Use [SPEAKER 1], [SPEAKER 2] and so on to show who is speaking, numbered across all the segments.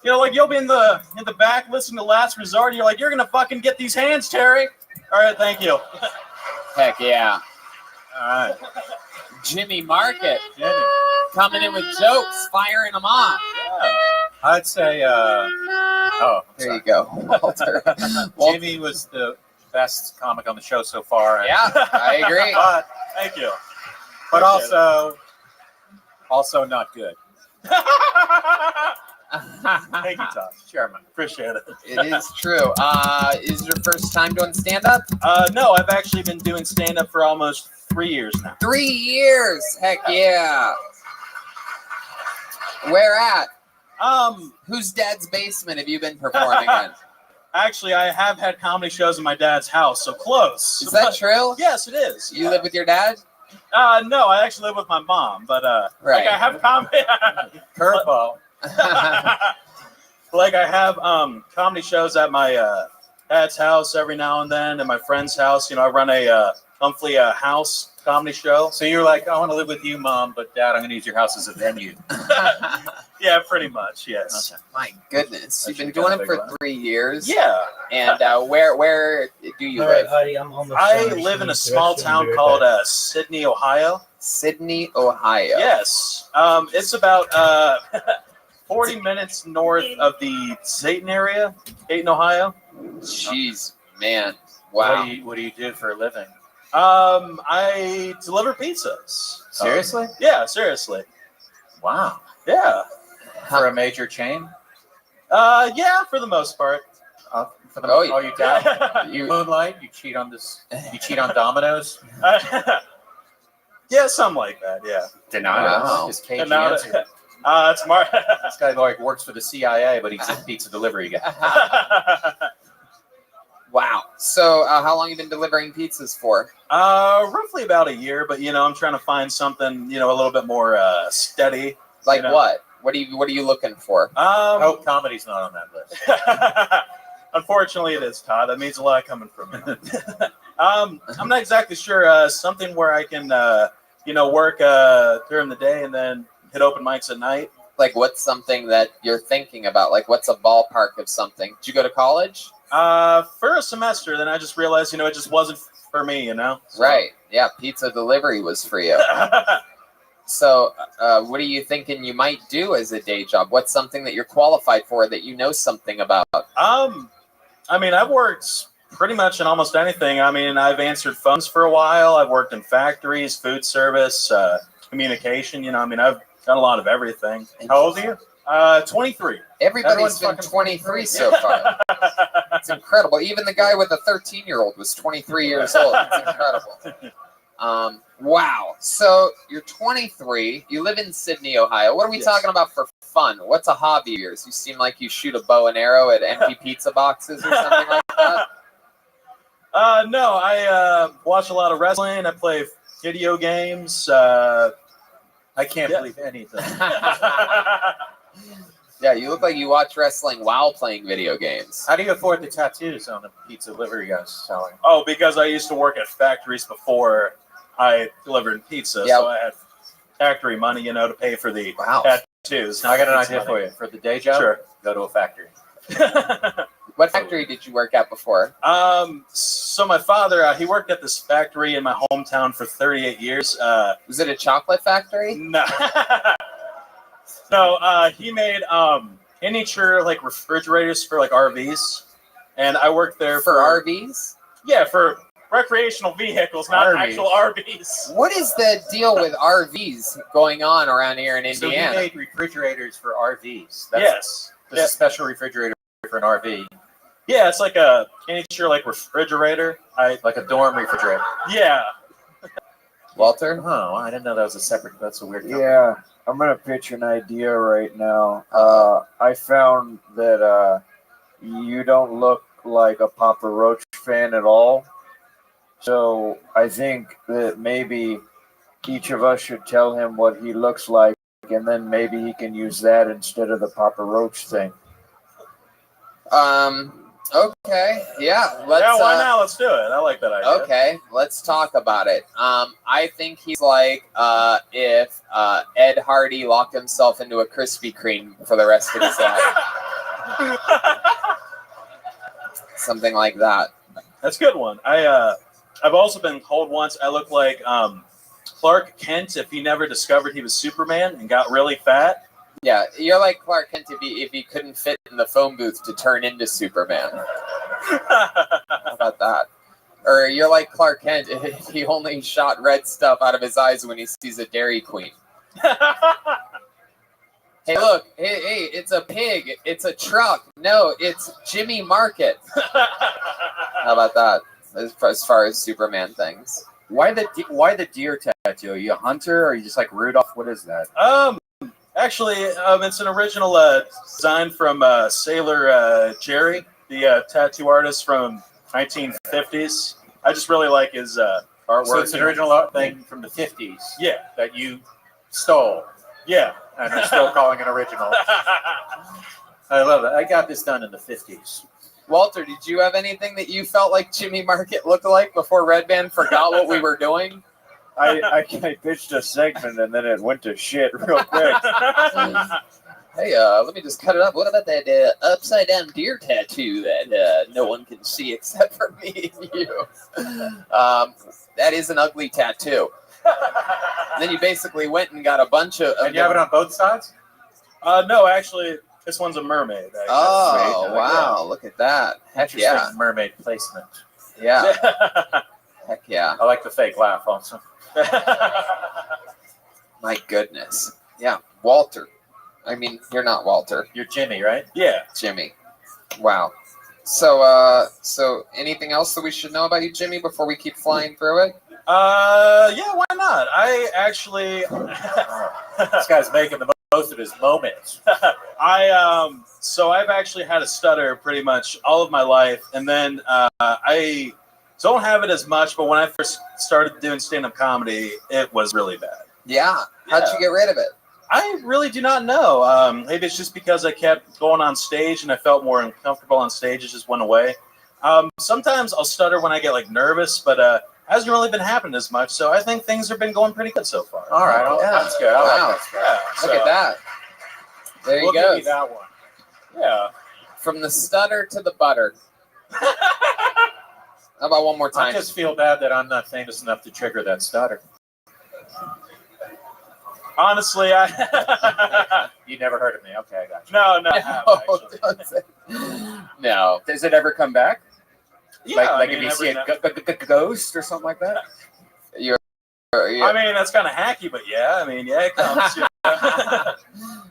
[SPEAKER 1] like you'll be in the back listening to Last Resort. And you're like, you're gonna fucking get these hands, Terry. All right, thank you.
[SPEAKER 2] Heck yeah.
[SPEAKER 1] All right,
[SPEAKER 2] Jimmy Market
[SPEAKER 1] Jimmy.
[SPEAKER 2] coming in with jokes, firing them off.
[SPEAKER 1] Yeah. I'd say.
[SPEAKER 2] There you go, Walter.
[SPEAKER 3] Jimmy was the best comic on the show so far.
[SPEAKER 2] Yeah, I agree.
[SPEAKER 1] Thank you.
[SPEAKER 3] But also not good.
[SPEAKER 1] Thank you, Tom.
[SPEAKER 3] Chairman.
[SPEAKER 1] Appreciate it.
[SPEAKER 2] It is true. Is your first time doing stand-up?
[SPEAKER 1] No, I've actually been doing stand-up for almost 3 years now.
[SPEAKER 2] 3 years. Heck yeah. Where at? Whose dad's basement have you been performing in?
[SPEAKER 1] Actually, I have had comedy shows in my dad's house, so close.
[SPEAKER 2] Is that true?
[SPEAKER 1] Yes, it is.
[SPEAKER 2] You live with your dad?
[SPEAKER 1] No, I actually live with my mom, but
[SPEAKER 2] right.
[SPEAKER 1] like I have comedy.
[SPEAKER 3] Curveball.
[SPEAKER 1] Like I have comedy shows at my dad's house every now and then, and my friend's house. I run a monthly house comedy show.
[SPEAKER 3] So you're like, I want to live with you, Mom, but Dad, I'm going to use your house as a venue.
[SPEAKER 1] Yeah, pretty much, yes.
[SPEAKER 3] Okay.
[SPEAKER 2] My goodness. You've been doing it for 3 years.
[SPEAKER 1] Yeah.
[SPEAKER 2] And where do you live?
[SPEAKER 1] I live in a small town called Sydney, Ohio.
[SPEAKER 2] Sydney, Ohio.
[SPEAKER 1] Yes. It's about 40 minutes north of the Dayton area, Dayton, Ohio.
[SPEAKER 2] Jeez, man. Wow.
[SPEAKER 3] What do you do for a living?
[SPEAKER 1] I deliver pizzas.
[SPEAKER 3] Seriously?
[SPEAKER 1] Yeah, seriously.
[SPEAKER 3] Wow.
[SPEAKER 1] Yeah.
[SPEAKER 3] For a major chain?
[SPEAKER 1] Yeah, for the most part.
[SPEAKER 3] You down? You moonlight? You cheat on this? You cheat on Domino's?
[SPEAKER 1] Yeah, something like that. Yeah.
[SPEAKER 3] Denial. His cagey answer.
[SPEAKER 1] It's Mark.
[SPEAKER 3] This guy like works for the CIA, but he's a pizza delivery guy.
[SPEAKER 2] Wow. So, how long have you been delivering pizzas for?
[SPEAKER 1] Roughly about a year, but I'm trying to find something, a little bit more steady.
[SPEAKER 2] Like what? What are you looking for?
[SPEAKER 3] I hope comedy's not on that list.
[SPEAKER 1] Unfortunately, it is, Todd. That means a lot coming from me. I'm not exactly sure. Something where I can, work during the day and then hit open mics at night.
[SPEAKER 2] Like, what's something that you're thinking about? Like, what's a ballpark of something? Did you go to college?
[SPEAKER 1] For a semester, then I just realized, it just wasn't for me, So.
[SPEAKER 2] Right. Yeah, pizza delivery was for you. So, what are you thinking you might do as a day job? What's something that you're qualified for that you know something about?
[SPEAKER 1] I've worked pretty much in almost anything. I've answered phones for a while. I've worked in factories, food service, communication. I've done a lot of everything. How old are you? 23.
[SPEAKER 2] Everybody's been 23 so far. It's incredible. Even the guy with a 13-year-old was 23 years old. It's incredible. Wow. So you're 23. You live in Sydney, Ohio. What are we talking about for fun? What's a hobby of yours? You seem like you shoot a bow and arrow at empty pizza boxes or something like that.
[SPEAKER 1] No, I watch a lot of wrestling. I play video games.
[SPEAKER 3] I can't believe anything.
[SPEAKER 2] Yeah, you look like you watch wrestling while playing video games.
[SPEAKER 3] How do you afford the tattoos on the pizza delivery guys selling?
[SPEAKER 1] Oh, because I used to work at factories before I delivered pizza, so I had factory money, to pay for the tattoos.
[SPEAKER 3] Now I got an idea for you. For the day job,
[SPEAKER 1] Sure.
[SPEAKER 3] Go to a factory.
[SPEAKER 2] What factory did you work at before?
[SPEAKER 1] So my father, he worked at this factory in my hometown for 38 years.
[SPEAKER 2] Was it a chocolate factory?
[SPEAKER 1] No. No, he made miniature refrigerators for RVs, and I worked there
[SPEAKER 2] for RVs.
[SPEAKER 1] Yeah, for recreational vehicles, not actual RVs.
[SPEAKER 2] What is the deal with RVs going on around here in Indiana?
[SPEAKER 3] So he made refrigerators for RVs.
[SPEAKER 1] Yes.
[SPEAKER 3] There's a special refrigerator for an RV.
[SPEAKER 1] Yeah, it's like a miniature refrigerator.
[SPEAKER 3] Like a dorm refrigerator.
[SPEAKER 1] Yeah.
[SPEAKER 2] Walter?
[SPEAKER 3] Oh, I didn't know that was a separate. That's a weird company.
[SPEAKER 4] Yeah, I'm gonna pitch an idea right now. I found that you don't look like a Papa Roach fan at all. So I think that maybe each of us should tell him what he looks like, and then maybe he can use that instead of the Papa Roach thing.
[SPEAKER 2] Okay. Yeah. Why
[SPEAKER 1] not? Let's do it. I like that idea.
[SPEAKER 2] Okay. Let's talk about it. I think he's like if Ed Hardy locked himself into a Krispy Kreme for the rest of his life. Something like that.
[SPEAKER 1] That's a good one. I've also been told once I look like Clark Kent if he never discovered he was Superman and got really fat.
[SPEAKER 2] Yeah, you're like Clark Kent if he couldn't fit in the phone booth to turn into Superman. How about that? Or you're like Clark Kent if he only shot red stuff out of his eyes when he sees a Dairy Queen. Hey, look, hey, it's a pig. It's a truck. No, it's Jimmy Market. How about that? As far as Superman things.
[SPEAKER 5] Why the deer tattoo? Are you a hunter or are you just like Rudolph? What is that?
[SPEAKER 1] Actually, it's an original design from Sailor Jerry, the tattoo artist from 1950s. I just really like his artwork.
[SPEAKER 3] So it's an original thing from the 50s.
[SPEAKER 1] Yeah.
[SPEAKER 3] That you stole.
[SPEAKER 1] Yeah.
[SPEAKER 3] And you're still calling it original. I love it. I got this done in the 50s.
[SPEAKER 2] Walter, did you have anything that you felt like Jimmy Market looked like before Red Band forgot what we were doing?
[SPEAKER 4] I pitched a segment and then it went to shit real quick.
[SPEAKER 2] Hey, let me just cut it up. What about that upside down deer tattoo that no one can see except for me and you? That is an ugly tattoo. And then you basically went and got a bunch of.
[SPEAKER 3] And you have it on both sides?
[SPEAKER 1] No, actually, this one's a mermaid.
[SPEAKER 2] Oh, wow. Look at that. Heck yeah.
[SPEAKER 3] Mermaid placement.
[SPEAKER 2] Yeah. Heck yeah.
[SPEAKER 3] I like the fake laugh also.
[SPEAKER 2] My goodness. Yeah. Walter. I mean, you're not Walter.
[SPEAKER 3] You're Jimmy, right?
[SPEAKER 1] Yeah.
[SPEAKER 2] Jimmy. Wow. So anything else that we should know about you, Jimmy, before we keep flying through it?
[SPEAKER 1] Yeah, why not? I actually...
[SPEAKER 3] This guy's making the most of his moments.
[SPEAKER 1] So I've actually had a stutter pretty much all of my life, and then I don't have it as much, but when I first started doing stand-up comedy, it was really bad.
[SPEAKER 2] Yeah. How'd you get rid of it?
[SPEAKER 1] I really do not know. Maybe it's just because I kept going on stage and I felt more uncomfortable on stage. It just went away. Sometimes I'll stutter when I get like nervous, but hasn't really been happening as much. So I think things have been going pretty good so far.
[SPEAKER 3] All right.
[SPEAKER 2] Yeah.
[SPEAKER 3] That's good. I
[SPEAKER 2] Wow.
[SPEAKER 3] like that.
[SPEAKER 2] Look at that. There you
[SPEAKER 3] We'll
[SPEAKER 2] go.
[SPEAKER 3] give you that one.
[SPEAKER 1] Yeah.
[SPEAKER 2] From the stutter to the butter. How about one more
[SPEAKER 3] I
[SPEAKER 2] time?
[SPEAKER 3] just feel bad that I'm not famous enough to trigger that stutter.
[SPEAKER 1] Honestly,
[SPEAKER 3] You never heard of me. Okay, I got you.
[SPEAKER 1] no, I haven't, actually.
[SPEAKER 2] No.
[SPEAKER 5] Does it ever come back?
[SPEAKER 1] Yeah,
[SPEAKER 5] like
[SPEAKER 1] I mean,
[SPEAKER 5] if you see
[SPEAKER 1] every
[SPEAKER 5] a ghost or something like that?
[SPEAKER 1] I mean, that's kind of hacky, but yeah, I mean, yeah, it comes.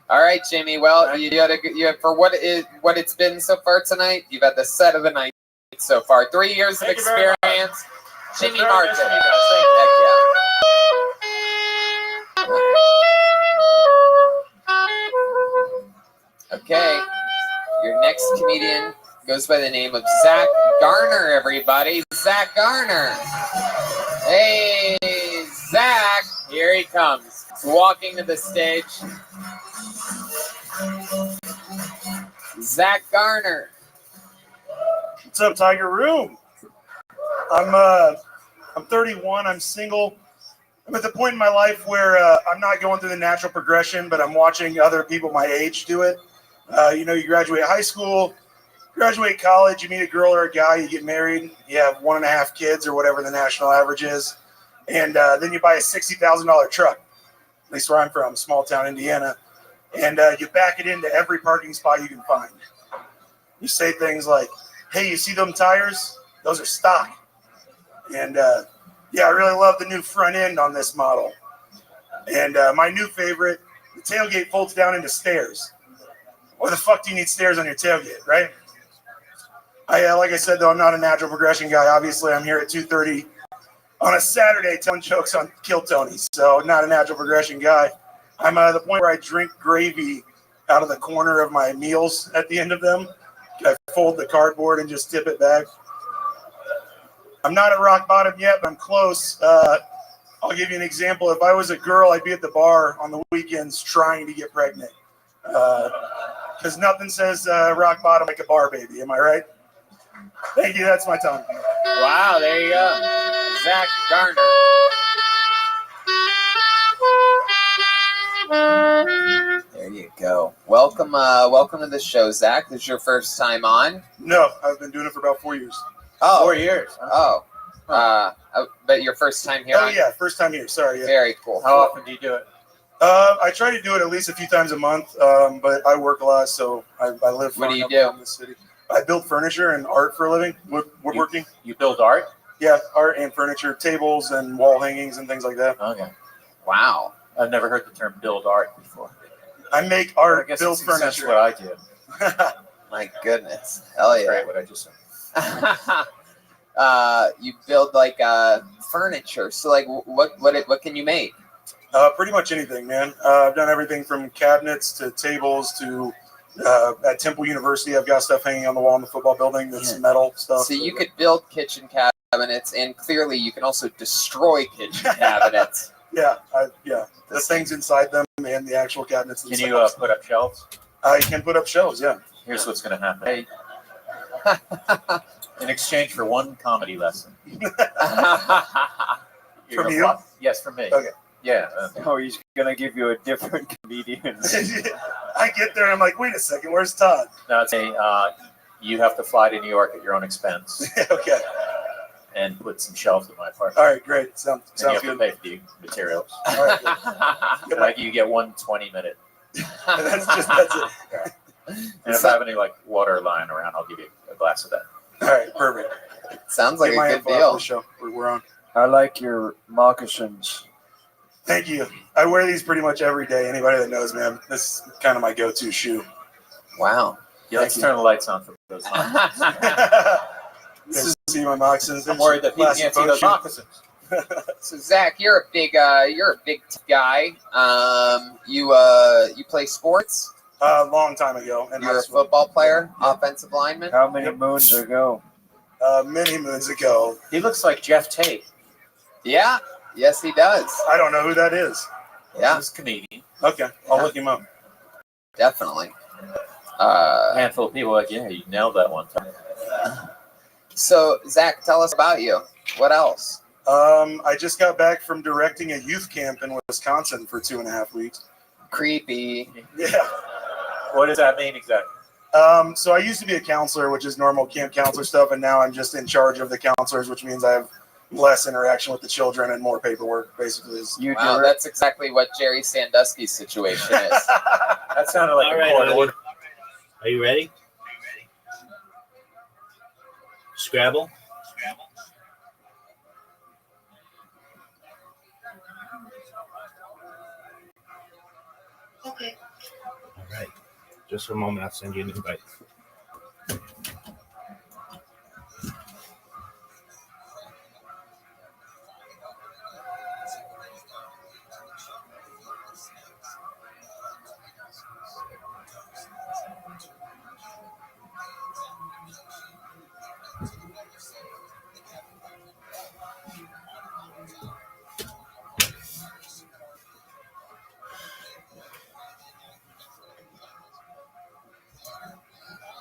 [SPEAKER 2] All right, Jimmy. Well, you had for what it's been so far tonight. You've had the set of the night so far. 3 years of
[SPEAKER 1] Thank you very
[SPEAKER 2] experience.
[SPEAKER 1] much.
[SPEAKER 2] Jimmy
[SPEAKER 1] It's very
[SPEAKER 2] Martin.
[SPEAKER 1] nice to meet you guys. Thank you.
[SPEAKER 2] Heck yeah. Okay. Your next comedian goes by the name of Zach Garner, everybody. Zach Garner. Hey, Zach. Here he comes. He's walking to the stage. Zach Garner.
[SPEAKER 6] What's up, Tiger Room? I'm 31. I'm single. I'm at the point in my life where I'm not going through the natural progression, but I'm watching other people my age do it. You graduate high school, graduate college, you meet a girl or a guy, you get married, you have 1.5 kids or whatever the national average is, and then you buy a $60,000 truck, at least where I'm from, small town Indiana, and you back it into every parking spot you can find. You say things like, hey, you see them tires? Those are stock. And yeah, I really love the new front end on this model. And my new favorite, the tailgate folds down into stairs. Why the fuck do you need stairs on your tailgate, right? Like I said, though, I'm not a natural progression guy. Obviously, I'm here at 2:30 on a Saturday telling jokes on Kill Tony, so not a natural progression guy. I'm at the point where I drink gravy out of the corner of my meals at the end of them. I fold the cardboard and just tip it back. I'm not at rock bottom yet, but I'm close. I'll give you an example. If I was a girl, I'd be at the bar on the weekends trying to get pregnant. Because nothing says rock bottom like a bar baby. Am I right? Thank you. That's my time.
[SPEAKER 2] Wow, there you go. Zach Garner. There you go. Welcome to the show, Zach. This is your first time on.
[SPEAKER 6] No, I've been doing it for about 4 years.
[SPEAKER 2] Oh,
[SPEAKER 3] 4 years. Huh?
[SPEAKER 2] But your first time here.
[SPEAKER 6] Oh yeah, first time here. Sorry. Yeah.
[SPEAKER 2] Very cool.
[SPEAKER 3] How often do you do it?
[SPEAKER 6] I try to do it at least a few times a month, but I work a lot, so I live.
[SPEAKER 2] What do you
[SPEAKER 6] up
[SPEAKER 2] do?
[SPEAKER 6] in the city. I build furniture and art for a living. Woodworking.
[SPEAKER 3] You build art?
[SPEAKER 6] Yeah, art and furniture, tables and wall hangings and things like that.
[SPEAKER 3] Okay.
[SPEAKER 2] Wow.
[SPEAKER 3] I've never heard the term build art before.
[SPEAKER 6] I make
[SPEAKER 3] I
[SPEAKER 6] art,
[SPEAKER 3] guess
[SPEAKER 6] build
[SPEAKER 3] it's in sense
[SPEAKER 6] furniture.
[SPEAKER 3] what I do.
[SPEAKER 2] My goodness. Hell
[SPEAKER 3] That's
[SPEAKER 2] yeah.
[SPEAKER 3] great what I just said.
[SPEAKER 2] You build like furniture. So like, what can you make?
[SPEAKER 6] Pretty much anything, man. I've done everything from cabinets to tables to at Temple University. I've got stuff hanging on the wall in the football building that's metal stuff.
[SPEAKER 2] So you could build kitchen cabinets, and clearly you can also destroy kitchen cabinets.
[SPEAKER 6] Yeah, the things inside them and the actual cabinets.
[SPEAKER 3] Can you
[SPEAKER 6] themselves.
[SPEAKER 3] put up shelves?
[SPEAKER 6] I can put up shelves. Yeah.
[SPEAKER 3] Here's what's going to happen. In exchange for one comedy lesson. You're
[SPEAKER 6] From
[SPEAKER 3] gonna
[SPEAKER 6] you?
[SPEAKER 3] fly- Yes, from me.
[SPEAKER 6] Okay.
[SPEAKER 3] Yeah.
[SPEAKER 4] Oh, he's gonna give you a different comedian.
[SPEAKER 6] I get there and I'm like, wait a second, where's Todd?
[SPEAKER 3] No, it's you have to fly to New York at your own expense
[SPEAKER 6] Okay.
[SPEAKER 3] and put some shelves in my apartment.
[SPEAKER 6] All right, great. Sounds
[SPEAKER 3] And you have
[SPEAKER 6] good.
[SPEAKER 3] to pay for the materials.
[SPEAKER 6] All right, good.
[SPEAKER 3] Like you get 1 20-minute.
[SPEAKER 6] that's it.
[SPEAKER 3] And if I have any like water lying around, I'll give you a glass of that.
[SPEAKER 6] All right, perfect.
[SPEAKER 2] Sounds like
[SPEAKER 6] Get my
[SPEAKER 2] a
[SPEAKER 6] info
[SPEAKER 2] good
[SPEAKER 6] out
[SPEAKER 2] deal.
[SPEAKER 6] for the show. We're on.
[SPEAKER 4] I like your moccasins.
[SPEAKER 6] Thank you. I wear these pretty much every day. Anybody that knows, man, this is kind of my go-to shoe.
[SPEAKER 2] Wow.
[SPEAKER 3] Yeah, let's turn the lights on for those.
[SPEAKER 6] This is see my moccasins.
[SPEAKER 3] I'm worried that people can't see those moccasins.
[SPEAKER 2] So Zach, you're a big guy. You play sports.
[SPEAKER 6] A long time ago. In
[SPEAKER 2] You're
[SPEAKER 6] high
[SPEAKER 2] a
[SPEAKER 6] school.
[SPEAKER 2] football player, offensive lineman.
[SPEAKER 4] How many moons ago?
[SPEAKER 6] Many moons ago.
[SPEAKER 3] He looks like Jeff Tate.
[SPEAKER 2] Yeah. Yes, he does.
[SPEAKER 6] I don't know who that is.
[SPEAKER 2] Yeah,
[SPEAKER 3] He's a comedian.
[SPEAKER 6] Okay, I'll look him up.
[SPEAKER 2] definitely.
[SPEAKER 3] A handful of people are like, yeah, you nailed that one time.
[SPEAKER 2] So Zach, tell us about you. What else?
[SPEAKER 6] I just got back from directing a youth camp in Wisconsin for 2.5 weeks.
[SPEAKER 2] Creepy.
[SPEAKER 6] Yeah.
[SPEAKER 3] What does that mean exactly?
[SPEAKER 6] So I used to be a counselor, which is normal camp counselor stuff, and now I'm just in charge of the counselors, which means I have less interaction with the children and more paperwork, basically.
[SPEAKER 2] Wow, that's exactly what Jerry Sandusky's situation is.
[SPEAKER 3] That sounded like
[SPEAKER 7] All
[SPEAKER 3] a
[SPEAKER 7] right,
[SPEAKER 3] court
[SPEAKER 7] Ellie.
[SPEAKER 3] order.
[SPEAKER 7] Are you ready? Scrabble.
[SPEAKER 8] Okay.
[SPEAKER 7] All right. Just for a moment, I'll send you an invite.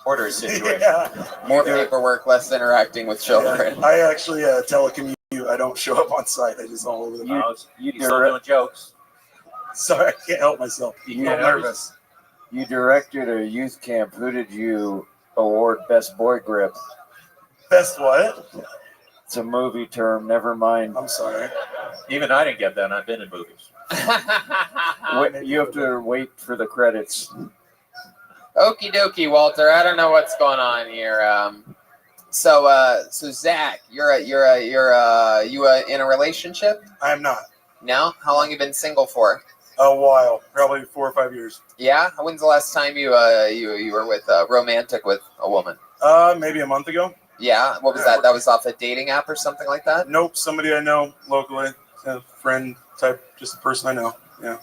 [SPEAKER 3] Order situation.
[SPEAKER 6] Yeah.
[SPEAKER 2] More paperwork, less interacting with children.
[SPEAKER 6] I actually telecommute. I don't show up on site. I just all over the
[SPEAKER 4] You-
[SPEAKER 6] place.
[SPEAKER 4] You,
[SPEAKER 3] He's still doing jokes.
[SPEAKER 6] Sorry, I can't help myself.
[SPEAKER 3] You
[SPEAKER 6] I'm
[SPEAKER 3] can't
[SPEAKER 6] nervous.
[SPEAKER 4] you directed a youth camp. Who did you award Best Boy Grip?
[SPEAKER 6] Best what?
[SPEAKER 4] It's a movie term. Never mind.
[SPEAKER 6] I'm sorry.
[SPEAKER 3] Even I didn't get that, and I've been in movies.
[SPEAKER 4] Wait, you have to wait for the credits.
[SPEAKER 2] Okie dokie, Walter. I don't know what's going on here. So Zach, you're in a relationship?
[SPEAKER 6] I am not.
[SPEAKER 2] No? How long you been single for?
[SPEAKER 6] A while, probably 4 or 5 years.
[SPEAKER 2] Yeah. When's the last time you were with romantic with a woman?
[SPEAKER 6] Maybe a month ago.
[SPEAKER 2] Yeah. What was that? That was off a dating app or something like that?
[SPEAKER 6] Nope, somebody I know locally, a friend type, just a person I know. Yeah.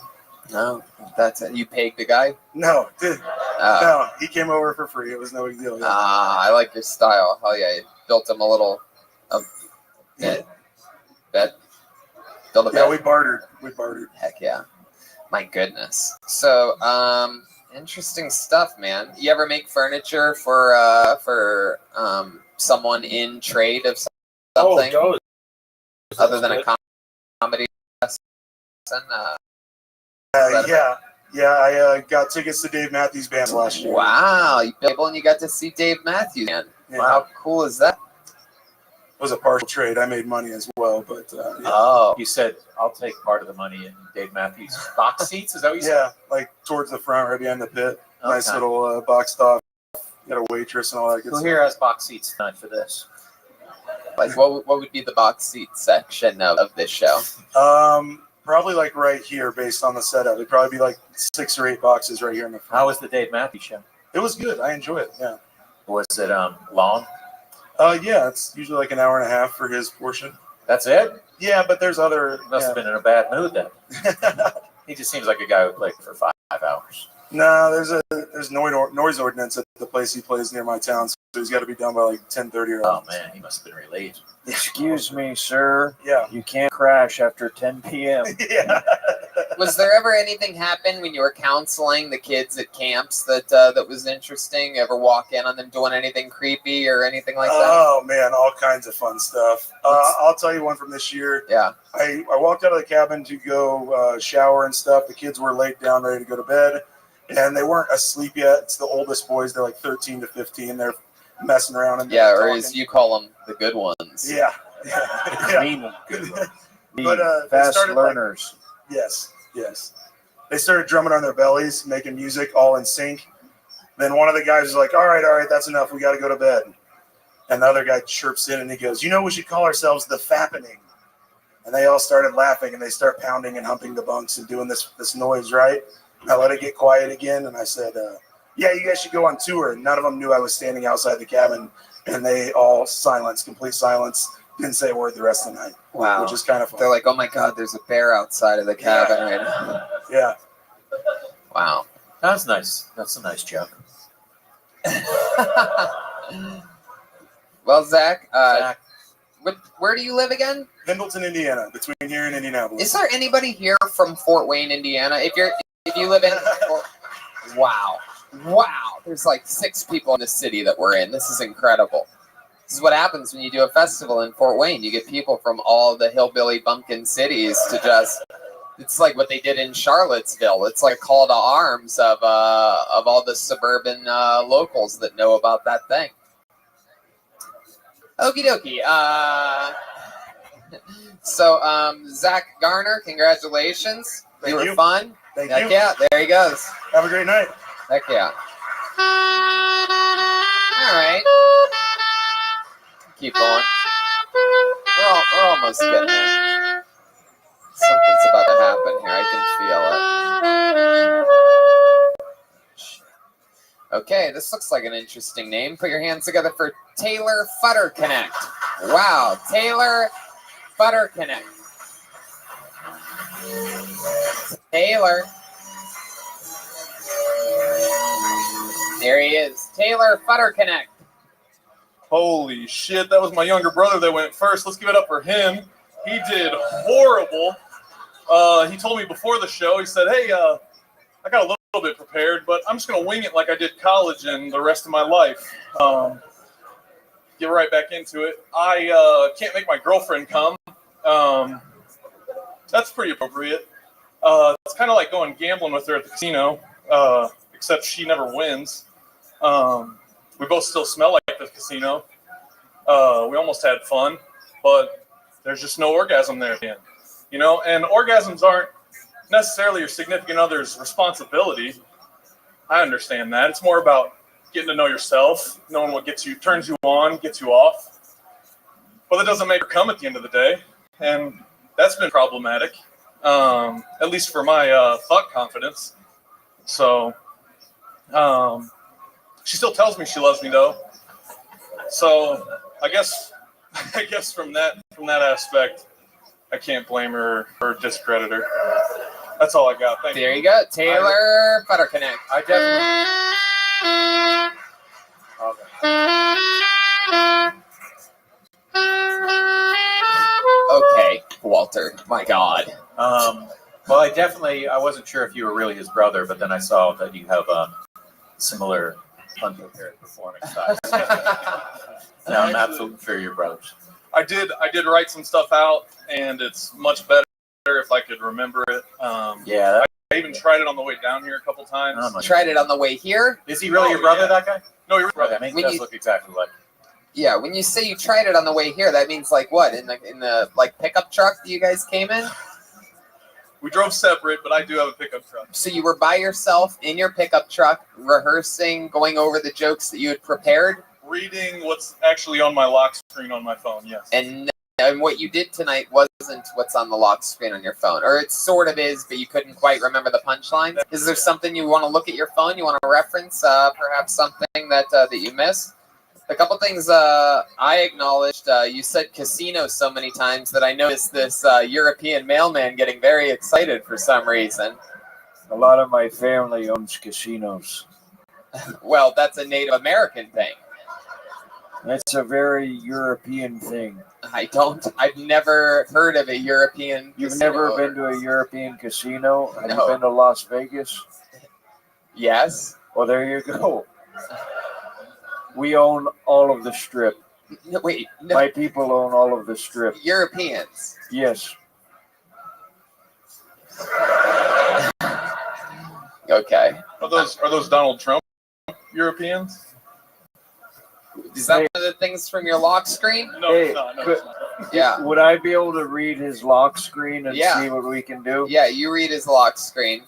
[SPEAKER 2] No. That's it. You paid the guy?
[SPEAKER 6] No, dude.
[SPEAKER 2] Oh.
[SPEAKER 6] No, he came over for free. It was no big deal. Yeah.
[SPEAKER 2] I like your style. Hell yeah. You built him a little bed. Build a bed.
[SPEAKER 6] Yeah, we bartered.
[SPEAKER 2] Heck yeah. My goodness. So, interesting stuff, man. You ever make furniture for someone in trade of something
[SPEAKER 7] those.
[SPEAKER 2] other than a comedy lesson?
[SPEAKER 6] Yeah. Yeah, I got tickets to Dave Matthews Band last year.
[SPEAKER 2] Wow, you able and you got to see Dave Matthews, man.
[SPEAKER 6] Yeah.
[SPEAKER 2] How cool is that?
[SPEAKER 6] It was a partial trade. I made money as well, but yeah.
[SPEAKER 2] Oh,
[SPEAKER 3] You said I'll take part of the money in Dave Matthews box seats. Is that what you said?
[SPEAKER 6] Yeah, like towards the front, right behind the pit. Nice
[SPEAKER 3] Okay.
[SPEAKER 6] little boxed off. Got a waitress and all that good
[SPEAKER 3] Who
[SPEAKER 6] stuff.
[SPEAKER 3] here has box seats tonight for this?
[SPEAKER 2] like what would be the box seat section of this show?
[SPEAKER 6] Probably like right here, based on the setup. It'd probably be like 6 or 8 boxes right here in the front.
[SPEAKER 3] How was the Dave Matthews show?
[SPEAKER 6] It was good. I enjoy it. Yeah.
[SPEAKER 3] Was it long?
[SPEAKER 6] Yeah, it's usually like an hour and a half for his portion.
[SPEAKER 3] That's it?
[SPEAKER 6] Yeah, but there's other.
[SPEAKER 3] He must have been in a bad mood then. He just seems like a guy who played for 5 hours.
[SPEAKER 6] No, there's noise ordinance at the place he plays near my town, so he's got to be done by like 10:30 or.
[SPEAKER 3] Oh man, he must have been relieved.
[SPEAKER 4] Excuse me, sir.
[SPEAKER 6] Yeah.
[SPEAKER 4] You can't crash after 10 p.m.
[SPEAKER 6] Yeah.
[SPEAKER 2] Was there ever anything happen when you were counseling the kids at camps that was interesting? Ever walk in on them doing anything creepy or anything like that?
[SPEAKER 6] Oh man, all kinds of fun stuff. I'll tell you one from this year.
[SPEAKER 2] Yeah.
[SPEAKER 6] I walked out of the cabin to go shower and stuff. The kids were laid down, ready to go to bed, and they weren't asleep yet. It's the oldest boys. They're like 13 to 15. They're messing around and
[SPEAKER 2] Yeah, or
[SPEAKER 6] talking.
[SPEAKER 2] as you call them, the good ones.
[SPEAKER 6] Yeah. Yeah.
[SPEAKER 4] Mean,
[SPEAKER 6] But, they
[SPEAKER 4] fast
[SPEAKER 6] started, like-
[SPEAKER 4] learners.
[SPEAKER 6] Yes. They started drumming on their bellies, making music all in sync. Then one of the guys was like, all right, that's enough. We got to go to bed. And the other guy chirps in and he goes, we should call ourselves the Fappening. And they all started laughing and they start pounding and humping the bunks and doing this noise, right? And I let it get quiet again. And I said, yeah, you guys should go on tour. And none of them knew I was standing outside the cabin. And they all complete silence. Didn't say a word the rest of the night.
[SPEAKER 2] Wow.
[SPEAKER 6] Which is kind of fun.
[SPEAKER 2] They're like, oh my God, there's a bear outside of the cabin right now.
[SPEAKER 6] Yeah.
[SPEAKER 2] Wow.
[SPEAKER 3] That's nice. That's a nice joke.
[SPEAKER 2] Well, Zach,
[SPEAKER 3] Zach,
[SPEAKER 2] where do you live again?
[SPEAKER 6] Pendleton, Indiana, between here and Indianapolis.
[SPEAKER 2] Is there anybody here from Fort Wayne, Indiana? If you live in Wow. There's like 6 people in the city that we're in. This is incredible. This is what happens when you do a festival in Fort Wayne. You get people from all the hillbilly bumpkin cities to just. It's like what they did in Charlottesville. It's like a call to arms of all the suburban locals that know about that thing. Okie dokie. So, Zach Garner, congratulations.
[SPEAKER 6] Thank
[SPEAKER 2] You were
[SPEAKER 6] you.
[SPEAKER 2] fun.
[SPEAKER 6] Thank
[SPEAKER 2] Heck
[SPEAKER 6] you.
[SPEAKER 2] yeah, there he goes.
[SPEAKER 6] Have a great night.
[SPEAKER 2] Heck yeah. All right. Keep going. We're almost getting there. Something's about to happen here. I can feel it. Okay, this looks like an interesting name. Put your hands together for Taylor Futter Connect. Wow, Taylor Futter Connect. Taylor. There he is. Taylor Futter Connect.
[SPEAKER 8] Holy shit, that was my younger brother that went first. Let's give it up for him. He did horrible. He told me before the show, he said, hey, I got a little bit prepared, but I'm just going to wing it like I did college and the rest of my life. Get right back into it. I can't make my girlfriend come. That's pretty appropriate. It's kind of like going gambling with her at the casino, except she never wins. We both still smell like the casino. We almost had fun, but there's just no orgasm there again. And orgasms aren't necessarily your significant other's responsibility. I understand that. It's more about getting to know yourself, knowing what turns you on, gets you off. But that doesn't make her come at the end of the day. And that's been problematic, at least for my thought confidence. So she still tells me she loves me though. So I guess from that aspect, I can't blame her or discredit her. That's all I got. Thank you.
[SPEAKER 2] There you go. Taylor Futter Connect.
[SPEAKER 3] I
[SPEAKER 2] Okay, Walter. My God.
[SPEAKER 3] well, I wasn't sure if you were really his brother, but then I saw that you have similar unprepared performing styles. Now I'm absolutely sure you're brothers.
[SPEAKER 8] I did write some stuff out, and it's much better if I could remember it.
[SPEAKER 3] Yeah,
[SPEAKER 8] even tried it on the way down here a couple times.
[SPEAKER 3] Oh my
[SPEAKER 2] Tried it on the way here.
[SPEAKER 3] Is he really
[SPEAKER 8] Oh,
[SPEAKER 3] your brother,
[SPEAKER 8] yeah.
[SPEAKER 3] that guy?
[SPEAKER 8] No, you're
[SPEAKER 3] Okay,
[SPEAKER 8] right.
[SPEAKER 3] I mean, he
[SPEAKER 2] When
[SPEAKER 3] does
[SPEAKER 2] you-
[SPEAKER 3] look exactly like.
[SPEAKER 2] Yeah, when you say you tried it on the way here, that means like what? In the like pickup truck that you guys came in?
[SPEAKER 8] We drove separate, but I do have a pickup truck.
[SPEAKER 2] So you were by yourself in your pickup truck, rehearsing, going over the jokes that you had prepared,
[SPEAKER 8] Reading what's actually on my lock screen on my phone, yes.
[SPEAKER 2] and what you did tonight wasn't what's on the lock screen on your phone, or it sort of is, but you couldn't quite remember the punchline. Is there something you want to look at your phone? You want to reference, perhaps something that you missed? A couple things I acknowledged. You said casino so many times that I noticed this European mailman getting very excited for some reason.
[SPEAKER 4] A lot of my family owns casinos.
[SPEAKER 2] Well, that's a Native American thing.
[SPEAKER 4] It's a very European thing.
[SPEAKER 2] I've never heard of a European
[SPEAKER 4] You've
[SPEAKER 2] casino
[SPEAKER 4] never
[SPEAKER 2] owner.
[SPEAKER 4] been to a European casino? Have
[SPEAKER 2] No.
[SPEAKER 4] you been to Las Vegas?
[SPEAKER 2] Yes.
[SPEAKER 4] Well, there you go. We own all of the strip.
[SPEAKER 2] No, wait. No,
[SPEAKER 4] My people own all of the strip.
[SPEAKER 2] Europeans.
[SPEAKER 4] Yes.
[SPEAKER 2] Okay.
[SPEAKER 8] Are those Donald Trump Europeans?
[SPEAKER 2] Is that one of the things from your lock screen?
[SPEAKER 8] No,
[SPEAKER 4] Hey,
[SPEAKER 8] it's not. No,
[SPEAKER 4] could-
[SPEAKER 8] it's not.
[SPEAKER 2] Yeah.
[SPEAKER 4] Would I be able to read his lock screen and
[SPEAKER 2] Yeah.
[SPEAKER 4] see what we can do?
[SPEAKER 2] Yeah, you read his lock screen.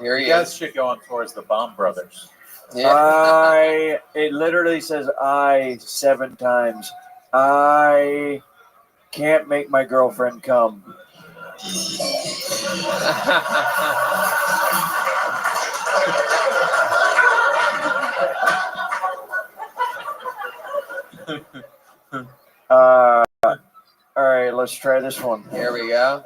[SPEAKER 2] Here he
[SPEAKER 3] You guys
[SPEAKER 2] is.
[SPEAKER 3] should go on tours the Bomb Brothers.
[SPEAKER 2] Yeah.
[SPEAKER 4] It literally says I 7 times. I can't make my girlfriend come. All right, let's try this one.
[SPEAKER 2] Here we go.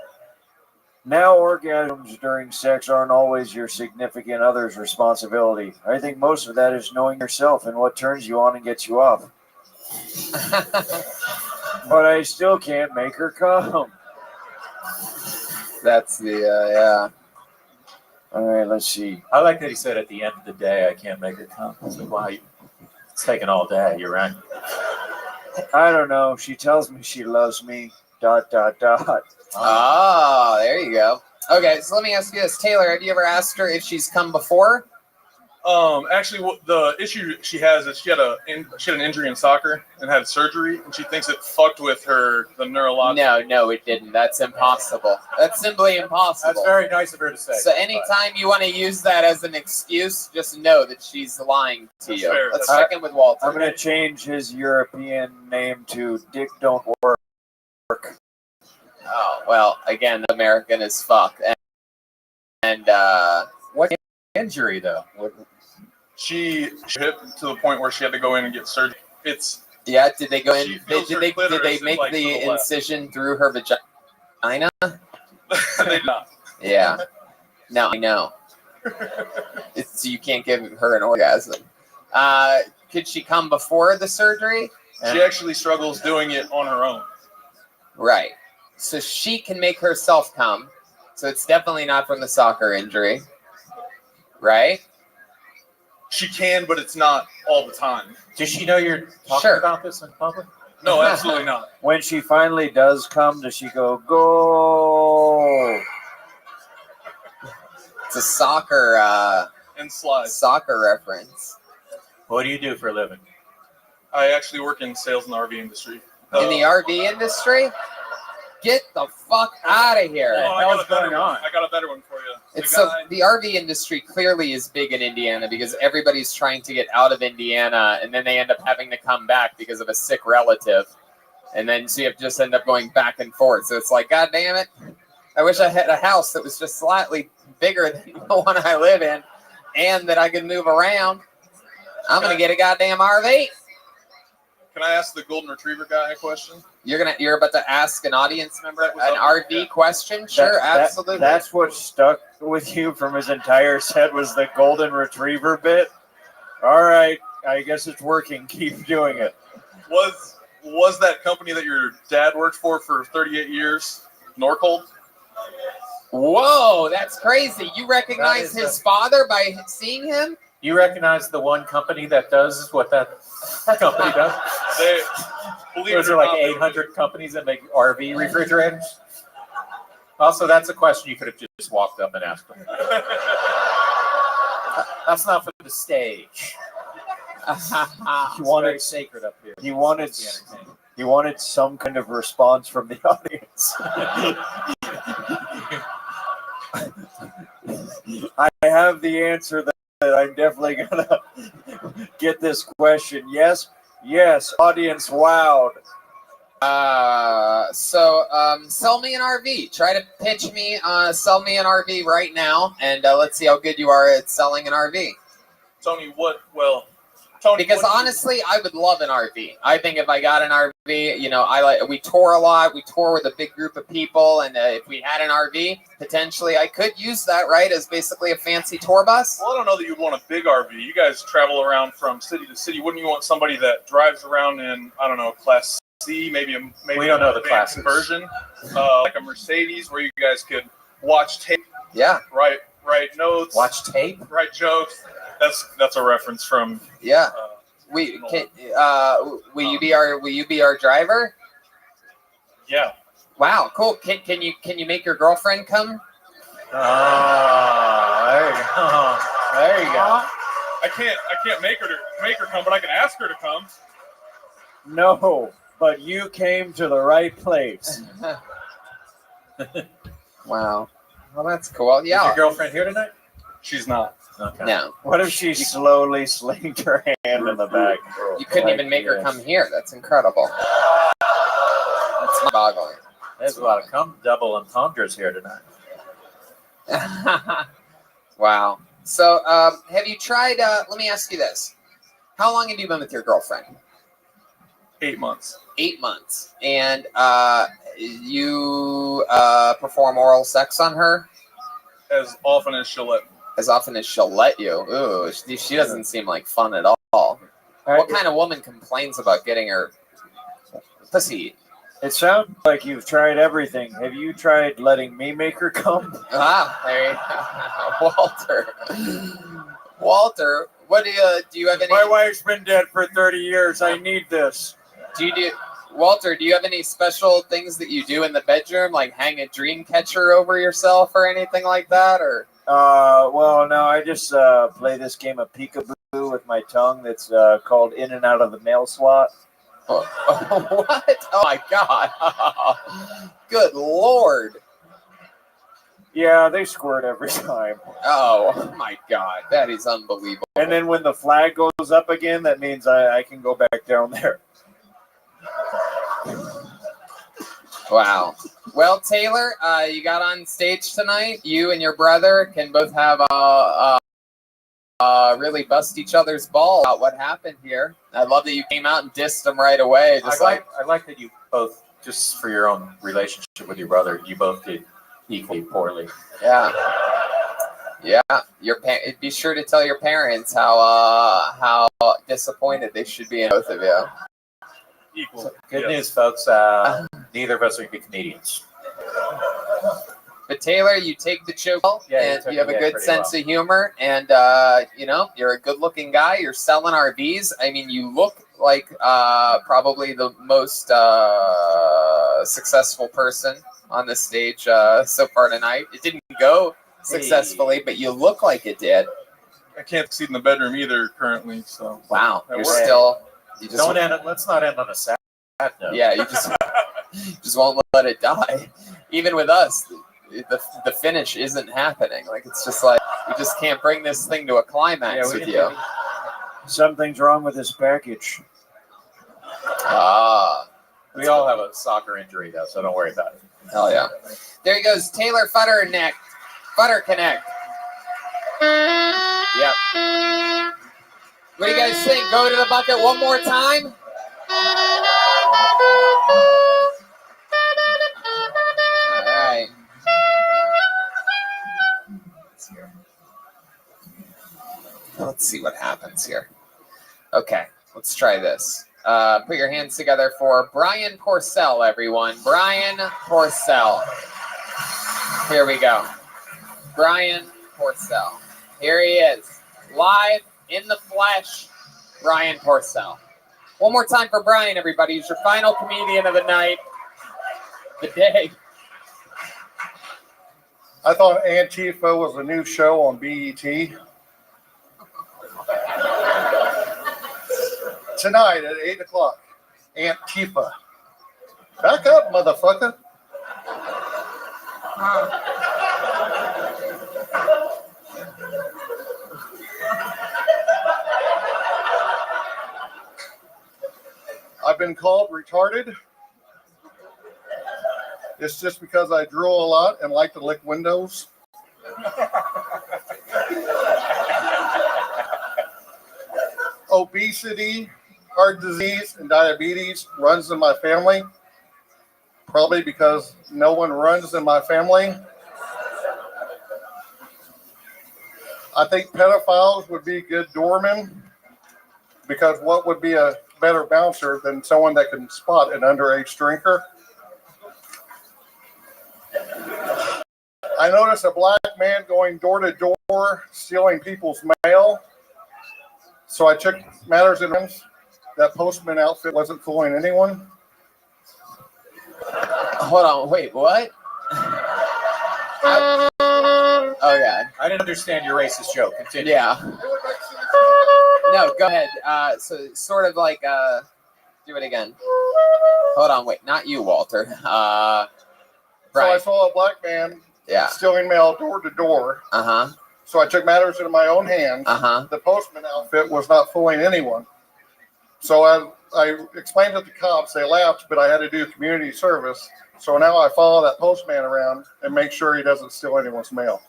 [SPEAKER 4] Now, orgasms during sex aren't always your significant other's responsibility. I think most of that is knowing yourself and what turns you on and gets you off. But I still can't make her come.
[SPEAKER 2] That's the yeah.
[SPEAKER 4] All right, let's see.
[SPEAKER 3] I like that he said at the end of the day, I can't make it come. It's like, wow, it's taking all day. You're right.
[SPEAKER 4] I don't know. She tells me she loves me. ...
[SPEAKER 2] Oh, there you go. Okay, so let me ask you this, Taylor. Have you ever asked her if she's come before?
[SPEAKER 8] Actually, the issue she has is she had an injury in soccer and had surgery, and she thinks it fucked with the neurological.
[SPEAKER 2] No, it didn't. That's impossible. That's simply impossible.
[SPEAKER 3] That's very nice of her to say.
[SPEAKER 2] So anytime you want to use that as an excuse, just know that she's lying to
[SPEAKER 8] That's
[SPEAKER 2] you.
[SPEAKER 8] fair.
[SPEAKER 2] Let's
[SPEAKER 8] That's
[SPEAKER 2] check in with Walter.
[SPEAKER 4] I'm going to change his European name to Dick Don't Work.
[SPEAKER 2] Oh, well, again, American as fuck. And
[SPEAKER 3] What injury, though?
[SPEAKER 8] She hit to the point where she had to go in and get surgery.
[SPEAKER 2] yeah, did they go
[SPEAKER 8] She
[SPEAKER 2] in?
[SPEAKER 8] feels
[SPEAKER 2] Did
[SPEAKER 8] her
[SPEAKER 2] they
[SPEAKER 8] clitoris
[SPEAKER 2] make
[SPEAKER 8] is, like, to
[SPEAKER 2] the
[SPEAKER 8] the left.
[SPEAKER 2] incision through her vagina?
[SPEAKER 8] they did not.
[SPEAKER 2] Yeah. No, I know. You can't give her an orgasm. Could she come before the surgery?
[SPEAKER 8] She actually struggles doing it on her own.
[SPEAKER 2] Right. So she can make herself come. So it's definitely not from the soccer injury. Right?
[SPEAKER 8] She can, but it's not all the time.
[SPEAKER 3] Does she know you're talking
[SPEAKER 2] Sure.
[SPEAKER 3] about this in public?
[SPEAKER 8] No, absolutely not.
[SPEAKER 4] When she finally does come, does she go?
[SPEAKER 2] It's a soccer
[SPEAKER 8] And slides.
[SPEAKER 2] soccer reference.
[SPEAKER 3] What do you do for a living?
[SPEAKER 8] I actually work in sales in the RV industry.
[SPEAKER 2] In the RV industry? Get the fuck out of here.
[SPEAKER 8] Oh, I
[SPEAKER 3] hell's
[SPEAKER 8] got a better
[SPEAKER 3] going
[SPEAKER 8] one.
[SPEAKER 3] on?
[SPEAKER 8] I got a better one for you.
[SPEAKER 2] It's
[SPEAKER 8] The
[SPEAKER 2] so
[SPEAKER 8] guy-
[SPEAKER 2] the RV industry clearly is big in Indiana because everybody's trying to get out of Indiana and then they end up having to come back because of a sick relative. And then so you just end up going back and forth. So it's like, God damn it. I wish I had a house that was just slightly bigger than the one I live in and that I could move around. I'm gonna get a goddamn RV.
[SPEAKER 8] Can I ask the golden retriever guy a question?
[SPEAKER 2] You're about to ask an audience member
[SPEAKER 8] That was
[SPEAKER 2] an
[SPEAKER 8] up,
[SPEAKER 2] RV
[SPEAKER 8] yeah.
[SPEAKER 2] question? Sure, absolutely.
[SPEAKER 4] That's what stuck with you from his entire set was the golden retriever bit. All right, I guess it's working. Keep doing it.
[SPEAKER 8] Was that company that your dad worked for 38 years Norcold?
[SPEAKER 2] Whoa, that's crazy. You recognize
[SPEAKER 3] That is
[SPEAKER 2] his father by seeing him?
[SPEAKER 3] You recognize the one company that does what that company does?
[SPEAKER 8] They believe
[SPEAKER 3] Was
[SPEAKER 8] it or
[SPEAKER 3] there like
[SPEAKER 8] not,
[SPEAKER 3] 800 companies that make RV refrigerators? Also, that's a question you could have just walked up and asked him. That's not for the stage.
[SPEAKER 4] He
[SPEAKER 3] It's very
[SPEAKER 4] wanted
[SPEAKER 3] sacred up here.
[SPEAKER 4] he wanted
[SPEAKER 3] It's the entertainment.
[SPEAKER 4] he wanted some kind of response from the audience. I have the answer that I'm definitely gonna get this question. Yes, audience wowed.
[SPEAKER 2] Sell me an RV. Try to pitch me, sell me an RV right now, and let's see how good you are at selling an RV.
[SPEAKER 8] Tony, Tony,
[SPEAKER 2] Because honestly, I would love an RV. I think if I got an RV, we tour a lot. We tour with a big group of people, and if we had an RV, potentially I could use that, right, as basically a fancy tour bus.
[SPEAKER 8] Well, I don't know that you'd want a big RV. You guys travel around from city to city. Wouldn't you want somebody that drives around in, I don't know, Class C, maybe
[SPEAKER 3] We don't know the
[SPEAKER 8] advanced
[SPEAKER 3] classes.
[SPEAKER 8] version, like a Mercedes, where you guys could watch tape,
[SPEAKER 2] Yeah,
[SPEAKER 8] write notes,
[SPEAKER 3] Watch tape.
[SPEAKER 8] write jokes. That's a reference from.
[SPEAKER 2] yeah. Will you be our driver?
[SPEAKER 8] Yeah.
[SPEAKER 2] Wow, cool. Can you make your girlfriend come?
[SPEAKER 4] There you go. There you go.
[SPEAKER 8] I can't make her come, but I can ask her to come.
[SPEAKER 4] No, but you came to the right place.
[SPEAKER 2] Wow. Well, that's cool.
[SPEAKER 3] Is
[SPEAKER 2] Yeah.
[SPEAKER 3] your girlfriend here tonight?
[SPEAKER 8] She's not.
[SPEAKER 3] Okay.
[SPEAKER 2] No,
[SPEAKER 4] What if she slowly slinked her hand in the back?
[SPEAKER 2] you couldn't even make her come here. That's incredible. That's mind-boggling.
[SPEAKER 3] There's a lot of double entendres here tonight.
[SPEAKER 2] Wow. So, have you tried? Let me ask you this: how long have you been with your girlfriend?
[SPEAKER 8] 8 months.
[SPEAKER 2] 8 months, and you perform oral sex on her
[SPEAKER 8] As often as she'll let me.
[SPEAKER 2] as often as she'll let you. Ooh, she doesn't seem like fun at all. What kind of woman complains about getting her pussy?
[SPEAKER 4] It sounds like you've tried everything. Have you tried letting me make her come?
[SPEAKER 2] Ah, there you go. Walter, what do you have any?
[SPEAKER 4] My wife's been dead for 30 years. I need this.
[SPEAKER 2] Walter, do you have any special things that you do in the bedroom, like hang a dream catcher over yourself or anything like that, or?
[SPEAKER 4] Well, no, I just play this game of peekaboo with my tongue that's called In and Out of the Mail Slot.
[SPEAKER 2] What? Oh my God! Good Lord!
[SPEAKER 4] Yeah, they squirt every time.
[SPEAKER 2] Oh my God, that is unbelievable.
[SPEAKER 4] And then when the flag goes up again, that means I can go back down there.
[SPEAKER 2] Wow. Well, Taylor, you got on stage tonight. You and your brother can both have really bust each other's balls about what happened here. I love that you came out and dissed them right away.
[SPEAKER 3] I like that you both, just for your own relationship with your brother, you both did equally poorly.
[SPEAKER 2] Yeah. Yeah. Be sure to tell your parents how disappointed they should be in both of you.
[SPEAKER 8] Equal.
[SPEAKER 3] Good
[SPEAKER 8] Yes.
[SPEAKER 3] news, folks. Neither of us are good comedians.
[SPEAKER 2] But Taylor, you take the joke well,
[SPEAKER 3] Yeah, you
[SPEAKER 2] and
[SPEAKER 3] took
[SPEAKER 2] you have
[SPEAKER 3] it
[SPEAKER 2] a good
[SPEAKER 3] pretty
[SPEAKER 2] sense
[SPEAKER 3] well.
[SPEAKER 2] of humor, and you're a good-looking guy. You're selling RVs. I mean, you look like probably the most successful person on the stage so far tonight. It didn't go successfully, but you look like it did.
[SPEAKER 8] I can't succeed in the bedroom either currently. So
[SPEAKER 2] Wow,
[SPEAKER 8] That
[SPEAKER 2] you're
[SPEAKER 8] works.
[SPEAKER 2] still. You just
[SPEAKER 3] Don't end it. Let's not end on a sad note.
[SPEAKER 2] Yeah, you just won't let it die. Even with us, the finish isn't happening. Like, it's just like we just can't bring this thing to a climax with you.
[SPEAKER 4] Something's wrong with this package.
[SPEAKER 2] Ah,
[SPEAKER 3] We all have a soccer injury, though, so don't worry about it.
[SPEAKER 2] hell yeah. There he goes, Taylor Futter Connect. Yep. What do you guys think? Go to the bucket one more time? All right. Let's see what happens here. Okay, let's try this. Put your hands together for Brian Porcel, everyone. Brian Porcel. Here we go. Brian Porcel. Here he is, live in the flesh. Brian Porcel. One more time for Brian, everybody. He's your final comedian of the night, the day.
[SPEAKER 9] I thought Antifa was a new show on BET. Tonight at 8 o'clock, Antifa. Back up, motherfucker. I've been called retarded. It's just because I drool a lot and like to lick windows. Obesity, heart disease, and diabetes runs in my family. Probably because no one runs in my family. I think pedophiles would be good doormen, because what would be a better bouncer than someone that can spot an underage drinker? I noticed a black man going door to door stealing people's mail. So I took matters in hands. That postman outfit wasn't fooling anyone.
[SPEAKER 2] Hold on, wait, what? Oh God.
[SPEAKER 3] I didn't understand your racist joke. Continue.
[SPEAKER 2] Yeah. No, go ahead. So it's sort of like do it again. Hold on, wait, not you, Walter.
[SPEAKER 9] So I
[SPEAKER 2] Brian.
[SPEAKER 9] saw a black man
[SPEAKER 2] Yeah.
[SPEAKER 9] stealing mail door to door.
[SPEAKER 2] Uh-huh.
[SPEAKER 9] So I took matters into my own hands.
[SPEAKER 2] Uh-huh.
[SPEAKER 9] The postman outfit was not fooling anyone. So I explained it to cops. They laughed, but I had to do community service. So now I follow that postman around and make sure he doesn't steal anyone's mail.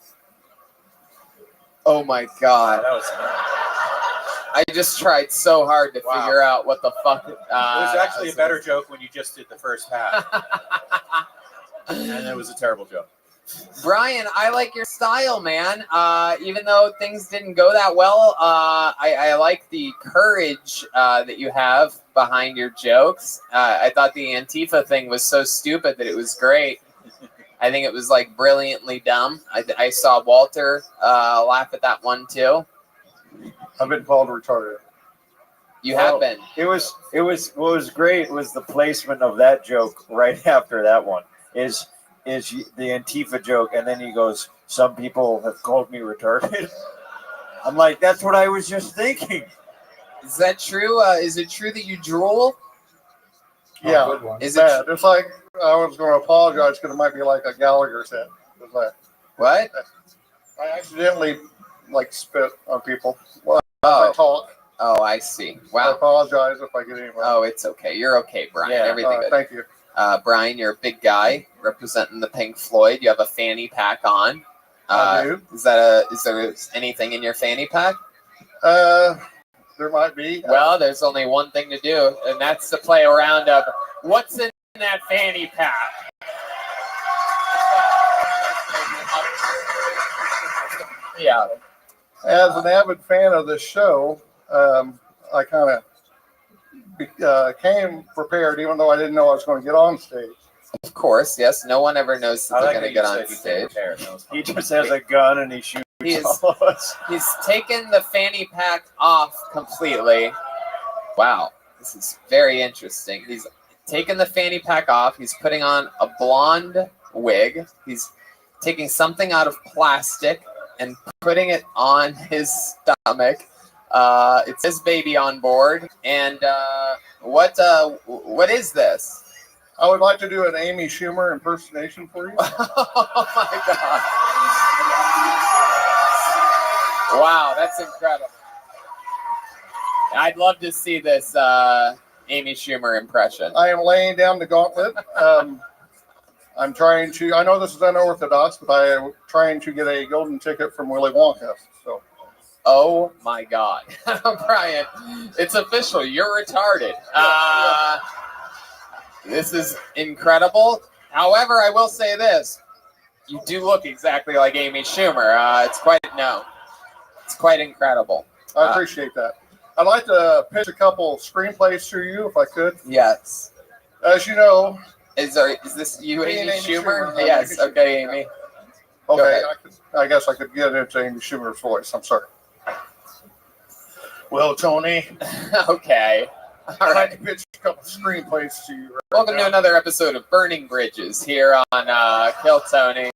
[SPEAKER 2] Oh my God.
[SPEAKER 3] That was.
[SPEAKER 2] I just tried so hard to
[SPEAKER 3] Wow.
[SPEAKER 2] figure out what the fuck.
[SPEAKER 3] It was actually a better joke when you just did the first half, and it was a terrible joke.
[SPEAKER 2] Brian, I like your style, man. Even though things didn't go that well, I like the courage that you have behind your jokes. I thought the Antifa thing was so stupid that it was great. I think it was like brilliantly dumb. I saw Walter laugh at that one too.
[SPEAKER 9] I've been called retarded.
[SPEAKER 2] You have been.
[SPEAKER 4] It was what was great was the placement of that joke right after that one is the Antifa joke, and then he goes, "Some people have called me retarded." I'm like, that's what I was just thinking.
[SPEAKER 2] Is that true? Is it true that you drool?
[SPEAKER 9] Yeah,
[SPEAKER 7] Good one.
[SPEAKER 2] Is it
[SPEAKER 9] bad. It's like I was going to apologize because it might be like a Gallagher's head. It's like
[SPEAKER 2] what?
[SPEAKER 9] I accidentally spit on people. Well, I talk.
[SPEAKER 2] Oh, I see.
[SPEAKER 9] I
[SPEAKER 2] Wow.
[SPEAKER 9] apologize if I get any wrong.
[SPEAKER 2] Oh, it's okay. You're okay, Brian.
[SPEAKER 4] Yeah,
[SPEAKER 2] Everything good.
[SPEAKER 9] Thank you.
[SPEAKER 2] Brian, you're a big guy representing the Pink Floyd. You have a fanny pack on.
[SPEAKER 9] I do.
[SPEAKER 2] Is there anything in your fanny pack?
[SPEAKER 9] There might be.
[SPEAKER 2] Well, there's only one thing to do, and that's to play a round of what's in that fanny pack. Yeah.
[SPEAKER 9] As an avid fan of this show, I kind of came prepared, even though I didn't know I was going to get on stage.
[SPEAKER 2] Of course, yes. No one ever knows that
[SPEAKER 3] I
[SPEAKER 2] they're
[SPEAKER 3] like
[SPEAKER 2] going to
[SPEAKER 3] that
[SPEAKER 2] get
[SPEAKER 3] you
[SPEAKER 2] on
[SPEAKER 3] said you
[SPEAKER 2] stage.
[SPEAKER 3] came prepared. That was fun.
[SPEAKER 4] He just has a gun and he shoots
[SPEAKER 2] He's-
[SPEAKER 4] all of us.
[SPEAKER 2] He's taken the fanny pack off completely. Wow, this is very interesting. He's taken the fanny pack off. He's putting on a blonde wig. He's taking something out of plastic and putting it on his stomach. It says "baby" on board. And what is this?
[SPEAKER 9] I would like to do an Amy Schumer impersonation for you.
[SPEAKER 2] Oh my God! Wow, that's incredible. I'd love to see this Amy Schumer impression.
[SPEAKER 9] I am laying down the gauntlet. I'm trying to, I know this is unorthodox, but I am trying to get a golden ticket from Willy Wonka. So,
[SPEAKER 2] Oh my God, Brian, it's official. You're retarded. This is incredible. However, I will say this: you do look exactly like Amy Schumer. It's quite incredible.
[SPEAKER 9] I appreciate that. I'd like to pitch a couple screenplays to you if I could.
[SPEAKER 2] Yes.
[SPEAKER 9] As you know,
[SPEAKER 2] Is this you,
[SPEAKER 9] Me and
[SPEAKER 2] Amy
[SPEAKER 9] Amy
[SPEAKER 2] Schumer?
[SPEAKER 9] Schumer.
[SPEAKER 2] Yes.
[SPEAKER 9] Amy Schumer.
[SPEAKER 2] Okay, Amy. Go
[SPEAKER 9] okay,
[SPEAKER 2] ahead.
[SPEAKER 9] I guess I could get into Amy Schumer's voice. I'm sorry. Well, Tony,
[SPEAKER 2] Okay. All
[SPEAKER 9] I'd like
[SPEAKER 2] right.
[SPEAKER 9] to pitch a couple screenplays to you. Right
[SPEAKER 2] Welcome
[SPEAKER 9] now.
[SPEAKER 2] to another episode of Burning Bridges here on Kill Tony.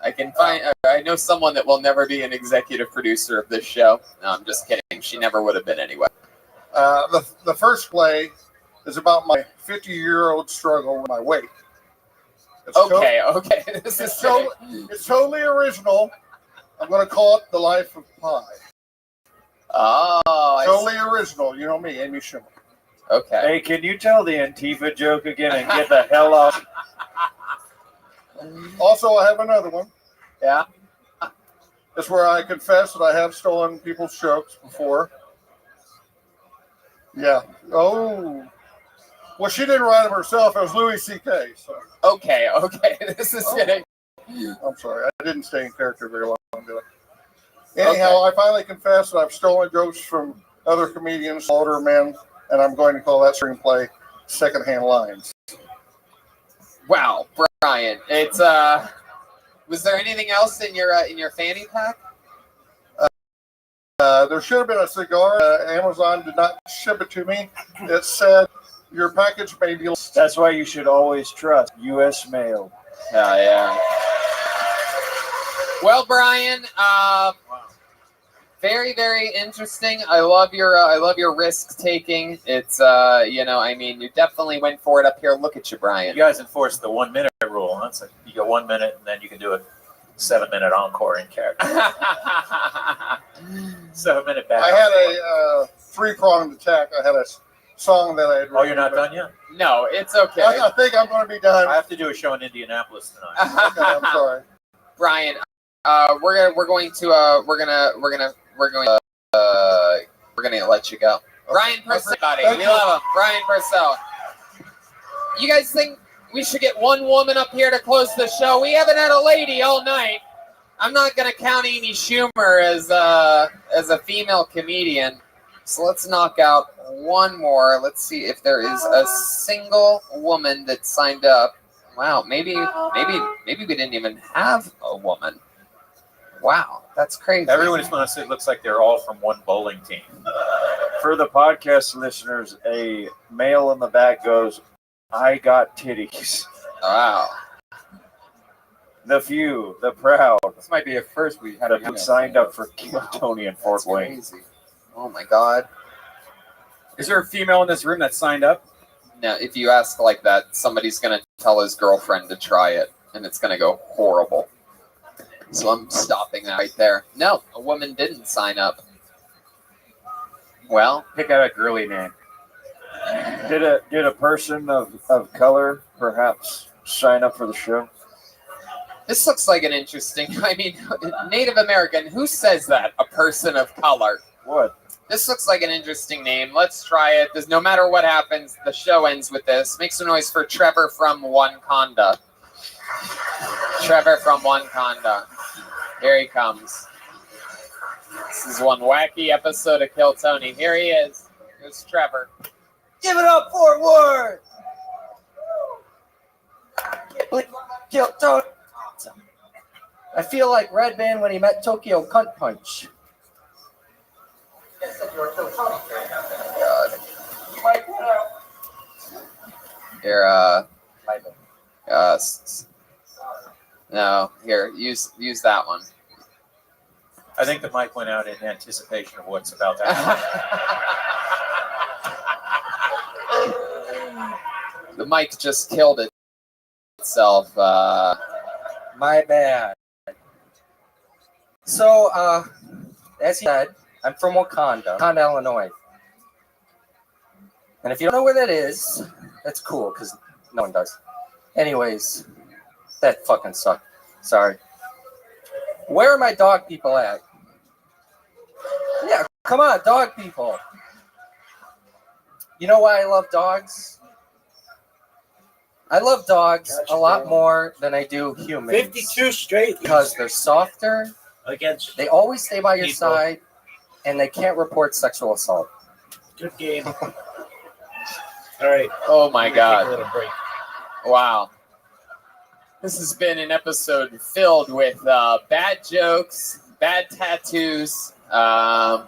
[SPEAKER 2] I can find. I know someone that will never be an executive producer of this show. No, I'm just kidding. She never would have been anyway.
[SPEAKER 9] The first play is about my 50-year-old struggle with my weight. It's
[SPEAKER 2] Okay. This is
[SPEAKER 9] it's totally original. I'm going to call it The Life of Pi.
[SPEAKER 2] Oh, I
[SPEAKER 9] Totally original. You know me, Amy Schumer.
[SPEAKER 2] see. Okay.
[SPEAKER 4] Hey, can you tell the Antifa joke again and get the hell off?
[SPEAKER 9] Also, I have another one.
[SPEAKER 2] Yeah.
[SPEAKER 9] It's where I confess that I have stolen people's jokes before. Yeah. Oh. Well, she didn't write them herself. It was Louis C.K. So
[SPEAKER 2] Okay. This is getting.
[SPEAKER 9] I'm sorry. I didn't stay in character very long, did I? Anyhow, I finally confessed that I've stolen jokes from other comedians, older men, and I'm going to call that screenplay Secondhand Lines.
[SPEAKER 2] Wow, Brian. It's Was there anything else in your fanny pack?
[SPEAKER 9] There should have been a cigar. Amazon did not ship it to me. It said your package may be.
[SPEAKER 4] That's why you should always trust U.S. mail.
[SPEAKER 2] Yeah. Well, Brian, very, very interesting. I love your risk taking. It's you definitely went for it up here. Look at you, Brian.
[SPEAKER 3] You guys enforced the 1 minute rule. That's like you go 1 minute and then you can do a 7-minute encore in character. 7-minute back.
[SPEAKER 9] I had a 3-pronged attack. I had a song that I had.
[SPEAKER 3] Oh, you're not done yet?
[SPEAKER 2] No, it's okay.
[SPEAKER 9] I think I'm going to be done.
[SPEAKER 3] I have to do a show in Indianapolis tonight.
[SPEAKER 9] Okay, I'm sorry.
[SPEAKER 2] Brian, we're going to let you go. Brian Purcell, buddy.
[SPEAKER 9] Thank
[SPEAKER 2] We
[SPEAKER 9] you.
[SPEAKER 2] love him. Brian Purcell. You guys think we should get one woman up here to close the show? We haven't had a lady all night. I'm not going to count Amy Schumer as a female comedian. So let's knock out one more. Let's see if there is a single woman that signed up. Wow, maybe we didn't even have a woman. Wow, that's crazy.
[SPEAKER 3] Everyone just wants to say it looks like they're all from one bowling team.
[SPEAKER 4] For the podcast listeners, a male in the back goes, "I got titties."
[SPEAKER 2] Wow.
[SPEAKER 4] The few, the proud,
[SPEAKER 5] This might be a first we had.
[SPEAKER 4] that signed up for Kill Tony in Fort
[SPEAKER 2] That's
[SPEAKER 4] Wayne.
[SPEAKER 2] crazy. Oh my God.
[SPEAKER 5] Is there a female in this room that signed up?
[SPEAKER 2] Now, if you ask like that, somebody's going to tell his girlfriend to try it, and it's going to go horrible. So I'm stopping that right there. No, a woman didn't sign up. Well,
[SPEAKER 5] Pick out a girly name.
[SPEAKER 4] Did a person of color perhaps sign up for the show?
[SPEAKER 2] this looks like an interesting, Native American, who says that? A person of color.
[SPEAKER 4] What?
[SPEAKER 2] This looks like an interesting name. Let's try it. There's, no matter what happens, the show ends with this. Make some noise for Trevor from Wakanda. Trevor from Wakanda. Here he comes. This is one wacky episode of Kill Tony. Here he is. Here's Trevor.
[SPEAKER 10] Give it up, Fort Worth! Kill Tony. I feel like Red Band when he met Tokyo Cunt Punch.
[SPEAKER 2] God. Here, no, here, use that one.
[SPEAKER 3] I think the mic went out in anticipation of what's about to happen.
[SPEAKER 2] The mic just killed itself.
[SPEAKER 10] My bad. So, as he said, I'm from Wakanda, Illinois. And if you don't know where that is, that's cool, because no one does. Anyways, that fucking sucked. Sorry. Where are my dog people at? Yeah, come on, dog people. You know why I love dogs? I love dogs a lot more than I do humans.
[SPEAKER 7] 52 straight
[SPEAKER 10] Because they're softer,
[SPEAKER 7] against
[SPEAKER 10] they always stay by your
[SPEAKER 7] people.
[SPEAKER 10] side, and they can't report sexual assault.
[SPEAKER 7] Good game. All right.
[SPEAKER 2] Oh my
[SPEAKER 7] Take a
[SPEAKER 2] God.
[SPEAKER 7] little break.
[SPEAKER 2] Wow. This has been an episode filled with bad jokes, bad tattoos, and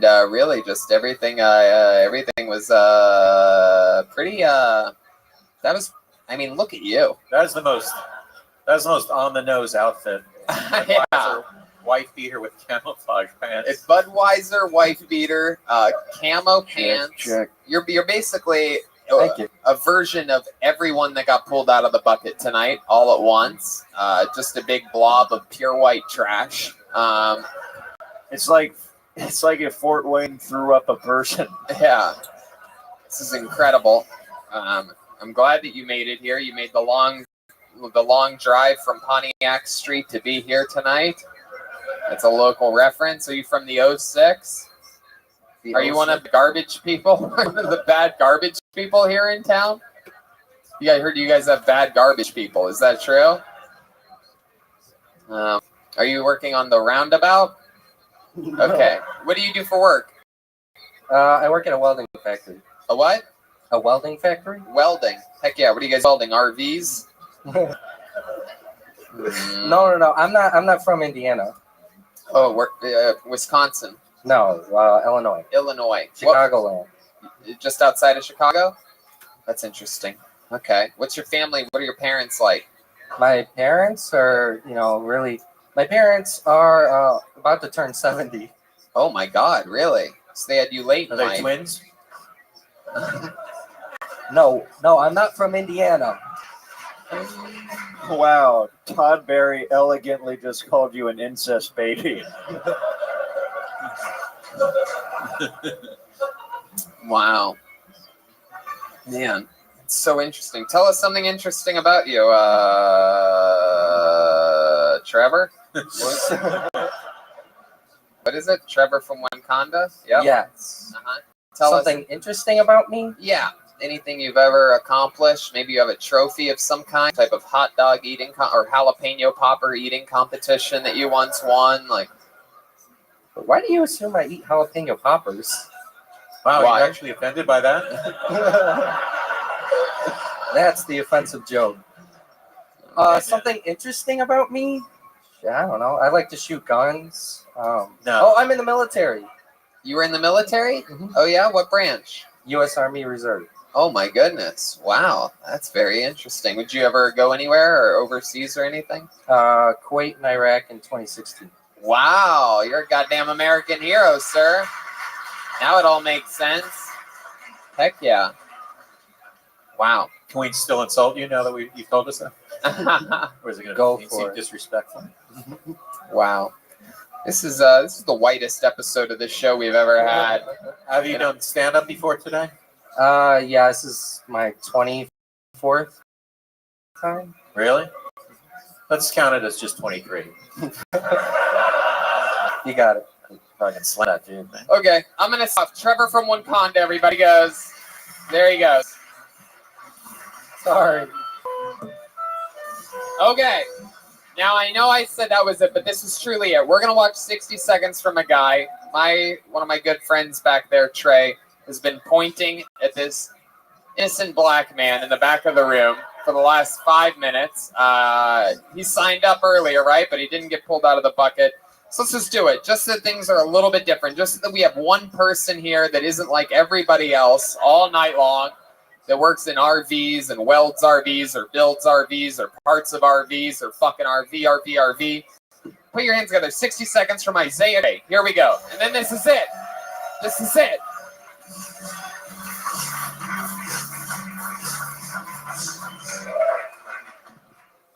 [SPEAKER 2] really just everything. Everything was pretty. That was. Look at you.
[SPEAKER 3] That's the most That's the most on the nose outfit.
[SPEAKER 2] Yeah.
[SPEAKER 3] Wife beater with camouflage pants.
[SPEAKER 2] It's Budweiser wife beater, camo pants.
[SPEAKER 4] Check.
[SPEAKER 2] You're basically
[SPEAKER 10] Thank you.
[SPEAKER 2] a version of everyone that got pulled out of the bucket tonight, all at once. Just a big blob of pure white trash.
[SPEAKER 4] It's like if Fort Wayne threw up a person.
[SPEAKER 2] Yeah, this is incredible. I'm glad that you made it here. You made the long drive from Pontiac Street to be here tonight. That's a local reference. Are you from the 06? Are you one of the garbage people? The bad garbage people here in town? Yeah, I heard you guys have bad garbage people. Is that true? Are you working on the roundabout? Okay. What do you do for work?
[SPEAKER 10] I work at a welding factory.
[SPEAKER 2] A what?
[SPEAKER 10] A welding factory?
[SPEAKER 2] Welding. Heck yeah. What are you guys welding? RVs?
[SPEAKER 10] No. I'm not from Indiana.
[SPEAKER 2] Oh, Wisconsin.
[SPEAKER 10] No, Illinois.
[SPEAKER 2] Illinois.
[SPEAKER 10] Chicagoland.
[SPEAKER 2] Just outside of Chicago? That's interesting. Okay. What's your family? What are your parents like?
[SPEAKER 10] My parents are, really. My parents are about to turn 70.
[SPEAKER 2] Oh my God! Really? So they had you late
[SPEAKER 3] Are
[SPEAKER 2] in
[SPEAKER 3] they
[SPEAKER 2] life.
[SPEAKER 3] twins?
[SPEAKER 10] No, I'm not from Indiana.
[SPEAKER 4] Wow, Todd Berry elegantly just called you an incest baby.
[SPEAKER 2] Wow. Man, it's so interesting. Tell us something interesting about you, Trevor. What is it? Trevor from Wakanda? Yep.
[SPEAKER 10] Yes.
[SPEAKER 2] Uh-huh. Tell
[SPEAKER 10] Something
[SPEAKER 2] us.
[SPEAKER 10] interesting about me?
[SPEAKER 2] Yeah. Anything you've ever accomplished? Maybe you have a trophy of some kind, type of hot dog eating or jalapeno popper eating competition that you once won. Like,
[SPEAKER 10] Why do you assume I eat jalapeno poppers?
[SPEAKER 3] Wow,
[SPEAKER 2] Why?
[SPEAKER 3] you're actually offended by that?
[SPEAKER 10] That's the offensive joke. Something interesting about me? I don't know. I like to shoot guns.
[SPEAKER 3] No.
[SPEAKER 10] Oh, I'm in the military.
[SPEAKER 2] you were in the military?
[SPEAKER 10] Mhm.
[SPEAKER 2] Oh yeah, what branch?
[SPEAKER 10] U.S. Army Reserve.
[SPEAKER 2] Oh my goodness! Wow, that's very interesting. Would you ever go anywhere or overseas or anything?
[SPEAKER 10] Kuwait and Iraq in 2016.
[SPEAKER 2] Wow, you're a goddamn American hero, sir. Now it all makes sense. Heck yeah. Wow.
[SPEAKER 3] Can we still insult you now that you told us that? Or is it going
[SPEAKER 10] Go
[SPEAKER 3] to
[SPEAKER 10] for
[SPEAKER 3] seem
[SPEAKER 10] it.
[SPEAKER 3] disrespectful?
[SPEAKER 2] Wow. This is the whitest episode of this show we've ever had.
[SPEAKER 3] Have you done stand-up before today?
[SPEAKER 10] Yeah, this is my 24th time.
[SPEAKER 3] Really? Let's count it as just 23.
[SPEAKER 10] You got it.
[SPEAKER 3] I can slam that dude, man.
[SPEAKER 2] Okay, I'm gonna stop. Trevor from Wakanda, everybody goes. There he goes.
[SPEAKER 10] Sorry.
[SPEAKER 2] Okay. Now I know I said that was it, but this is truly it. We're gonna watch 60 seconds from a guy. One of my good friends back there, Trey, has been pointing at this innocent black man in the back of the room for the last 5 minutes. He signed up earlier, right? But he didn't get pulled out of the bucket. So let's just do it. Just so that things are a little bit different. Just so that we have one person here that isn't like everybody else all night long, that works in RVs and welds RVs or builds RVs or parts of RVs or fucking RV. Put your hands together. 60 seconds from Isaiah. Okay, here we go. And then this is it. This is it.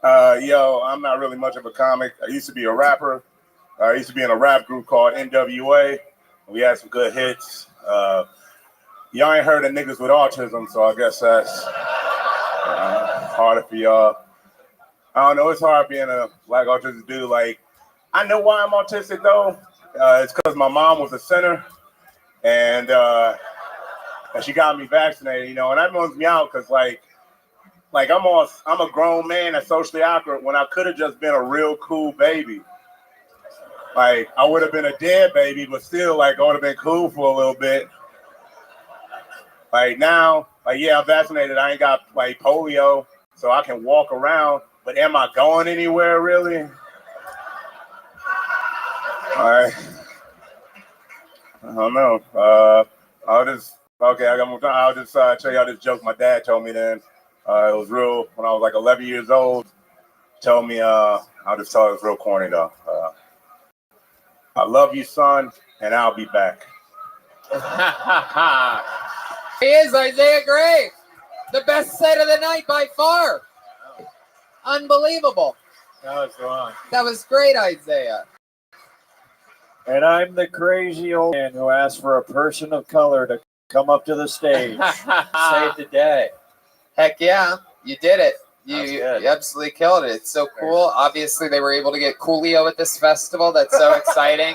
[SPEAKER 11] Yo, I'm not really much of a comic. I used to be a rapper. I used to be in a rap group called NWA. We had some good hits. Y'all ain't heard of niggas with autism, so I guess that's harder for y'all. I don't know. It's hard being a black autistic dude. Like, I know why I'm autistic, though. It's because my mom was a sinner, and she got me vaccinated, you know, and that bums me out because, like I'm a grown man that's socially awkward when I could have just been a real cool baby. Like, I would have been a dead baby, but still, like, I would have been cool for a little bit. Like, now, like, yeah, I'm vaccinated. I ain't got, like, polio, so I can walk around. But am I going anywhere, really? All right. I don't know. I got more time. I'll just tell y'all this joke my dad told me then. It was real when I was like 11 years old. told me, I'll just tell it, it's real corny though. I love you, son, and I'll be back.
[SPEAKER 2] He is Isaiah Gray, the best set of the night by far. Unbelievable.
[SPEAKER 3] No, it's wrong.
[SPEAKER 2] That was great, Isaiah.
[SPEAKER 4] And I'm the crazy old man who asked for a person of color to come up to the stage.
[SPEAKER 3] Save the day.
[SPEAKER 2] Heck yeah, you did it.
[SPEAKER 3] That's
[SPEAKER 2] You
[SPEAKER 3] good.
[SPEAKER 2] absolutely killed it. It's so cool. Obviously, they were able to get Coolio at this festival. That's so exciting.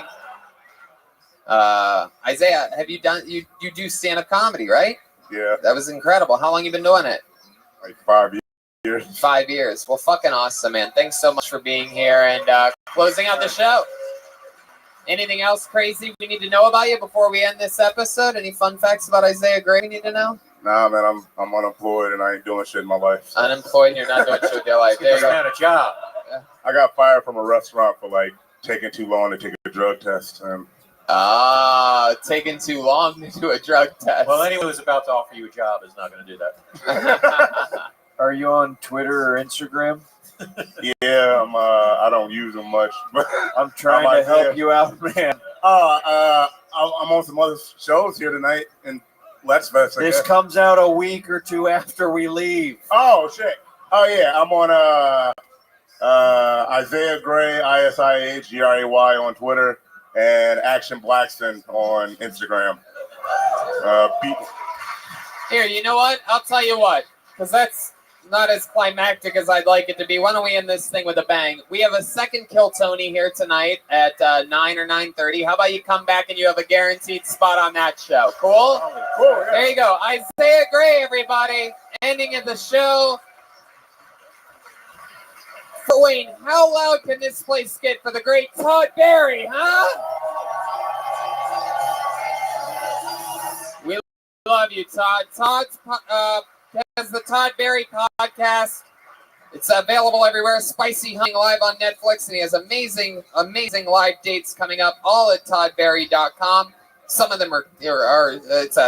[SPEAKER 2] Isaiah, have you done? You do stand-up comedy, right?
[SPEAKER 11] Yeah,
[SPEAKER 2] That was incredible. How long you been doing it?
[SPEAKER 11] like 5 years.
[SPEAKER 2] 5 years. Well, fucking awesome, man. Thanks so much for being here and closing out the show. Anything else crazy we need to know about you before we end this episode? Any fun facts about Isaiah Gray we need to know?
[SPEAKER 11] Nah, man, I'm unemployed and I ain't doing shit in my life.
[SPEAKER 2] Unemployed and you're not doing shit with your life. There you
[SPEAKER 3] Never
[SPEAKER 2] go.
[SPEAKER 3] had a job.
[SPEAKER 11] I got fired from a restaurant for like taking too long to take a drug test. And
[SPEAKER 2] Taking too long to do a drug test.
[SPEAKER 3] Well, anyone who's about to offer you a job is not going to do that.
[SPEAKER 4] Are you on Twitter or Instagram?
[SPEAKER 11] yeah, I don't use them much. But
[SPEAKER 4] I'm trying
[SPEAKER 11] I'm
[SPEAKER 4] to
[SPEAKER 11] Isaiah.
[SPEAKER 4] help you out, man.
[SPEAKER 11] I'm on some other shows here tonight in Let's Fest. I
[SPEAKER 4] This
[SPEAKER 11] guess.
[SPEAKER 4] comes out a week or two after we leave.
[SPEAKER 11] Oh shit! Oh yeah, I'm on Isaiah Gray, ISIAHGRAY on Twitter, and Action Blackston on Instagram.
[SPEAKER 2] Here, you know what? I'll tell you what, because that's not as climactic as I'd like it to be. Why don't we end this thing with a bang? We have a second Kill Tony here tonight at 9 or 9:30. How about you come back and you have a guaranteed spot on that show? Cool?
[SPEAKER 11] Cool. Yeah.
[SPEAKER 2] There you go. Isaiah Gray, everybody. Ending of the show. For Wayne, how loud can this place get for the great Todd Barry, huh? We love you, Todd. Todd's has the Todd Barry podcast. It's available everywhere. Spicy Hunting Live on Netflix, and he has amazing live dates coming up, all at toddbarry.com. Some of them are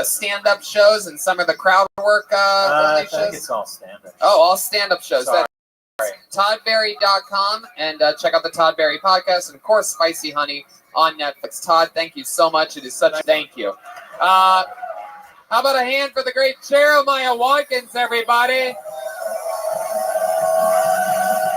[SPEAKER 2] stand-up shows, and some are the crowd work
[SPEAKER 3] I
[SPEAKER 2] only
[SPEAKER 3] think
[SPEAKER 2] shows.
[SPEAKER 3] it's all standard.
[SPEAKER 2] Oh, all stand-up shows.
[SPEAKER 3] Sorry.
[SPEAKER 2] That's toddbarry.com, and check out the Todd Barry podcast, and of course, Spicy Honey on Netflix. Todd, thank you so much. It is such a thank you. How about a hand for the great Jeremiah Watkins, everybody?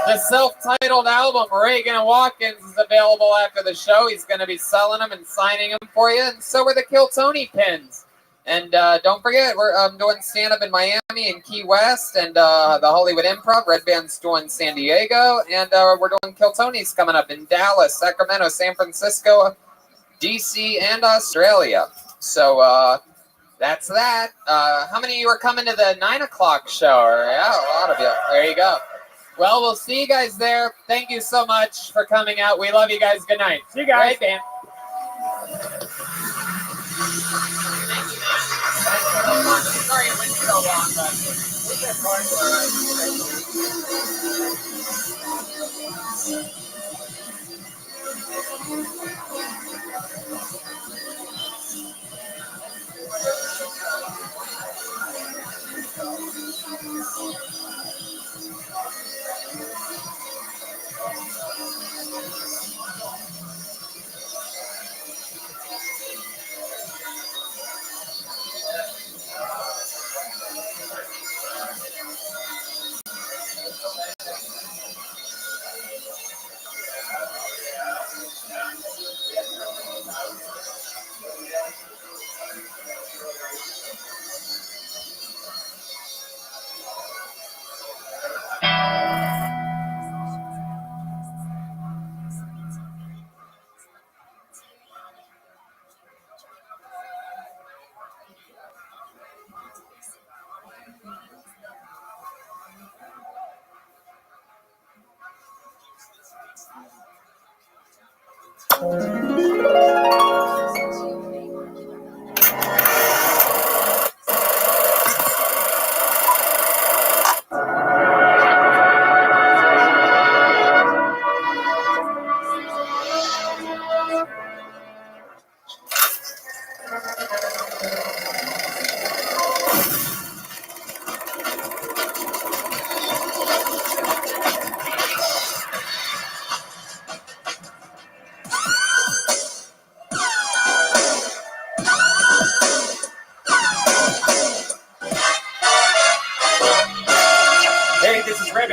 [SPEAKER 2] The self-titled album, Reagan and Watkins, is available after the show. He's going to be selling them and signing them for you, and so are the Kill Tony pins. And don't forget, I'm doing stand-up in Miami and Key West, and the Hollywood Improv. Red Band's doing San Diego, and we're doing Kill Tony's coming up in Dallas, Sacramento, San Francisco, DC, and Australia. So that's that. How many of you are coming to the 9 o'clock show? Yeah, a lot of you. There you go. Well, we'll see you guys there. Thank you so much for coming out. We love you guys. Good night. See you guys. Red Band. Sorry it went so long, but we just learned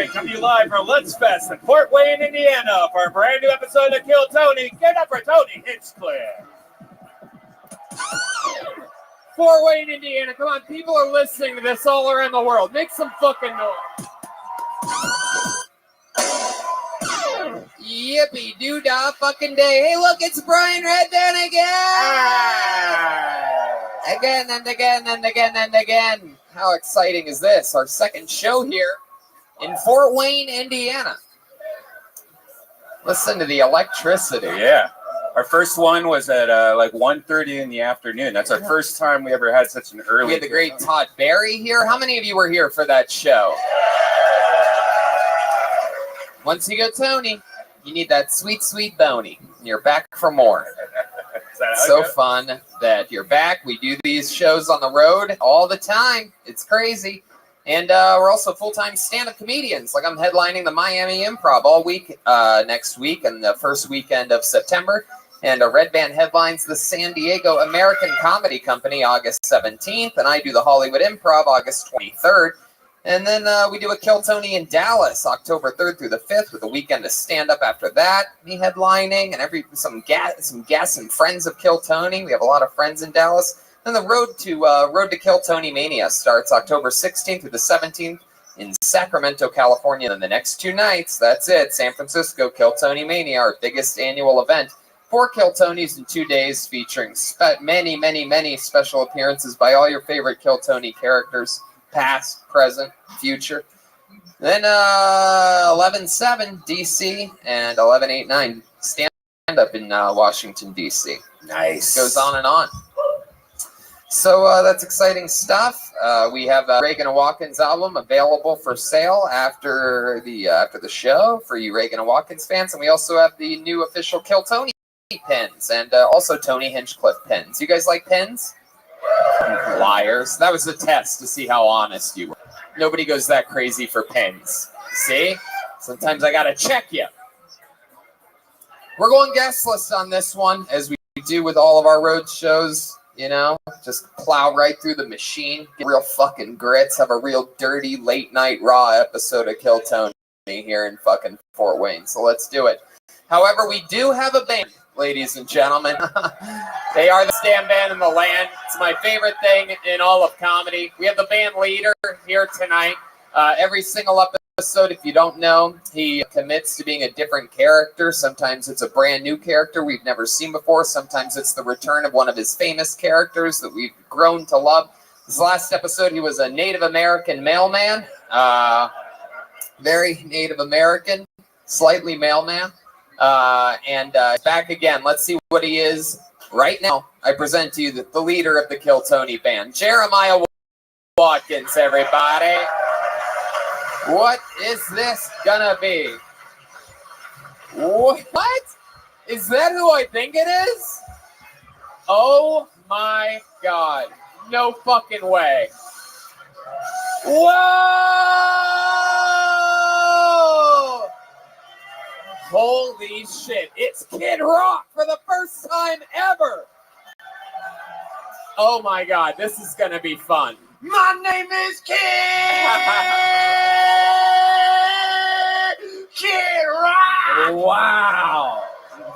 [SPEAKER 12] Morgan, coming to you live from Let's Fest in Fort Wayne, Indiana, for a brand new episode of Kill Tony. Get up for Tony Hinchcliffe. Fort Wayne, Indiana. Come on, people are listening to this all around the world. Make some fucking noise.
[SPEAKER 2] Yippee doo dah fucking day. Hey, look, it's Brian Redden again. Again and again and again and again. How exciting is this? Our second show here in Fort Wayne, Indiana. Listen to the electricity.
[SPEAKER 5] Yeah. Our first one was at like 1:30 in the afternoon. That's our first time we ever had such an early.
[SPEAKER 2] We had the great Todd Barry here. How many of you were here for that show? Once you go Tony, you need that sweet, sweet bony. You're back for more. So fun that you're back. We do these shows on the road all the time. It's crazy. And we're also full-time stand-up comedians. Like I'm headlining the Miami Improv all week next week and the first weekend of September. And Red Band headlines the San Diego American Comedy Company August 17th. And I do the Hollywood Improv August 23rd. And then we do a Kill Tony in Dallas October 3rd through the 5th with a weekend of stand-up after that. Me headlining and some guests and friends of Kill Tony. We have a lot of friends in Dallas. Then the Road to Kill Tony Mania starts October 16th through the 17th in Sacramento, California. Then the next 2 nights, that's it. San Francisco, Kill Tony Mania, our biggest annual event. 4 Kill Tonys in 2 days featuring many, many, many special appearances by all your favorite Kill Tony characters, past, present, future. Then 11/7 DC and 11/8/9 stand-up in Washington, DC.
[SPEAKER 5] Nice.
[SPEAKER 2] Goes on and on. So that's exciting stuff. We have Reagan and Watkins album available for sale after the show for you Reagan and Watkins fans, and we also have the new official Kill Tony pins and also Tony Hinchcliffe pins. You guys like pins? Liars. That was a test to see how honest you were. Nobody goes that crazy for pins. See? Sometimes I gotta check you. We're going guestless on this one, as we do with all of our road shows. You know, just plow right through the machine, get real fucking grits, have a real dirty late night raw episode of Kill Tony here in fucking Fort Wayne. So let's do it. However, we do have a band, ladies and gentlemen. They are the stand band in the land. It's my favorite thing in all of comedy. We have the band leader here tonight. Every single episode, if you don't know, he commits to being a different character. Sometimes it's a brand new character we've never seen before. Sometimes it's the return of one of his famous characters that we've grown to love. This last episode, he was a Native American mailman. Very Native American, slightly mailman. And back again. Let's see what he is right now. I present to you the leader of the Kill Tony band, Jeremiah Watkins, everybody. What is this gonna be? What? Is that who I think it is? Oh my God. No fucking way. Whoa! Holy shit. It's Kid Rock for the first time ever. Oh my God. This is gonna be fun.
[SPEAKER 12] My name is Kid Rock.
[SPEAKER 2] Wow.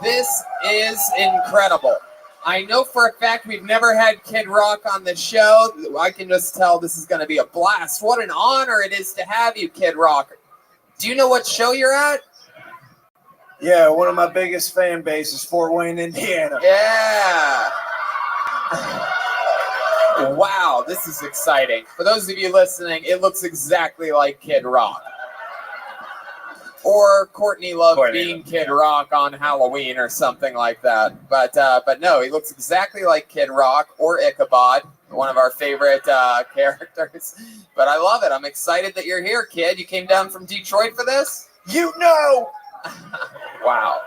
[SPEAKER 2] This is incredible. I know for a fact we've never had Kid Rock on the show. I can just tell this is going to be a blast. What an honor it is to have you, Kid Rock. Do you know what show you're at?
[SPEAKER 4] Yeah, one of my biggest fan bases, Fort Wayne, Indiana.
[SPEAKER 2] Yeah. Wow, this is exciting. For those of you listening, it looks exactly like Kid Rock. Or Courtney Love being Kid Rock on Halloween or something like that. But no, he looks exactly like Kid Rock or Ichabod, one of our favorite characters. But I love it. I'm excited that you're here, kid. You came down from Detroit for this?
[SPEAKER 4] You know!
[SPEAKER 2] Wow.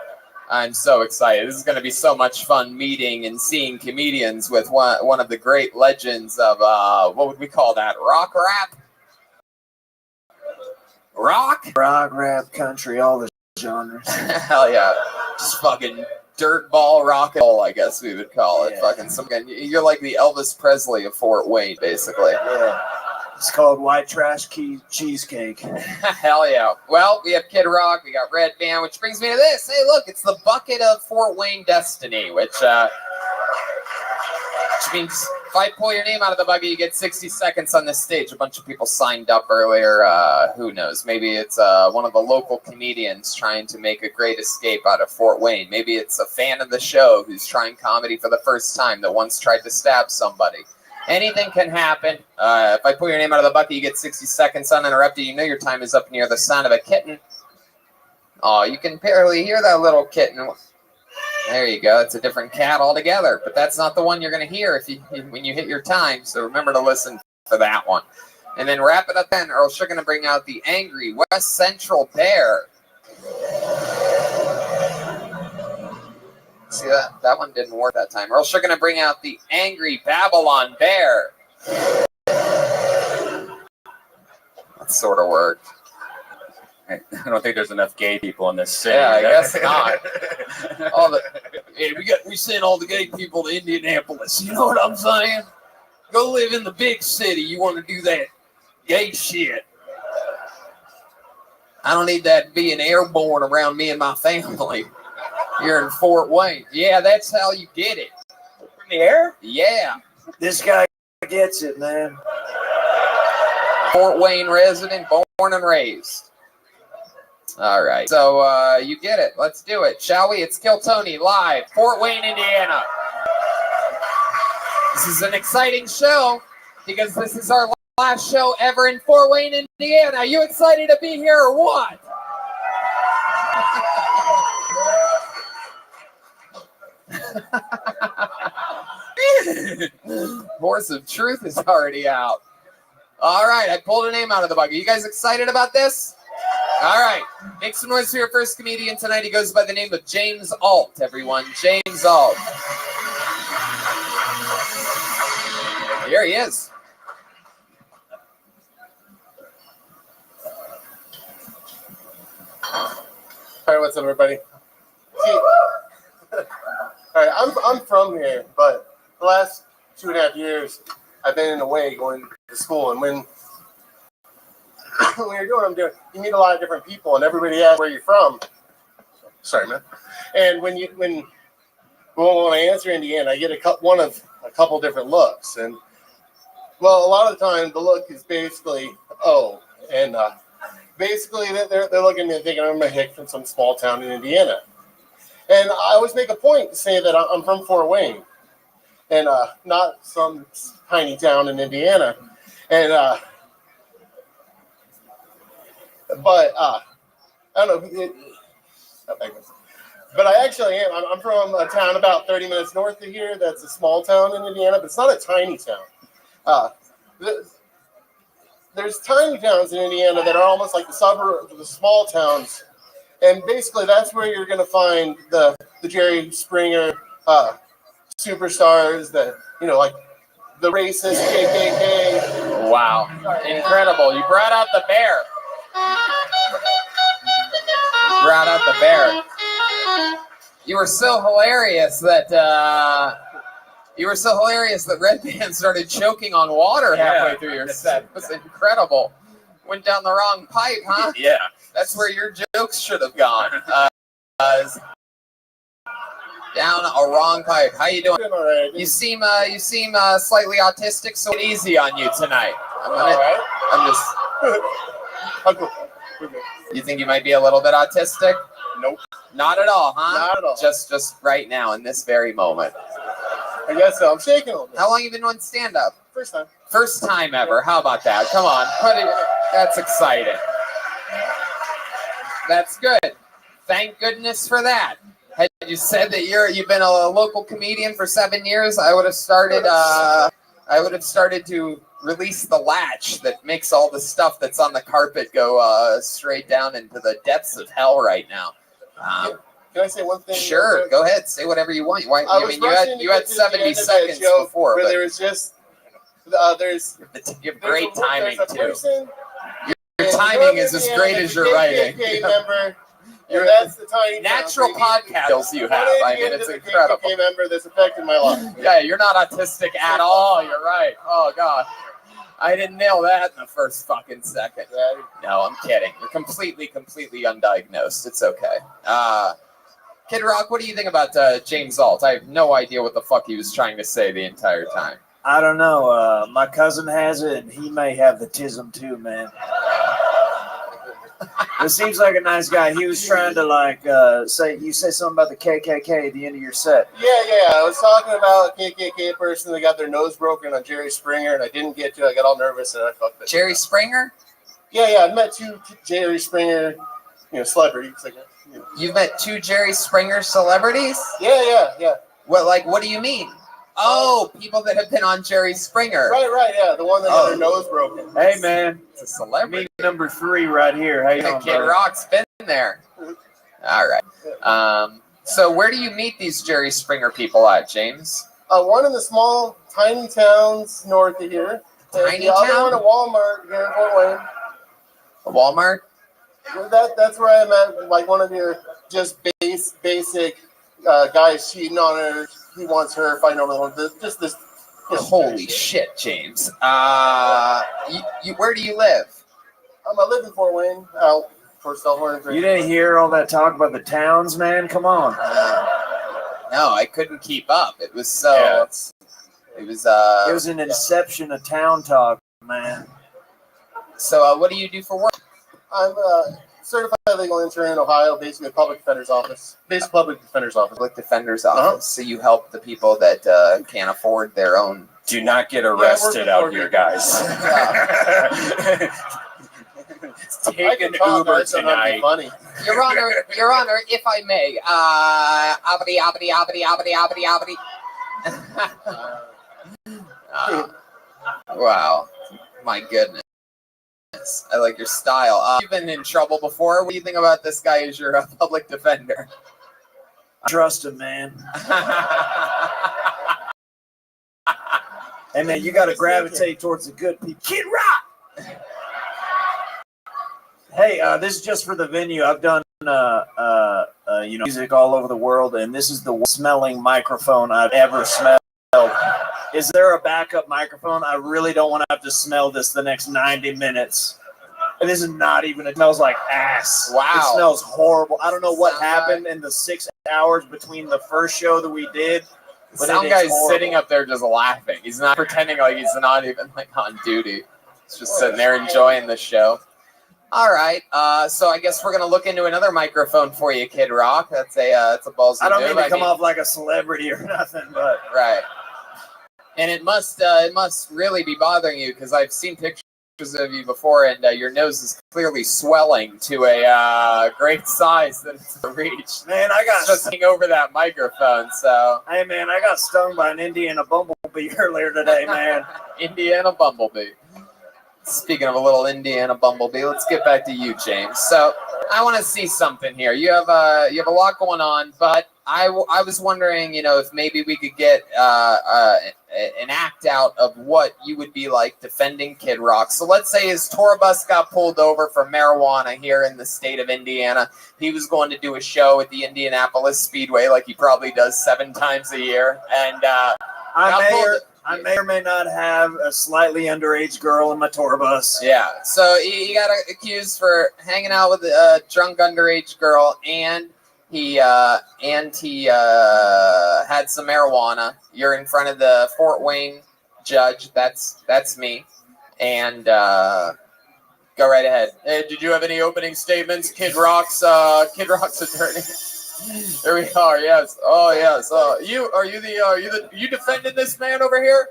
[SPEAKER 2] I'm so excited. This is going to be so much fun meeting and seeing comedians with one of the great legends of, what would we call that, rock rap? Rock,
[SPEAKER 4] rap, country, all the genres.
[SPEAKER 2] Hell yeah. Just fucking dirtball rock and roll, I guess we would call it. Yeah. Fucking you're like the Elvis Presley of Fort Wayne, basically.
[SPEAKER 4] Yeah. It's called White Trash Cheesecake.
[SPEAKER 2] Hell yeah. Well, we have Kid Rock, we got Red Band, which brings me to this. Hey, look, it's the bucket of Fort Wayne destiny, which means if I pull your name out of the bucket, you get 60 seconds on this stage. A bunch of people signed up earlier. Who knows? Maybe it's one of the local comedians trying to make a great escape out of Fort Wayne. Maybe it's a fan of the show who's trying comedy for the first time that once tried to stab somebody. Anything can happen. If I pull your name out of the bucket, you get 60 seconds uninterrupted. You know your time is up near the sound of a kitten. Oh, you can barely hear that little kitten. There you go. It's a different cat altogether. But that's not the one you're going to hear when you hit your time. So remember to listen for that one. And then wrap it up then. Earl Sugar going to bring out the angry West Central Bear. See that? That one didn't work that time. Earl Sugar going to bring out the angry Babylon Bear. That sort of worked.
[SPEAKER 5] I don't think there's enough gay people in this city.
[SPEAKER 2] Yeah, I guess not. Hey, we sent all the gay people to Indianapolis. You know what I'm saying? Go live in the big city. You want to do that gay shit. I don't need that being airborne around me and my family. You're in Fort Wayne. Yeah, that's how you get it.
[SPEAKER 5] From the air?
[SPEAKER 2] Yeah.
[SPEAKER 4] This guy gets it, man.
[SPEAKER 2] Fort Wayne resident, born and raised. All right. So you get it. Let's do it, shall we? It's Kill Tony live, Fort Wayne, Indiana. This is an exciting show because this is our last show ever in Fort Wayne, Indiana. Are you excited to be here or what? Horse of Truth is already out. All right, I pulled a name out of the bucket. You guys excited about this? All right, make some noise for your first comedian tonight. He goes by the name of James Alt, everyone. James Alt. Here he is.
[SPEAKER 9] All right, what's up, everybody? See, all right, I'm from here, but the last 2.5 years, I've been in the way going to school, and when you're doing what I'm doing, you meet a lot of different people, and everybody asks where you're from. Sorry, man. And when I answer Indiana, I get a couple different looks, and well, a lot of the time the look is basically and basically they're looking at me and thinking I'm a hick from some small town in Indiana, and I always make a point to say that I'm from Fort Wayne, and not some tiny town in Indiana, and but I don't know. But I actually am. I'm from a town about 30 minutes north of here. That's a small town in Indiana, but it's not a tiny town. There's tiny towns in Indiana that are almost like the suburbs of the small towns, and basically that's where you're going to find the Jerry Springer superstars, like the racist KKK.
[SPEAKER 2] Wow, incredible! You brought out the bear. Brought out the bear. You were so hilarious that Red Band started choking on water halfway through your set. It was incredible. Went down the wrong pipe, huh?
[SPEAKER 5] Yeah.
[SPEAKER 2] That's where your jokes should have gone. Down a wrong pipe. How you doing? You seem slightly autistic, so it's easy on you tonight. You think you might be a little bit autistic?
[SPEAKER 9] Nope.
[SPEAKER 2] Not at all, huh?
[SPEAKER 9] Not at all.
[SPEAKER 2] Just right now in this very moment.
[SPEAKER 9] I guess so. I'm shaking a little bit.
[SPEAKER 2] How long have you been doing stand-up?
[SPEAKER 9] First time.
[SPEAKER 2] First time ever. How about that? Come on. That's exciting. That's good. Thank goodness for that. Had you said that you've been a local comedian for 7 years, I would have started to release the latch that makes all the stuff that's on the carpet go straight down into the depths of hell right now.
[SPEAKER 9] Can I say one thing?
[SPEAKER 2] Sure, go ahead. Say whatever you want. You had 70 seconds before.
[SPEAKER 9] Where
[SPEAKER 2] But
[SPEAKER 9] there was just
[SPEAKER 2] you have great timing too.
[SPEAKER 9] Your
[SPEAKER 2] timing is as great as your writing.
[SPEAKER 9] And that's the tiny
[SPEAKER 2] natural podcast skills you have. I mean, it's incredible.
[SPEAKER 9] Member that's affected my life.
[SPEAKER 2] Yeah, you're not autistic at all. You're right. Oh God. I didn't nail that in the first fucking second. No, I'm kidding. You're completely undiagnosed. It's okay. Kid Rock, what do you think about James Alt? I have no idea what the fuck he was trying to say the entire time.
[SPEAKER 4] I don't know. My cousin has it, and he may have the tism too, man. It seems like a nice guy. He was trying to say something about the KKK at the end of your set.
[SPEAKER 9] Yeah. I was talking about a KKK person that got their nose broken on Jerry Springer, and I didn't get to. I got all nervous and I fucked it.
[SPEAKER 2] Jerry Springer?
[SPEAKER 9] Yeah. I met 2 Jerry Springer, celebrities.
[SPEAKER 2] You've met 2 Jerry Springer celebrities?
[SPEAKER 9] Yeah.
[SPEAKER 2] What do you mean? Oh, people that have been on Jerry Springer.
[SPEAKER 9] Right. Yeah, the one that got their nose broken.
[SPEAKER 4] Hey, man.
[SPEAKER 2] It's a celebrity.
[SPEAKER 4] Me number 3 right here. How you doing,
[SPEAKER 2] Kid Rock's been there. All right. So where do you meet these Jerry Springer people at, James?
[SPEAKER 9] One in the small, tiny towns north of here.
[SPEAKER 2] Tiny
[SPEAKER 9] the other
[SPEAKER 2] town?
[SPEAKER 9] one at Walmart here in Fort Wayne.
[SPEAKER 2] A Walmart?
[SPEAKER 9] That's where I met one of your just basic guys cheating on her. He wants her fighting over the one. Just this.
[SPEAKER 2] Holy shit, James. Where do you live?
[SPEAKER 9] I live in Fort Wayne, out for Southern.
[SPEAKER 4] You didn't hear all that talk about the towns, man? Come on.
[SPEAKER 2] No, I couldn't keep up. It was so. It was
[SPEAKER 4] an inception of town talk, man.
[SPEAKER 2] So, what do you do for work?
[SPEAKER 9] I'm a certified legal intern in Ohio, basically a public defender's office.
[SPEAKER 2] Public defender's office. So you help the people that can't afford their own.
[SPEAKER 5] Do not get arrested out here, guys. Take an Uber tonight.
[SPEAKER 2] Your Honor, if I may, wow, my goodness. I like your style. You've been in trouble before. What do you think about this guy as your public defender?
[SPEAKER 4] I trust him, man. Hey, man, you got to gravitate towards the good people. Kid Rock! Hey, this is just for the venue. I've done, music all over the world, and this is the worst smelling microphone I've ever smelled. Is there a backup microphone? I really don't want to have to smell this the next 90 minutes. And this is not even, it smells like ass.
[SPEAKER 2] Wow.
[SPEAKER 4] It smells horrible. I don't know what happened in the 6 hours between the first show that we did.
[SPEAKER 2] The sound guy's sitting up there just laughing. He's not pretending like he's not even on duty. He's just sitting there enjoying the show. All right. So I guess we're gonna look into another microphone for you, Kid Rock. It's a ballsy
[SPEAKER 4] I don't
[SPEAKER 2] move.
[SPEAKER 4] mean to come off like a celebrity or nothing, but
[SPEAKER 2] right. And it must really be bothering you because I've seen pictures of you before, and your nose is clearly swelling to a great size that it's to reach.
[SPEAKER 4] Man, I got
[SPEAKER 2] just hanging over that microphone. So
[SPEAKER 4] hey, man, I got stung by an Indiana bumblebee earlier today, man.
[SPEAKER 2] Indiana bumblebee. Speaking of a little Indiana bumblebee, let's get back to you, James. So I want to see something here. You have a lot going on, but I was wondering, if maybe we could get an act out of what you would be like defending Kid Rock. So let's say his tour bus got pulled over for marijuana here in the state of Indiana. He was going to do a show at the Indianapolis Speedway, like he probably does 7 times a year, and
[SPEAKER 4] I may or may not have a slightly underage girl in my tour bus.
[SPEAKER 2] Yeah, so he got accused for hanging out with a drunk underage girl, and he had some marijuana. You're in front of the Fort Wayne judge. That's me, and go right ahead. Hey, did you have any opening statements, Kid Rock's attorney? There we are. Yes. Oh, yes. You defended this man over here?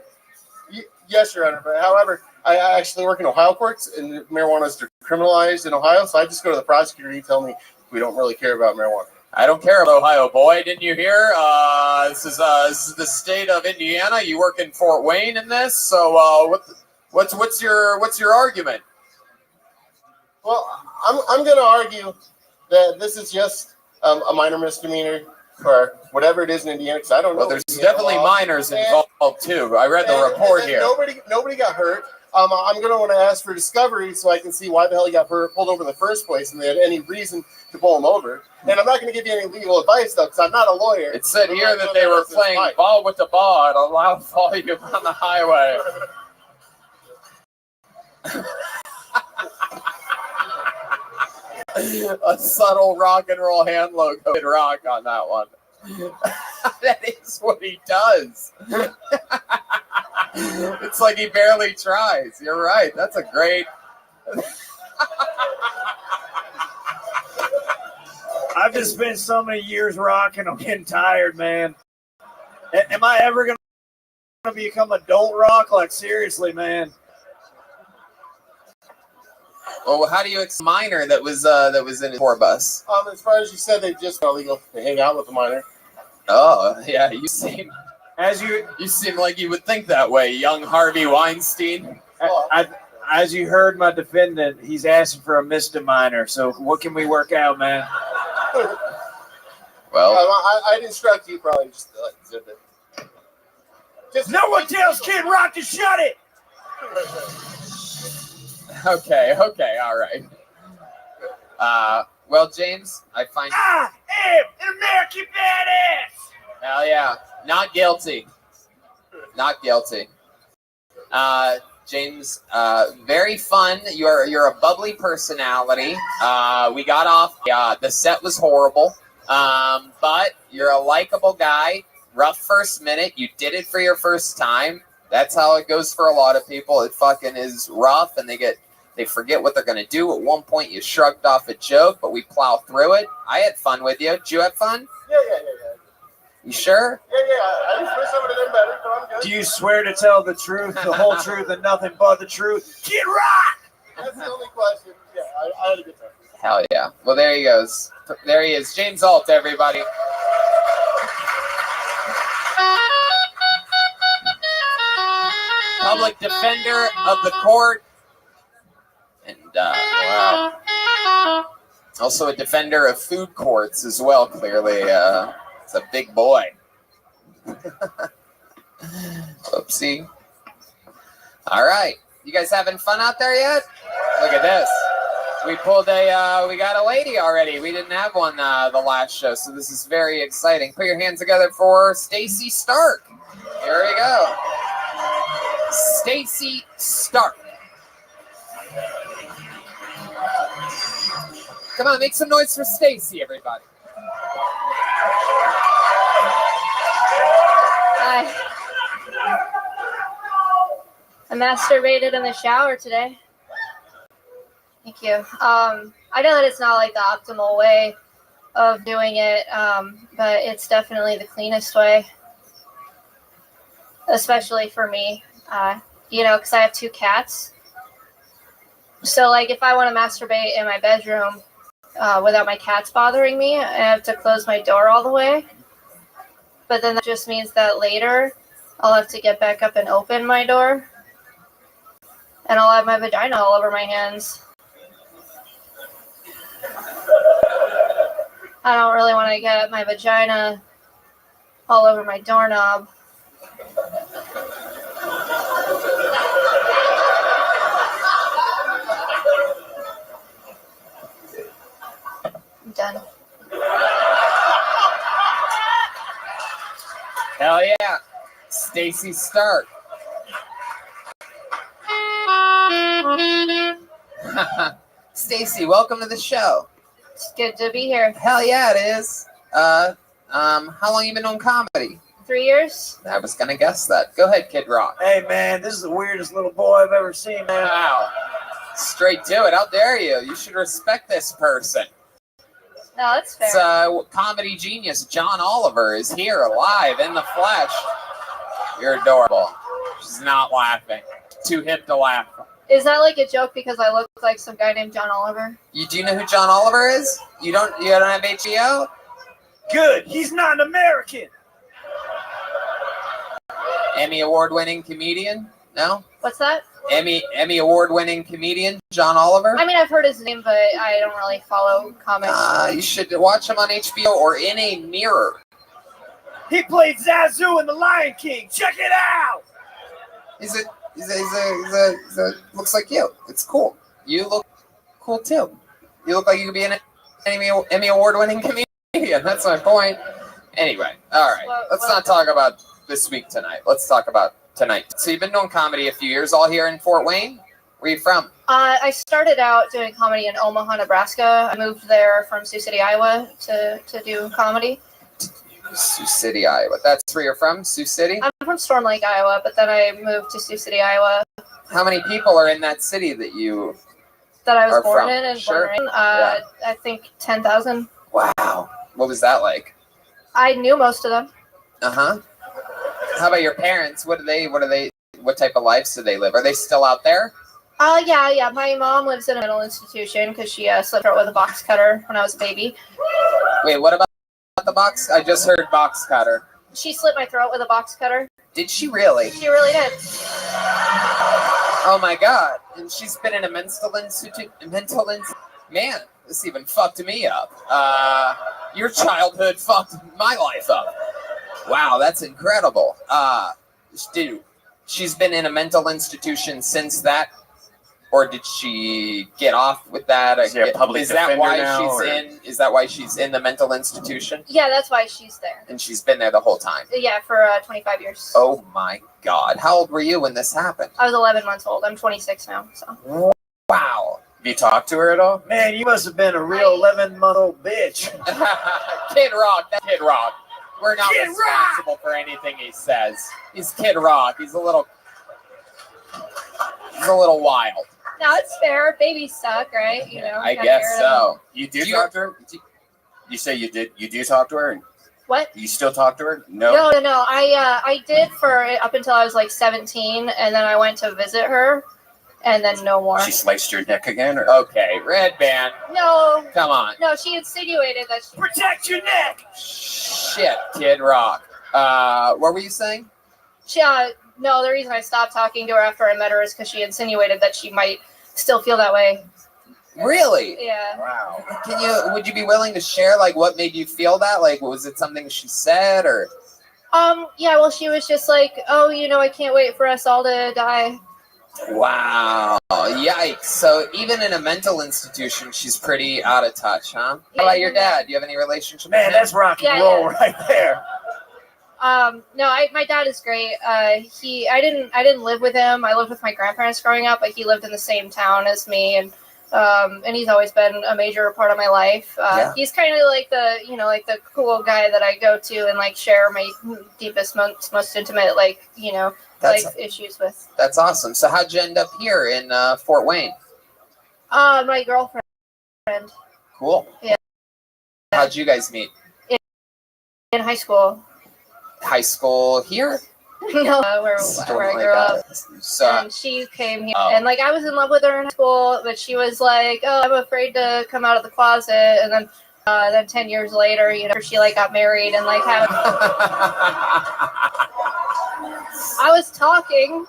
[SPEAKER 9] Yes, Your Honor. But however, I actually work in Ohio courts, and marijuana is decriminalized in Ohio. So I just go to the prosecutor and he tell me we don't really care about marijuana.
[SPEAKER 2] I don't care about Ohio, boy. Didn't you hear? This is the state of Indiana. You work in Fort Wayne in this. So what's your argument?
[SPEAKER 9] Well, I'm going to argue that this is just a minor misdemeanor for whatever it is in Indiana, because I don't know.
[SPEAKER 2] Well, there's definitely minors involved too. I read the report here.
[SPEAKER 9] Nobody got hurt. I'm going to want to ask for discovery so I can see why the hell he got pulled over in the first place, and they had any reason to pull him over. And I'm not going to give you any legal advice though, because I'm not a lawyer.
[SPEAKER 2] It said here that they were playing ball with the ball at a loud volume on the highway. A subtle rock and roll hand logo. Kid Rock on that one. That is what he does. It's like he barely tries. You're right. That's a great.
[SPEAKER 4] I've just spent so many years rocking. I'm getting tired, man. Am I ever going to become adult rock? Like, seriously, man.
[SPEAKER 2] Well, how do you minor that was in his tour bus?
[SPEAKER 9] As far as you said, they just illegal to hang out with the minor.
[SPEAKER 2] Oh, yeah. You seem like you would think that way, young Harvey Weinstein.
[SPEAKER 4] As you heard my defendant, he's asking for a misdemeanor. So what can we work out, man?
[SPEAKER 2] Well,
[SPEAKER 9] I'd instruct you probably just to zip it.
[SPEAKER 4] No one tells Kid Rock to shut it.
[SPEAKER 2] Okay, all right. Well, James, I find
[SPEAKER 4] I am an American badass.
[SPEAKER 2] hell yeah, not guilty. James, very fun. You're a bubbly personality. We got off. The set was horrible, but you're a likable guy. Rough first minute. You did it for your first time. That's how it goes for a lot of people. It fucking is rough, and they forget what they're gonna do. At one point, you shrugged off a joke, but we plow through it. I had fun with you. Did you have fun?
[SPEAKER 9] Yeah.
[SPEAKER 2] You sure?
[SPEAKER 9] Yeah. I just wish some of them better, but I'm good.
[SPEAKER 4] Do you swear to tell the truth, the whole truth, and nothing but the truth? Kid Rock!
[SPEAKER 9] That's the only question. Yeah, I had a good time.
[SPEAKER 2] Hell yeah. Well, there he goes. There he is. James Alt, everybody. Public defender of the court. And, wow. Also a defender of food courts as well, clearly. It's a big boy. Oopsie. All right. You guys having fun out there yet? Look at this. We got a lady already. We didn't have one the last show, so this is very exciting. Put your hands together for Stacy Stark. Here we go. Stacy Stark. Come on, make some noise for Stacy, everybody.
[SPEAKER 13] Hi. I masturbated in the shower today. Thank you. I know that it's not like the optimal way of doing it, but it's definitely the cleanest way, especially for me, because I have 2 cats. So, like, if I want to masturbate in my bedroom without my cats bothering me, I have to close my door all the way. But then that just means that later I'll have to get back up and open my door, and I'll have my vagina all over my hands. I don't really want to get my vagina all over my doorknob. I'm done.
[SPEAKER 2] Hell yeah. Stacy Stark. Stacy, welcome to the show.
[SPEAKER 13] It's good to be here.
[SPEAKER 2] Hell yeah, it is. How long you been doing comedy?
[SPEAKER 13] 3 years.
[SPEAKER 2] I was gonna guess that. Go ahead, Kid Rock.
[SPEAKER 4] Hey, man, this is the weirdest little boy I've ever seen, man.
[SPEAKER 2] Wow. Straight to it. How dare you? You should respect this person.
[SPEAKER 13] No, that's fair.
[SPEAKER 2] It's comedy genius John Oliver is here live in the flesh. You're adorable. She's not laughing. Too hip to laugh.
[SPEAKER 13] Is that like a joke because I look like some guy named John Oliver?
[SPEAKER 2] Do you know who John Oliver is? You don't have HBO?
[SPEAKER 4] Good. He's not an American.
[SPEAKER 2] Emmy award-winning comedian? No?
[SPEAKER 13] What's that?
[SPEAKER 2] Emmy award-winning comedian John Oliver?
[SPEAKER 13] I mean, I've heard his name, but I don't really follow comics.
[SPEAKER 2] You should watch him on HBO or in a mirror.
[SPEAKER 4] He played Zazu in The Lion King. Check it out.
[SPEAKER 2] He's looks like you. It's cool. You look cool too. You look like you could be an Emmy award-winning comedian. That's my point. Anyway, all right. Let's not talk about this week tonight. Let's talk about tonight. So you've been doing comedy a few years, all here in Fort Wayne? Where you from?
[SPEAKER 13] I started out doing comedy in Omaha, Nebraska. I moved there from Sioux City, Iowa to do comedy.
[SPEAKER 2] Sioux City, Iowa. That's where you're from? Sioux City?
[SPEAKER 13] I'm from Storm Lake, Iowa, but then I moved to Sioux City, Iowa.
[SPEAKER 2] How many people are in that city that you
[SPEAKER 13] That I was
[SPEAKER 2] are
[SPEAKER 13] born
[SPEAKER 2] from?
[SPEAKER 13] in and
[SPEAKER 2] Sure.
[SPEAKER 13] born in.
[SPEAKER 2] Yeah.
[SPEAKER 13] I think 10,000.
[SPEAKER 2] Wow. What was that like?
[SPEAKER 13] I knew most of them.
[SPEAKER 2] Uh-huh. How about your parents? What type of lives do they live? Are they still out there?
[SPEAKER 13] Yeah. My mom lives in a mental institution because she slit her throat with a box cutter when I was a baby.
[SPEAKER 2] Wait, what about the box? I just heard box cutter.
[SPEAKER 13] She slit my throat with a box cutter.
[SPEAKER 2] Did she really?
[SPEAKER 13] She really did.
[SPEAKER 2] Oh my god. And she's been in a mental institute. Man, this even fucked me up. Your childhood fucked my life up. Wow, that's incredible. Dude, she's been in a mental institution since that, or did she get off with that?
[SPEAKER 3] Is she a public defender now,
[SPEAKER 2] Is that why she's in the mental institution?
[SPEAKER 13] Yeah, that's why she's there.
[SPEAKER 2] And she's been there the whole time.
[SPEAKER 13] Yeah, for 25 years.
[SPEAKER 2] Oh my god. How old were you when this happened?
[SPEAKER 13] I was 11 months old. I'm 26 now. So.
[SPEAKER 2] Wow.
[SPEAKER 5] Have you talked to her at all?
[SPEAKER 4] Man, you must have been a real 11-month-old bitch.
[SPEAKER 2] Kid Rock. That Kid Rock. We're not
[SPEAKER 5] Kid
[SPEAKER 2] responsible for anything he says. He's Kid Rock. He's a little wild.
[SPEAKER 13] No, it's fair. Babies suck, right? You know.
[SPEAKER 2] I
[SPEAKER 13] gotta
[SPEAKER 2] guess
[SPEAKER 13] hear them.
[SPEAKER 2] so.
[SPEAKER 5] You do talk to her? You say you did? You do talk to her?
[SPEAKER 13] What?
[SPEAKER 5] You still talk to her? No.
[SPEAKER 13] No. I did for up until I was like 17, and then I went to visit her, and then no more.
[SPEAKER 5] She sliced your neck again? Or?
[SPEAKER 2] Okay, Red Band.
[SPEAKER 13] No.
[SPEAKER 2] Come on.
[SPEAKER 13] No, she insinuated that she
[SPEAKER 5] Protect your neck.
[SPEAKER 2] Shit, Kid Rock. What were you saying?
[SPEAKER 13] She, no, the reason I stopped talking to her after I met her is because she insinuated that she might still feel that way.
[SPEAKER 2] Really?
[SPEAKER 13] Yeah.
[SPEAKER 2] Wow. Would you be willing to share like what made you feel that? Like was it something she said or?
[SPEAKER 13] Yeah, well she was just like, oh, I can't wait for us all to die.
[SPEAKER 2] Wow. Yikes. So even in a mental institution, she's pretty out of touch, huh? How about your dad? Do you have any relationship with him?
[SPEAKER 4] That's rock and roll right there.
[SPEAKER 13] No, my dad is great. I didn't live with him. I lived with my grandparents growing up, but he lived in the same town as me, and he's always been a major part of my life. He's kind of like the cool guy that I go to and like share my deepest, most intimate, life issues with.
[SPEAKER 2] That's awesome. So how'd you end up here in Fort Wayne?
[SPEAKER 13] My girlfriend.
[SPEAKER 2] Cool.
[SPEAKER 13] Yeah.
[SPEAKER 2] How'd you guys meet?
[SPEAKER 13] In high school.
[SPEAKER 2] High school here?
[SPEAKER 13] No, where I grew up.
[SPEAKER 2] So,
[SPEAKER 13] and she came here, and I was in love with her in high school, but she was like, "Oh, I'm afraid to come out of the closet." And then 10 years later, she got married and had. I was talking.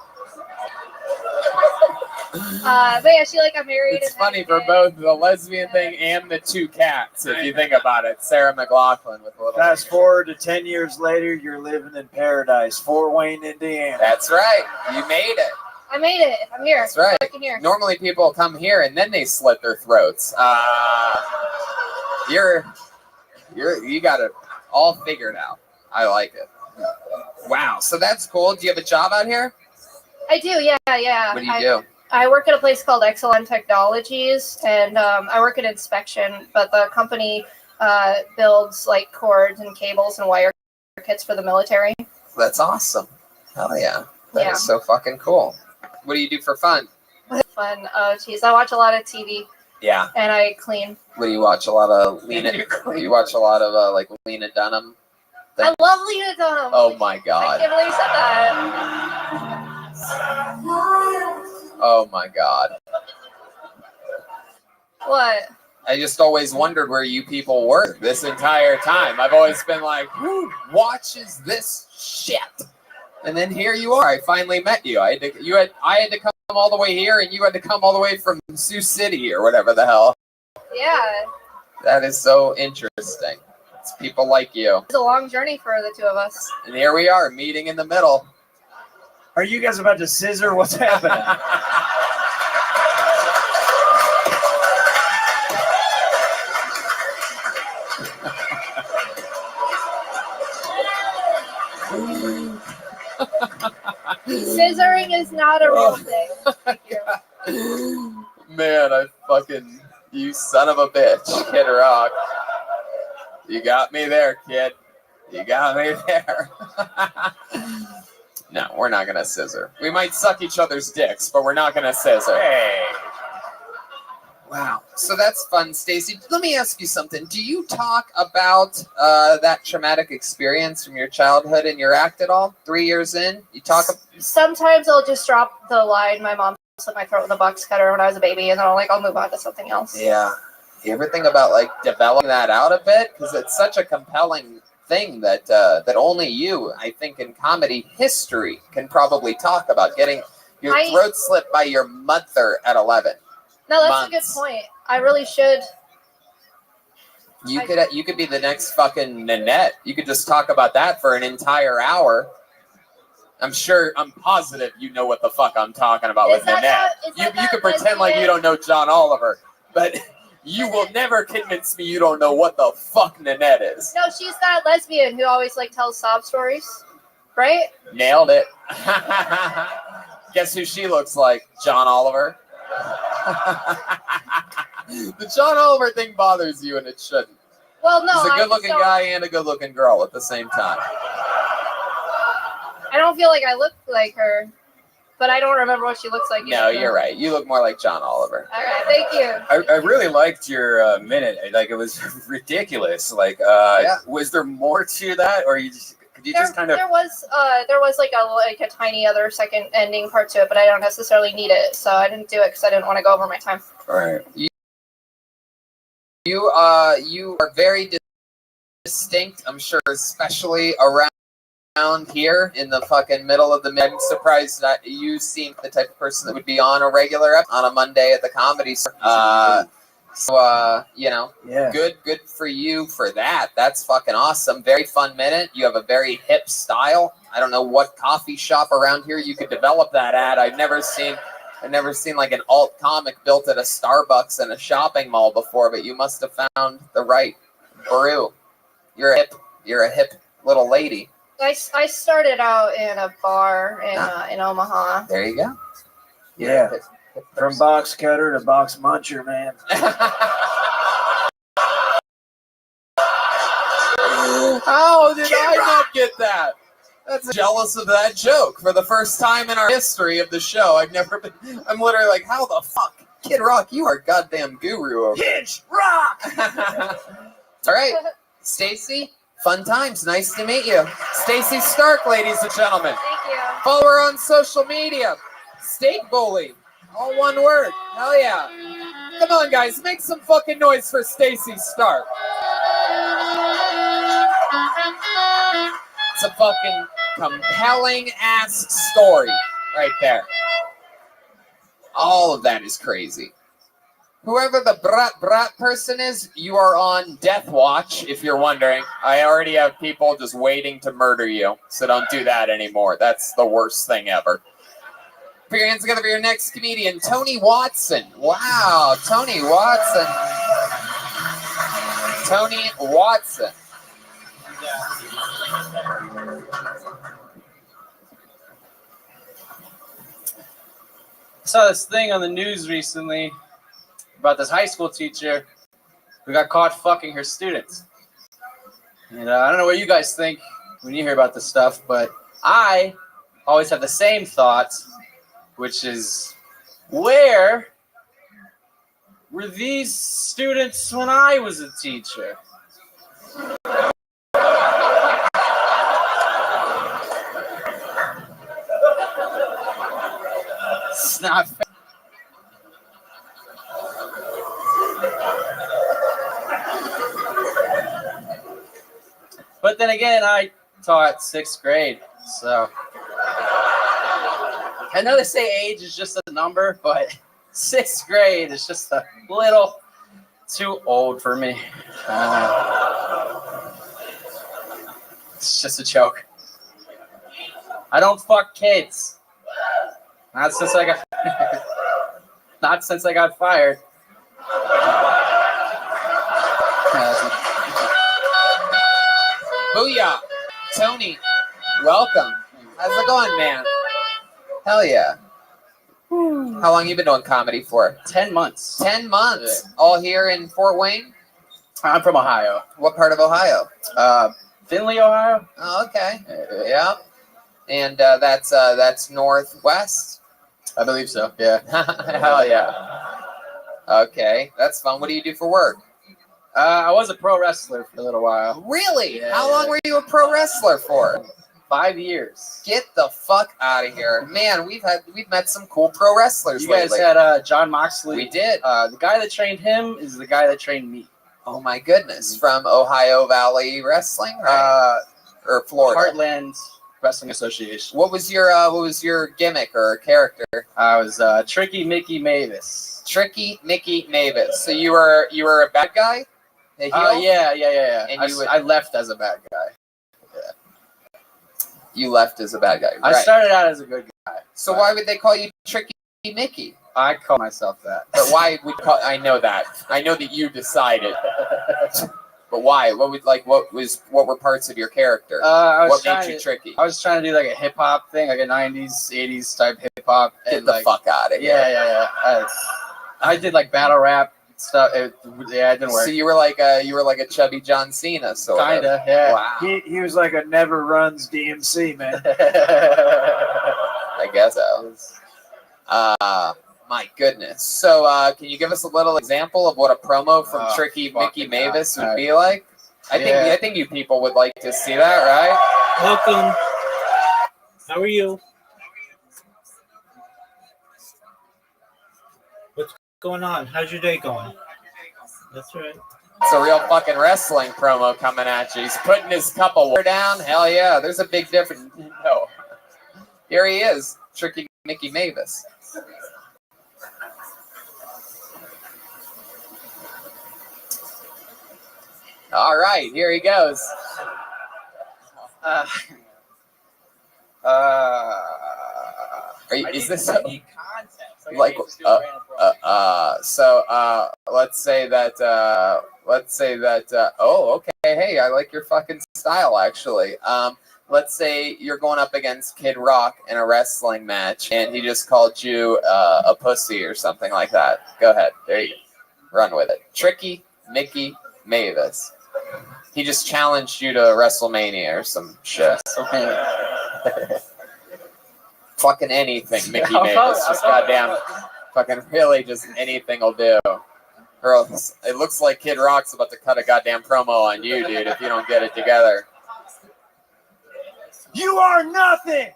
[SPEAKER 13] But yeah, she got married.
[SPEAKER 2] It's funny for both the lesbian thing and the two cats, if you think about it. Sarah McLachlan with a little.
[SPEAKER 4] Fast forward to 10 years later, you're living in paradise, Fort Wayne, Indiana.
[SPEAKER 2] That's right. You made it.
[SPEAKER 13] I made it. I'm here.
[SPEAKER 2] That's right.
[SPEAKER 13] I'm here.
[SPEAKER 2] Normally people come here and then they slit their throats. You got it all figured out. I like it. Wow. So that's cool. Do you have a job out here?
[SPEAKER 13] I do. Yeah.
[SPEAKER 2] What do you do?
[SPEAKER 13] I work at a place called Excellent Technologies, and I work in inspection, but the company builds cords and cables and wire kits for the military.
[SPEAKER 2] That's awesome. Hell yeah. That is so fucking cool. What do you do for fun?
[SPEAKER 13] Fun. Oh, geez. I watch a lot of TV.
[SPEAKER 2] Yeah.
[SPEAKER 13] And I clean.
[SPEAKER 2] What do you watch? A lot of Lena? You watch a lot of Lena Dunham?
[SPEAKER 13] I love Lena Dunham.
[SPEAKER 2] Oh my god.
[SPEAKER 13] I can't believe you said that.
[SPEAKER 2] Oh my god.
[SPEAKER 13] What?
[SPEAKER 2] I just always wondered where you people were this entire time. I've always been like, who watches this shit? And then here you are. I finally met you. I had to come all the way here, and you had to come all the way from Sioux City or whatever the hell.
[SPEAKER 13] Yeah.
[SPEAKER 2] That is so interesting. It's people like you.
[SPEAKER 13] It's a long journey for the two of us.
[SPEAKER 2] And here we are, meeting in the middle.
[SPEAKER 4] Are you guys about to scissor? What's happening?
[SPEAKER 13] Scissoring is not a real thing. Thank you.
[SPEAKER 2] Man, I fucking, you son of a bitch, Kid Rock. You got me there, kid. You got me there. No, we're not gonna scissor. We might suck each other's dicks, but we're not gonna scissor.
[SPEAKER 5] Hey.
[SPEAKER 2] Wow. So that's fun, Stacy. Let me ask you something. Do you talk about that traumatic experience from your childhood in your act at all? 3 years in? You talk.
[SPEAKER 13] Sometimes I'll just drop the line, my mom slit my throat with a box cutter when I was a baby, and then I'll move on to something else.
[SPEAKER 2] Yeah. You ever think about like developing that out a bit? Because it's such a compelling thing that that only you, I think, in comedy history can probably talk about. Getting your throat slit by your mother at 11.
[SPEAKER 13] No, that's
[SPEAKER 2] months.
[SPEAKER 13] a good point. I really should.
[SPEAKER 2] You could be the next fucking Nanette. You could just talk about that for an entire hour. I'm positive you know what the fuck I'm talking about with Nanette. You could pretend like you don't know John Oliver, but you will never convince me you don't know what the fuck Nanette is.
[SPEAKER 13] No, she's that lesbian who always tells sob stories, right?
[SPEAKER 2] Nailed it. Guess who she looks like? John Oliver. The John Oliver thing bothers you, and it shouldn't.
[SPEAKER 13] Well, no,
[SPEAKER 2] he's a good-looking guy and a good-looking girl at the same time.
[SPEAKER 13] I don't feel like I look like her, but I don't remember what she looks like.
[SPEAKER 2] No, you're right. You look more like John Oliver.
[SPEAKER 13] All right, thank you.
[SPEAKER 5] I really liked your minute. Like, it was ridiculous. Like, was there more to that, or could you just kind of?
[SPEAKER 13] There was like a tiny other second ending part to it, but I don't necessarily need it, so I didn't do it because I didn't want to go over my time.
[SPEAKER 5] All right.
[SPEAKER 2] You are very distinct. I'm sure, especially around here in the fucking middle of the. I'm surprised that you seem the type of person that would be on a regular on a Monday at the Comedy Store. Good for you for that. That's fucking awesome. Very fun minute. You have a very hip style. I don't know what coffee shop around here you could develop that at. I've never seen like an alt comic built at a Starbucks in a shopping mall before, but you must have found the right brew. You're a hip little lady.
[SPEAKER 13] I started out in a bar in Omaha.
[SPEAKER 2] There you go.
[SPEAKER 4] Yeah. From box cutter to box muncher, man.
[SPEAKER 2] How did I not get that? That's jealous of that joke for the first time in our history of the show. I'm literally like, how the fuck? Kid Rock, you are a goddamn guru over there.
[SPEAKER 12] Kid Rock!
[SPEAKER 2] All right, Stacy, fun times. Nice to meet you. Stacy Stark, ladies and gentlemen.
[SPEAKER 13] Thank you.
[SPEAKER 2] Follow her on social media. Steak Bully. All one word. Hell yeah. Come on, guys. Make some fucking noise for Stacy Stark. It's a fucking compelling ass story right there. All of that is crazy. Whoever the brat person is, you are on death watch, if you're wondering. I already have people just waiting to murder you, so don't do that anymore. That's the worst thing ever. Put your hands together for your next comedian, Tony Watson. Wow, Tony Watson. Tony Watson.
[SPEAKER 14] I saw this thing on the news recently about this high school teacher who got caught fucking her students. And I don't know what you guys think when you hear about this stuff, but I always have the same thoughts, which is, where were these students when I was a teacher? It's not fair. But then again, I taught 6th grade, so I know they say age is just a number, but 6th grade is just a little too old for me. It's just a joke. I don't fuck kids. Not since I got fired.
[SPEAKER 2] Booyah! Tony, welcome. How's it going, man? Hell yeah. How long you been doing comedy for?
[SPEAKER 14] 10 months.
[SPEAKER 2] 10 months. All here in Fort Wayne?
[SPEAKER 14] I'm from Ohio.
[SPEAKER 2] What part of Ohio?
[SPEAKER 14] Findlay, Ohio.
[SPEAKER 2] Oh, okay. Yeah. And that's northwest?
[SPEAKER 14] I believe so. Yeah.
[SPEAKER 2] Hell yeah. Okay, that's fun. What do you do for work?
[SPEAKER 14] I was a pro wrestler for a little while.
[SPEAKER 2] Really?
[SPEAKER 14] Yeah,
[SPEAKER 2] How long were you a pro wrestler for?
[SPEAKER 14] 5 years.
[SPEAKER 2] Get the fuck out of here, man! We've met some cool pro wrestlers.
[SPEAKER 14] You guys
[SPEAKER 2] lately.
[SPEAKER 14] had John Moxley.
[SPEAKER 2] We did.
[SPEAKER 14] The guy that trained him is the guy that trained me.
[SPEAKER 2] Oh my goodness! From Ohio Valley Wrestling, right? Or Florida?
[SPEAKER 14] Heartland Wrestling Association.
[SPEAKER 2] What was your gimmick or character?
[SPEAKER 14] I was Tricky Mickey Mavis.
[SPEAKER 2] Tricky Mickey Mavis. So you were a bad guy? A heel?
[SPEAKER 14] Yeah.
[SPEAKER 2] And
[SPEAKER 14] I left as a bad guy.
[SPEAKER 2] You left as a bad guy.
[SPEAKER 14] I
[SPEAKER 2] Right.
[SPEAKER 14] started out as a good guy.
[SPEAKER 2] So why would they call you Tricky Mickey?
[SPEAKER 14] I call myself that.
[SPEAKER 2] But why would I know that? I know that you decided. But why? What were parts of your character? What made you tricky?
[SPEAKER 14] I was trying to do like a hip hop thing, like a 90s, 80s type hip hop.
[SPEAKER 2] Get the fuck out of here.
[SPEAKER 14] Yeah. I did like battle rap stuff. It didn't work.
[SPEAKER 2] So you were like a chubby John Cena, sort of.
[SPEAKER 14] Kinda, yeah.
[SPEAKER 2] Wow.
[SPEAKER 4] He was like a never runs DMC, man.
[SPEAKER 2] I guess so. My goodness. So can you give us a little example of what a promo from Tricky Mickey Mavis would be like? I think you people would like to see that, right?
[SPEAKER 7] Welcome. How are you? What's going on? How's your day going? That's right.
[SPEAKER 2] It's a real fucking wrestling promo coming at you. He's putting his cup of water down. Hell yeah. There's a big difference. No. Here he is. Tricky Mickey Mavis. All right, here he goes. Is this like let's say that oh, okay, hey, I like your fucking style actually. Let's say you're going up against Kid Rock in a wrestling match and he just called you a pussy or something like that. Go ahead. There you go. Run with it. Tricky Mickey Mavis. He just challenged you to WrestleMania or some shit. Fucking anything, Mickey Mavis. Just goddamn, fucking really just anything will do. Girls, it looks like Kid Rock's about to cut a goddamn promo on you, dude, if you don't get it together.
[SPEAKER 15] You are nothing.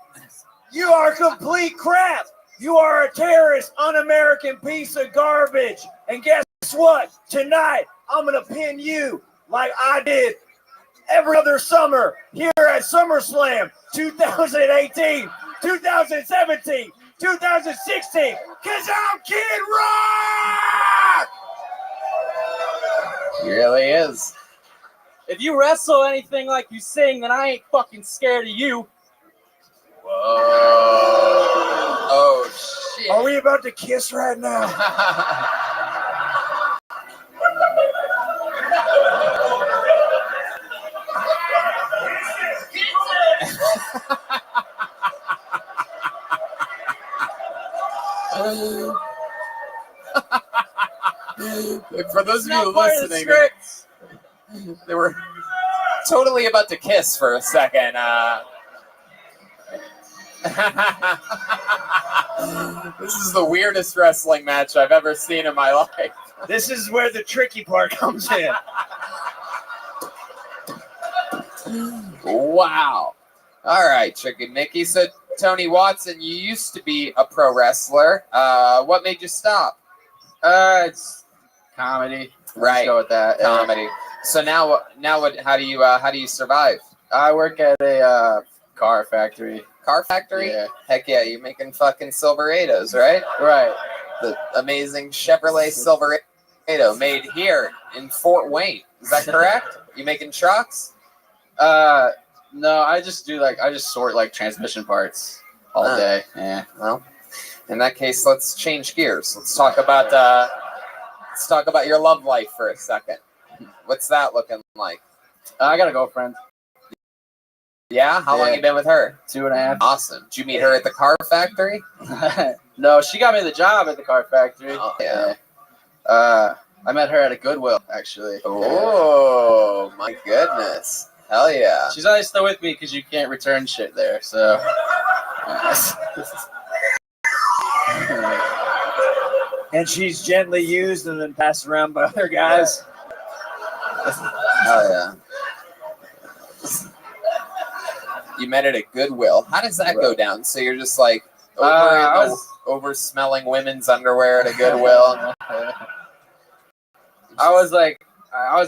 [SPEAKER 15] You are complete crap. You are a terrorist, un-American piece of garbage. And guess what? Tonight, I'm going to pin you like I did every other summer here at SummerSlam 2018, 2017, 2016, because I'm Kid Rock!
[SPEAKER 2] He really is.
[SPEAKER 14] If you wrestle anything like you sing, then I ain't fucking scared of you.
[SPEAKER 2] Whoa. Oh, shit.
[SPEAKER 15] Are we about to kiss right now?
[SPEAKER 2] For those of you listening, they were totally about to kiss for a second. This is the weirdest wrestling match I've ever seen in my life.
[SPEAKER 15] This is where the tricky part comes in.
[SPEAKER 2] Wow. All right, Tricky Mickey. So, Tony Watson, you used to be a pro wrestler. What made you stop?
[SPEAKER 14] It's comedy.
[SPEAKER 2] Right.
[SPEAKER 14] Let's go with that.
[SPEAKER 2] Comedy. So now what? How do you survive?
[SPEAKER 14] I work at a car factory.
[SPEAKER 2] Car factory?
[SPEAKER 14] Yeah.
[SPEAKER 2] Heck yeah, you're making fucking Silverados, right?
[SPEAKER 14] Right.
[SPEAKER 2] The amazing Chevrolet Silverado made here in Fort Wayne. Is that correct? You making trucks?
[SPEAKER 14] No, I just sort like transmission parts all day. Yeah.
[SPEAKER 2] Well, in that case, let's change gears. Let's talk about your love life for a second. What's that looking like?
[SPEAKER 14] I got a girlfriend.
[SPEAKER 2] Yeah? How long
[SPEAKER 14] Yeah.
[SPEAKER 2] you been with her?
[SPEAKER 14] 2.5.
[SPEAKER 2] Awesome. Did you meet her at the car factory?
[SPEAKER 14] No, she got me the job at the car factory.
[SPEAKER 2] Oh, yeah.
[SPEAKER 14] I met her at a Goodwill, actually.
[SPEAKER 2] Oh, my goodness. Hell yeah.
[SPEAKER 14] She's always still with me because you can't return shit there, so.
[SPEAKER 15] And she's gently used and then passed around by other guys.
[SPEAKER 2] Hell yeah. You met at a Goodwill. How does that go down? So you're just like over smelling women's underwear at a Goodwill?
[SPEAKER 14] I was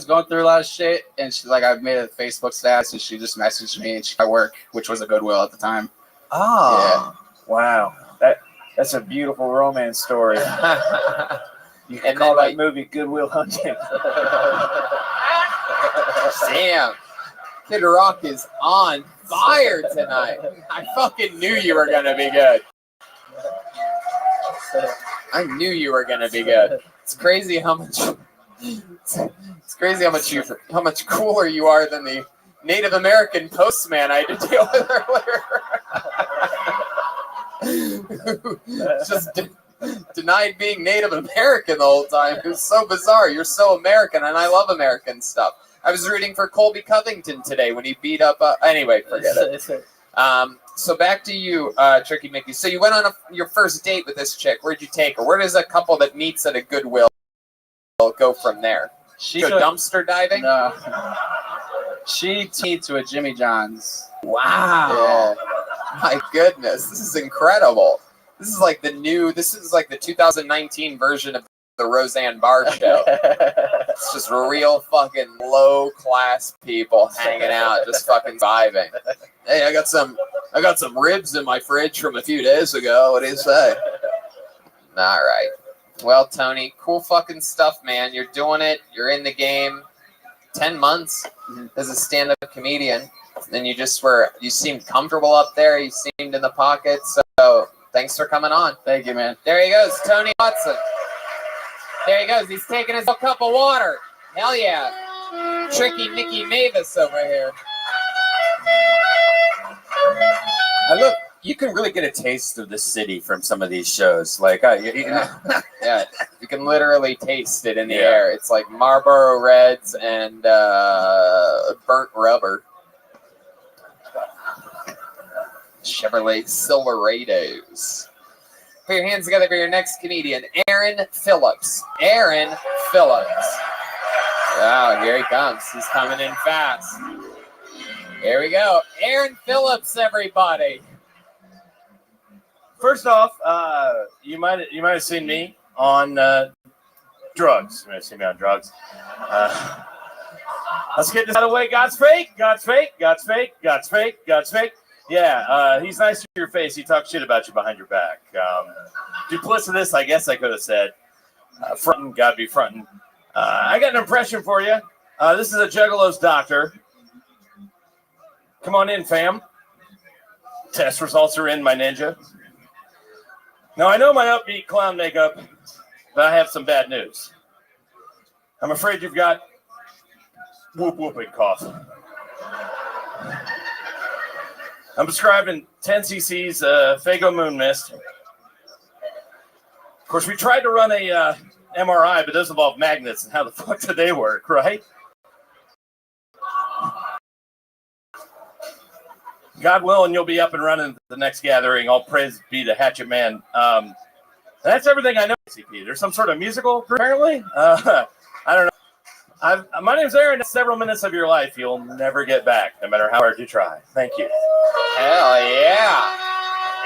[SPEAKER 14] going through a lot of shit, and she's like, I made a Facebook status, and she just messaged me, and she at work, which was a Goodwill at the time.
[SPEAKER 2] Oh.
[SPEAKER 4] Wow. That's a beautiful romance story. You can
[SPEAKER 2] And
[SPEAKER 4] call
[SPEAKER 2] then,
[SPEAKER 4] that movie Goodwill Hunting.
[SPEAKER 2] Damn. Kid Rock is on fire tonight. I fucking knew you were gonna be good. I knew you were gonna be good. It's crazy how much. It's crazy how much cooler you are than the Native American postman I had to deal with earlier. Just denied being Native American the whole time. It was so bizarre. You're so American, and I love American stuff. I was rooting for Colby Covington today when he beat up. Anyway, forget it. So back to you, Tricky Mickey. So you went on your first date with this chick. Where'd you take her? Where does a couple that meets at a Goodwill go from there? Go dumpster diving?
[SPEAKER 14] No. She took me to a Jimmy John's.
[SPEAKER 2] Wow. Yeah. My goodness, this is incredible. This is like the 2019 version of the Roseanne Barr show. It's just real fucking low class people hanging out, just fucking vibing. Hey, I got some ribs in my fridge from a few days ago. What do you say? All right. Well, Tony, cool fucking stuff, man. You're doing it. You're in the game. 10 months as a stand-up comedian. And you seemed comfortable up there. You seemed in the pocket. So thanks for coming on.
[SPEAKER 14] Thank you, man.
[SPEAKER 2] There he goes, Tony Watson. There he goes. He's taking his cup of water. Hell yeah. Tricky Mickey Mavis over here.
[SPEAKER 5] Look, you can really get a taste of the city from some of these shows. Like,
[SPEAKER 2] Yeah, you can literally taste it in the air. It's like Marlboro Reds and burnt rubber. Chevrolet Silverados. Put your hands together for your next comedian, Aaron Phillips. Aaron Phillips. Oh, here he comes. He's coming in fast. Here we go. Aaron Phillips, everybody.
[SPEAKER 16] First off, you might have seen me on drugs. You might have seen me on drugs. Let's get this out of the way. God's fake. God's fake. God's fake. God's fake. God's fake. Yeah, he's nice to your face. He talks shit about you behind your back. Duplicitous, I guess I could have said. Frontin', gotta be frontin'. I got an impression for you. This is a Juggalo's doctor. Come on in, fam. Test results are in, my ninja. Now, I know my upbeat clown makeup, but I have some bad news. I'm afraid you've got whooping cough. I'm prescribing 10 cc's Fago Moon Mist. Of course, we tried to run a MRI, but those involve magnets, and how the fuck do they work, right? God willing, you'll be up and running at the next gathering. All praise be to Hatchet Man. That's everything I know. CP. There's some sort of musical, apparently. I don't know. My name's Aaron. That's several minutes of your life you'll never get back, no matter how hard you try. Thank you.
[SPEAKER 2] Hell yeah.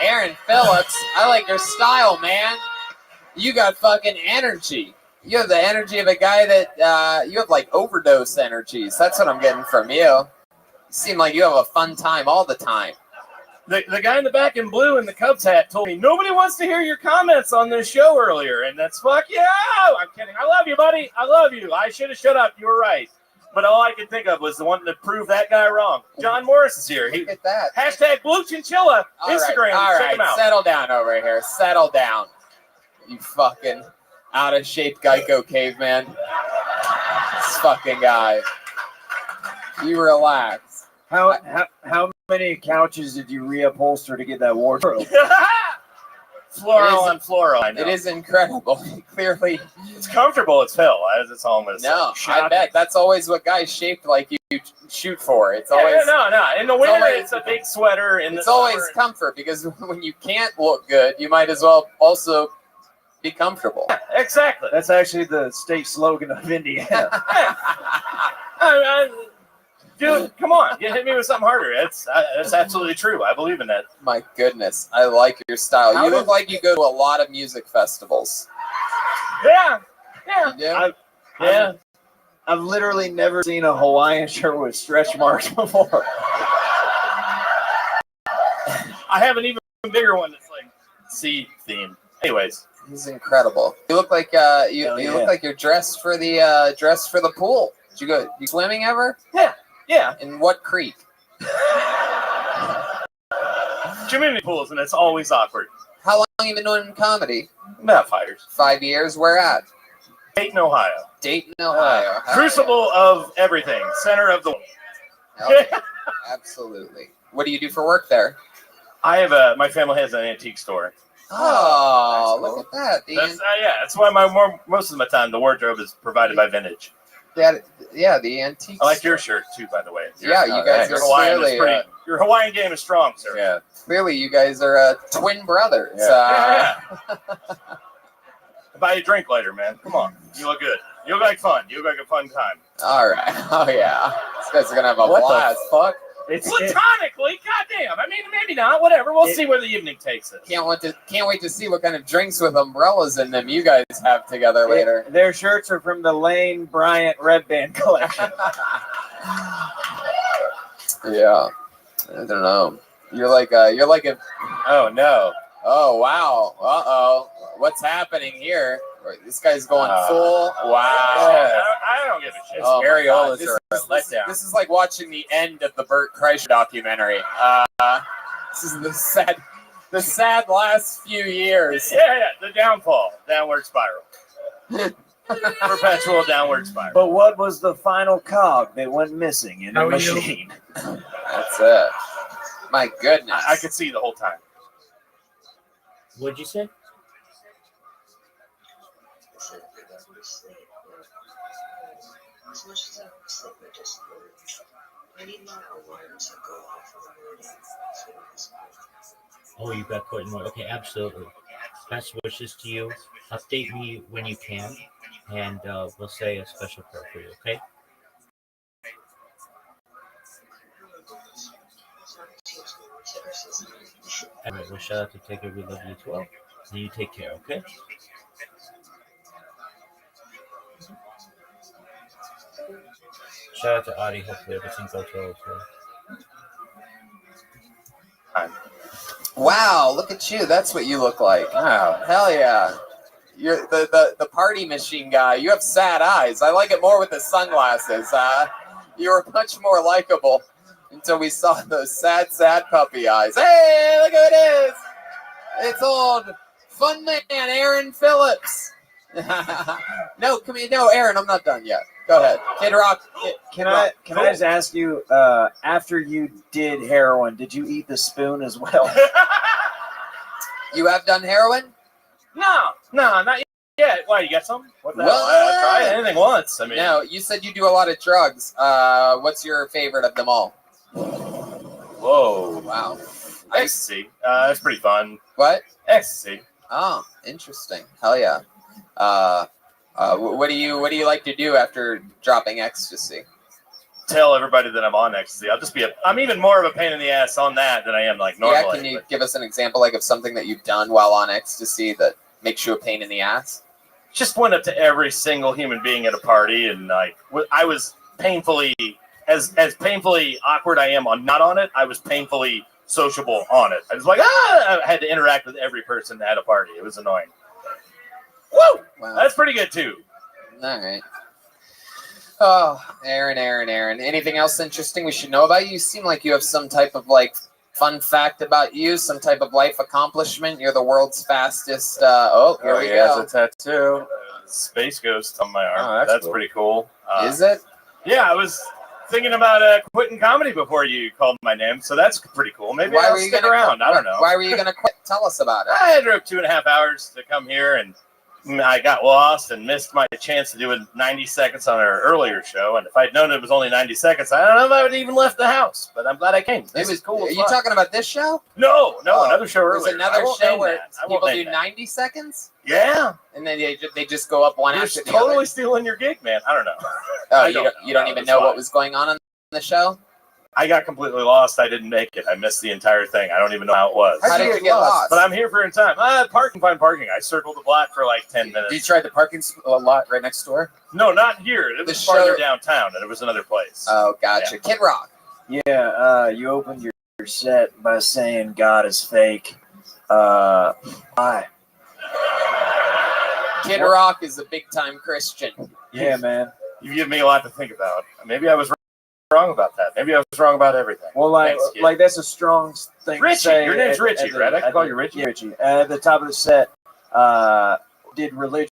[SPEAKER 2] Aaron Phillips, I like your style, man. You got fucking energy. You have the energy of a guy that, you have like overdose energies. That's what I'm getting from you. You seem like you have a fun time all the time.
[SPEAKER 16] The guy in the back in blue in the Cubs hat told me nobody wants to hear your comments on this show earlier, and that's fuck yeah. I'm kidding. I love you, buddy. I love you. I should have shut up. You were right. But all I could think of was the one to prove that guy wrong. John Morris is here.
[SPEAKER 2] Look at that.
[SPEAKER 16] Hashtag Blue Chinchilla. Instagram.
[SPEAKER 2] All
[SPEAKER 16] Check him out.
[SPEAKER 2] Settle down over here. Settle down. You fucking out of shape Geico caveman. This fucking guy. You relax.
[SPEAKER 4] How many couches did you reupholster to get that wardrobe?
[SPEAKER 16] Floral on floral. I know.
[SPEAKER 2] It is incredible. Clearly,
[SPEAKER 16] it's comfortable as hell. That's all I'm gonna say.
[SPEAKER 2] No, I bet that's always what guys shaped like you shoot for. It's
[SPEAKER 16] Yeah,
[SPEAKER 2] always
[SPEAKER 16] no. In the winter, it's a big sweater.
[SPEAKER 2] It's always comfort because when you can't look good, you might as well also be comfortable.
[SPEAKER 16] Yeah, exactly.
[SPEAKER 4] That's actually the state slogan of Indiana.
[SPEAKER 16] Dude, come on, hit me with something harder. That's absolutely true. I believe in that.
[SPEAKER 2] My goodness, I like your style. You look like you go to a lot of music festivals.
[SPEAKER 16] Yeah.
[SPEAKER 2] You do?
[SPEAKER 4] I've literally never seen a Hawaiian shirt with stretch marks before.
[SPEAKER 16] I have an even bigger one that's like sea themed. Anyways,
[SPEAKER 2] he's incredible. You look like you look like you're dressed for the pool. Did you swimming ever?
[SPEAKER 16] Yeah.
[SPEAKER 2] In what creek?
[SPEAKER 16] Community pools, and it's always awkward.
[SPEAKER 2] How long have you been doing comedy?
[SPEAKER 16] About 5 years.
[SPEAKER 2] 5 years. Where at?
[SPEAKER 16] Dayton, Ohio.
[SPEAKER 2] Dayton, Ohio.
[SPEAKER 16] Crucible of everything. Center of the world.
[SPEAKER 2] Oh, absolutely. What do you do for work there?
[SPEAKER 16] I have my family has an antique store.
[SPEAKER 2] Oh, look at that.
[SPEAKER 16] That's why most of my time the wardrobe is provided by vintage.
[SPEAKER 2] The antique.
[SPEAKER 16] I like your shirt too, by the way.
[SPEAKER 2] You guys are clearly
[SPEAKER 16] your Hawaiian game is strong, sir.
[SPEAKER 2] Yeah, clearly you guys are twin brothers.
[SPEAKER 16] Buy you a drink later, man. Come on, you look good. You look like fun. You look like a fun time.
[SPEAKER 2] All right. Oh yeah, these guys are gonna have a blast.
[SPEAKER 16] Fuck? Platonically, goddamn. I mean, maybe not. Whatever. We'll see where the evening takes us.
[SPEAKER 2] Can't wait to see what kind of drinks with umbrellas in them you guys have together later.
[SPEAKER 4] Their shirts are from the Lane Bryant Red Band collection.
[SPEAKER 2] Yeah, I don't know. You're like a. Oh no. Oh wow. Uh-oh. What's happening here? This guy's going full. Wow.
[SPEAKER 16] I don't give a shit.
[SPEAKER 2] Areolas are a letdown. This is like watching the end of the Bert Kreischer documentary. This is the sad last few years.
[SPEAKER 16] Yeah, the downfall, downward spiral. Perpetual downward spiral.
[SPEAKER 4] But what was the final cog that went missing in the machine?
[SPEAKER 2] That's it. My goodness.
[SPEAKER 16] I could see the whole time.
[SPEAKER 7] What'd you say?
[SPEAKER 17] As much as I want to sleep, I just I need my alarm to go off of the
[SPEAKER 7] Oh, you got put in. Okay, absolutely. Best wishes to you. Update me when you can, and we'll say a special prayer for you. Okay. All right. Well, shout out to Tigger. We love you as well. And you take care. Okay. Shout out to Audie. Hopefully everything goes well with her.
[SPEAKER 2] Wow, look at you. That's what you look like. Wow. Hell yeah. You're the party machine guy. You have sad eyes. I like it more with the sunglasses. You were much more likable until we saw those sad puppy eyes. Hey, look who it is. It's old fun man, Aaron Phillips. No, come here. No, Aaron, I'm not done yet. Go ahead. Kid Rock.
[SPEAKER 4] Can I just ask you, after you did heroin, did you eat the spoon as well?
[SPEAKER 2] You have done heroin?
[SPEAKER 16] No, not yet. Why, you got some? What the hell? I'll try anything once. I mean,
[SPEAKER 2] no, you said you do a lot of drugs. What's your favorite of them all?
[SPEAKER 16] Whoa.
[SPEAKER 2] Wow.
[SPEAKER 16] Ecstasy. That's pretty fun.
[SPEAKER 2] What?
[SPEAKER 16] Ecstasy.
[SPEAKER 2] Oh, interesting. Hell yeah. What do you like to do after dropping ecstasy?
[SPEAKER 16] Tell everybody that I'm on ecstasy. I'm even more of a pain in the ass on that than I am like normally.
[SPEAKER 2] Yeah, can you give us an example of something that you've done while on ecstasy that makes you a pain in the ass?
[SPEAKER 16] Just went up to every single human being at a party, and I was painfully as painfully awkward I am on not on it. I was painfully sociable on it. I was like, I had to interact with every person at a party. It was annoying. Woo! Wow. That's pretty good too.
[SPEAKER 2] All right. Oh, Aaron. Anything else interesting we should know about you? You seem like you have some type of fun fact about you, some type of life accomplishment. You're the world's fastest. Here we go.
[SPEAKER 16] It's a tattoo. Space Ghost on my arm.
[SPEAKER 2] Oh, that's cool.
[SPEAKER 16] pretty cool.
[SPEAKER 2] Is it?
[SPEAKER 16] Yeah, I was thinking about quitting comedy before you called my name, so that's pretty cool. Maybe
[SPEAKER 2] Why
[SPEAKER 16] I'll
[SPEAKER 2] were you
[SPEAKER 16] stick
[SPEAKER 2] gonna
[SPEAKER 16] around. I don't know.
[SPEAKER 2] Why were you gonna quit? Tell us about it.
[SPEAKER 16] I drove 2.5 hours to come here, and I got lost and missed my chance to do a 90 seconds on our earlier show. And if I'd known it was only 90 seconds, I don't know if I would have even left the house. But I'm glad I came. This is cool.
[SPEAKER 2] Are you talking about this show?
[SPEAKER 16] No, another show earlier.
[SPEAKER 2] There's another
[SPEAKER 16] I won't
[SPEAKER 2] show
[SPEAKER 16] name
[SPEAKER 2] where
[SPEAKER 16] that. I won't
[SPEAKER 2] people
[SPEAKER 16] name
[SPEAKER 2] do
[SPEAKER 16] that.
[SPEAKER 2] 90 seconds?
[SPEAKER 16] Yeah.
[SPEAKER 2] And then they just go up one
[SPEAKER 16] You're
[SPEAKER 2] after the
[SPEAKER 16] totally
[SPEAKER 2] other?
[SPEAKER 16] stealing your gig, man. I don't know.
[SPEAKER 2] Oh,
[SPEAKER 16] I
[SPEAKER 2] you don't even know what was going on the show?
[SPEAKER 16] I got completely lost. I didn't make it. I missed the entire thing. I don't even know how it was.
[SPEAKER 2] How did you get lost?
[SPEAKER 16] But I'm here for in time. Find parking. I circled the block for like 10 minutes.
[SPEAKER 5] Did you try the parking lot right next door?
[SPEAKER 16] No, not here. It was farther downtown, and it was another place.
[SPEAKER 2] Oh, gotcha.
[SPEAKER 16] Yeah.
[SPEAKER 2] Kid Rock.
[SPEAKER 4] Yeah, you opened your set by saying God is fake. Hi.
[SPEAKER 2] Kid Rock is a big-time Christian.
[SPEAKER 4] Yeah, man.
[SPEAKER 16] You give me a lot to think about. Maybe I was wrong about that. Maybe I was wrong about everything.
[SPEAKER 4] Well,
[SPEAKER 16] Thanks, kid.
[SPEAKER 4] like that's a strong thing
[SPEAKER 16] Richie.
[SPEAKER 4] to say.
[SPEAKER 16] Your name's Richie, right? I can call you
[SPEAKER 4] Richie.
[SPEAKER 16] Richie.
[SPEAKER 4] Richie. At the top of the set, did religion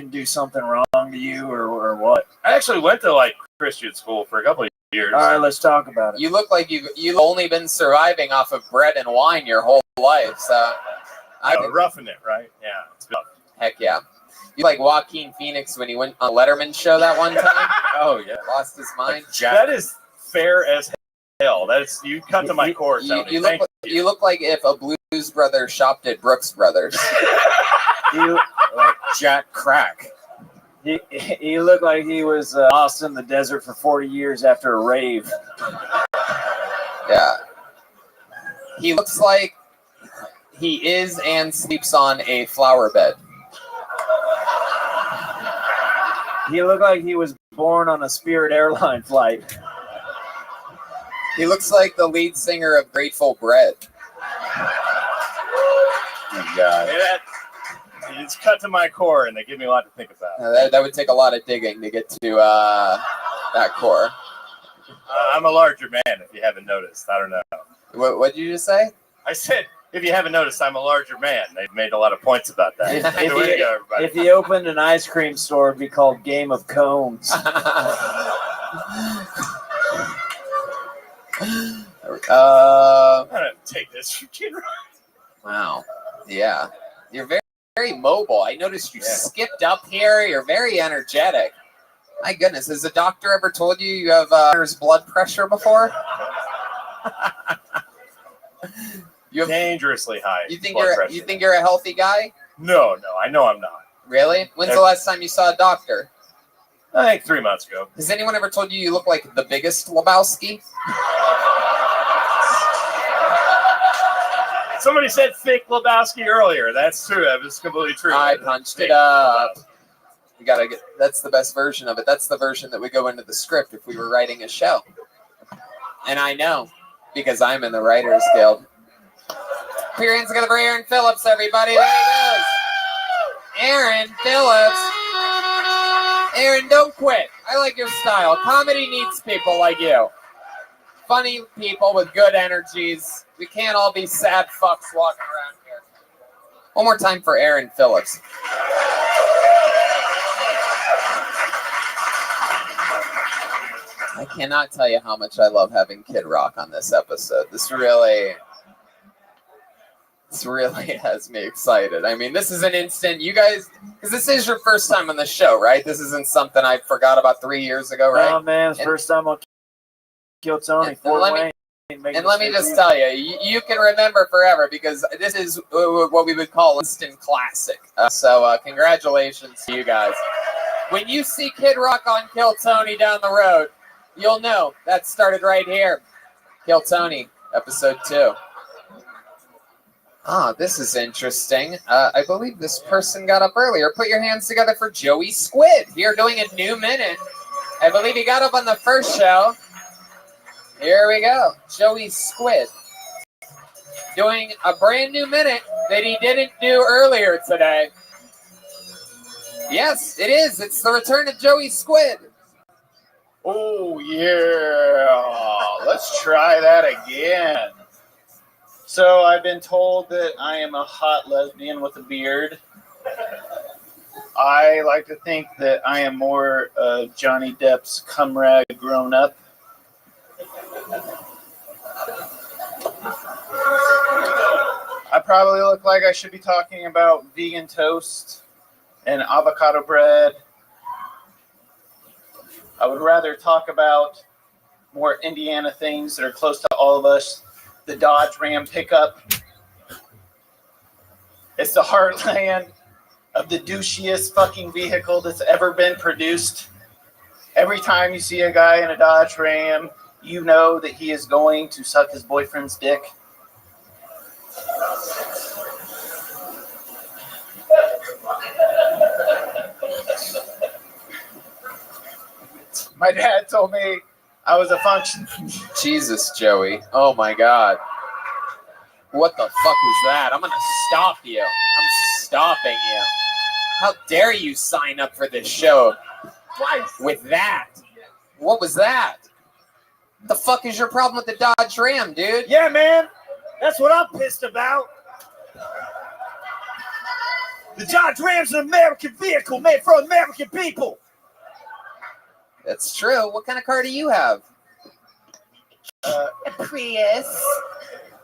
[SPEAKER 4] do something wrong to you, or what?
[SPEAKER 16] I actually went to like Christian school for a couple of years.
[SPEAKER 4] All right, let's talk about it.
[SPEAKER 2] You look like you've only been surviving off of bread and wine your whole life. So,
[SPEAKER 16] roughing it, right? Yeah, it's tough.
[SPEAKER 2] Heck yeah. You like Joaquin Phoenix when he went on Letterman's show that one time?
[SPEAKER 16] Oh yeah,
[SPEAKER 2] lost his mind.
[SPEAKER 16] That is fair as hell. That's you cut to my core, Tony.
[SPEAKER 2] You look like if a Blues Brother shopped at Brooks Brothers.
[SPEAKER 4] You
[SPEAKER 5] like Jack Crack.
[SPEAKER 4] He looked like he was lost in the desert for 40 years after a rave.
[SPEAKER 2] Yeah. He looks like he is and sleeps on a flower bed.
[SPEAKER 4] He looked like he was born on a Spirit airline flight.
[SPEAKER 2] He looks like the lead singer of Grateful Bread.
[SPEAKER 5] Oh, God.
[SPEAKER 16] Yeah, it's cut to my core, and they give me a lot to think about.
[SPEAKER 2] That would take a lot of digging to get to that core.
[SPEAKER 16] I'm a larger man, if you haven't noticed. I don't know.
[SPEAKER 2] What did you just say?
[SPEAKER 16] I said, if you haven't noticed, I'm a larger man. They've made a lot of points about that. Way to go, everybody.
[SPEAKER 4] If he opened an ice cream store, it'd be called Game of Cones.
[SPEAKER 16] I'm gonna take this from Kid Rock.
[SPEAKER 2] Wow. Yeah. You're very, very mobile. I noticed you skipped up here. You're very energetic. My goodness. Has the doctor ever told you you have blood pressure before?
[SPEAKER 16] You have dangerously high.
[SPEAKER 2] You think
[SPEAKER 16] blood pressure.
[SPEAKER 2] you think you're a healthy guy?
[SPEAKER 16] No, I know I'm not.
[SPEAKER 2] Really? When's the last time you saw a doctor?
[SPEAKER 16] I think 3 months ago.
[SPEAKER 2] Has anyone ever told you look like the biggest Lebowski?
[SPEAKER 16] Somebody said thick Lebowski earlier. That's true. That was completely true.
[SPEAKER 2] I punched it up. We gotta get. That's the best version of it. That's the version that would go into the script if we were writing a show. And I know because I'm in the Writers Guild. Put your hands together for Aaron Phillips, everybody. There he goes. Aaron Phillips. Aaron, don't quit. I like your style. Comedy needs people like you. Funny people with good energies. We can't all be sad fucks walking around here. One more time for Aaron Phillips. I cannot tell you how much I love having Kid Rock on this episode. This really has me excited. I mean, this is an instant. You guys, because this is your first time on the show, right? This isn't something I forgot about 3 years ago, right?
[SPEAKER 4] Oh, man, it's first time I'll kill Tony.
[SPEAKER 2] Let me just tell you, you can remember forever because this is what we would call instant classic. So congratulations to you guys. When you see Kid Rock on Kill Tony down the road, you'll know that started right here. Kill Tony, episode 2. Ah, this is interesting. I believe this person got up earlier. Put your hands together for Joey Squid. Here doing a new minute. I believe he got up on the first show. Here we go. Joey Squid doing a brand new minute that he didn't do earlier today. Yes, it is. It's the return of Joey Squid.
[SPEAKER 18] Oh, yeah. Let's try that again. So I've been told that I am a hot lesbian with a beard. I like to think that I am more Johnny Depp's cum rag grown up. probably look like I should be talking about vegan toast and avocado bread. I would rather talk about more Indiana things that are close to all of us. The Dodge Ram pickup. It's the heartland of the douchiest fucking vehicle that's ever been produced. Every time you see a guy in a Dodge Ram, you know that he is going to suck his boyfriend's dick. My dad told me I was a function.
[SPEAKER 2] Jesus, Joey. Oh my God. What the fuck was that? I'm gonna stop you. I'm stopping you. How dare you sign up for this show with that? What was that? The fuck is your problem with the Dodge Ram, dude?
[SPEAKER 15] Yeah, man. That's what I'm pissed about. The Dodge Ram's an American vehicle made for American people.
[SPEAKER 2] That's true. What kind of car do you have?
[SPEAKER 13] A Prius.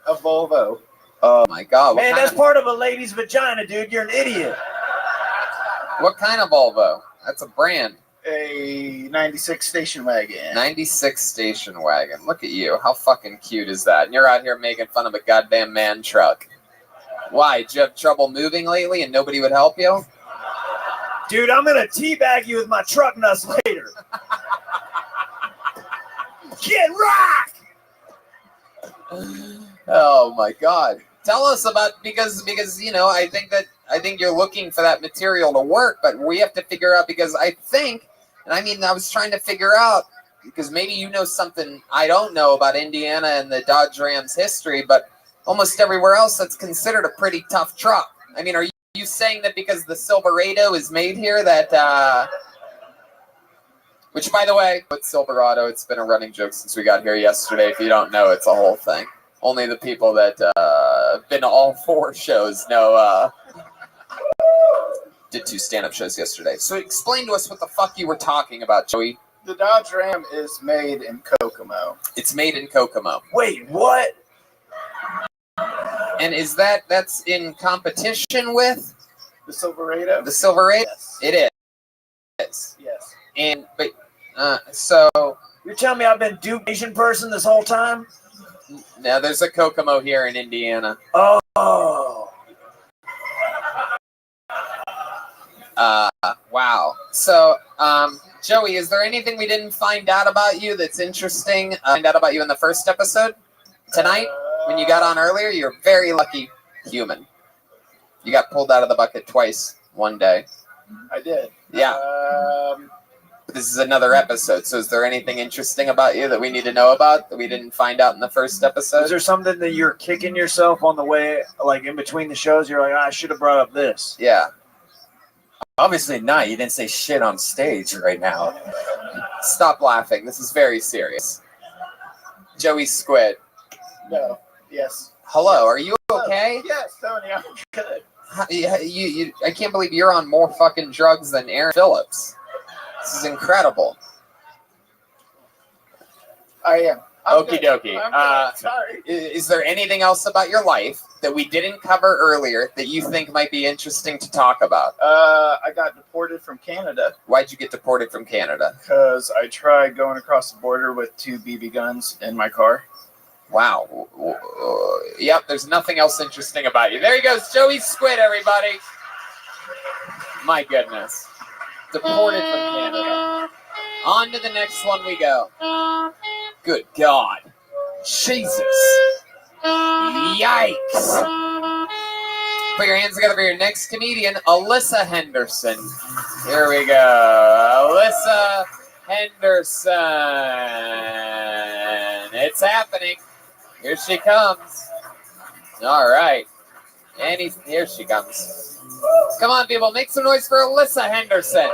[SPEAKER 18] A Volvo.
[SPEAKER 2] Oh my God.
[SPEAKER 15] Man, that's part of a lady's vagina, dude. You're an idiot.
[SPEAKER 2] What kind of Volvo? That's a brand.
[SPEAKER 18] A 96 station wagon.
[SPEAKER 2] 96 station wagon. Look at you. How fucking cute is that? And you're out here making fun of a goddamn man truck. Why? Did you have trouble moving lately and nobody would help you?
[SPEAKER 15] Dude, I'm going to teabag you with my truck nuts later. Get rock!
[SPEAKER 2] Oh my God. Tell us about, because you know, I think you're looking for that material to work, but we have to figure out, because I think, and I mean, I was trying to figure out, because maybe you know something I don't know about Indiana and the Dodge Ram's history, but almost everywhere else that's considered a pretty tough truck. I mean, are you saying that because the Silverado is made here that, which by the way, with Silverado, it's been a running joke since we got here yesterday. If you don't know, it's a whole thing. Only the people that have been to all 4 shows know. Did 2 stand-up shows yesterday. So explain to us what the fuck you were talking about, Joey.
[SPEAKER 18] The Dodge Ram is made in Kokomo.
[SPEAKER 2] It's made in Kokomo.
[SPEAKER 15] Wait, what?
[SPEAKER 2] And is that's in competition with
[SPEAKER 18] the Silverado?
[SPEAKER 2] The Silverado?
[SPEAKER 18] Yes.
[SPEAKER 2] It is.
[SPEAKER 18] Yes.
[SPEAKER 2] And so
[SPEAKER 15] you're telling me I've been duped Asian person this whole time?
[SPEAKER 2] Now there's a Kokomo here in Indiana.
[SPEAKER 15] Oh.
[SPEAKER 2] Wow. So, Joey, is there anything we didn't find out about you that's interesting? Find out about you in the first episode tonight when you got on earlier? You're a very lucky human. You got pulled out of the bucket twice one day.
[SPEAKER 18] I did.
[SPEAKER 2] Yeah. This is another episode. So, is there anything interesting about you that we need to know about that we didn't find out in the first episode?
[SPEAKER 15] Is there something that you're kicking yourself on the way, like in between the shows? You're like, I should have brought up this.
[SPEAKER 2] Yeah.
[SPEAKER 5] Obviously not. You didn't say shit on stage right now.
[SPEAKER 2] Stop laughing. This is very serious. Joey Squid.
[SPEAKER 18] No. Yes.
[SPEAKER 2] Hello. Are you okay?
[SPEAKER 18] Yes, Tony. I'm good.
[SPEAKER 2] I can't believe you're on more fucking drugs than Aaron Phillips. This is incredible.
[SPEAKER 18] I am.
[SPEAKER 2] Okie dokie.
[SPEAKER 18] Sorry.
[SPEAKER 2] Is there anything else about your life that we didn't cover earlier that you think might be interesting to talk about?
[SPEAKER 18] I got deported from Canada.
[SPEAKER 2] Why'd you get deported from Canada?
[SPEAKER 18] Because I tried going across the border with 2 BB guns in my car.
[SPEAKER 2] Wow. Yep, there's nothing else interesting about you. There he goes, Joey Squid, everybody. My goodness. Deported from Canada. On to the next one we go. Good God. Jesus. Yikes. Put your hands together for your next comedian, Alyssa Henderson. Here we go. Alyssa Henderson. It's happening. Here she comes. All right. And here she comes. Come on, people. Make some noise for Alyssa Henderson.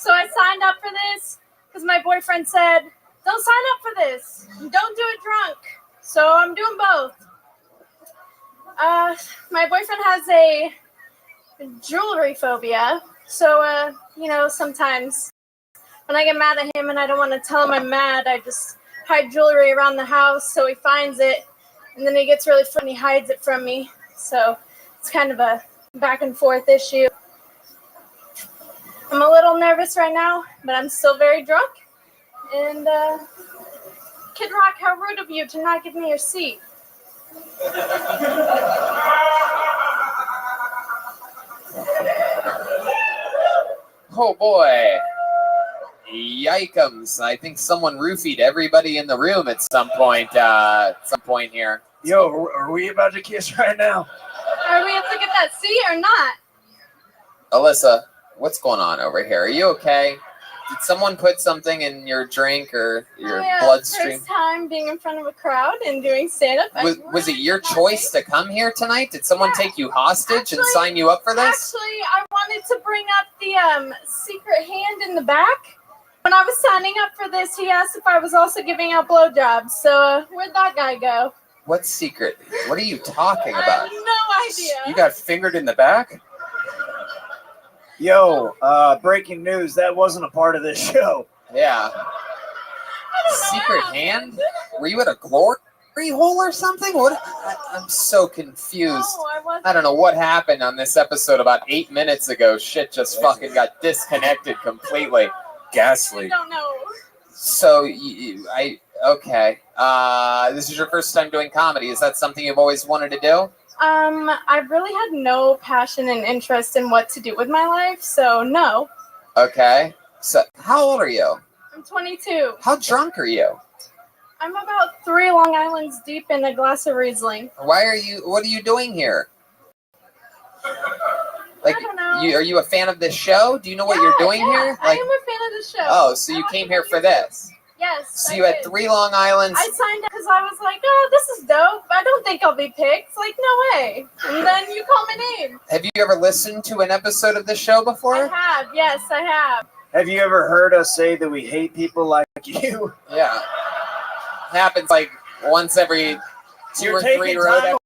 [SPEAKER 13] So I signed up for this because my boyfriend said, don't sign up for this. Don't do it drunk. So I'm doing both. My boyfriend has a jewelry phobia. So, sometimes when I get mad at him and I don't want to tell him I'm mad, I just hide jewelry around the house, so he finds it, and then he gets really funny, hides it from me. So it's kind of a back and forth issue. I'm a little nervous right now, but I'm still very drunk. And Kid Rock, how rude of you to not give me your seat.
[SPEAKER 2] Oh boy. Yikums. I think someone roofied everybody in the room at some point here.
[SPEAKER 15] Yo, are we about to kiss right now?
[SPEAKER 13] Are we able to get that seat or not?
[SPEAKER 2] Alyssa, what's going on over here? Are you okay? Did someone put something in your drink or your bloodstream?
[SPEAKER 13] First time being in front of a crowd and doing stand-up.
[SPEAKER 2] Was it your choice to come here tonight? Did someone take you hostage and sign you up for this?
[SPEAKER 13] Actually, I wanted to bring up the secret hand in the back. When I was signing up for this, he asked if I was also giving out blowjobs. So where'd that guy go?
[SPEAKER 2] What secret? What are you talking
[SPEAKER 13] I
[SPEAKER 2] about?
[SPEAKER 13] have no idea.
[SPEAKER 5] You got fingered in the back?
[SPEAKER 15] Yo, breaking news, that wasn't a part of this show.
[SPEAKER 2] Yeah. Secret hand? Were you at a glory hole or something? What? I'm so confused.
[SPEAKER 13] No, I wasn't.
[SPEAKER 2] I don't know what happened on this episode about 8 minutes ago. Shit just fucking got disconnected completely.
[SPEAKER 5] Ghastly.
[SPEAKER 13] I don't know.
[SPEAKER 2] So, okay. This is your first time doing comedy. Is that something you've always wanted to do?
[SPEAKER 13] I really had no passion and interest in what to do with my life, so no.
[SPEAKER 2] Okay. So, how old are you?
[SPEAKER 13] I'm 22.
[SPEAKER 2] How drunk are you?
[SPEAKER 13] I'm about 3 Long Islands deep in a glass of Riesling.
[SPEAKER 2] What are you doing here? Like,
[SPEAKER 13] I don't know.
[SPEAKER 2] are you a fan of this show? Do you know what you're doing here?
[SPEAKER 13] I am a fan of the show.
[SPEAKER 2] Oh, so you came here for this?
[SPEAKER 13] Yes.
[SPEAKER 2] So you had 3 Long Islands.
[SPEAKER 13] I signed up because I was like, oh, this is dope. I don't think I'll be picked. Like, no way. And then you call my name.
[SPEAKER 2] Have you ever listened to an episode of this show before?
[SPEAKER 13] I have. Yes, I have.
[SPEAKER 15] Have you ever heard us say that we hate people like you?
[SPEAKER 2] Yeah. Happens like once every 2
[SPEAKER 15] You're
[SPEAKER 2] or 3
[SPEAKER 15] taking
[SPEAKER 2] road
[SPEAKER 15] time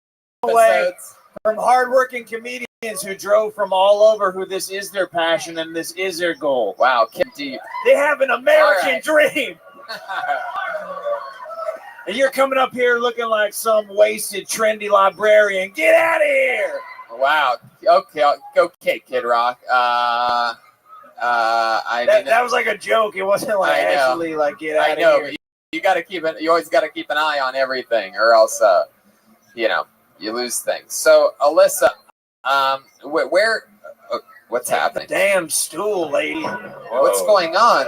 [SPEAKER 15] away
[SPEAKER 2] episodes.
[SPEAKER 15] from hardworking comedians who drove from all over, who this is their passion and this is their goal.
[SPEAKER 2] Wow, Kim, they
[SPEAKER 15] have an American
[SPEAKER 2] right.
[SPEAKER 15] dream. And you're coming up here looking like some wasted, trendy librarian. Get out of here!
[SPEAKER 2] Wow. Okay, Kid Rock.
[SPEAKER 15] That was like a joke. It wasn't like
[SPEAKER 2] I know.
[SPEAKER 15] actually like get out
[SPEAKER 2] I
[SPEAKER 15] of
[SPEAKER 2] know,
[SPEAKER 15] here.
[SPEAKER 2] but you got to keep it. You always got to keep an eye on everything, or else, you lose things. So, Alyssa, what's happening?
[SPEAKER 15] Damn stool, lady.
[SPEAKER 2] What's going on?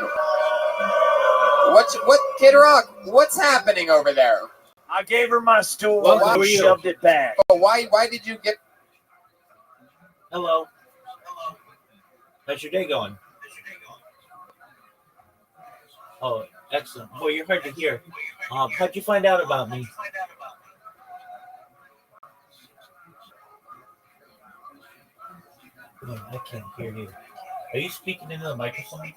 [SPEAKER 2] What, Kid Rock? What's happening over there?
[SPEAKER 15] I gave her my stool
[SPEAKER 2] Well,
[SPEAKER 15] and shoved it back.
[SPEAKER 2] But why did you get?
[SPEAKER 7] Hello. How's your day going? Oh, excellent. Boy, you're hard to hear. How'd you find out about me? Oh, I can't hear you. Are you speaking into the microphone?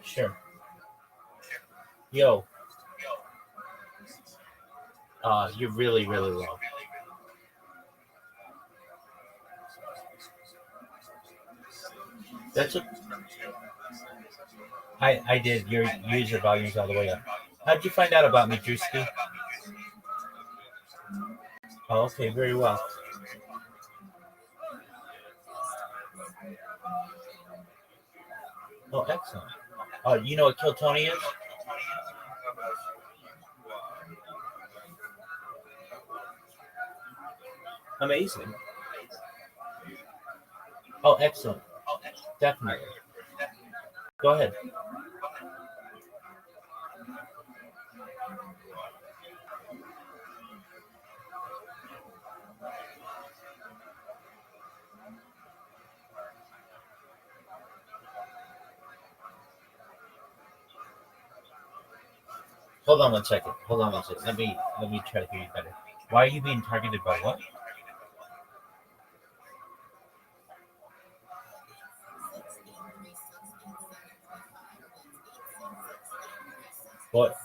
[SPEAKER 7] Sure. Yo. You're really, really low. That's a. I did. Your user volume's all the way up. How'd you find out about me, Drewski? Oh, okay, very well. Oh, excellent. Oh, you know what Kill Tony is? Amazing. Oh, excellent. Definitely. Go ahead. Hold on one second. Let me try to hear you better. Why are you being targeted by what? What?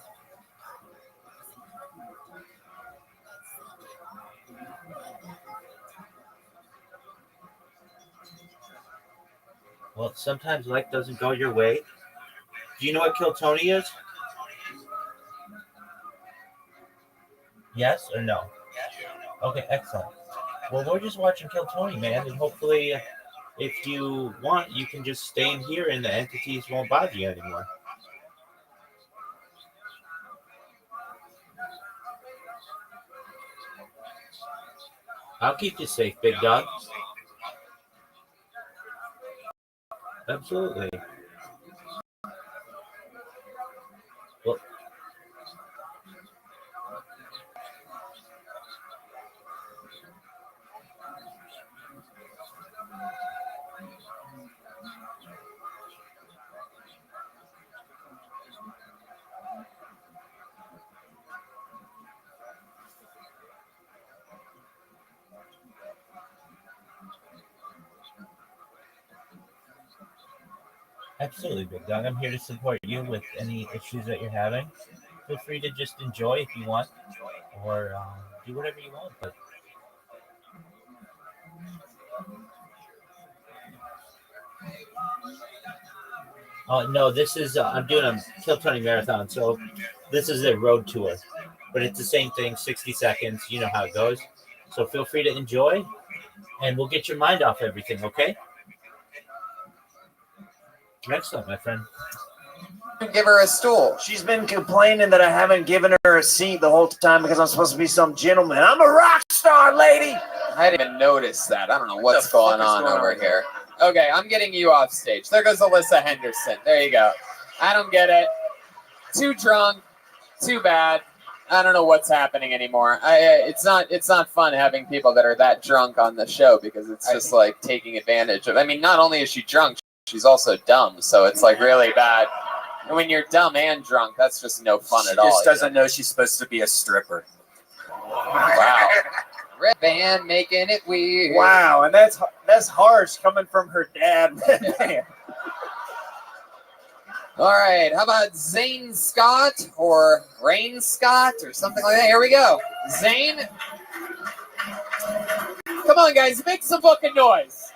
[SPEAKER 7] Well, sometimes life doesn't go your way. Do you know what Kill Tony is? Yes or no? Okay, excellent. Well, we're just watching Kill Tony, man, and hopefully, if you want, you can just stay in here and the entities won't bother you anymore. I'll keep you safe, big dog. Absolutely. Well, absolutely, big dog. I'm here to support you with any issues that you're having. Feel free to just enjoy if you want, or do whatever you want. But no, this is I'm doing a Kill Tony marathon, so this is a road tour, but it's the same thing, 60 seconds. You know how it goes. So feel free to enjoy, and we'll get your mind off everything. Okay? Excellent, my friend.
[SPEAKER 2] Give her a stool.
[SPEAKER 15] She's been complaining that I haven't given her a seat the whole time because I'm supposed to be some gentleman. I'm a rock star, lady.
[SPEAKER 2] I didn't even notice that. I don't know what's going on over here. Okay, I'm getting you off stage. There goes Alyssa Henderson. There you go. I don't get it. Too drunk. Too bad. I don't know what's happening anymore. It's not fun having people that are that drunk on the show because it's just like taking advantage of. I mean, not only is she drunk, she's also dumb. So it's like really bad. And when you're dumb and drunk, that's just no fun at all.
[SPEAKER 5] She just doesn't know she's supposed to be a stripper.
[SPEAKER 2] Wow. Red band making it weird.
[SPEAKER 15] Wow, and that's harsh coming from her dad.
[SPEAKER 2] All right, how about Zane Scott or Rain Scott or something like that? Here we go. Zane. Come on, guys, make some fucking noise.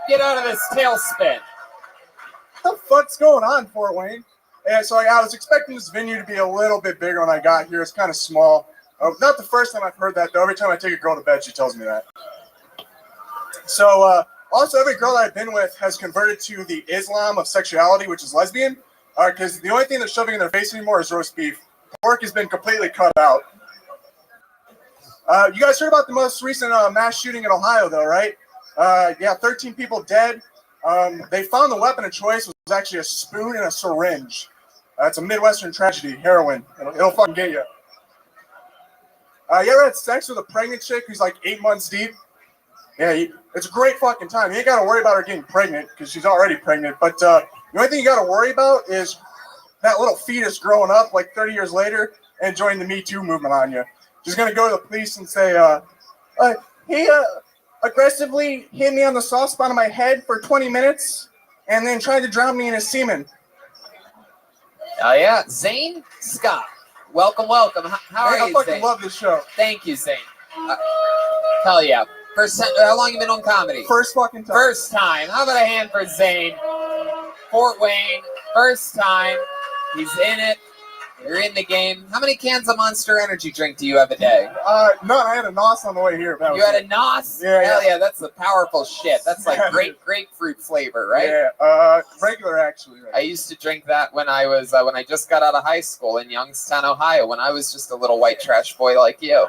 [SPEAKER 2] Get out of this tailspin.
[SPEAKER 6] What the fuck's going on, Fort Wayne? Yeah, so I was expecting this venue to be a little bit bigger when I got here. It's kind of small. Not the first time I've heard that, though. Every time I take a girl to bed, she tells me that. So, also, every girl that I've been with has converted to the Islam of sexuality, which is lesbian, because the only thing they're shoving in their face anymore is roast beef. Pork has been completely cut out. You guys heard about the most recent mass shooting in Ohio, though, right? Yeah, 13 people dead. They found the weapon of choice was actually a spoon and a syringe. It's a Midwestern tragedy, heroin. It'll fucking get you. You ever had sex with a pregnant chick who's like 8 months deep? Yeah, it's a great fucking time. You ain't got to worry about her getting pregnant because she's already pregnant. But the only thing you got to worry about is that little fetus growing up like 30 years later and joining the Me Too movement on you. She's going to go to the police and say, he aggressively hit me on the soft spot of my head for 20 minutes and then tried to drown me in his semen.
[SPEAKER 2] Oh, yeah. Zane Scott. Welcome. How are you, Zane?
[SPEAKER 6] I fucking love this show.
[SPEAKER 2] Thank you, Zane. Hell yeah. How long you been on comedy?
[SPEAKER 6] First fucking time.
[SPEAKER 2] First time. How about a hand for Zane? Fort Wayne. First time. He's in it. You're in the game. How many cans of Monster Energy drink do you have a day?
[SPEAKER 6] None. I had a NOS on the way here.
[SPEAKER 2] You had a NOS?
[SPEAKER 6] Yeah.
[SPEAKER 2] Hell yeah, that's the powerful shit. That's like grapefruit flavor, right?
[SPEAKER 6] Yeah. Regular actually. Right?
[SPEAKER 2] I used to drink that when I was when I just got out of high school in Youngstown, Ohio, when I was just a little white trash boy like you.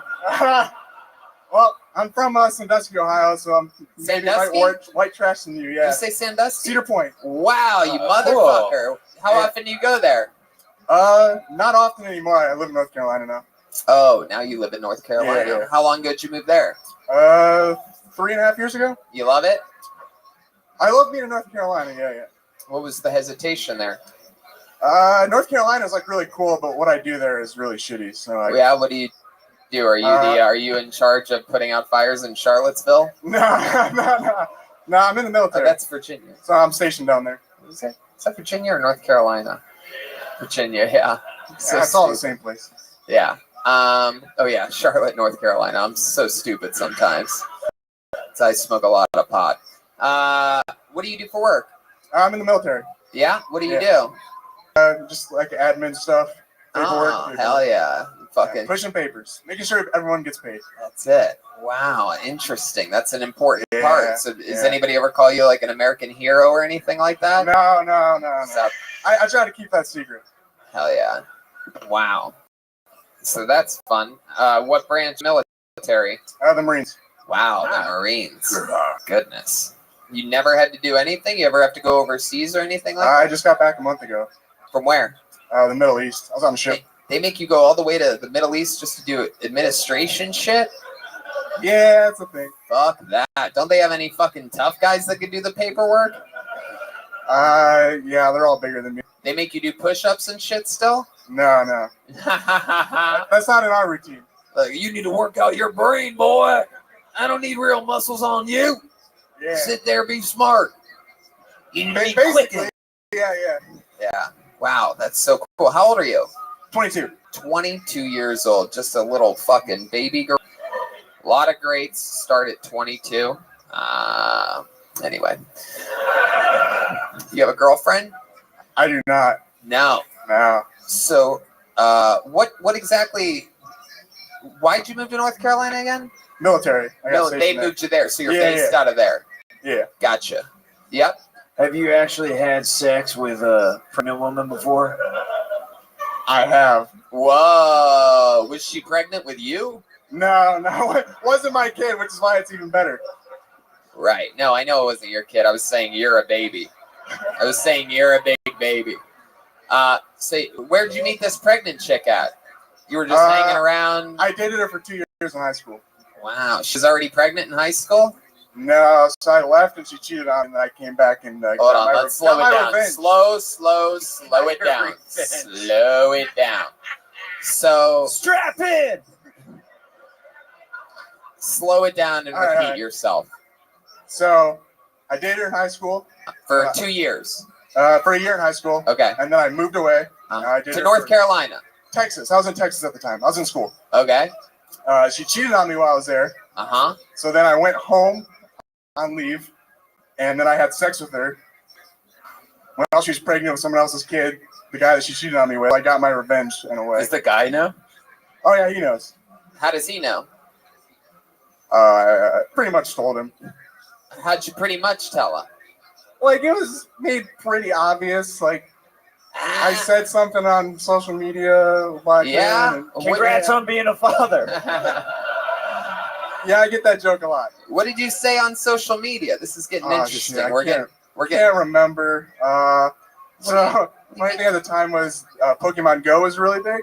[SPEAKER 6] Well, I'm from Sandusky, Ohio, so I'm maybe white trash than you. Yeah.
[SPEAKER 2] Did you say Sandusky?
[SPEAKER 6] Cedar Point.
[SPEAKER 2] Wow, you motherfucker!
[SPEAKER 6] Cool.
[SPEAKER 2] How often do you go there?
[SPEAKER 6] Not often anymore. I live in North Carolina now.
[SPEAKER 2] Oh, now you live in North Carolina.
[SPEAKER 6] Yeah.
[SPEAKER 2] How long ago did you move there?
[SPEAKER 6] 3.5 years ago.
[SPEAKER 2] You love it?
[SPEAKER 6] I love being in North Carolina. Yeah.
[SPEAKER 2] What was the hesitation there?
[SPEAKER 6] North Carolina is like really cool, but what I do there is really shitty. So
[SPEAKER 2] yeah, what do you do? Are you are you in charge of putting out fires in Charlottesville?
[SPEAKER 6] No. I'm in the military.
[SPEAKER 2] Oh, that's Virginia.
[SPEAKER 6] So I'm stationed down there.
[SPEAKER 2] Is that Virginia or North Carolina? Virginia, yeah.
[SPEAKER 6] So it's all the same place.
[SPEAKER 2] Yeah. Oh yeah, Charlotte, North Carolina. I'm so stupid sometimes. I smoke a lot of pot. What do you do for work?
[SPEAKER 9] I'm in the military.
[SPEAKER 2] Yeah? What do you do?
[SPEAKER 9] Just like admin stuff. Paperwork.
[SPEAKER 2] Oh, hell yeah. Fucking
[SPEAKER 9] pushing papers. Making sure everyone gets paid.
[SPEAKER 2] That's it. Wow, interesting. That's an important
[SPEAKER 9] Yeah,
[SPEAKER 2] part. So, does
[SPEAKER 9] yeah.
[SPEAKER 2] anybody ever call you like an American hero or anything like that?
[SPEAKER 9] No. I try to keep that secret.
[SPEAKER 2] Hell yeah. Wow. So that's fun. What branch military?
[SPEAKER 9] The Marines.
[SPEAKER 2] Wow, the Marines. Goodness. You never had to do anything? You ever have to go overseas or anything like that?
[SPEAKER 9] I just got back a month ago.
[SPEAKER 2] From where?
[SPEAKER 9] The Middle East. I was on a ship.
[SPEAKER 2] They make you go all the way to the Middle East just to do administration shit?
[SPEAKER 9] Yeah, that's the thing.
[SPEAKER 2] Fuck that. Don't they have any fucking tough guys that could do the paperwork?
[SPEAKER 9] Yeah, they're all bigger than me.
[SPEAKER 2] They make you do push-ups and shit still?
[SPEAKER 9] No. That's not in our routine.
[SPEAKER 2] Like, you need to work out your brain, boy. I don't need real muscles on you.
[SPEAKER 9] Yeah.
[SPEAKER 2] Sit there, be smart. You need to be
[SPEAKER 9] Basically,
[SPEAKER 2] quick.
[SPEAKER 9] Yeah.
[SPEAKER 2] Wow, that's so cool. How old are you?
[SPEAKER 9] 22.
[SPEAKER 2] 22 years old. Just a little fucking baby girl. A lot of greats start at 22. Anyway. You have a girlfriend?
[SPEAKER 9] I do not.
[SPEAKER 2] No. So, what exactly? Why'd you move to North Carolina again?
[SPEAKER 9] Military.
[SPEAKER 2] No, they moved you there, so you're based out of there.
[SPEAKER 9] Yeah.
[SPEAKER 2] Gotcha. Yep.
[SPEAKER 4] Have you actually had sex with a pregnant woman before?
[SPEAKER 9] I have.
[SPEAKER 2] Whoa. Was she pregnant with you?
[SPEAKER 9] No. It wasn't my kid, which is why it's even better.
[SPEAKER 2] Right. No, I know it wasn't your kid. I was saying you're a baby. I was saying you're a big baby. So where'd you meet this pregnant chick at? You were just hanging around?
[SPEAKER 9] I dated her for 2 years in high school.
[SPEAKER 2] Wow. She's already pregnant in high school?
[SPEAKER 9] No, so I left and she cheated on me, and I came back and
[SPEAKER 2] hold on, let's slow it down. Slow it down. Slow it down. So
[SPEAKER 15] strap in.
[SPEAKER 2] Slow it down and repeat yourself.
[SPEAKER 9] So I dated her in high school
[SPEAKER 2] for 2 years.
[SPEAKER 9] For a year in high school.
[SPEAKER 2] Okay.
[SPEAKER 9] And then I moved away.
[SPEAKER 2] To North Carolina.
[SPEAKER 9] Texas. I was in Texas at the time. I was in school.
[SPEAKER 2] Okay.
[SPEAKER 9] She cheated on me while I was there.
[SPEAKER 2] Uh-huh.
[SPEAKER 9] So then I went home on leave, and then I had sex with her. Well, she was pregnant with someone else's kid, the guy that she cheated on me with. I got my revenge in a way.
[SPEAKER 5] Does the guy know?
[SPEAKER 9] Oh, yeah, he knows.
[SPEAKER 2] How does he know?
[SPEAKER 9] I pretty much told him.
[SPEAKER 2] How'd you pretty much tell him?
[SPEAKER 9] Like, it was made pretty obvious. Like, I said something on social media.
[SPEAKER 15] Congrats on being a father.
[SPEAKER 9] Yeah, I get that joke a lot.
[SPEAKER 2] What did you say on social media? This is getting interesting.
[SPEAKER 9] Shit,
[SPEAKER 2] I
[SPEAKER 9] can't remember. So my thing at the time was Pokemon Go was really big,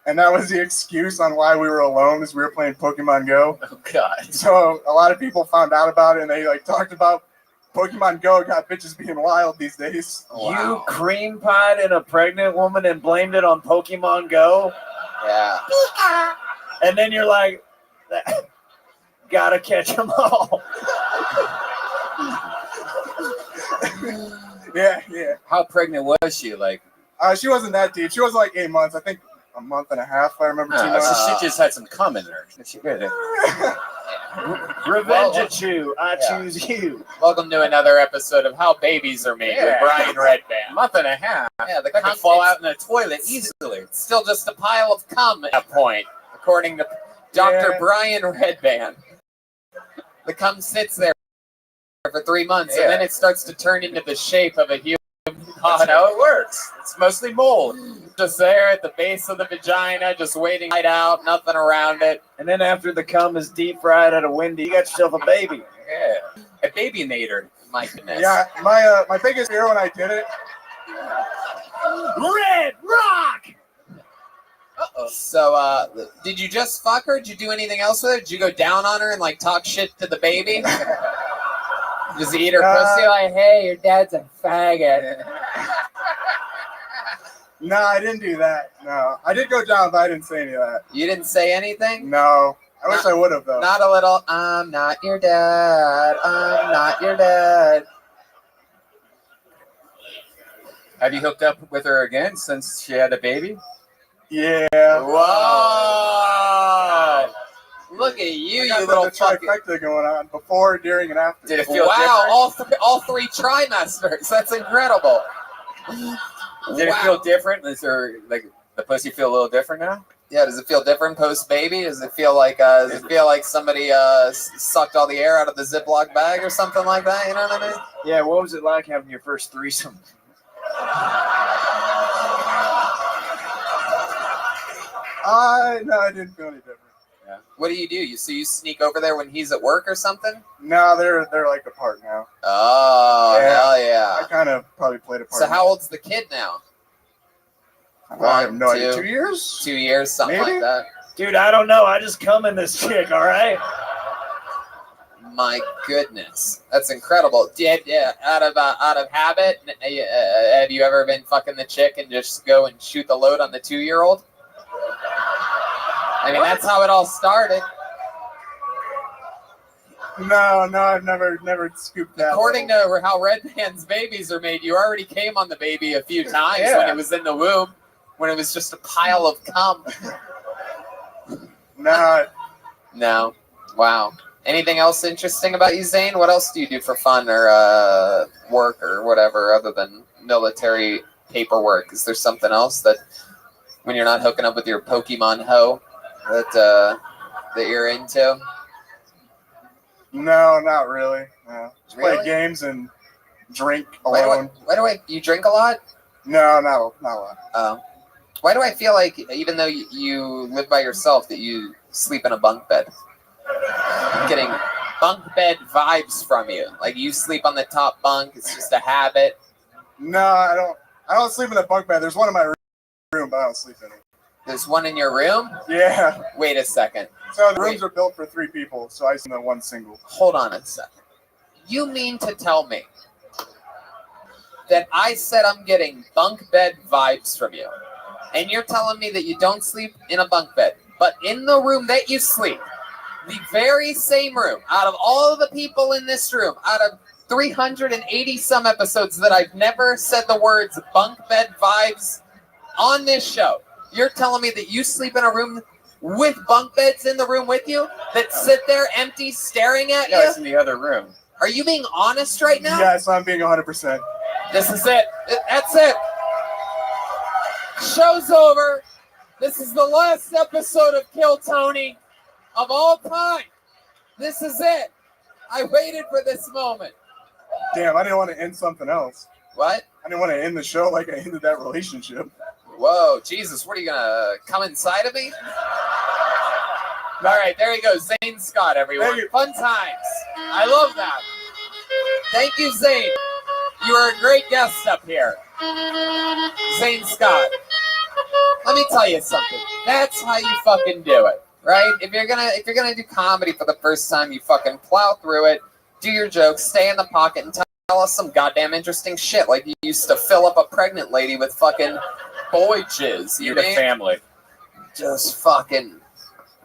[SPEAKER 9] and that was the excuse on why we were alone, is we were playing Pokemon Go.
[SPEAKER 5] Oh God!
[SPEAKER 9] So a lot of people found out about it, and they talked about Pokemon Go got bitches being wild these days.
[SPEAKER 15] Wow. You cream pied in a pregnant woman and blamed it on Pokemon Go?
[SPEAKER 2] Yeah.
[SPEAKER 15] And then you're like, gotta catch them all.
[SPEAKER 9] Yeah.
[SPEAKER 5] How pregnant was she? Like,
[SPEAKER 9] she wasn't that deep. She was like 8 months. I think a month and a half, if I remember. 2 months.
[SPEAKER 5] So she just had some cum in her. She did it.
[SPEAKER 15] Revenge at you. I choose you.
[SPEAKER 2] Welcome to another episode of How Babies Are Made with Brian Redband.
[SPEAKER 5] Month and a half.
[SPEAKER 2] Yeah, the
[SPEAKER 5] that could fall out in the toilet easily.
[SPEAKER 2] It's still just a pile of cum at that point, according to Dr. Brian Redband. The cum sits there for 3 months, and then it starts to turn into the shape of a human.
[SPEAKER 5] That's how it works.
[SPEAKER 2] It's mostly mold. Just there at the base of the vagina, just waiting right out, nothing around it.
[SPEAKER 15] And then after the cum is deep fried at a Wendy, you got yourself a baby.
[SPEAKER 5] Yeah. A baby-nator.
[SPEAKER 2] My goodness.
[SPEAKER 9] Yeah, my biggest fear when I did it.
[SPEAKER 15] Red Rock!
[SPEAKER 2] Uh-oh. So, did you just fuck her? Did you do anything else with her? Did you go down on her and, like, talk shit to the baby? Just eat her pussy like, hey, your dad's a faggot.
[SPEAKER 9] No, I didn't do that. No. I did go down, but I didn't say any of that.
[SPEAKER 2] You didn't say anything?
[SPEAKER 9] No. I wish I would have, though.
[SPEAKER 2] Not a little, I'm not your dad. I'm not your dad.
[SPEAKER 5] Have you hooked up with her again since she had a baby?
[SPEAKER 9] Yeah.
[SPEAKER 2] Whoa. Look at you,
[SPEAKER 9] I
[SPEAKER 2] you
[SPEAKER 9] got
[SPEAKER 2] little
[SPEAKER 9] the
[SPEAKER 2] fucking.
[SPEAKER 9] trifecta going on before, during, and after.
[SPEAKER 5] Did it feel
[SPEAKER 2] Wow,
[SPEAKER 5] different?
[SPEAKER 2] all three trimesters. That's incredible.
[SPEAKER 5] Did it feel different? Is there like the pussy feel a little different now?
[SPEAKER 2] Yeah, does it feel different post baby? Does it feel like somebody sucked all the air out of the Ziploc bag or something like that? You know what I mean?
[SPEAKER 4] Yeah, what was it like having your first threesome?
[SPEAKER 9] No, I didn't feel any different.
[SPEAKER 2] Yeah. What do? You sneak over there when he's at work or something?
[SPEAKER 9] No, they're like apart now.
[SPEAKER 2] Oh, hell yeah!
[SPEAKER 9] I kind of probably played a part.
[SPEAKER 2] So how old's the kid now?
[SPEAKER 9] I have no idea. 2 years?
[SPEAKER 2] 2 years, something
[SPEAKER 9] Maybe?
[SPEAKER 2] like that.
[SPEAKER 15] Dude, I don't know. I just come in this chick, all right?
[SPEAKER 2] My goodness, that's incredible. Out of habit, have you ever been fucking the chick and just go and shoot the load on the 2-year-old? I mean, that's how it all started.
[SPEAKER 9] No, I've never scooped that.
[SPEAKER 2] According to how Red Man's babies are made, you already came on the baby a few times when it was in the womb, when it was just a pile of cum. No. Wow. Anything else interesting about you, Zane? What else do you do for fun or work or whatever other than military paperwork? Is there something else that, when you're not hooking up with your Pokemon hoe, that you're into?
[SPEAKER 9] No, not really. No. Just
[SPEAKER 2] Really?
[SPEAKER 9] play games and drink alone.
[SPEAKER 2] You drink a lot?
[SPEAKER 9] No, not a lot.
[SPEAKER 2] Why do I feel like, even though you live by yourself, that you sleep in a bunk bed? I'm getting bunk bed vibes from you. Like you sleep on the top bunk. It's just a habit.
[SPEAKER 9] No, I don't sleep in a bunk bed. There's one in my room, but I don't sleep in it.
[SPEAKER 2] There's one in your room?
[SPEAKER 9] Yeah.
[SPEAKER 2] Wait a second.
[SPEAKER 9] So the rooms are built for 3 people, so I sleep in one single.
[SPEAKER 2] Hold on a second. You mean to tell me that I said I'm getting bunk bed vibes from you, and you're telling me that you don't sleep in a bunk bed, but in the room that you sleep, the very same room, out of all of the people in this room, out of 380 some episodes that I've never said the words bunk bed vibes on this show, you're telling me that you sleep in a room with bunk beds in the room with you that sit there empty staring at you?
[SPEAKER 5] No, it's in the other room.
[SPEAKER 2] Are you being honest right now?
[SPEAKER 9] Yes, I'm being 100%.
[SPEAKER 2] This is it. That's it. Show's over. This is the last episode of Kill Tony of all time. This is it. I waited for this moment.
[SPEAKER 9] Damn, I didn't want to end something else.
[SPEAKER 2] What?
[SPEAKER 9] I didn't want to end the show like I ended that relationship.
[SPEAKER 2] Whoa, Jesus, what are you gonna come inside of me? All right, there you go, Zane Scott, everyone. Fun times. I love that. Thank you, Zane. You are a great guest up here. Zane Scott. Let me tell you something. That's how you fucking do it, right? If you're gonna do comedy for the first time, you fucking plow through it, do your jokes, stay in the pocket, and tell us some goddamn interesting shit, like you used to fill up a pregnant lady with fucking boy jizz.
[SPEAKER 5] You're the family.
[SPEAKER 2] Just fucking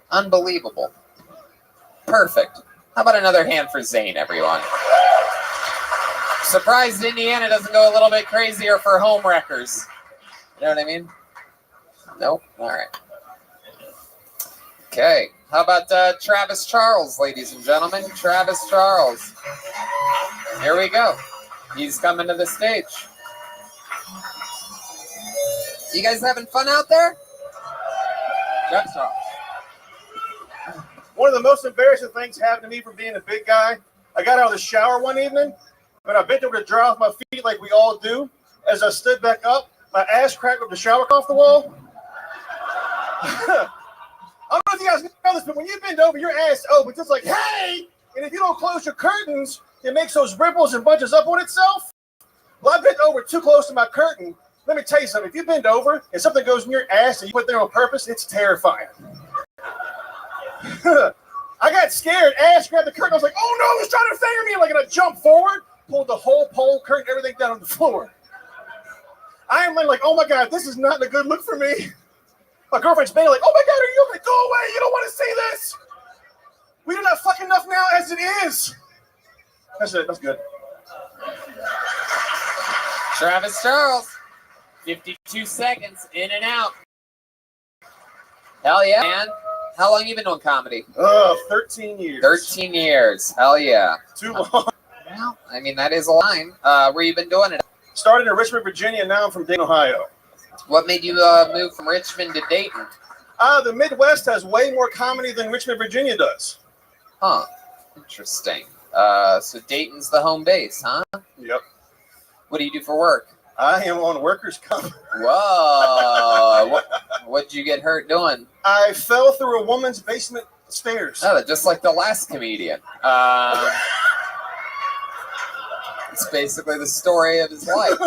[SPEAKER 2] unbelievable. Perfect. How about another hand for Zane, everyone? Surprised Indiana doesn't go a little bit crazier for home wreckers. You know what I mean? Nope. All right. Okay. How about Travis Charles, ladies and gentlemen? Travis Charles. Here we go. He's coming to the stage. You guys having fun out there?
[SPEAKER 19] Travis Charles. One of the most embarrassing things happened to me from being a big guy. I got out of the shower one evening, but I bent over to dry off my feet like we all do. As I stood back up, my ass cracked with the shower off the wall. I don't know if you guys know this, but when you bend over, your ass opens. It's like, hey! And if you don't close your curtains, it makes those ripples and bunches up on itself. Well, I bent over too close to my curtain. Let me tell you something. If you bend over and something goes in your ass and you put it there on purpose, it's terrifying. I got scared. Ass grabbed the curtain. I was like, oh no, he's trying to finger me. Like, and I jumped forward, pulled the whole pole, curtain, everything down on the floor. I am like, oh my God, this is not a good look for me. My girlfriend's been like, oh my God, are you okay? Go away. You don't want to see this. We do not fuck enough now as it is. That's it. That's good.
[SPEAKER 2] Travis Charles. 52 seconds in and out. Hell yeah, man. How long you been doing comedy?
[SPEAKER 9] 13 years.
[SPEAKER 2] 13 years. Hell yeah.
[SPEAKER 9] Too long.
[SPEAKER 2] Well, I mean, that is a line. Where you been doing it?
[SPEAKER 9] Started in Richmond, Virginia. Now I'm from Dayton, Ohio.
[SPEAKER 2] What made you move from Richmond to Dayton?
[SPEAKER 9] The Midwest has way more comedy than Richmond, Virginia does.
[SPEAKER 2] Huh. Interesting. So Dayton's the home base, huh?
[SPEAKER 9] Yep.
[SPEAKER 2] What do you do for work?
[SPEAKER 9] I am on workers' comp.
[SPEAKER 2] Whoa. What'd you get hurt doing?
[SPEAKER 9] I fell through a woman's basement stairs.
[SPEAKER 2] Oh, just like the last comedian. It's basically the story of his life.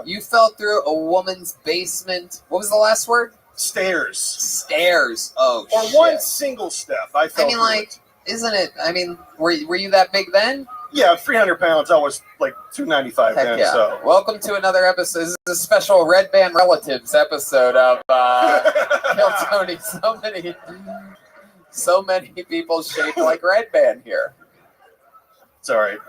[SPEAKER 2] You fell through a woman's basement. What was the last word?
[SPEAKER 9] Stairs.
[SPEAKER 2] Stairs. Oh,
[SPEAKER 9] or
[SPEAKER 2] shit.
[SPEAKER 9] one single step. I fell
[SPEAKER 2] mean,
[SPEAKER 9] through
[SPEAKER 2] like,
[SPEAKER 9] it.
[SPEAKER 2] Isn't it? I mean, were you that big then?
[SPEAKER 9] Yeah, 300 pounds. I was like 295
[SPEAKER 2] Heck
[SPEAKER 9] then.
[SPEAKER 2] yeah.
[SPEAKER 9] So
[SPEAKER 2] Welcome to another episode. This is a special Red Band Relatives episode of Kill Tony. So many people shaped like Red Band here.
[SPEAKER 9] It's all right.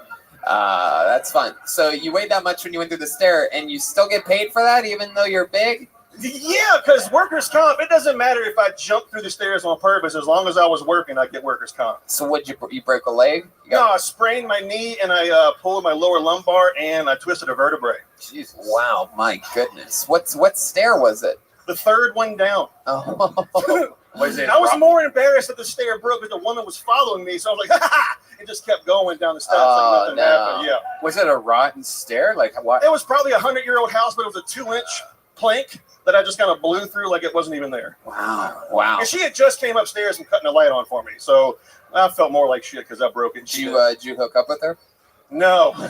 [SPEAKER 2] That's fun. So you weighed that much when you went through the stair, and you still get paid for that, even though you're big?
[SPEAKER 9] Yeah, because workers' comp, it doesn't matter if I jump through the stairs on purpose. As long as I was working, I get workers' comp.
[SPEAKER 2] So what, you broke a leg?
[SPEAKER 9] No, I sprained my knee, and I pulled my lower lumbar, and I twisted a vertebrae.
[SPEAKER 2] Jesus. Wow, my goodness. What stair was it?
[SPEAKER 9] The third one down.
[SPEAKER 2] Oh.
[SPEAKER 9] Was it I was more embarrassed that the stair broke because the woman was following me, so I was like, ha ha! It just kept going down the steps like nothing happened. Yeah.
[SPEAKER 5] Was it a rotten stair? Like what?
[SPEAKER 9] It was probably a 100-year-old house, but it was a 2-inch plank that I just kind of blew through like it wasn't even there.
[SPEAKER 2] Wow.
[SPEAKER 9] And she had just came upstairs and cutting the light on for me, so I felt more like shit because I broke it.
[SPEAKER 2] Did you hook up with her?
[SPEAKER 9] No.
[SPEAKER 2] You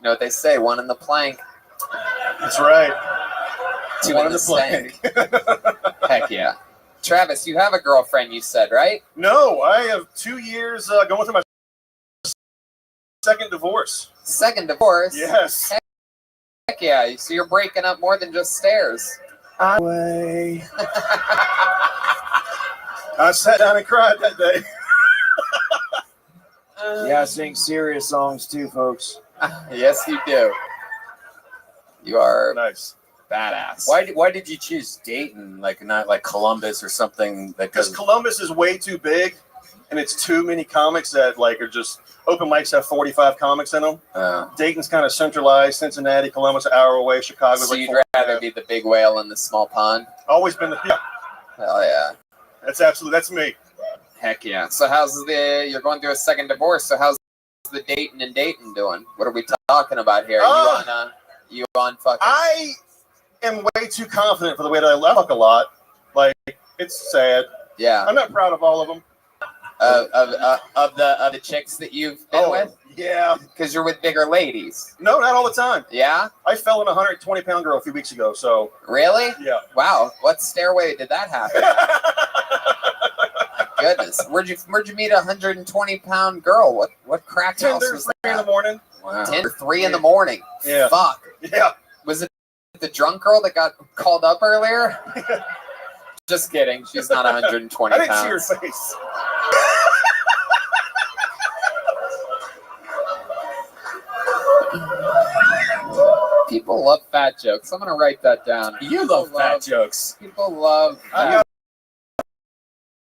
[SPEAKER 2] know what they say, one in the plank.
[SPEAKER 9] That's right.
[SPEAKER 2] Two in the plank. Heck yeah. Travis, you have a girlfriend, you said, right?
[SPEAKER 9] No, I have 2 years going through my second divorce.
[SPEAKER 2] Second divorce?
[SPEAKER 9] Yes.
[SPEAKER 2] Heck yeah. So you're breaking up more than just stairs.
[SPEAKER 9] I sat down and cried that day.
[SPEAKER 4] Yeah, I sing serious songs too, folks.
[SPEAKER 2] Yes, you do. You are
[SPEAKER 9] nice.
[SPEAKER 2] Badass.
[SPEAKER 5] Why did you choose Dayton, like not like Columbus or something?
[SPEAKER 9] Because Columbus is way too big, and it's too many comics that like are just open mics have 45 comics in them. Dayton's kind of centralized. Cincinnati, Columbus, an hour away. Chicago's
[SPEAKER 2] So
[SPEAKER 9] like
[SPEAKER 2] you'd rather be the big whale in the small pond?
[SPEAKER 9] Always been the
[SPEAKER 2] Hell yeah.
[SPEAKER 9] That's me.
[SPEAKER 2] Heck yeah. So you're going through a second divorce, so how's the Dayton and Dayton doing? What are we talking about here? You on fucking...
[SPEAKER 9] I am way too confident for the way that I look a lot. Like, it's sad.
[SPEAKER 2] Yeah.
[SPEAKER 9] I'm not proud of all of them.
[SPEAKER 2] Of the chicks that you've been with?
[SPEAKER 9] Yeah.
[SPEAKER 2] Because you're with bigger ladies.
[SPEAKER 9] No, not all the time.
[SPEAKER 2] Yeah?
[SPEAKER 9] I fell in a 120-pound girl a few weeks ago, so.
[SPEAKER 2] Really?
[SPEAKER 9] Yeah.
[SPEAKER 2] Wow. What stairway did that happen? My goodness. Where'd you meet a 120-pound girl? What crack house was that?
[SPEAKER 9] 3 in the morning.
[SPEAKER 2] Wow. 10 or 3 in the morning.
[SPEAKER 9] Yeah.
[SPEAKER 2] Fuck.
[SPEAKER 9] Yeah.
[SPEAKER 2] Was it the drunk girl that got called up earlier? Just kidding. She's not 120
[SPEAKER 9] I didn't
[SPEAKER 2] pounds.
[SPEAKER 9] see her face.
[SPEAKER 2] People love fat jokes. I'm going to write that down.
[SPEAKER 5] You love fat jokes.
[SPEAKER 2] People love
[SPEAKER 5] I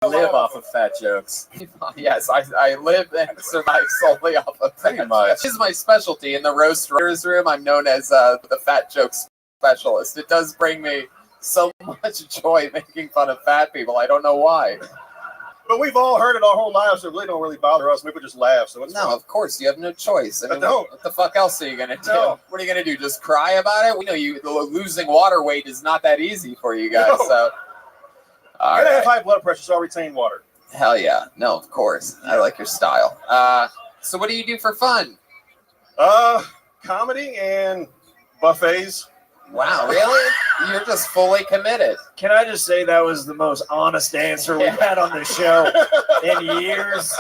[SPEAKER 5] live off of fat jokes.
[SPEAKER 2] Yes, I live and survive solely off of fat jokes. This is my specialty. In the roast room, I'm known as the fat jokes specialist. It does bring me so much joy making fun of fat people. I don't know why.
[SPEAKER 9] But we've all heard it our whole lives, so it really don't really bother us. People just laugh. So it's
[SPEAKER 2] No, of course, you have no choice. I mean,
[SPEAKER 9] don't.
[SPEAKER 2] What the fuck else are you going to do?
[SPEAKER 9] No.
[SPEAKER 2] What are you going to do? Just cry about it? We know losing water weight is not that easy for you guys.
[SPEAKER 9] No.
[SPEAKER 2] So,
[SPEAKER 9] I have high blood pressure, so I retain water.
[SPEAKER 2] Hell yeah. No, of course. I like your style. So what do you do for fun?
[SPEAKER 9] Comedy and buffets.
[SPEAKER 2] Wow, really? You're just fully committed.
[SPEAKER 15] Can I just say that was the most honest answer we've had on the show in years?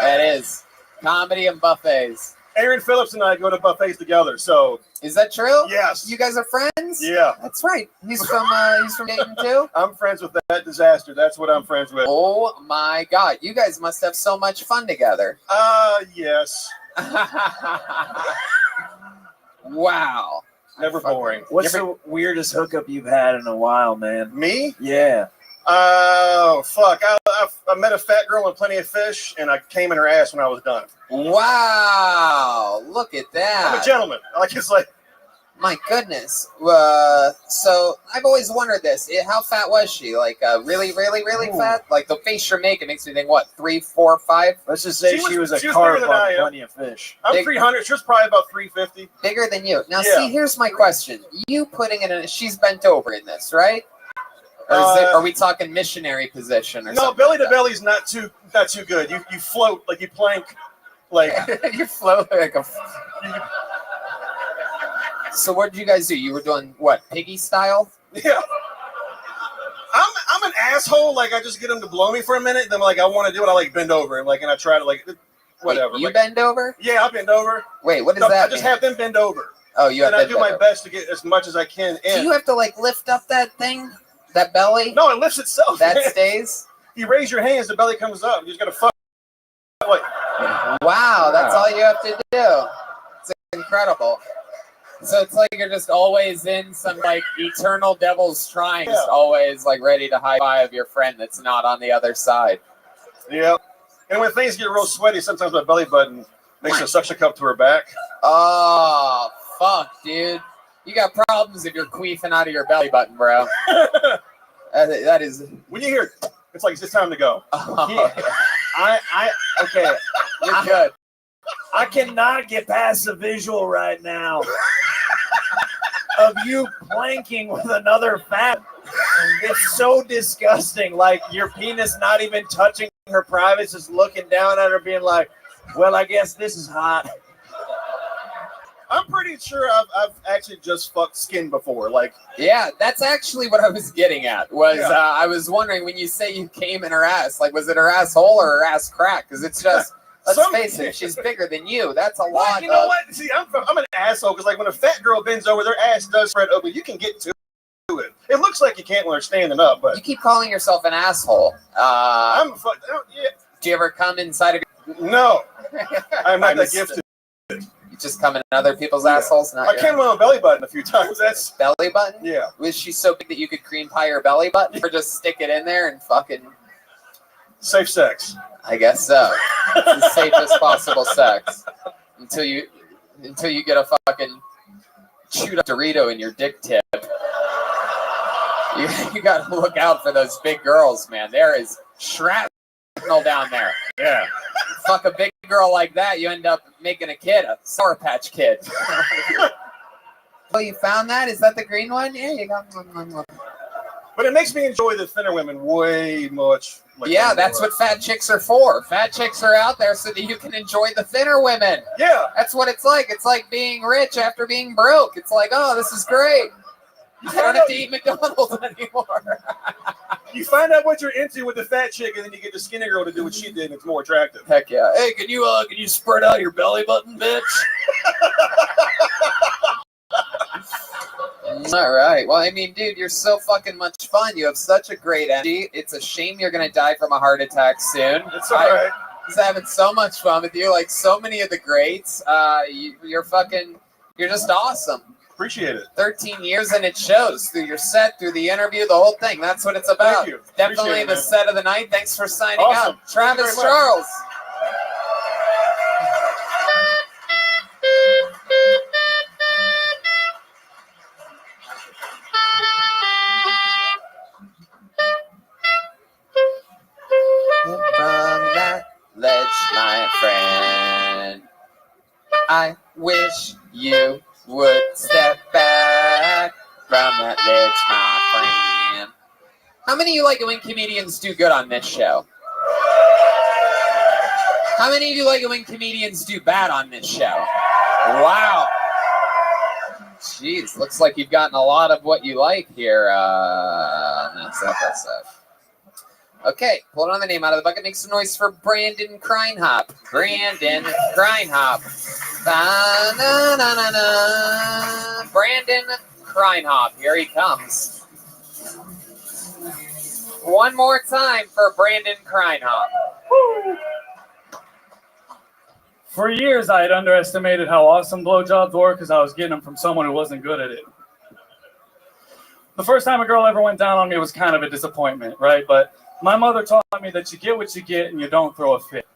[SPEAKER 2] It is. Comedy and buffets.
[SPEAKER 9] Aaron Phillips and I go to buffets together, so.
[SPEAKER 2] Is that true?
[SPEAKER 9] Yes.
[SPEAKER 2] You guys are friends?
[SPEAKER 9] Yeah.
[SPEAKER 2] That's right. He's from Dayton too?
[SPEAKER 9] I'm friends with that disaster. That's what I'm friends with.
[SPEAKER 2] Oh my God. You guys must have so much fun together.
[SPEAKER 9] Yes.
[SPEAKER 2] Wow.
[SPEAKER 19] Never boring.
[SPEAKER 4] What's the weirdest hookup you've had in a while, man?
[SPEAKER 19] Me?
[SPEAKER 4] Yeah.
[SPEAKER 19] Oh, fuck. I met a fat girl and Plenty of Fish, and I came in her ass when I was done.
[SPEAKER 2] Wow, look at that.
[SPEAKER 19] I'm a gentleman. Like, it's like,
[SPEAKER 2] my goodness. So I've always wondered this. How fat was she? Like, really, really, really fat? Like, the face you're making makes me think, what, 3, 4, 5?
[SPEAKER 4] Let's just say she was a
[SPEAKER 19] bigger
[SPEAKER 4] carp
[SPEAKER 19] than
[SPEAKER 4] on
[SPEAKER 19] I am.
[SPEAKER 4] Plenty of Fish.
[SPEAKER 19] I'm 300. She was probably about 350.
[SPEAKER 2] Bigger than you. Now,
[SPEAKER 19] Yeah.
[SPEAKER 2] see, here's my question. You putting it in, she's bent over in this, right? Or are we talking missionary position or
[SPEAKER 19] No,
[SPEAKER 2] something?
[SPEAKER 19] belly to belly's not too good. You float, like you plank, like
[SPEAKER 2] you float like a. So what did you guys do? You were doing what, piggy style?
[SPEAKER 19] Yeah. I'm an asshole. Like, I just get them to blow me for a minute. Then like I want to do it. I like bend over and like, and I try to like whatever.
[SPEAKER 2] Wait, you
[SPEAKER 19] like,
[SPEAKER 2] bend over?
[SPEAKER 19] Yeah, I bend over.
[SPEAKER 2] Wait, what does
[SPEAKER 19] No,
[SPEAKER 2] that
[SPEAKER 19] I just
[SPEAKER 2] mean?
[SPEAKER 19] have them bend over.
[SPEAKER 2] Oh, you have
[SPEAKER 19] and
[SPEAKER 2] to
[SPEAKER 19] I do my best to get as much as I can in.
[SPEAKER 2] Do you have to like lift up that thing, that belly?
[SPEAKER 19] No, it lifts itself.
[SPEAKER 2] That
[SPEAKER 19] man.
[SPEAKER 2] stays.
[SPEAKER 19] You raise your hands, the belly comes up. You just gotta fuck. Like,
[SPEAKER 2] wow, that's all you have to do. It's incredible. So it's like you're just always in some like eternal devil's trying, just always like ready to high five your friend that's not on the other side.
[SPEAKER 19] Yeah. And when things get real sweaty, sometimes my belly button makes a suction cup to her back.
[SPEAKER 2] Oh, fuck, dude. You got problems if you're queefing out of your belly button, bro. that is.
[SPEAKER 19] When you hear, it's like it's time to go.
[SPEAKER 4] Okay.
[SPEAKER 2] You're good.
[SPEAKER 4] I cannot get past the visual right now of you planking with another fat. It's so disgusting. Like your penis not even touching her privates, just looking down at her, being like, "Well, I guess this is hot."
[SPEAKER 19] I'm pretty sure I've actually just fucked skin before. Like,
[SPEAKER 2] yeah, that's actually what I was getting at. I was wondering when you say you came in her ass, like was it her asshole or her ass crack? Because it's just. Let's face it, she's bigger than you. That's a lot.
[SPEAKER 19] You know what? See, I'm an asshole because like when a fat girl bends over, their ass does spread open. You can get to it. It looks like you can't when they're standing up, but
[SPEAKER 2] you keep calling yourself an asshole.
[SPEAKER 19] Yeah.
[SPEAKER 2] Do you ever come inside of?
[SPEAKER 19] No, I'm not that gifted.
[SPEAKER 2] You just come in other people's assholes. Not
[SPEAKER 19] I came on a belly button a few times. That's
[SPEAKER 2] belly button.
[SPEAKER 19] Yeah.
[SPEAKER 2] Was she so big that you could cream pie her belly button, or just stick it in there and fucking?
[SPEAKER 19] Safe sex.
[SPEAKER 2] I guess so. It's the safest possible sex until you get a fucking chewed up Dorito in your dick tip. You got to look out for those big girls, man. There is shrapnel down there.
[SPEAKER 19] Yeah.
[SPEAKER 2] Fuck a big girl like that, you end up making a kid, a Sour Patch Kid. Oh, you found that? Is that the green one? Yeah, you got one.
[SPEAKER 19] But it makes me enjoy the thinner women way much. Like
[SPEAKER 2] Yeah, that's what fat chicks are for. Fat chicks are out there so that you can enjoy the thinner women.
[SPEAKER 19] Yeah.
[SPEAKER 2] That's what it's like. It's like being rich after being broke. It's like, oh, this is great. I don't have to eat McDonald's anymore.
[SPEAKER 19] You find out what you're into with the fat chick, and then you get the skinny girl to do what she did, and it's more attractive.
[SPEAKER 2] Heck yeah. Hey, can you spread out your belly button, bitch? All right. Well, I mean, dude, you're so fucking much fun. You have such a great energy. It's a shame you're going to die from a heart attack soon.
[SPEAKER 19] It's all right.
[SPEAKER 2] I was having so much fun with you, like so many of the greats. You're just awesome.
[SPEAKER 19] Appreciate it.
[SPEAKER 2] 13 years and it shows through your set, through the interview, the whole thing. That's what it's about.
[SPEAKER 19] Thank you.
[SPEAKER 2] Definitely
[SPEAKER 19] Appreciate it,
[SPEAKER 2] the
[SPEAKER 19] man.
[SPEAKER 2] set of the night. Thanks for signing
[SPEAKER 19] Awesome.
[SPEAKER 2] up. Travis
[SPEAKER 19] Thank you very much.
[SPEAKER 2] Charles. From that ledge, my friend, I wish you would step back from that ledge, my friend. How many of you like it when comedians do good on this show? How many of you like it when comedians do bad on this show? Wow. Jeez, looks like you've gotten a lot of what you like here on this episode. Okay, pull another name out of the bucket. Make some noise for Brandon Kreinhop. Brandon Kreinhop. Da-na-na-na-na. Brandon Kreinhop. Here he comes. One more time for Brandon Kreinhop.
[SPEAKER 20] For years, I had underestimated how awesome blowjobs were because I was getting them from someone who wasn't good at it. The first time a girl ever went down on me was kind of a disappointment, right? But my mother taught me that you get what you get and you don't throw a fit.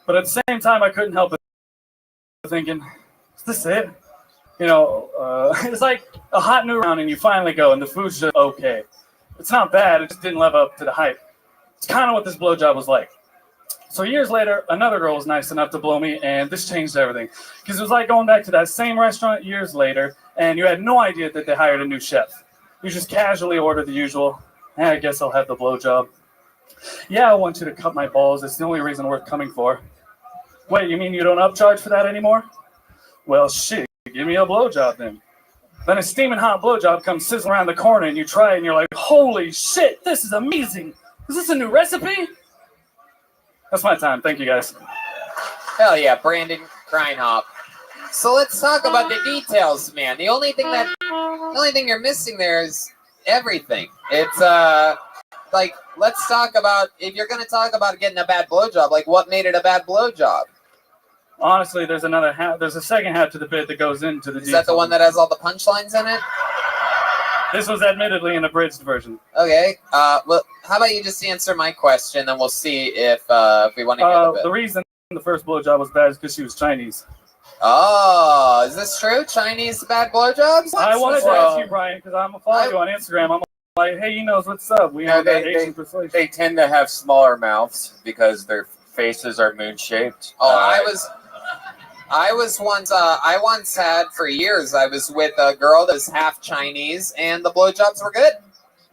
[SPEAKER 20] But at the same time, I couldn't help but thinking, is this it? You know, it's like a hot new round and you finally go and the food's just okay. It's not bad, it just didn't live up to the hype. It's kind of what this blowjob was like. So years later, another girl was nice enough to blow me, and this changed everything. Because it was like going back to that same restaurant years later, and you had no idea that they hired a new chef. You just casually ordered the usual, I guess I'll have the blowjob. Yeah, I want you to cut my balls. It's the only reason worth coming for. Wait, you mean you don't upcharge for that anymore? Well, shit, give me a blowjob then. Then a steaming hot blowjob comes sizzling around the corner, and you try it, and you're like, holy shit, this is amazing. Is this a new recipe? That's my time. Thank you, guys.
[SPEAKER 2] Hell yeah, Brandon Kreinhop. So let's talk about the details, man. The only thing you're missing there is everything. It's like, let's talk about, if you're gonna talk about getting a bad blowjob, like what made it a bad blowjob?
[SPEAKER 20] Honestly, there's another half. There's a second half to the bit that goes into the details.
[SPEAKER 2] Is that the one that has all the punchlines in it?
[SPEAKER 20] This was admittedly an abridged version.
[SPEAKER 2] Okay. Well, how about you just answer my question, then we'll see if we want to hear the bit.
[SPEAKER 20] The reason the first blowjob was bad is because she was Chinese.
[SPEAKER 2] Oh, is this true? Chinese bad blowjobs?
[SPEAKER 20] I wanted to ask you, Brian, because I'm following you on Instagram. I'm like, hey, he knows what's up. We know that Asian persuasion.
[SPEAKER 5] They tend to have smaller mouths because their faces are moon shaped.
[SPEAKER 2] Oh, I once had for years. I was with a girl that was half Chinese, and the blowjobs were good.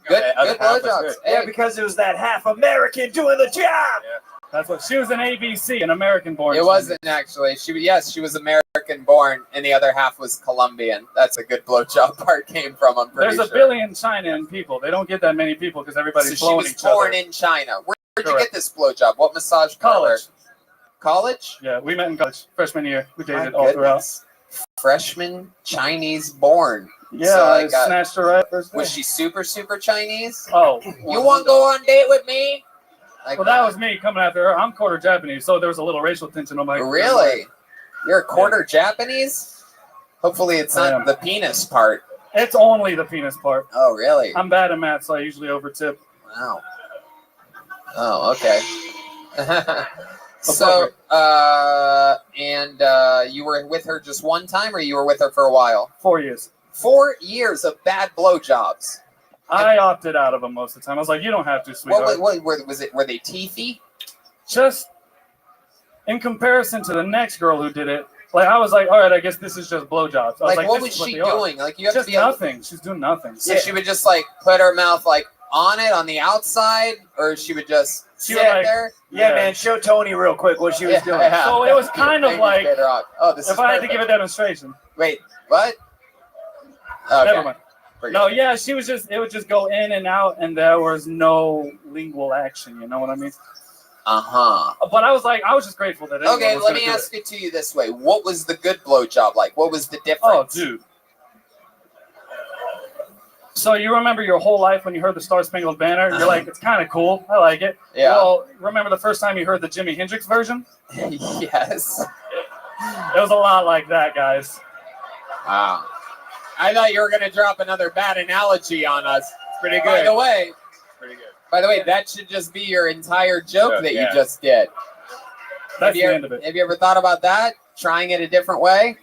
[SPEAKER 2] Good blowjobs.
[SPEAKER 15] Yeah, because it was that half American doing the job.
[SPEAKER 20] Yeah. That's what she was, an ABC, an American-born.
[SPEAKER 2] It wasn't actually. She was American-born, and the other half was Colombian. That's a good blowjob part came from. I'm pretty
[SPEAKER 20] There's
[SPEAKER 2] sure.
[SPEAKER 20] a billion China people. They don't get that many people because everybody's blowing each other.
[SPEAKER 2] She was born in China. Where'd you get this blowjob? What massage parlor? College?
[SPEAKER 20] Yeah, we met in college, freshman year. We dated all throughout.
[SPEAKER 2] Freshman, Chinese born.
[SPEAKER 20] Yeah,
[SPEAKER 2] So,
[SPEAKER 20] I snatched her right first day.
[SPEAKER 2] Was she super Chinese?
[SPEAKER 20] Oh.
[SPEAKER 2] You want to go on a date with me?
[SPEAKER 20] Well, that was me coming after her. I'm quarter Japanese, so there was a little racial tension on my.
[SPEAKER 2] Really? You're a quarter Japanese? Hopefully it's not the penis part.
[SPEAKER 20] It's only the penis part.
[SPEAKER 2] Oh, really?
[SPEAKER 20] I'm bad at math, so I usually overtip.
[SPEAKER 2] Wow. Oh, okay. So, you were with her just one time, or you were with her for a while?
[SPEAKER 20] 4 years.
[SPEAKER 2] 4 years of bad blowjobs.
[SPEAKER 20] I opted out of them most of the time. I was like, you don't have to, sweetheart.
[SPEAKER 2] What were they teethy?
[SPEAKER 20] Just in comparison to the next girl who did it, like I was like, all right, I guess this is just blowjobs. I was
[SPEAKER 2] Like, what
[SPEAKER 20] this
[SPEAKER 2] was
[SPEAKER 20] is
[SPEAKER 2] she
[SPEAKER 20] they are.
[SPEAKER 2] doing? Like, you have
[SPEAKER 20] just
[SPEAKER 2] to be able-
[SPEAKER 20] nothing. She's doing nothing.
[SPEAKER 2] So she would just like put her mouth like on it on the outside, or she would just sit there.
[SPEAKER 15] Yeah, man, show Tony real quick what she was doing.
[SPEAKER 20] So it was kind of like,
[SPEAKER 2] this
[SPEAKER 20] if I had to give a demonstration.
[SPEAKER 2] Wait, what? Okay.
[SPEAKER 20] Never mind. No, yeah, it would just go in and out, and there was no lingual action. You know what I mean? But I was just grateful that.
[SPEAKER 2] Okay, let me ask it to you this way: what was the good blowjob like? What was the difference?
[SPEAKER 20] Oh, dude. So you remember your whole life when you heard the Star Spangled Banner? You're like, it's kind of cool. I like it.
[SPEAKER 2] Yeah.
[SPEAKER 20] Well, remember the first time you heard the Jimi Hendrix version?
[SPEAKER 2] Yes.
[SPEAKER 20] It was a lot like that, guys.
[SPEAKER 2] Wow. I thought you were going to drop another bad analogy on us.
[SPEAKER 5] Pretty good.
[SPEAKER 2] By the way,
[SPEAKER 5] Pretty good.
[SPEAKER 2] By the way, that should just be your entire joke that you just did.
[SPEAKER 20] That's the end of it.
[SPEAKER 2] Have you ever thought about that? Trying it a different way?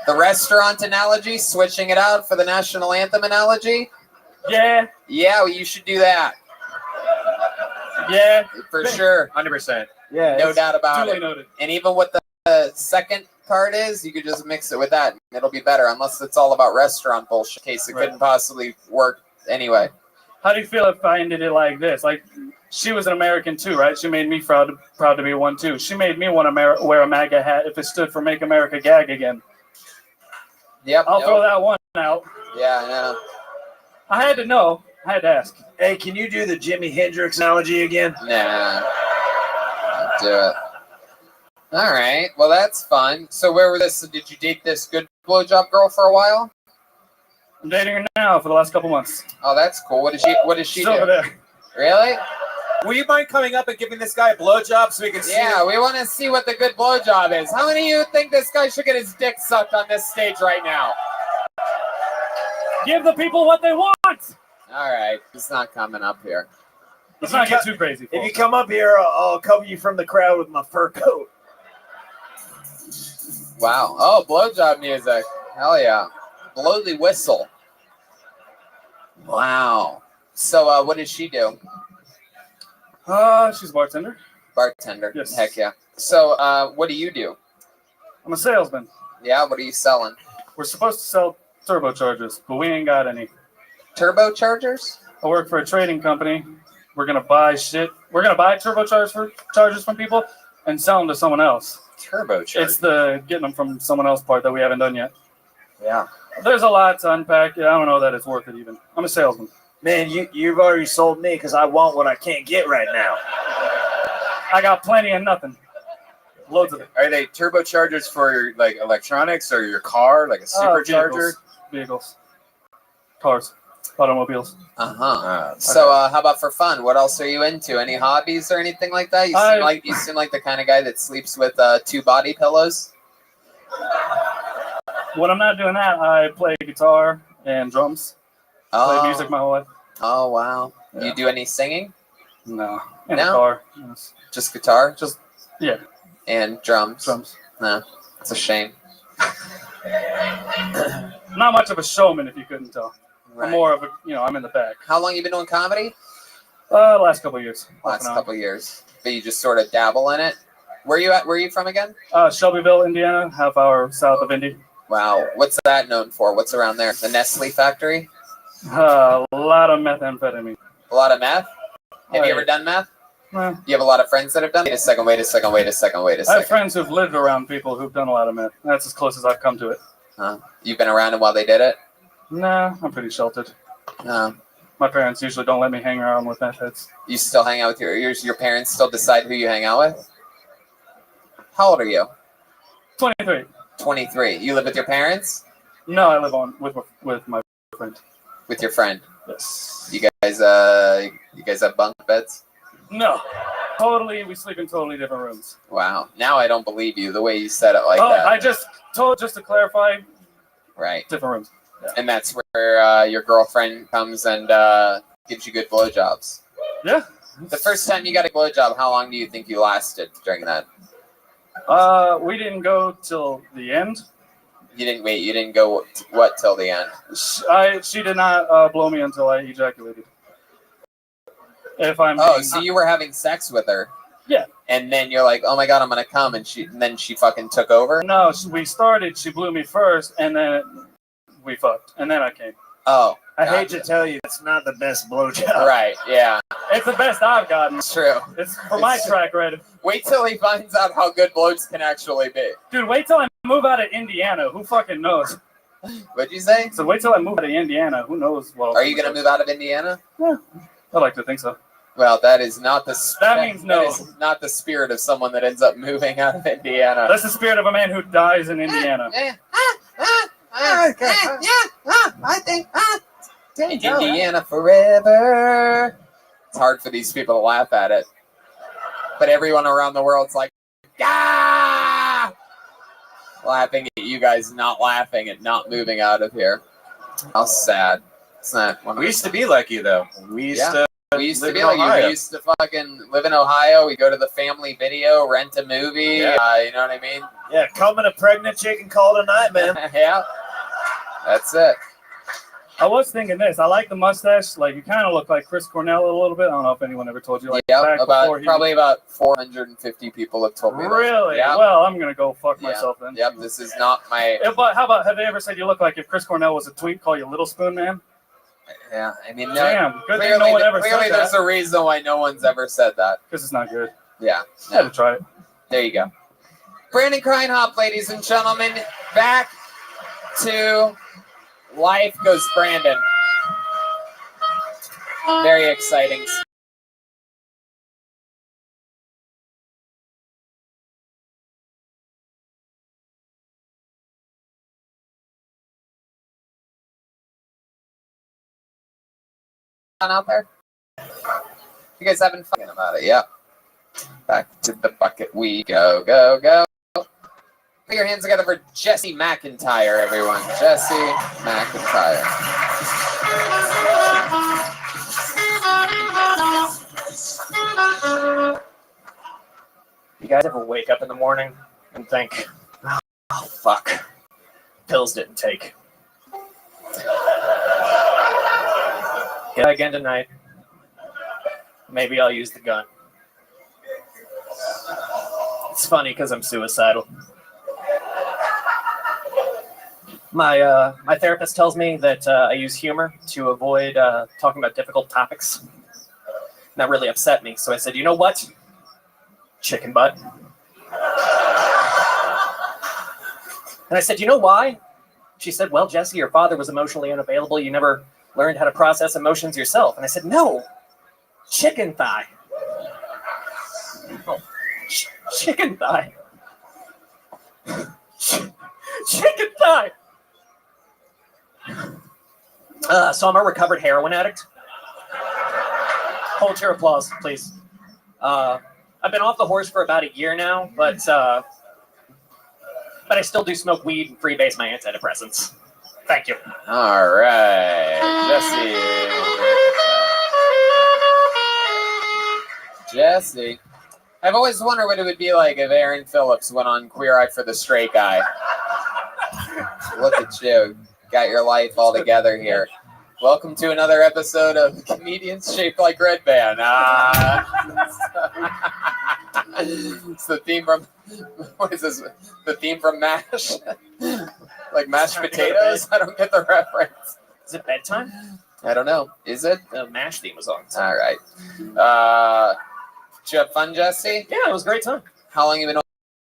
[SPEAKER 2] The restaurant analogy, switching it out for the national anthem analogy?
[SPEAKER 20] Yeah.
[SPEAKER 2] Yeah, well, you should do that.
[SPEAKER 20] Yeah.
[SPEAKER 2] For sure.
[SPEAKER 5] 100%.
[SPEAKER 15] Yeah.
[SPEAKER 2] No doubt about
[SPEAKER 20] duly
[SPEAKER 2] it.
[SPEAKER 20] noted.
[SPEAKER 2] And even what the second part is, you could just mix it with that. And it'll be better, unless it's all about restaurant bullshit. In case it couldn't possibly work anyway.
[SPEAKER 20] How do you feel if I ended it like this? Like, she was an American too, right? She made me proud to be one too. She made me want to wear a MAGA hat if it stood for Make America Gag Again.
[SPEAKER 2] Yep.
[SPEAKER 20] I'll throw that one out.
[SPEAKER 2] Yeah, I know.
[SPEAKER 20] I had to know. I had to ask.
[SPEAKER 15] Hey, can you do the Jimi Hendrix analogy again?
[SPEAKER 2] Nah. Don't do it. All right. Well, that's fun. So where were this? Did you date this good blowjob girl for a while?
[SPEAKER 20] I'm dating her now for the last couple months.
[SPEAKER 2] Oh, that's cool. What does she
[SPEAKER 20] She's over
[SPEAKER 2] do?
[SPEAKER 20] there.
[SPEAKER 2] Really?
[SPEAKER 12] Will you mind coming up and giving this guy a blowjob so we can see?
[SPEAKER 2] Yeah, we want to see what the good blowjob is. How many of you think this guy should get his dick sucked on this stage right now?
[SPEAKER 20] Give the people what they want.
[SPEAKER 2] All right, he's not coming up here.
[SPEAKER 20] Let's not get too crazy.
[SPEAKER 15] If you come up here, I'll cover you from the crowd with my fur coat.
[SPEAKER 2] Wow. Oh, blowjob music. Hell yeah. Blow the whistle. Wow. So, what does she do?
[SPEAKER 20] She's a bartender.
[SPEAKER 2] Bartender.
[SPEAKER 20] Yes.
[SPEAKER 2] Heck yeah. So, what do you do?
[SPEAKER 20] I'm a salesman.
[SPEAKER 2] Yeah. What are you selling?
[SPEAKER 20] We're supposed to sell turbochargers, but we ain't got any.
[SPEAKER 2] Turbochargers?
[SPEAKER 20] I work for a trading company. We're gonna buy shit. We're gonna buy turbochargers from people and sell them to someone else.
[SPEAKER 2] Turbochargers.
[SPEAKER 20] It's the getting them from someone else part that we haven't done yet.
[SPEAKER 2] Yeah.
[SPEAKER 20] There's a lot to unpack. Yeah, I don't know that it's worth it even. I'm a salesman.
[SPEAKER 15] Man, you've already sold me because I want what I can't get right now.
[SPEAKER 20] I got plenty of nothing. Loads of it.
[SPEAKER 5] Are they turbochargers for like electronics or your car, like a supercharger?
[SPEAKER 20] Vehicles. Cars. Automobiles.
[SPEAKER 2] So, how about for fun? What else are you into? Any hobbies or anything like that? You seem like the kind of guy that sleeps with 2 body pillows.
[SPEAKER 20] When I'm not doing that, I play guitar and drums. Play music my whole life.
[SPEAKER 2] Oh wow! Yeah. You do any singing?
[SPEAKER 20] No. In the car. Yes.
[SPEAKER 2] Just guitar?
[SPEAKER 20] Yeah.
[SPEAKER 2] And drums.
[SPEAKER 20] Drums.
[SPEAKER 2] No, it's a shame.
[SPEAKER 20] Not much of a showman, if you couldn't tell.
[SPEAKER 2] Right.
[SPEAKER 20] I'm more of a, I'm in the back.
[SPEAKER 2] How long you been doing comedy?
[SPEAKER 20] Last couple of years.
[SPEAKER 2] Last couple of years. But you just sort of dabble in it. Where are you from again?
[SPEAKER 20] Shelbyville, Indiana, half hour south of Indy.
[SPEAKER 2] Wow. What's that known for? What's around there? The Nestle factory?
[SPEAKER 20] A lot of methamphetamine.
[SPEAKER 2] A lot of meth? Have you ever done meth? You have a lot of friends that have done it? Wait a second.
[SPEAKER 20] I have friends who've lived around people who've done a lot of meth. That's as close as I've come to it.
[SPEAKER 2] You've been around them while they did it?
[SPEAKER 20] Nah, I'm pretty sheltered. My parents usually don't let me hang around with meth heads.
[SPEAKER 2] You still hang out with your parents still decide who you hang out with? How old are you?
[SPEAKER 20] 23.
[SPEAKER 2] 23. You live with your parents?
[SPEAKER 20] No, I live with my friend.
[SPEAKER 2] With your friend?
[SPEAKER 20] Yes.
[SPEAKER 2] You guys have bunk beds?
[SPEAKER 20] No. We sleep in totally different rooms.
[SPEAKER 2] Wow. Now I don't believe you the way you said it like that.
[SPEAKER 20] I just to clarify.
[SPEAKER 2] Right.
[SPEAKER 20] Different rooms. Yeah.
[SPEAKER 2] And that's where your girlfriend comes and gives you good blowjobs.
[SPEAKER 20] Yeah.
[SPEAKER 2] The first time you got a blowjob, how long do you think you lasted during that?
[SPEAKER 20] We didn't go till the end.
[SPEAKER 2] You didn't wait. You didn't go till the end?
[SPEAKER 20] She did not blow me until I ejaculated.
[SPEAKER 2] So you were having sex with her?
[SPEAKER 20] Yeah.
[SPEAKER 2] And then you're like, oh my god, I'm gonna come, and then she fucking took over?
[SPEAKER 20] No, we started. She blew me first, and then we fucked, and then I came.
[SPEAKER 2] Oh.
[SPEAKER 15] I hate to tell you, it's not the best blowjob.
[SPEAKER 2] Right, yeah.
[SPEAKER 20] It's the best I've gotten.
[SPEAKER 2] It's true.
[SPEAKER 20] It's for my track record.
[SPEAKER 2] Wait till he finds out how good blowjobs can actually be.
[SPEAKER 20] Dude, wait till I move out of Indiana. Who fucking knows?
[SPEAKER 2] What'd you say?
[SPEAKER 20] So wait till I move out of Indiana. Who knows? Well,
[SPEAKER 2] are you going to move out of Indiana?
[SPEAKER 20] Yeah, I like to think so.
[SPEAKER 2] Well, that is not the
[SPEAKER 20] means no.
[SPEAKER 2] That is not the spirit of someone that ends up moving out of Indiana.
[SPEAKER 20] That's the spirit of a man who dies in Indiana.
[SPEAKER 2] I think Indiana forever. It's hard for these people to laugh at it, but everyone around the world's like, ah, laughing at you guys not laughing at not moving out of here. How sad. It's not.
[SPEAKER 3] We used to be like you though. We used to
[SPEAKER 2] be like you. We used to fucking live in Ohio. We go to the family video, rent a movie.
[SPEAKER 15] Yeah.
[SPEAKER 2] You know what I mean?
[SPEAKER 15] Yeah, coming a pregnant chicken call tonight, man.
[SPEAKER 2] Yeah. That's it.
[SPEAKER 20] I was thinking this. I like the mustache. Like, you kind of look like Chris Cornell a little bit. I don't know if anyone ever told you. Like,
[SPEAKER 2] yeah, probably about 450 people have told me that.
[SPEAKER 20] Really?
[SPEAKER 2] Yep.
[SPEAKER 20] Well, I'm going to go fuck myself then.
[SPEAKER 2] Yep, this is not my...
[SPEAKER 20] But how about, have they ever said you look like if Chris Cornell was a tweet, call you Little Spoon Man?
[SPEAKER 2] Yeah, I mean...
[SPEAKER 20] Damn, good thing no one ever said that.
[SPEAKER 2] Clearly there's a reason why no one's ever said that.
[SPEAKER 20] Because it's not good.
[SPEAKER 2] Yeah.
[SPEAKER 20] I had to try it.
[SPEAKER 2] There you go. Brandon Kreinhoff, ladies and gentlemen, back to Life Goes Brandon. Very exciting. Out there? You guys having fun about it? Yeah. Back to the bucket we go, go, go. Put your hands together for Jesse McIntyre, everyone. Jesse McIntyre.
[SPEAKER 21] You guys ever wake up in the morning and think, oh, fuck, pills didn't take. Get again tonight. Maybe I'll use the gun. It's funny because I'm suicidal. My therapist tells me that I use humor to avoid talking about difficult topics. And that really upset me. So I said, you know what? Chicken butt. And I said, you know why? She said, well, Jesse, your father was emotionally unavailable. You never learned how to process emotions yourself. And I said, no, chicken thigh. Oh, chicken thigh. Chicken thigh. So I'm a recovered heroin addict. Hold your applause, please. I've been off the horse for about a year now, but I still do smoke weed and freebase my antidepressants. Thank you.
[SPEAKER 2] All right, Jesse. I've always wondered what it would be like if Aaron Phillips went on Queer Eye for the Straight Guy. Look at you. Got your life all together here. Welcome to another episode of Comedians Shaped Like Red Band. It's the theme from, what is this? The theme from MASH? Like mashed potatoes? I don't get the reference.
[SPEAKER 21] Is it bedtime?
[SPEAKER 2] I don't know. Is it?
[SPEAKER 21] The MASH theme was on.
[SPEAKER 2] All right. Did you have fun, Jesse?
[SPEAKER 21] Yeah, it was a great time.
[SPEAKER 2] How long have you been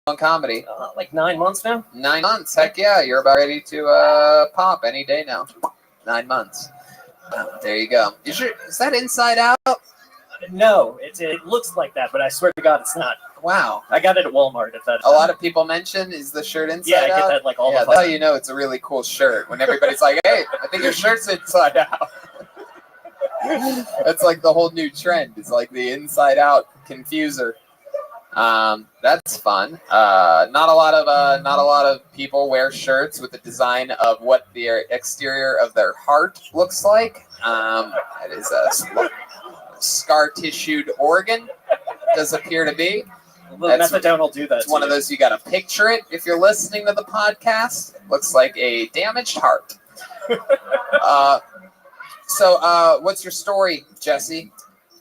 [SPEAKER 2] on comedy?
[SPEAKER 21] Like 9 months now.
[SPEAKER 2] 9 months. Heck yeah. You're about ready to pop any day now. 9 months. There you go. Is that Inside Out?
[SPEAKER 21] No, it looks like that, but I swear to God, it's not.
[SPEAKER 2] Wow.
[SPEAKER 21] I got it at Walmart. If that
[SPEAKER 2] A lot of people mention, is the shirt inside out?
[SPEAKER 21] Yeah, I get that like all the
[SPEAKER 2] time. That's how you know it's a really cool shirt. When everybody's like, hey, I think your shirt's inside out. That's like the whole new trend. It's like the inside out confuser. That's fun. Not a lot of people wear shirts with the design of what the exterior of their heart looks like. That is a scar tissued organ. Does appear to be.
[SPEAKER 21] Methadone will do that.
[SPEAKER 2] It's one of those you got to picture it if you're listening to the podcast. Looks like a damaged heart. So, what's your story, Jesse?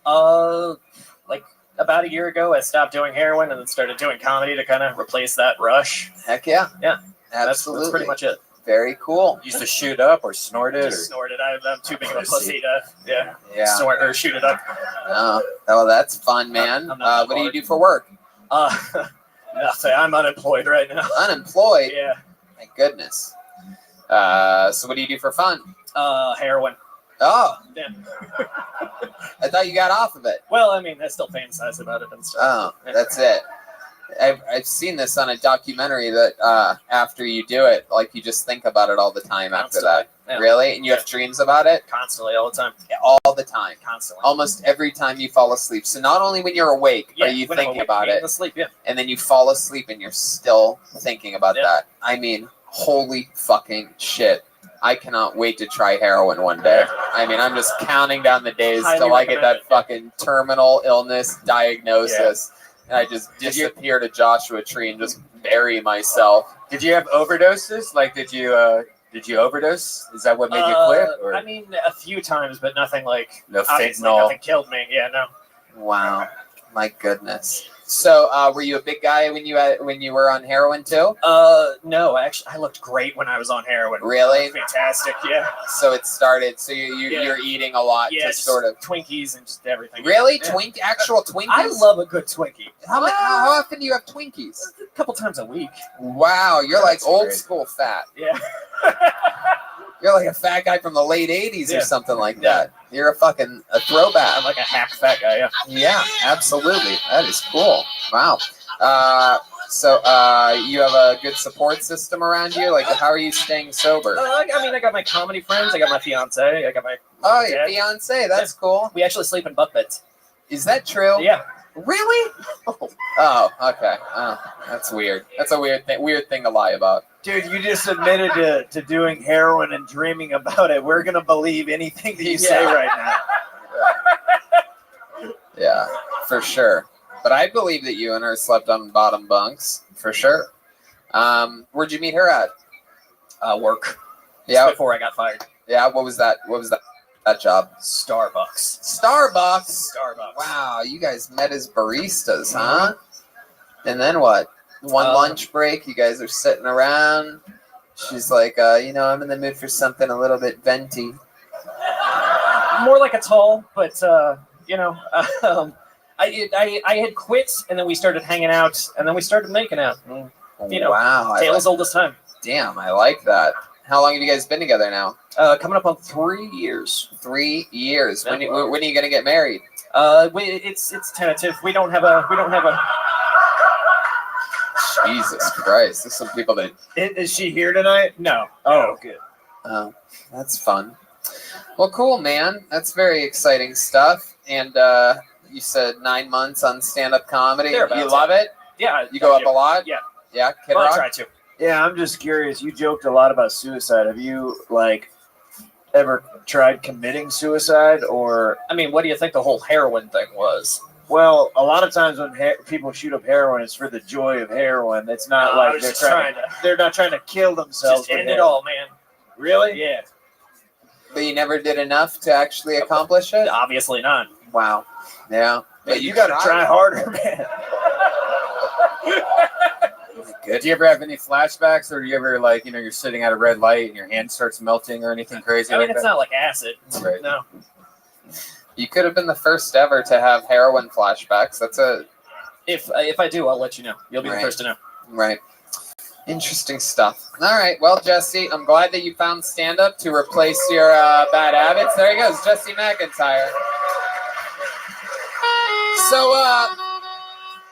[SPEAKER 21] Like about a year ago, I stopped doing heroin and then started doing comedy to kind of replace that rush.
[SPEAKER 2] Heck yeah.
[SPEAKER 21] Yeah.
[SPEAKER 2] Absolutely.
[SPEAKER 21] That's pretty much it.
[SPEAKER 2] Very cool.
[SPEAKER 3] Used to shoot up or snort it?
[SPEAKER 21] Just snort it. I'm too big of a pussy to, snort or shoot it up.
[SPEAKER 2] Oh, that's fun, man. What do you do for work?
[SPEAKER 21] Nothing. I'm unemployed right now.
[SPEAKER 2] Unemployed?
[SPEAKER 21] Yeah.
[SPEAKER 2] My goodness. So what do you do for fun?
[SPEAKER 21] Heroin.
[SPEAKER 2] Oh.
[SPEAKER 21] Yeah.
[SPEAKER 2] I thought you got off of it.
[SPEAKER 21] Well, I mean, I still fantasize about it and stuff.
[SPEAKER 2] Oh, that's it. I've seen this on a documentary that after you do it, like you just think about it all the time after that.
[SPEAKER 21] Yeah.
[SPEAKER 2] Really? And you have dreams about it?
[SPEAKER 21] Constantly, all the time.
[SPEAKER 2] Yeah, all the time.
[SPEAKER 21] Constantly.
[SPEAKER 2] Almost every time you fall asleep. So not only when you're awake are you thinking about it,
[SPEAKER 21] asleep, yeah.
[SPEAKER 2] and then you fall asleep and you're still thinking about that. I mean, holy fucking shit. I cannot wait to try heroin one day. I mean, I'm just counting down the days till I get that fucking terminal illness diagnosis. And I just disappear to Joshua Tree and just bury myself.
[SPEAKER 3] Did you have overdoses? Like, did you overdose? Is that what made you quit? Or?
[SPEAKER 21] I mean, a few times, but nothing like
[SPEAKER 3] No
[SPEAKER 21] obviously
[SPEAKER 3] fentanyl.
[SPEAKER 21] nothing killed me. Yeah, no.
[SPEAKER 2] Wow, my goodness. So, were you a big guy when you were on heroin too?
[SPEAKER 21] No, actually, I looked great when I was on heroin.
[SPEAKER 2] Really?
[SPEAKER 21] Fantastic, yeah.
[SPEAKER 2] So it started. So you're eating a lot to sort of
[SPEAKER 21] Twinkies and just everything.
[SPEAKER 2] Really?
[SPEAKER 21] Yeah.
[SPEAKER 2] Actual Twinkies?
[SPEAKER 21] I love a good Twinkie.
[SPEAKER 2] How often do you have Twinkies?
[SPEAKER 21] A couple times a week.
[SPEAKER 2] Wow, you're like old school fat.
[SPEAKER 21] Yeah.
[SPEAKER 2] You're like a fat guy from the late 80s or something like that. You're a throwback.
[SPEAKER 21] I'm like a hack fat guy, yeah.
[SPEAKER 2] Yeah, absolutely. That is cool. Wow. So you have a good support system around you? Like, how are you staying sober?
[SPEAKER 21] I got my comedy friends. I got my fiance. I got my
[SPEAKER 2] your fiance. That's cool.
[SPEAKER 21] We actually sleep in bunk beds.
[SPEAKER 2] Is that true?
[SPEAKER 21] Yeah.
[SPEAKER 2] Really? Oh, okay. Oh, that's weird. That's a weird thing to lie about.
[SPEAKER 15] Dude, you just admitted to doing heroin and dreaming about it. We're gonna believe anything that you say right now.
[SPEAKER 2] Yeah, for sure. But I believe that you and her slept on bottom bunks, for sure. Where'd you meet her at?
[SPEAKER 21] Work.
[SPEAKER 2] Yeah.
[SPEAKER 21] Just before I got fired.
[SPEAKER 2] Yeah, what was that job?
[SPEAKER 21] Starbucks.
[SPEAKER 2] Starbucks?
[SPEAKER 21] Starbucks.
[SPEAKER 2] Wow, you guys met as baristas, huh? And then what? One lunch break, you guys are sitting around. She's like, I'm in the mood for something a little bit venti.
[SPEAKER 21] More like a tall, but I had quit, and then we started hanging out, and then we started making out.
[SPEAKER 2] Wow.
[SPEAKER 21] Tale as old as time.
[SPEAKER 2] Damn, I like that. How long have you guys been together now?
[SPEAKER 21] Coming up on 3 years.
[SPEAKER 2] 3 years. When are you gonna get married?
[SPEAKER 21] It's tentative. We don't have a.
[SPEAKER 2] Jesus Christ! There's some people that.
[SPEAKER 15] Is she here tonight?
[SPEAKER 21] No.
[SPEAKER 15] Oh, good.
[SPEAKER 2] Oh, that's fun. Well, cool, man. That's very exciting stuff. And you said 9 months on stand-up comedy. You love it?
[SPEAKER 21] Yeah.
[SPEAKER 2] You go up a lot?
[SPEAKER 21] Yeah.
[SPEAKER 2] Yeah, Kid
[SPEAKER 21] Well,
[SPEAKER 2] Rock?
[SPEAKER 21] I try to.
[SPEAKER 15] Yeah, I'm just curious. You joked a lot about suicide. Have you ever tried committing suicide, or?
[SPEAKER 21] I mean, what do you think the whole heroin thing was?
[SPEAKER 15] Well, a lot of times when people shoot up heroin, it's for the joy of heroin. It's not like they're not trying to kill themselves.
[SPEAKER 21] Just end it all, man.
[SPEAKER 15] Really?
[SPEAKER 21] Yeah.
[SPEAKER 2] But you never did enough to actually accomplish it?
[SPEAKER 21] Obviously not.
[SPEAKER 2] Wow. Yeah.
[SPEAKER 15] But you got to try harder, man.
[SPEAKER 5] Do you ever have any flashbacks, or do you ever you're sitting at a red light and your hand starts melting or anything crazy?
[SPEAKER 21] I mean,
[SPEAKER 5] like
[SPEAKER 21] it's
[SPEAKER 5] that?
[SPEAKER 21] not like acid.
[SPEAKER 5] Right.
[SPEAKER 21] No.
[SPEAKER 2] You could have been the first ever to have heroin flashbacks. That's a.
[SPEAKER 21] If I do, I'll let you know. You'll be the
[SPEAKER 2] Right.
[SPEAKER 21] first to know.
[SPEAKER 2] Right. Interesting stuff. All right. Well, Jesse, I'm glad that you found stand-up to replace your bad habits. There he goes, Jesse McIntyre. So,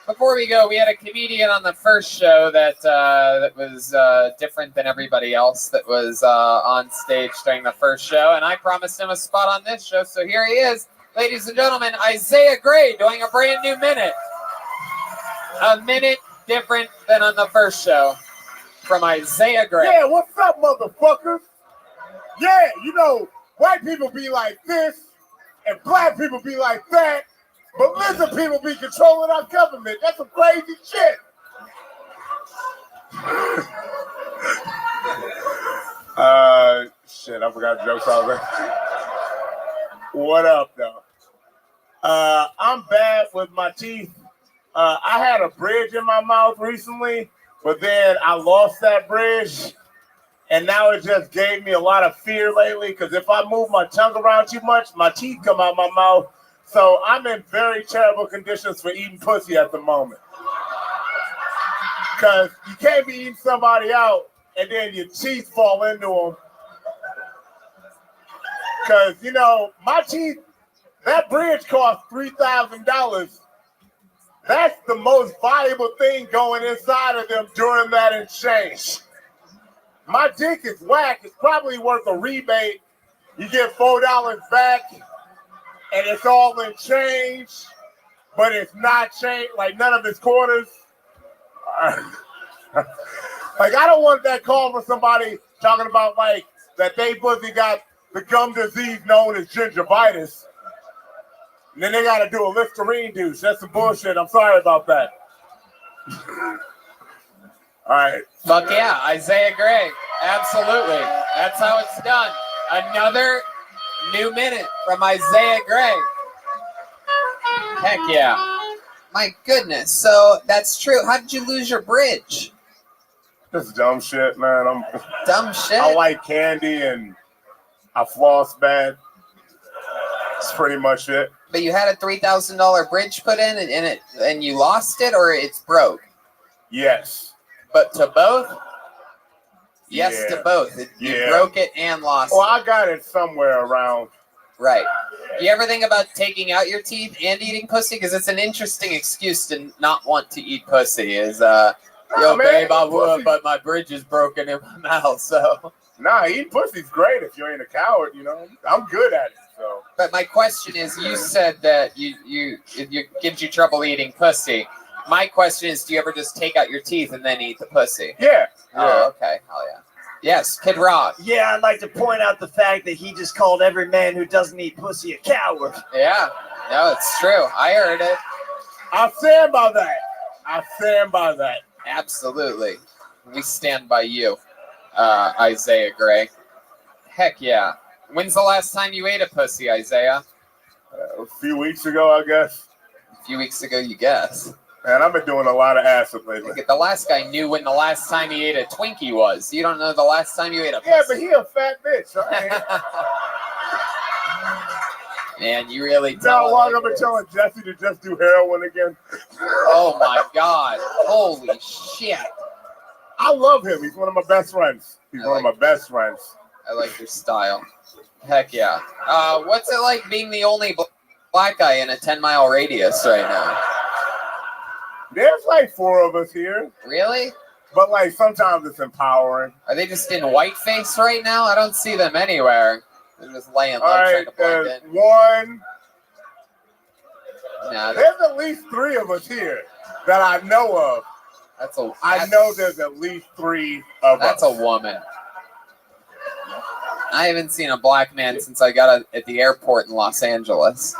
[SPEAKER 2] before we go, we had a comedian on the first show that was different than everybody else that was on stage during the first show, and I promised him a spot on this show, so here he is. Ladies and gentlemen, Isaiah Gray doing a brand new minute. A minute different than on the first show from Isaiah Gray.
[SPEAKER 11] Yeah, what's up, motherfuckers? Yeah, white people be like this, and black people be like that, but lizard people be controlling our government. That's some crazy shit. Shit, I forgot the jokes already. What up, though? I'm bad with my teeth. I had a bridge in my mouth recently, but then I lost that bridge, and now it just gave me a lot of fear lately, because if I move my tongue around too much, my teeth come out my mouth. So I'm in very terrible conditions for eating pussy at the moment. Because you can't be eating somebody out, and then your teeth fall into them. Because, my teeth, that bridge cost $3,000. That's the most valuable thing going inside of them during that exchange. My dick is whack. It's probably worth a rebate. You get $4 back, and it's all in change, but it's not change, none of it's quarters. I don't want that call from somebody talking about, that they pussy got the gum disease known as gingivitis. And then they got to do a Listerine douche. That's some bullshit. I'm sorry about that. All right.
[SPEAKER 2] Fuck yeah, Isaiah Gray. Absolutely. That's how it's done. Another new minute from Isaiah Gray. Heck yeah. My goodness. So that's true. How did you lose your bridge?
[SPEAKER 11] This dumb shit, man.
[SPEAKER 2] Dumb shit?
[SPEAKER 11] I like candy and I floss bad. That's pretty much it.
[SPEAKER 2] But you had a $3,000 bridge put in and you lost it, or it's broke?
[SPEAKER 11] Yes.
[SPEAKER 2] But to both? Yes,
[SPEAKER 11] Yeah.
[SPEAKER 2] to both. You
[SPEAKER 11] Yeah.
[SPEAKER 2] broke it and lost
[SPEAKER 11] Well,
[SPEAKER 2] it.
[SPEAKER 11] I got it somewhere around.
[SPEAKER 2] Right. You ever think about taking out your teeth and eating pussy? Because it's an interesting excuse to not want to eat pussy. Yo,
[SPEAKER 11] man,
[SPEAKER 2] babe, I would,
[SPEAKER 11] pussy.
[SPEAKER 2] but my bridge is broken in my mouth, so.
[SPEAKER 11] Nah, eating pussy's great if you ain't a coward, I'm good at it, so.
[SPEAKER 2] But my question is, you said that it gives you trouble eating pussy. My question is, do you ever just take out your teeth and then eat the pussy?
[SPEAKER 19] Yeah.
[SPEAKER 2] Oh, okay. Hell yeah. Yes, Kid Rock.
[SPEAKER 15] Yeah, I'd like to point out the fact that he just called every man who doesn't eat pussy a coward.
[SPEAKER 2] Yeah. No, it's true. I heard it.
[SPEAKER 11] I stand by that. I stand by that.
[SPEAKER 2] Absolutely. We stand by you, Isaiah Gray. Heck yeah. When's the last time you ate a pussy, Isaiah?
[SPEAKER 11] A few weeks ago, I guess.
[SPEAKER 2] A few weeks ago, you guess.
[SPEAKER 11] Man, I've been doing a lot of acid lately.
[SPEAKER 2] The last guy knew when the last time he ate a Twinkie was. You don't know the last time you ate a pussy.
[SPEAKER 11] Yeah, but he a fat bitch. So
[SPEAKER 2] Man, you really
[SPEAKER 11] Now, why I've been telling Jesse to just do heroin again?
[SPEAKER 2] Oh my God! Holy shit!
[SPEAKER 11] I love him. He's one of my best friends. He's one of my best friends.
[SPEAKER 2] I like your style. Heck yeah! What's it like being the only black guy in a 10-mile radius right now?
[SPEAKER 11] There's like 4 of us here.
[SPEAKER 2] Really?
[SPEAKER 11] But like sometimes it's empowering.
[SPEAKER 2] Are they just in whiteface right now? I don't see them anywhere. They're just laying low trying to blend in.
[SPEAKER 11] One.
[SPEAKER 2] Nah,
[SPEAKER 11] there's at least 3 of us here that I know of. I know there's at least 3 of us.
[SPEAKER 2] That's a woman. I haven't seen a black man since I got at the airport in Los Angeles.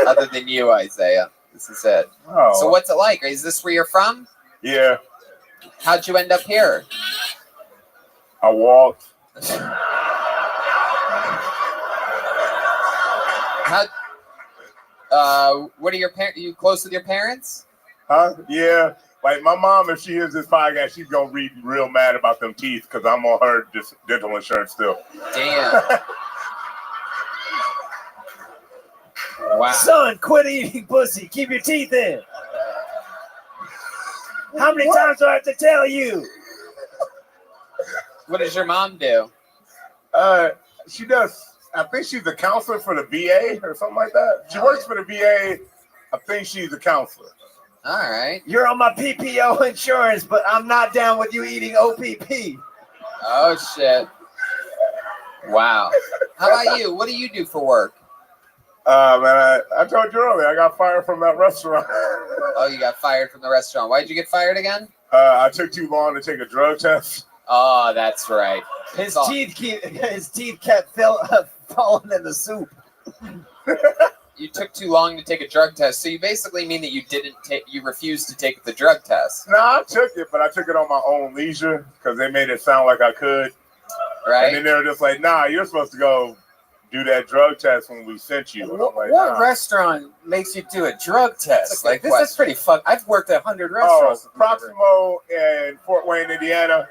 [SPEAKER 2] Other than you, Isaiah. This is it.
[SPEAKER 11] Oh.
[SPEAKER 2] So what's it like? Is this where you're from?
[SPEAKER 11] Yeah.
[SPEAKER 2] How'd you end up here?
[SPEAKER 11] I walked.
[SPEAKER 2] What are your parents? You close with your parents?
[SPEAKER 11] Huh? Yeah. Like my mom, if she hears this podcast, she's gonna be real mad about them teeth because I'm on her dental insurance still.
[SPEAKER 2] Damn. Wow.
[SPEAKER 15] Son, quit eating pussy. Keep your teeth in. How many times do I have to tell you?
[SPEAKER 2] What does your mom do?
[SPEAKER 11] She does. I think she's a counselor for the VA or something like that. She works for the VA. I think she's a counselor.
[SPEAKER 2] All right.
[SPEAKER 15] You're on my PPO insurance, but I'm not down with you eating OPP.
[SPEAKER 2] Oh shit. Wow. How about you? What do you do for work?
[SPEAKER 11] Man, I told you earlier, I got fired from that restaurant.
[SPEAKER 2] Oh, you got fired from the restaurant. Why'd you get fired again?
[SPEAKER 11] I took too long to take a drug test.
[SPEAKER 2] Oh, that's right.
[SPEAKER 15] His teeth kept falling in the soup.
[SPEAKER 2] You took too long to take a drug test, so you basically mean that you refused to take the drug test.
[SPEAKER 11] No, I took it, but I took it on my own leisure because they made it sound like I could.
[SPEAKER 2] Right.
[SPEAKER 11] And then they were just like, nah, you're supposed to go do that drug test when we sent you. And I'm like,
[SPEAKER 5] What
[SPEAKER 11] nah.
[SPEAKER 5] restaurant makes you do a drug test? Like, this is
[SPEAKER 11] question.
[SPEAKER 5] pretty fucked. I've worked at 100 restaurants.
[SPEAKER 11] Oh, Proximo in Fort Wayne, Indiana.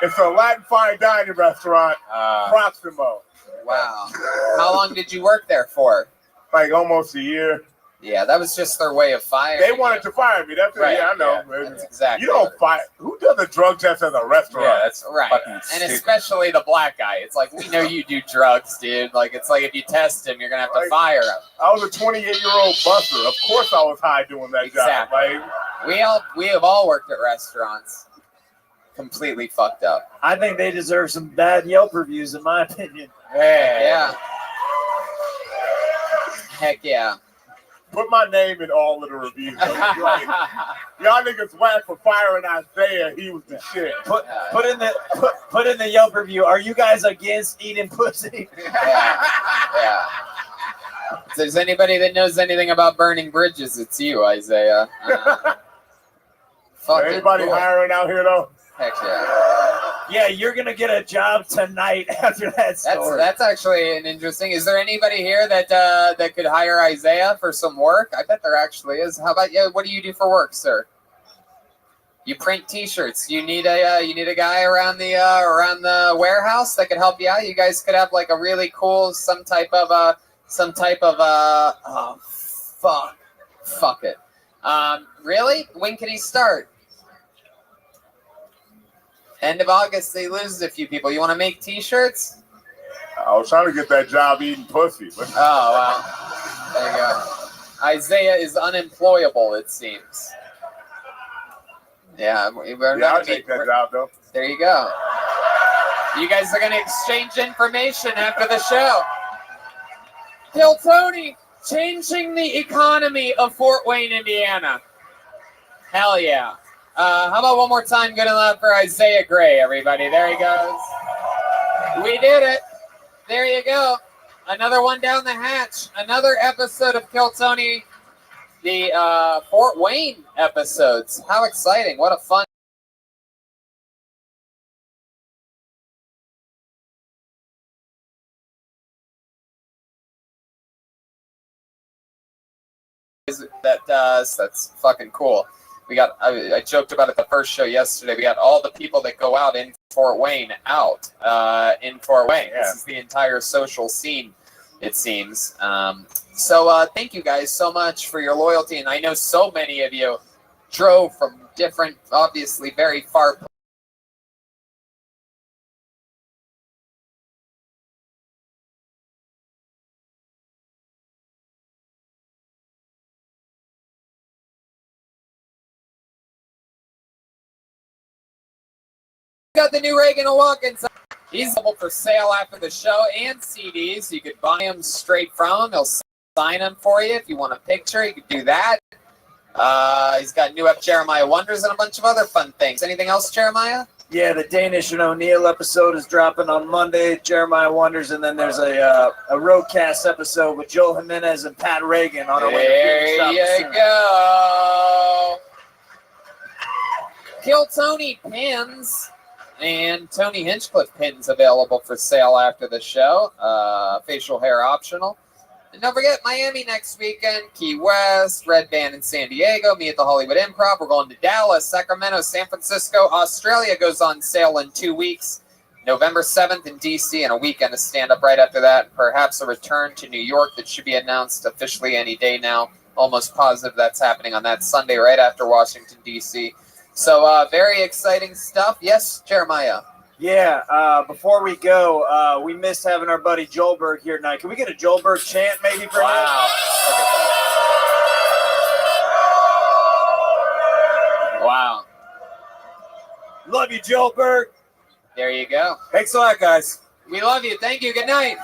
[SPEAKER 11] It's a Latin fine dining restaurant, Proximo.
[SPEAKER 2] Wow. How long did you work there for?
[SPEAKER 11] Like almost a year.
[SPEAKER 2] Yeah, that was just their way of firing.
[SPEAKER 11] They wanted to fire me. That's
[SPEAKER 2] Right,
[SPEAKER 11] it. Yeah, I know.
[SPEAKER 2] yeah, that's exactly
[SPEAKER 11] You don't fire. Who does a drug test at a restaurant?
[SPEAKER 5] Yeah, that's
[SPEAKER 2] right.
[SPEAKER 5] fucking
[SPEAKER 2] And
[SPEAKER 5] stupid.
[SPEAKER 2] especially the black guy. It's like, we know you do drugs, dude. Like, it's like if you test him, you're going to have to fire him.
[SPEAKER 11] I was a 28-year-old busser. Of course I was high doing that job.
[SPEAKER 2] Exactly.
[SPEAKER 11] Like,
[SPEAKER 2] We have all worked at restaurants. Completely fucked up.
[SPEAKER 15] I think they deserve some bad Yelp reviews, in my opinion.
[SPEAKER 2] Yeah. Heck yeah.
[SPEAKER 11] put my name in all of the reviews. Like, y'all niggas whack for firing Isaiah. He was the shit.
[SPEAKER 15] Put in the Yelp review. Are you guys against eating pussy?
[SPEAKER 2] Yeah. If there's anybody that knows anything about burning bridges, it's you, Isaiah.
[SPEAKER 11] Anybody hiring out here though?
[SPEAKER 2] Heck yeah.
[SPEAKER 15] Yeah, you're gonna get a job tonight after that story.
[SPEAKER 2] That's actually an interesting. Is there anybody here that that could hire Isaiah for some work? I bet there actually is. How about you? What do you do for work, sir? You print T-shirts. You need a guy around the warehouse that could help you out. You guys could have like a really cool some type of oh fuck it. Really? When can he start? End of August, they lose a few people. You want to make T-shirts?
[SPEAKER 11] I was trying to get that job eating pussy. But...
[SPEAKER 2] Oh, well. There you go. Isaiah is unemployable, it seems. Yeah,
[SPEAKER 11] I'll take that job, though.
[SPEAKER 2] There you go. You guys are going to exchange information after the show. Kill Tony, changing the economy of Fort Wayne, Indiana. Hell yeah. How about one more time? Good enough for Isaiah Gray, everybody. There he goes. We did it. There you go. Another one down the hatch. Another episode of Kill Tony, the Fort Wayne episodes. How exciting. What a fun. That does. That's fucking cool. We got. I joked about it the first show yesterday. We got all the people that go out in Fort Wayne out in Fort Wayne.
[SPEAKER 4] Yeah.
[SPEAKER 2] This is the entire social scene, it seems. So thank you guys so much for your loyalty, and I know so many of you drove from different, obviously very far. Got the new Reagan Watkins. He's available for sale after the show and CDs. You could buy them straight from him. He'll sign them for you if you want a picture. You could do that. He's got new up Jeremiah Wonders and a bunch of other fun things. Anything else, Jeremiah?
[SPEAKER 4] Yeah, the Danish and O'Neill episode is dropping on Monday. Jeremiah Wonders, and then there's a Roadcast episode with Joel Jimenez and Pat Reagan on our way to
[SPEAKER 2] There you go. Kill Tony pins and Tony Hinchcliffe pins available for sale after the show. Facial hair optional. And don't forget, Miami next weekend, Key West, Red Band in San Diego, me at the Hollywood Improv. We're going to Dallas, Sacramento, San Francisco. Australia goes on sale in 2 weeks. November 7th in D.C. and a weekend of stand-up right after that. Perhaps a return to New York that should be announced officially any day now. Almost positive that's happening on that Sunday right after Washington, D.C. So very exciting stuff. Yes, Jeremiah?
[SPEAKER 4] Yeah, before we go, we missed having our buddy Joelberg here tonight. Can we get a Joelberg chant maybe for him?
[SPEAKER 2] Wow.
[SPEAKER 4] Love you, Joelberg.
[SPEAKER 2] There you go.
[SPEAKER 4] Thanks a lot, guys.
[SPEAKER 2] We love you. Thank you. Good night.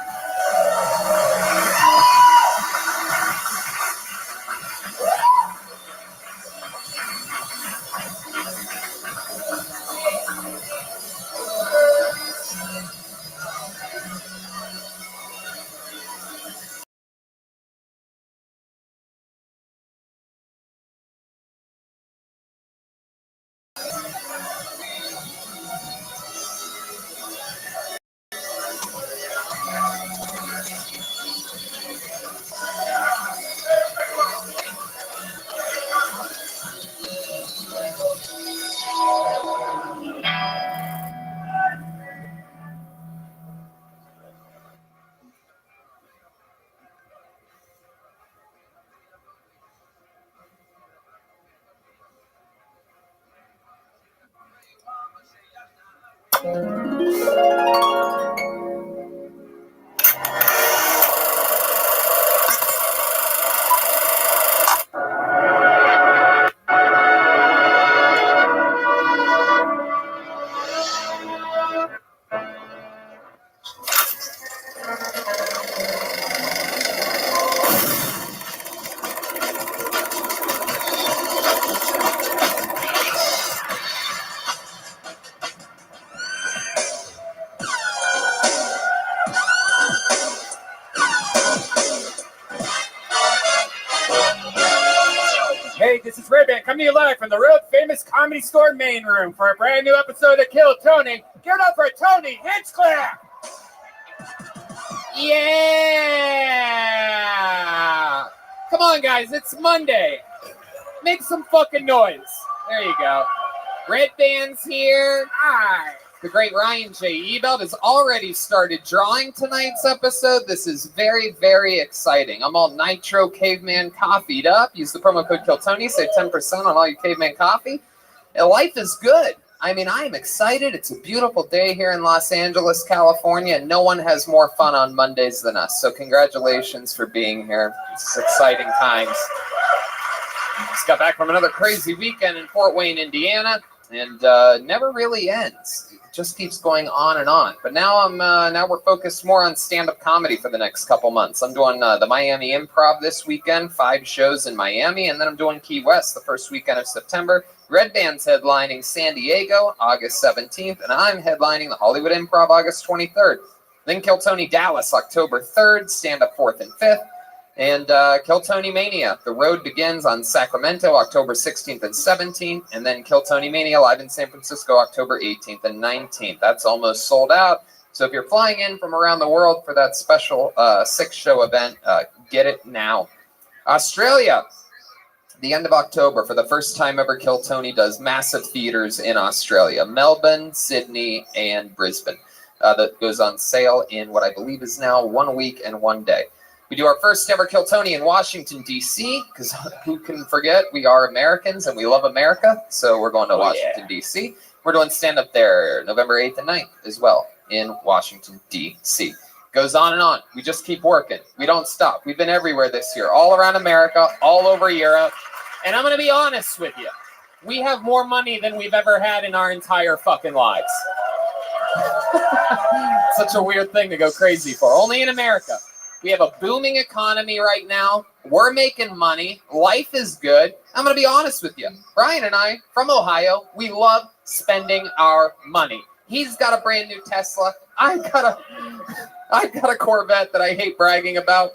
[SPEAKER 12] Hey, this is Rabbi coming to you live from the world famous Comedy Store main room for a brand new episode of Kill Tony. Give it up for Tony Hinchcliffe!
[SPEAKER 2] Yeah! Come on, guys. It's Monday. Make some fucking noise. There you go. Red Band's here. Hi. The great Ryan J. Ebelt has already started drawing tonight's episode. This is very, very exciting. I'm all Nitro Caveman coffeeed up. Use the promo code KillTony. Save 10% on all your Caveman coffee. And life is good. I mean, I am excited. It's a beautiful day here in Los Angeles, California, and no one has more fun on Mondays than us. So congratulations for being here. It's exciting times. Just got back from another crazy weekend in Fort Wayne, Indiana, and never really ends. just keeps going on and on. But now now we're focused more on stand-up comedy for the next couple months. I'm doing the Miami Improv this weekend, 5 shows in Miami, and then I'm doing Key West the first weekend of September. Red Band's headlining San Diego August 17th, and I'm headlining the Hollywood Improv August 23rd. Then Kill Tony Dallas October 3rd, stand-up 4th and 5th. And Kill Tony Mania. The road begins on Sacramento, October 16th and 17th. And then Kill Tony Mania live in San Francisco, October 18th and 19th. That's almost sold out. So if you're flying in from around the world for that special 6-show event, get it now. Australia, the end of October, for the first time ever, Kill Tony does massive theaters in Australia. Melbourne, Sydney, and Brisbane. That goes on sale in what I believe is now 1 week and 1 day. We do our first ever Kill Tony in Washington, D.C., because who can forget we are Americans and we love America, so we're going to Washington, D.C. We're doing stand-up there November 8th and 9th as well in Washington, D.C. Goes on and on. We just keep working. We don't stop. We've been everywhere this year, all around America, all over Europe. And I'm going to be honest with you. We have more money than we've ever had in our entire fucking lives. Such a weird thing to go crazy for. Only in America. We have a booming economy right now. We're making money. Life is good. I'm going to be honest with you. Brian and I, from Ohio, we love spending our money. He's got a brand new Tesla. I got a Corvette that I hate bragging about.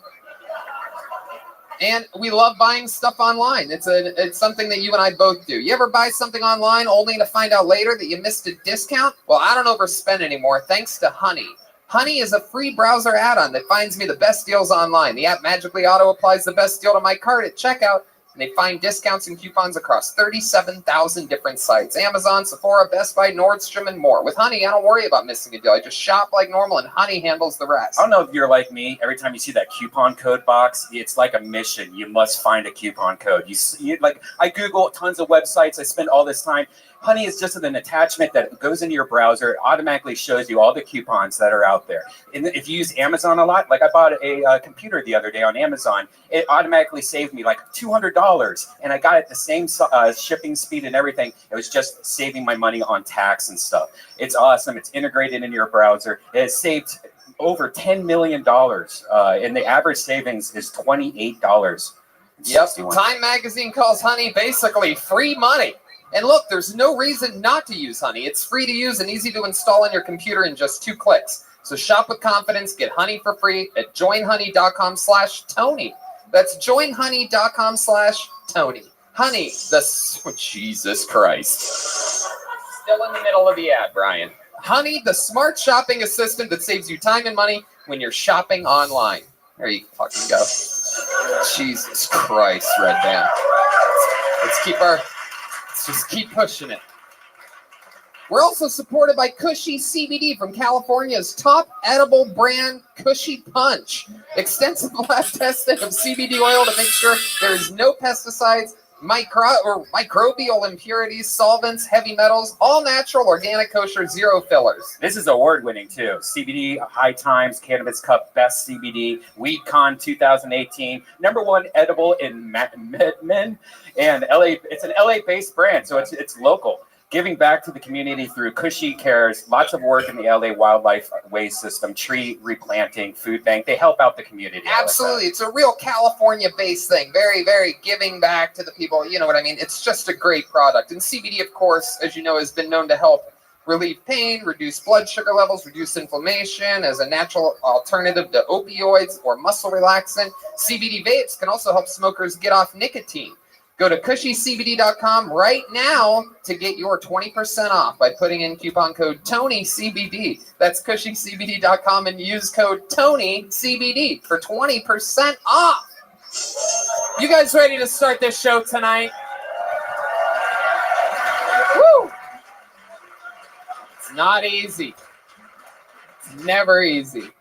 [SPEAKER 2] And we love buying stuff online. It's something that you and I both do. You ever buy something online only to find out later that you missed a discount? Well, I don't overspend anymore thanks to Honey. Honey is a free browser add-on that finds me the best deals online. The app magically auto-applies the best deal to my cart at checkout, and they find discounts and coupons across 37,000 different sites. Amazon, Sephora, Best Buy, Nordstrom, and more. With Honey, I don't worry about missing a deal. I just shop like normal, and Honey handles the rest.
[SPEAKER 5] I don't know if you're like me. Every time you see that coupon code box, it's like a mission. You must find a coupon code. You like, I Google tons of websites. I spend all this time. Honey is just an attachment that goes into your browser. It automatically shows you all the coupons that are out there. And if you use Amazon a lot, like I bought a computer the other day on Amazon, it automatically saved me like $200. And I got it the same shipping speed and everything. It was just saving my money on tax and stuff. It's awesome. It's integrated in your browser. It has saved over $10 million. And the average savings is $28.
[SPEAKER 2] Yep. Time Magazine calls Honey basically free money. And look, there's no reason not to use Honey. It's free to use and easy to install on your computer in just 2 clicks. So shop with confidence. Get Honey for free at joinhoney.com/Tony. That's joinhoney.com/Tony. Honey, Jesus Christ. Still in the middle of the ad, Brian. Honey, the smart shopping assistant that saves you time and money when you're shopping online. There you fucking go. Jesus Christ, Red Band. Let's just keep pushing it. We're also supported by Cushy CBD from California's top edible brand, Cushy Punch. Extensive lab testing of CBD oil to make sure there is no pesticides, microbial impurities, solvents, heavy metals, all natural, organic, kosher, zero fillers.
[SPEAKER 5] This is award-winning too. CBD, High Times, Cannabis Cup, Best CBD, WeedCon 2018, #1 edible in MedMen, and LA. It's an LA-based brand, so it's local. Giving back to the community through Cushy Cares, lots of work in the LA wildlife waste system, tree replanting, food bank. They help out the community.
[SPEAKER 2] Absolutely. It's a real California-based thing. Very, very giving back to the people. You know what I mean? It's just a great product. And CBD, of course, as you know, has been known to help relieve pain, reduce blood sugar levels, reduce inflammation as a natural alternative to opioids or muscle relaxant. CBD vapes can also help smokers get off nicotine. Go to cushycbd.com right now to get your 20% off by putting in coupon code TonyCBD. That's cushycbd.com and use code TonyCBD for 20% off. You guys ready to start this show tonight? Woo! It's not easy. It's never easy.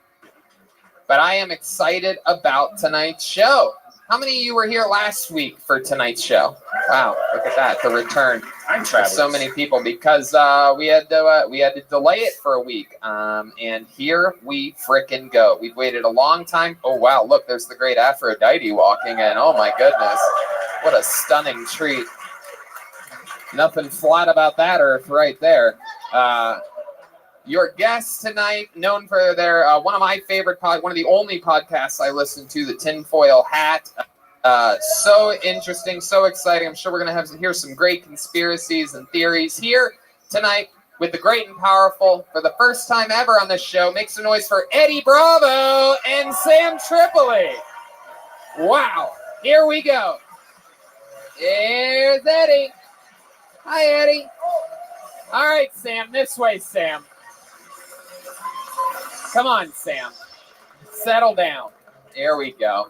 [SPEAKER 2] But I am excited about tonight's show. How many of you were here last week for tonight's show? Wow, look at that, the return.
[SPEAKER 5] I'm
[SPEAKER 2] for so many people because we had to delay it for a week, and here we frickin' go. We've waited a long time. Oh wow, look, there's the great Aphrodite walking in. Oh my goodness, what a stunning treat. Nothing flat about that earth right there. Your guest tonight, known for their one of my favorite one of the only podcasts I listen to, the Tinfoil Hat. So interesting, so exciting. I'm sure we're gonna hear some great conspiracies and theories here tonight with the great and powerful. For the first time ever on this show, make some noise for Eddie Bravo and Sam Tripoli. Wow, here we go. Here's Eddie. Hi, Eddie. All right, Sam, this way, Sam. Come on, Sam. Settle down. There we go.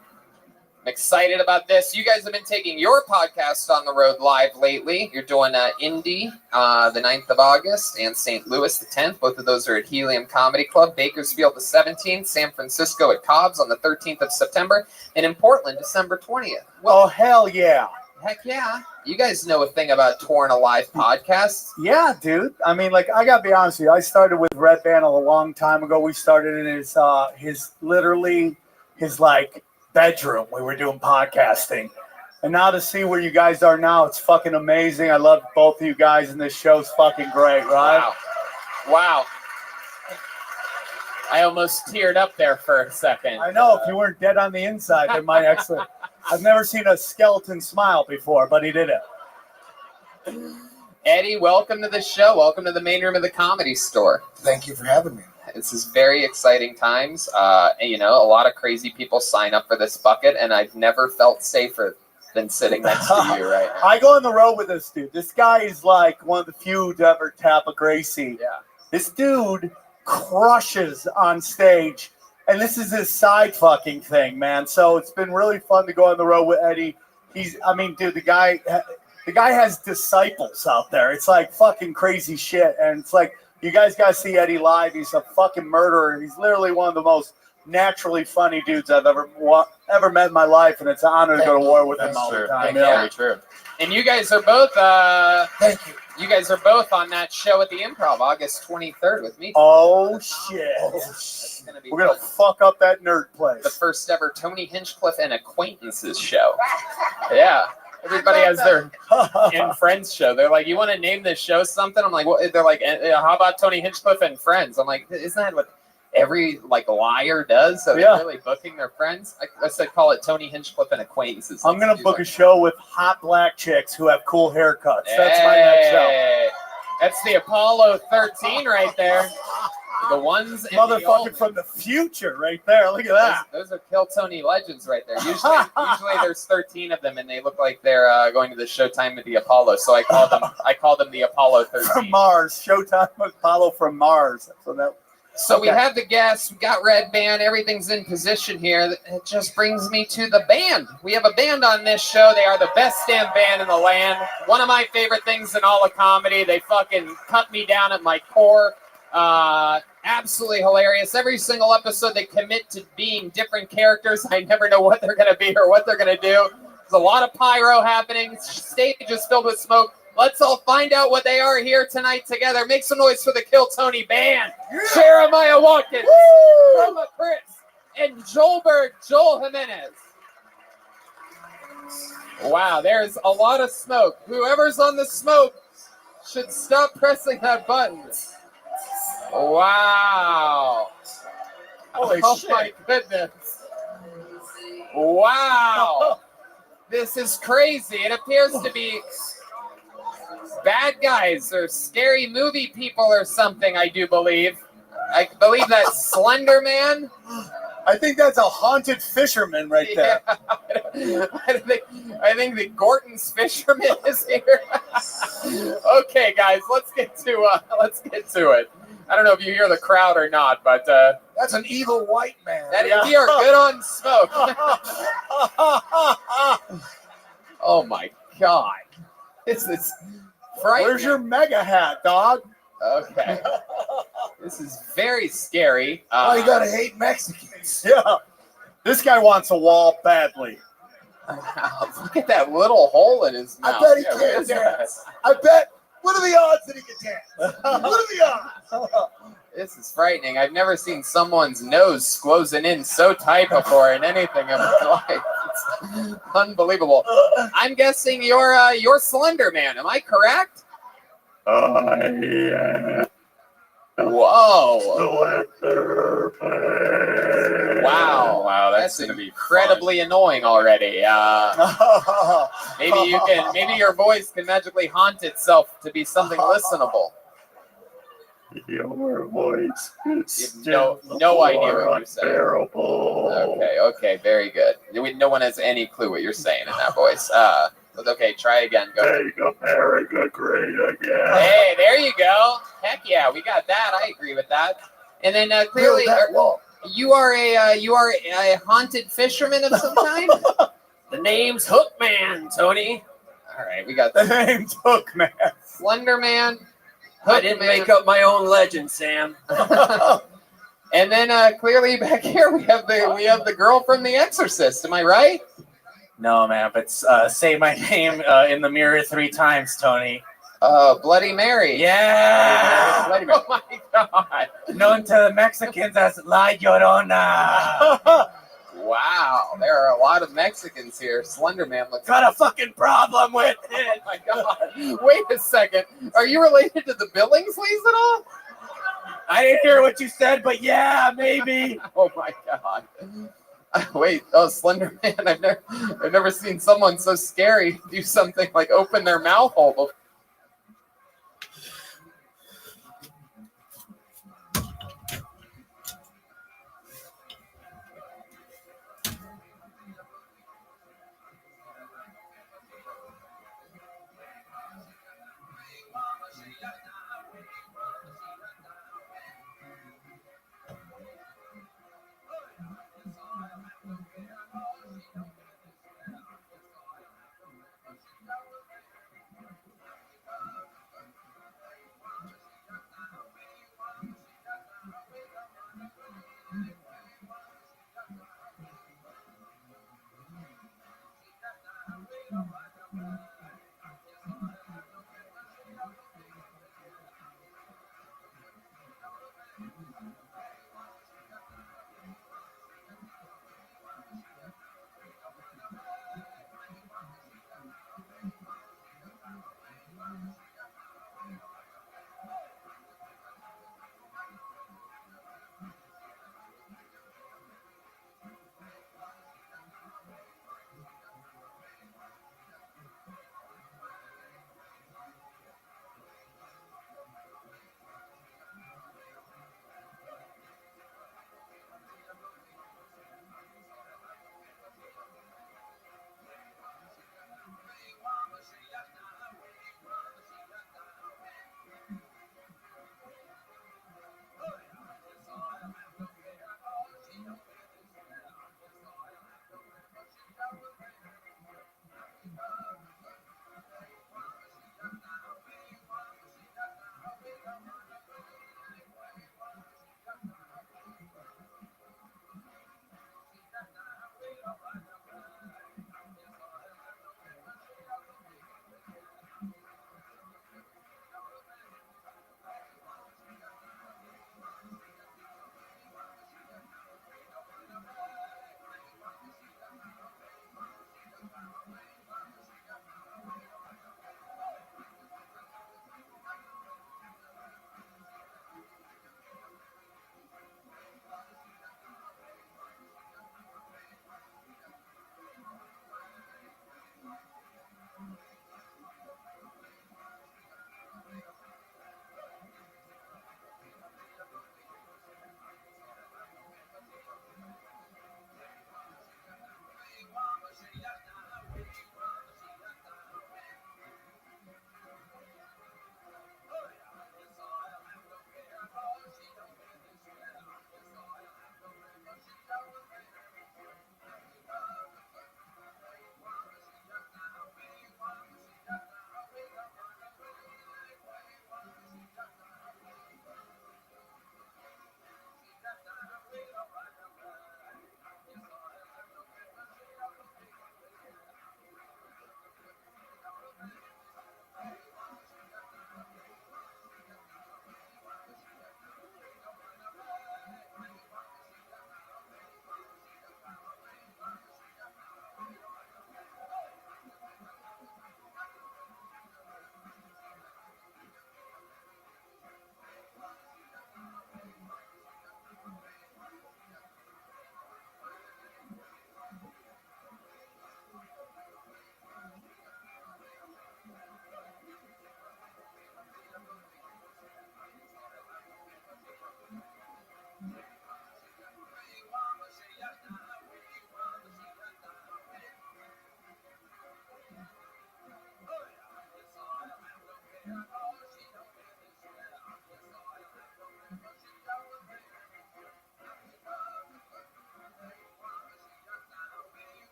[SPEAKER 2] I'm excited about this. You guys have been taking your podcast on the road live lately. You're doing Indy the 9th of August and St. Louis the 10th. Both of those are at Helium Comedy Club. Bakersfield the 17th. San Francisco at Cobb's on the 13th of September. And in Portland, December 20th. Well,
[SPEAKER 1] oh, hell yeah.
[SPEAKER 2] Heck yeah. You guys know a thing about touring a live podcast.
[SPEAKER 1] Yeah, dude. I mean, like, I gotta be honest with you. I started with Red Band a long time ago. We started in his like bedroom. We were doing podcasting. And now to see where you guys are now, it's fucking amazing. I love both of you guys, and this show's fucking great, right?
[SPEAKER 2] Wow. I almost teared up there for a second.
[SPEAKER 1] I know. If you weren't dead on the inside, there might actually... I've never seen a skeleton smile before, but he did it.
[SPEAKER 2] Eddie, welcome to the show. Welcome to the main room of the Comedy Store.
[SPEAKER 22] Thank you for having me.
[SPEAKER 2] This is very exciting times. And, you know, a lot of crazy people sign up for this bucket, and I've never felt safer than sitting next to you right now.
[SPEAKER 1] I go on the road with this dude. This guy is like one of the few to ever tap a Gracie.
[SPEAKER 2] Yeah.
[SPEAKER 1] This dude crushes on stage. And this is his side fucking thing, man. So it's been really fun to go on the road with Eddie. Dude, the guy has disciples out there. It's like fucking crazy shit. And it's like, you guys got to see Eddie live. He's a fucking murderer. He's literally one of the most naturally funny dudes I've ever met in my life. And it's an honor to go to war with him all the time.
[SPEAKER 2] Very true. And you guys are both,
[SPEAKER 22] thank you.
[SPEAKER 2] You guys are both on that show at the Improv, August 23rd with me.
[SPEAKER 1] Oh, shit. We're going to fuck up that nerd place.
[SPEAKER 2] The first ever Tony Hinchcliffe and Acquaintances show. Yeah. Everybody has their and Friends show. They're like, you want to name this show something? I'm like, well, they're like, how about Tony Hinchcliffe and Friends? I'm like, isn't that what every like liar does? So they're really booking their friends. I said, call it Tony Hinchcliffe and Acquaintances.
[SPEAKER 1] I'm going to book a show with hot black chicks who have cool haircuts. That's my next show.
[SPEAKER 2] That's the Apollo 13 right there. The ones in
[SPEAKER 1] motherfucker from the future right there. Look at that.
[SPEAKER 2] Those are Kill Tony legends right there. Usually there's 13 of them, and they look like they're going to the Showtime with the Apollo. So I call them the Apollo 13.
[SPEAKER 1] From Mars. Showtime Apollo from Mars.
[SPEAKER 2] So we have the guests. We got Red Band. Everything's in position here. It just brings me to the band. We have a band on this show. They are the best damn band in the land. One of my favorite things in all of comedy. They fucking cut me down at my core. Absolutely hilarious. Every single episode they commit to being different characters. I never know what they're going to be or what they're going to do. There's a lot of pyro happening. Stage is filled with smoke. Let's all find out what they are here tonight together. Make some noise for the Kill Tony band. Yeah. Jeremiah Watkins, Roma Chris, and Joelberg Joel Jimenez. Wow, there's a lot of smoke. Whoever's on the smoke should stop pressing that button. Wow.
[SPEAKER 1] Holy shit.
[SPEAKER 2] My goodness. Wow. This is crazy. It appears to be bad guys or scary movie people or something, I do believe. I believe that's Slender Man.
[SPEAKER 1] I think that's a haunted fisherman right there.
[SPEAKER 2] I think the Gorton's fisherman is here. Okay, guys, let's get to it. I don't know if you hear the crowd or not, but
[SPEAKER 22] that's an evil white man.
[SPEAKER 2] We are good on smoke. Oh my God! This is frightening.
[SPEAKER 1] Where's your mega hat, dog?
[SPEAKER 2] Okay. This is very scary.
[SPEAKER 22] You gotta hate Mexicans.
[SPEAKER 1] Yeah. This guy wants a wall badly.
[SPEAKER 2] Look at that little hole in his mouth.
[SPEAKER 22] I bet he can't dance. I bet. What are the odds that he can dance? What are the odds?
[SPEAKER 2] This is frightening. I've never seen someone's nose squozing in so tight before in anything in my life. It's unbelievable. I'm guessing you're Slender Man. Am I correct?
[SPEAKER 1] Yeah.
[SPEAKER 2] Whoa! Wow!
[SPEAKER 5] Wow,
[SPEAKER 2] That's incredibly annoying already. Maybe your voice can magically haunt itself to be something listenable.
[SPEAKER 9] Your voice is
[SPEAKER 2] No idea what you're saying. Okay, very good. No one has any clue what you're saying in that voice. Okay, try again. Go.
[SPEAKER 9] Make America great again.
[SPEAKER 2] Hey, there you go. Heck yeah, we got that. I agree with that. And then clearly, you are a haunted fisherman of some kind.
[SPEAKER 21] The name's Hookman, Tony.
[SPEAKER 2] All right, we got
[SPEAKER 1] the name's Hookman.
[SPEAKER 2] Slender Man.
[SPEAKER 21] I didn't make up my own legend, Sam.
[SPEAKER 2] And then clearly back here we have the girl from The Exorcist. Am I right?
[SPEAKER 8] No, man, but say my name in the mirror 3 times, Tony.
[SPEAKER 2] Bloody Mary.
[SPEAKER 8] Yeah.
[SPEAKER 2] Bloody Mary. Oh my God.
[SPEAKER 8] Known to the Mexicans as La Llorona.
[SPEAKER 2] Wow, there are a lot of Mexicans here. Slender Man looks.
[SPEAKER 8] Got a fucking problem with it.
[SPEAKER 2] Oh my God. Wait a second. Are you related to the Billingsleys at all?
[SPEAKER 8] I didn't hear what you said, but yeah, maybe.
[SPEAKER 2] Oh my God. Wait, Slender Man. I've never seen someone so scary do something like open their mouth hole before.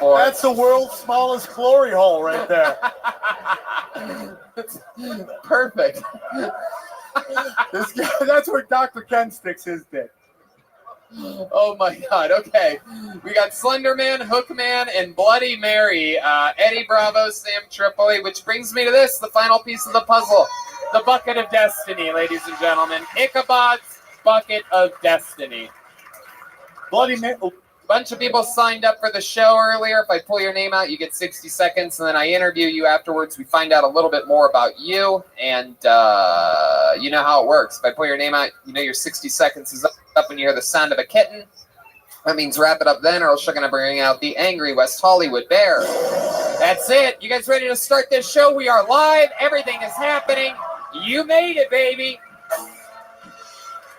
[SPEAKER 1] That's the world's smallest glory hole right there.
[SPEAKER 2] Perfect.
[SPEAKER 1] This guy, that's where Dr. Ken sticks his dick.
[SPEAKER 2] Oh my God. Okay. We got Slenderman, Hookman, and Bloody Mary. Eddie Bravo, Sam Tripoli, which brings me to this, the final piece of the puzzle. The Bucket of Destiny, ladies and gentlemen. Ichabod's Bucket of Destiny.
[SPEAKER 1] Bloody Mary.
[SPEAKER 2] Bunch of people signed up for the show earlier. If I pull your name out, you get 60 seconds, and then I interview you afterwards. We find out a little bit more about you, and you know how it works. If I pull your name out, you know your 60 seconds is up and you hear the sound of a kitten. That means wrap it up then, or else you're going to bring out the angry West Hollywood Bear. That's it. You guys ready to start this show? We are live. Everything is happening. You made it, baby.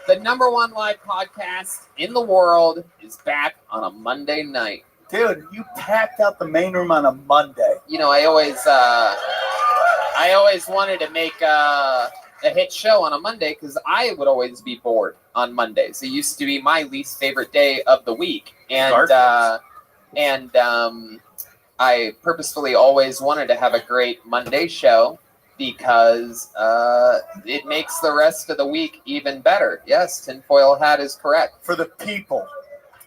[SPEAKER 2] The #1 live podcast in the world is back on a Monday night.
[SPEAKER 1] Dude, you packed out the main room on a Monday.
[SPEAKER 2] You know, I always wanted to make a hit show on a Monday because I would always be bored on Mondays. It used to be my least favorite day of the week, and I purposefully always wanted to have a great Monday show because it makes the rest of the week even better. Yes, tinfoil hat is correct.
[SPEAKER 1] For the people.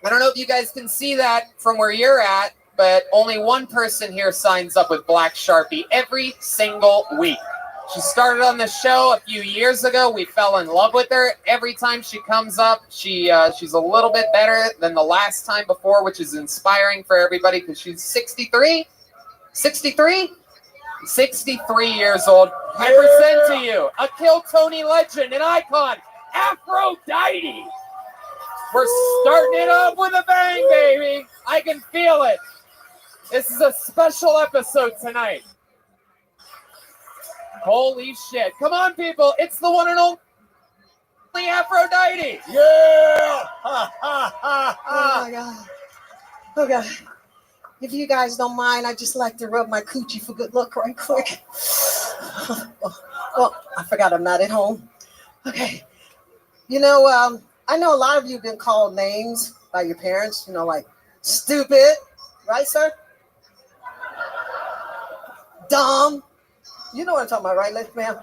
[SPEAKER 2] I don't know if you guys can see that from where you're at, but only one person here signs up with Black Sharpie every single week. She started on the show a few years ago. We fell in love with her. Every time she comes up, she's a little bit better than the last time before, which is inspiring for everybody because she's 63? 63? 63 years old. I present to you a Kill Tony legend, an icon, Aphrodite. We're starting it up with a bang, baby. I can feel it. This is a special episode tonight. Holy shit. Come on, people. It's the one and only Aphrodite.
[SPEAKER 22] Yeah!
[SPEAKER 10] Oh my god. Oh god. If you guys don't mind, I'd just like to rub my coochie for good luck right quick. Oh, I forgot I'm not at home. Okay. You know, I know a lot of you have been called names by your parents, you know, like stupid, right, sir? Dumb. You know what I'm talking about, right, ma'am?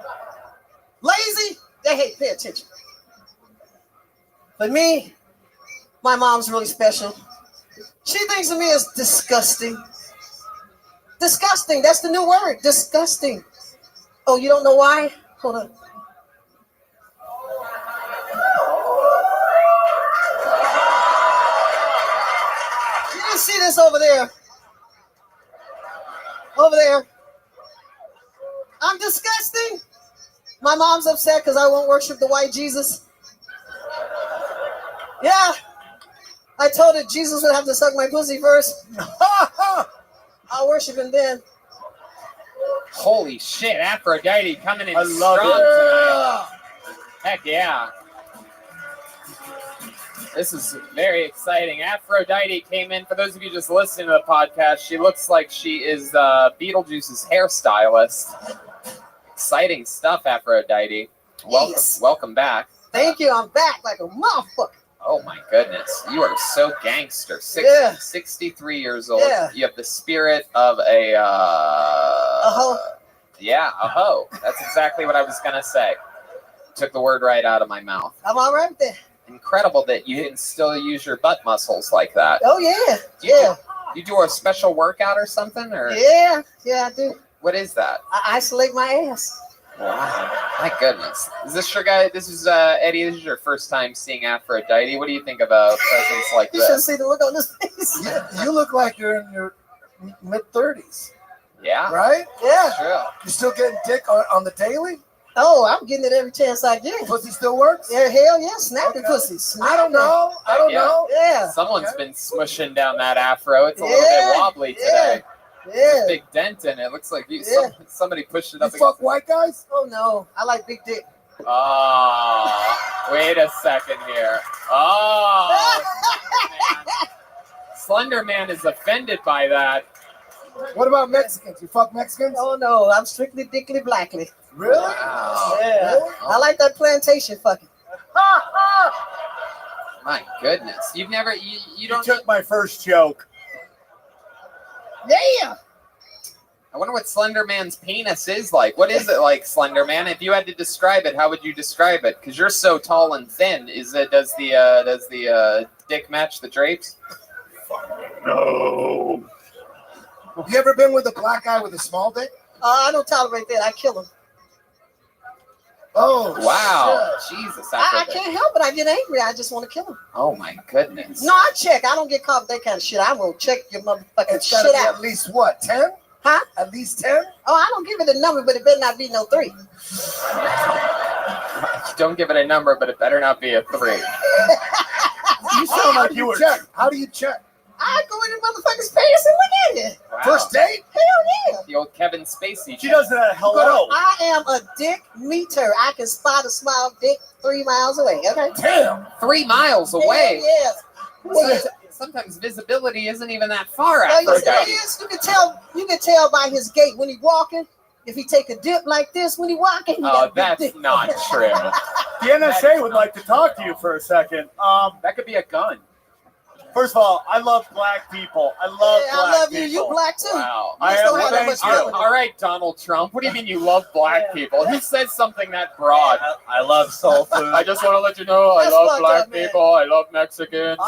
[SPEAKER 10] Lazy. Hey, pay attention. But me, my mom's really special. She thinks of me as disgusting. Disgusting. That's the new word. Disgusting. Oh, you don't know why? Hold on. You didn't see this over there. Over there. I'm disgusting. My mom's upset because I won't worship the white Jesus. Yeah. I told her Jesus would have to suck my pussy first. I'll worship him then.
[SPEAKER 2] Holy shit, Aphrodite coming in
[SPEAKER 1] I love
[SPEAKER 2] strong
[SPEAKER 1] it.
[SPEAKER 2] tonight. Heck yeah. This is very exciting. Aphrodite came in. For those of you just listening to the podcast, she looks like she is Beetlejuice's hairstylist. Exciting stuff, Aphrodite. Welcome,
[SPEAKER 10] Yes.
[SPEAKER 2] welcome back.
[SPEAKER 10] Thank you. I'm back like a motherfucker.
[SPEAKER 2] Oh my goodness, you are so gangster. 63 years old.
[SPEAKER 10] Yeah.
[SPEAKER 2] You have the spirit of a
[SPEAKER 10] hoe.
[SPEAKER 2] Yeah, a hoe. That's exactly what I was gonna say. Took the word right out of my mouth.
[SPEAKER 10] I'm all right there.
[SPEAKER 2] Incredible that you can still use your butt muscles like that.
[SPEAKER 10] Oh, yeah. Yeah.
[SPEAKER 2] You do a special workout or something, or
[SPEAKER 10] Yeah. Yeah, I do.
[SPEAKER 2] what is that?
[SPEAKER 10] I isolate my ass.
[SPEAKER 2] Wow, my goodness. Is this your guy? This is Eddie. This is your first time seeing Aphrodite. What do you think of a presence like
[SPEAKER 10] You should
[SPEAKER 2] this?
[SPEAKER 10] see the look on his face.
[SPEAKER 22] You look like you're in your mid-30s,
[SPEAKER 2] Yeah,
[SPEAKER 22] right?
[SPEAKER 10] Yeah.
[SPEAKER 2] true.
[SPEAKER 22] You still getting dick on the daily?
[SPEAKER 10] Oh, I'm getting it every chance I get.
[SPEAKER 22] Pussy still works?
[SPEAKER 10] Yeah, hell yeah. Snapping pussy.
[SPEAKER 22] I don't know. I don't know.
[SPEAKER 10] Yeah.
[SPEAKER 2] Someone's been smushing down that afro. It's a little
[SPEAKER 10] Yeah,
[SPEAKER 2] bit wobbly today.
[SPEAKER 10] Yeah.
[SPEAKER 2] There's a big dent in it. It looks like somebody pushed it up.
[SPEAKER 22] You fuck white guys?
[SPEAKER 10] Oh, no. I like big dick.
[SPEAKER 2] Oh, wait a second here. Oh, Slender Man is offended by that.
[SPEAKER 22] What about Mexicans? You fuck Mexicans?
[SPEAKER 10] Oh, no. I'm strictly dickly blackly.
[SPEAKER 22] Really?
[SPEAKER 2] Wow.
[SPEAKER 10] Yeah.
[SPEAKER 22] Really?
[SPEAKER 10] I like that plantation fucking.
[SPEAKER 2] My goodness, you've never you
[SPEAKER 1] You
[SPEAKER 2] don't.
[SPEAKER 1] took my first joke.
[SPEAKER 10] Yeah.
[SPEAKER 2] I wonder what Slender Man's penis is like. What is it like, Slender Man? If you had to describe it, how would you describe it? Because you're so tall and thin. Is it does the dick match the drapes?
[SPEAKER 22] No. You ever been with a black guy with a small dick?
[SPEAKER 10] I don't tolerate that. I kill him.
[SPEAKER 22] Oh,
[SPEAKER 2] Wow,
[SPEAKER 22] shit.
[SPEAKER 2] Jesus!
[SPEAKER 10] I
[SPEAKER 2] Aphrodite.
[SPEAKER 10] can't help it. I get angry. I just want to kill him.
[SPEAKER 2] Oh my goodness!
[SPEAKER 10] No, I check. I don't get caught with that kind of shit. I will check your motherfucking
[SPEAKER 22] It's gotta
[SPEAKER 10] shit
[SPEAKER 22] be
[SPEAKER 10] out.
[SPEAKER 22] at least what, 10?
[SPEAKER 10] Huh?
[SPEAKER 22] At least 10?
[SPEAKER 10] Oh, I don't give it a number, but it better not be no 3.
[SPEAKER 2] Don't give it a number, but it better not be a 3.
[SPEAKER 1] You sound like you were.
[SPEAKER 22] check. How do you check?
[SPEAKER 10] I go in the motherfucker's face and look at it.
[SPEAKER 2] Wow.
[SPEAKER 22] First date?
[SPEAKER 10] Hell yeah.
[SPEAKER 2] The old Kevin Spacey.
[SPEAKER 1] She does that. Hello.
[SPEAKER 10] I am a dick meter. I can spot a small dick 3 miles away. Okay.
[SPEAKER 22] Damn.
[SPEAKER 2] 3 miles away.
[SPEAKER 10] Yeah.
[SPEAKER 2] Sometimes visibility isn't even that far.
[SPEAKER 10] No, you see,
[SPEAKER 2] Aphrodite.
[SPEAKER 10] yes, you can tell by his gait when he walking. If he take a dip like this when he walking, he got
[SPEAKER 2] Oh,
[SPEAKER 10] a big
[SPEAKER 2] that's
[SPEAKER 10] dick.
[SPEAKER 2] not true.
[SPEAKER 1] The NSA would like to talk to you for a second.
[SPEAKER 5] That could be a gun.
[SPEAKER 1] First of all, I love black people. I love
[SPEAKER 10] Yeah,
[SPEAKER 1] black
[SPEAKER 10] I love you.
[SPEAKER 1] people.
[SPEAKER 10] You black too.
[SPEAKER 2] Wow.
[SPEAKER 10] You just don't have that
[SPEAKER 1] thank
[SPEAKER 10] much
[SPEAKER 1] you.
[SPEAKER 10] melanin.
[SPEAKER 2] All right, Donald Trump. What do you mean you love black people? Who says something that broad?
[SPEAKER 1] I love soul food.
[SPEAKER 2] I just want to let you know I
[SPEAKER 10] That's
[SPEAKER 2] love
[SPEAKER 10] fucked
[SPEAKER 2] black
[SPEAKER 10] up, man.
[SPEAKER 2] people. I love Mexicans.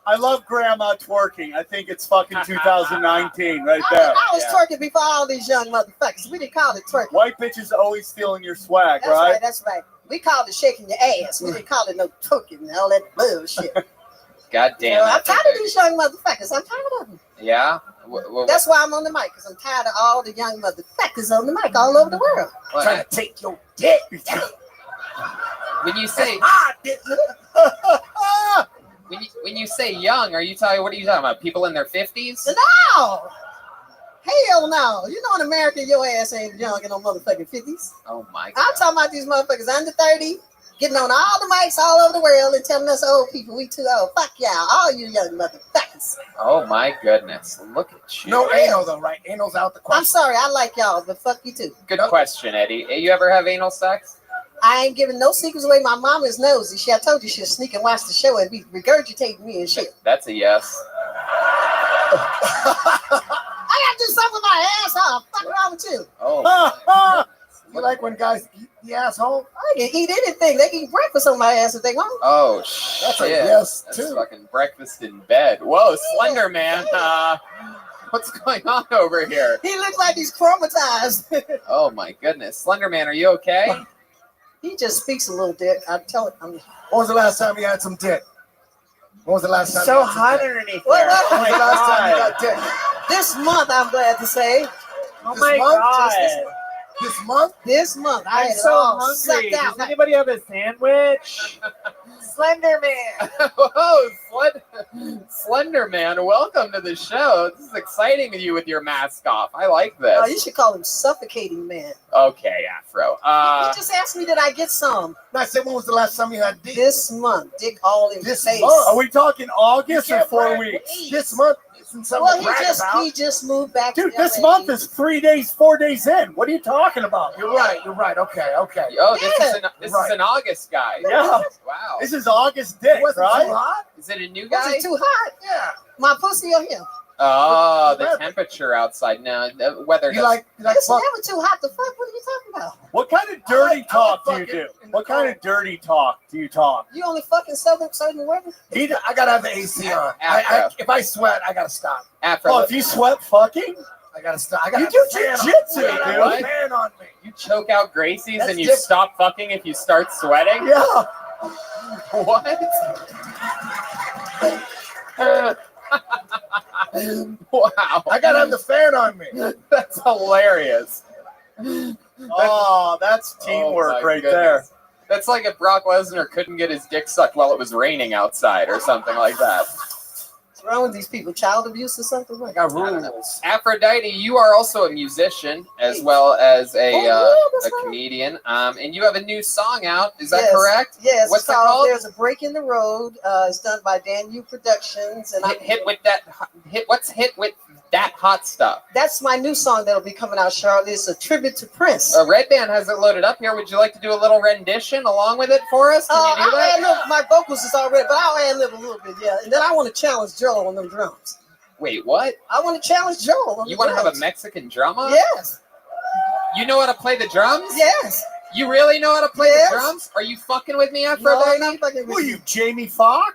[SPEAKER 1] I love grandma twerking. I think it's fucking 2019 right there.
[SPEAKER 10] I was twerking before all these young motherfuckers. We didn't call it twerking.
[SPEAKER 1] White bitches always stealing your swag,
[SPEAKER 10] That's
[SPEAKER 1] right?
[SPEAKER 10] right. That's right. We called it shaking your ass. We didn't call it no twerking and all that bullshit.
[SPEAKER 2] God
[SPEAKER 10] You
[SPEAKER 2] damn
[SPEAKER 10] know,
[SPEAKER 2] it.
[SPEAKER 10] I'm tired of these young motherfuckers. I'm tired of them.
[SPEAKER 2] Yeah?
[SPEAKER 10] That's why I'm on the mic, because I'm tired of all the young motherfuckers on the mic all over the world.
[SPEAKER 2] What?
[SPEAKER 10] Trying to take your dick.
[SPEAKER 2] When you say when you say young, what are you talking about? People in their 50s?
[SPEAKER 10] No! Hell no. You know in America, your ass ain't young in no motherfucking 50s.
[SPEAKER 2] Oh my
[SPEAKER 10] I'm
[SPEAKER 2] god.
[SPEAKER 10] talking about these motherfuckers under 30, getting on all the mics all over the world and telling us old people we too old. Fuck y'all, all you young motherfuckers.
[SPEAKER 2] Oh my goodness. Look at you.
[SPEAKER 22] No anal though, right? Anal's out the question.
[SPEAKER 10] I'm sorry, I like y'all, but fuck you too.
[SPEAKER 2] Good question, Eddie. You ever have anal sex?
[SPEAKER 10] I ain't giving no secrets away. My mom is nosy. I told you she'll sneak and watch the show and be regurgitating me and shit.
[SPEAKER 2] That's a yes.
[SPEAKER 10] I gotta do something with my asshole. Fuck wrong with you?
[SPEAKER 2] Oh.
[SPEAKER 22] You like when guys eat the asshole?
[SPEAKER 10] I can eat anything. They can eat breakfast on my ass if they want.
[SPEAKER 2] Oh shit.
[SPEAKER 22] That's a yes,
[SPEAKER 2] That's
[SPEAKER 22] too.
[SPEAKER 2] fucking breakfast in bed. Whoa, Slender Man. What's going on over here?
[SPEAKER 10] He looks like he's traumatized.
[SPEAKER 2] Oh my goodness. Slender Man, are you okay?
[SPEAKER 10] He just speaks a little dick. I tell it.
[SPEAKER 22] When was the last time you had some dick? When was the last time?
[SPEAKER 8] So
[SPEAKER 22] you had some
[SPEAKER 8] hot
[SPEAKER 22] dick?
[SPEAKER 8] underneath
[SPEAKER 10] What?
[SPEAKER 8] there. Oh
[SPEAKER 22] When
[SPEAKER 8] my
[SPEAKER 22] was the last time you
[SPEAKER 8] god.
[SPEAKER 22] got dick?
[SPEAKER 10] This month, I'm glad to say.
[SPEAKER 8] Oh
[SPEAKER 22] This
[SPEAKER 8] my
[SPEAKER 22] month?
[SPEAKER 8] god.
[SPEAKER 22] This month?
[SPEAKER 10] This month, I
[SPEAKER 8] I'm
[SPEAKER 10] had it
[SPEAKER 8] so
[SPEAKER 10] all
[SPEAKER 8] hungry.
[SPEAKER 10] sucked out.
[SPEAKER 8] Does anybody have a sandwich? Slender Man.
[SPEAKER 2] Whoa, Slender Man, welcome to the show. This is exciting with you with your mask off. I like this.
[SPEAKER 10] Oh, you should call him Suffocating Man.
[SPEAKER 2] Okay, Afro.
[SPEAKER 10] You just asked me, did I get some?
[SPEAKER 22] No, I said, when was the last time you had dick?
[SPEAKER 10] This month, dick all in
[SPEAKER 22] This
[SPEAKER 10] face.
[SPEAKER 22] month?
[SPEAKER 1] Are we talking August
[SPEAKER 22] You
[SPEAKER 1] or
[SPEAKER 22] can't
[SPEAKER 1] 4
[SPEAKER 22] brag.
[SPEAKER 1] weeks?
[SPEAKER 22] This month isn't something
[SPEAKER 10] Well,
[SPEAKER 22] to brag about.
[SPEAKER 10] he just moved back.
[SPEAKER 1] Dude,
[SPEAKER 10] to
[SPEAKER 1] this
[SPEAKER 10] LA.
[SPEAKER 1] month is 3 days, 4 days in. What are you talking about?
[SPEAKER 22] You're right. Okay.
[SPEAKER 2] Oh, this is
[SPEAKER 22] Right.
[SPEAKER 2] an August guy.
[SPEAKER 1] Yeah.
[SPEAKER 2] Wow.
[SPEAKER 1] This is August dick,
[SPEAKER 22] Was it
[SPEAKER 1] right?
[SPEAKER 22] too hot?
[SPEAKER 2] Is it a new
[SPEAKER 10] Was
[SPEAKER 2] guy?
[SPEAKER 10] it too hot?
[SPEAKER 22] Yeah.
[SPEAKER 10] My pussy or him?
[SPEAKER 2] Oh, the
[SPEAKER 22] Weather.
[SPEAKER 2] temperature outside. No, the weather.
[SPEAKER 22] You like
[SPEAKER 10] It's
[SPEAKER 22] fuck?
[SPEAKER 10] never too hot to fuck. What are you talking about?
[SPEAKER 1] What kind of dirty
[SPEAKER 22] I like
[SPEAKER 1] talk do you
[SPEAKER 22] fucking
[SPEAKER 1] do?
[SPEAKER 22] in the
[SPEAKER 1] What kind of dirty talk do you talk?
[SPEAKER 10] You only fucking certain weather?
[SPEAKER 22] I gotta have the AC on. If I sweat, I gotta stop.
[SPEAKER 2] Afro,
[SPEAKER 1] Oh, if you sweat fucking?
[SPEAKER 22] I gotta stop. I gotta
[SPEAKER 1] You
[SPEAKER 22] have
[SPEAKER 1] do
[SPEAKER 22] a fan on.
[SPEAKER 1] jujitsu,
[SPEAKER 22] I gotta have
[SPEAKER 1] dude.
[SPEAKER 22] a fan on me.
[SPEAKER 2] you choke out Gracie's
[SPEAKER 22] That's
[SPEAKER 2] and you
[SPEAKER 22] different.
[SPEAKER 2] stop fucking if you start sweating?
[SPEAKER 1] Yeah.
[SPEAKER 2] What? Wow.
[SPEAKER 22] I gotta have the fan on me.
[SPEAKER 2] That's hilarious.
[SPEAKER 1] Oh, that's teamwork
[SPEAKER 2] my
[SPEAKER 1] right
[SPEAKER 2] goodness.
[SPEAKER 1] there.
[SPEAKER 2] That's like if Brock Lesnar couldn't get his dick sucked while it was raining outside or something like that.
[SPEAKER 10] What's wrong with these people? Child abuse or something?
[SPEAKER 22] I got
[SPEAKER 2] I don't know.
[SPEAKER 22] rules.
[SPEAKER 2] Aphrodite, you are also a musician as well as a
[SPEAKER 10] that's right.
[SPEAKER 2] comedian, and you have a new song out. Is that
[SPEAKER 10] Yes.
[SPEAKER 2] correct?
[SPEAKER 10] Yes,
[SPEAKER 2] What's
[SPEAKER 10] it's
[SPEAKER 2] it
[SPEAKER 10] called
[SPEAKER 2] called?
[SPEAKER 10] There's a Break in the Road. It's done by Dan U Productions, and
[SPEAKER 2] Hit with that. What's hit with that hot stuff?
[SPEAKER 10] that's my new song that'll be coming out shortly. It's a tribute to Prince.
[SPEAKER 2] Red Band has it loaded up here. Would you like to do a little rendition along with it for us? Can you do
[SPEAKER 10] I'll
[SPEAKER 2] that?
[SPEAKER 10] ad-lib. My vocals is already, but I'll ad lib a little bit, yeah. And then I want to challenge Joe on them drums.
[SPEAKER 2] Wait, what?
[SPEAKER 10] I want to challenge Joe on
[SPEAKER 2] You
[SPEAKER 10] the
[SPEAKER 2] want to have a
[SPEAKER 10] drums.
[SPEAKER 2] Mexican drummer?
[SPEAKER 10] Yes,
[SPEAKER 2] You know how to play the drums?
[SPEAKER 10] yes.
[SPEAKER 2] You really know how to play
[SPEAKER 10] Yes.
[SPEAKER 2] the drums? Are you fucking with me,
[SPEAKER 10] No,
[SPEAKER 2] Aphrodite?
[SPEAKER 10] I'm not fucking
[SPEAKER 1] Who are
[SPEAKER 10] with
[SPEAKER 1] you,
[SPEAKER 10] you.
[SPEAKER 1] Jamie Foxx?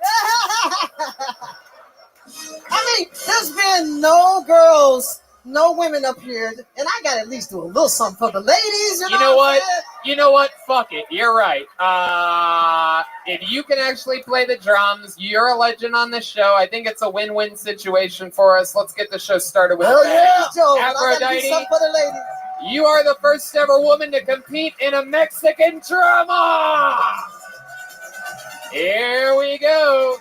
[SPEAKER 10] I mean, there's been no girls, no women up here, and I got to at least do a little something for the ladies.
[SPEAKER 2] You know
[SPEAKER 10] what?
[SPEAKER 2] what? You know what? Fuck it. You're right. If you can actually play the drums, you're a legend on the show. I think it's a win-win situation for us. Let's get the show started with
[SPEAKER 10] Hell
[SPEAKER 2] a bang.
[SPEAKER 10] yeah, Joe. I got to do
[SPEAKER 2] Aphrodite,
[SPEAKER 10] something for the ladies.
[SPEAKER 2] you are the first ever woman to compete in a Mexican drama. Here we go.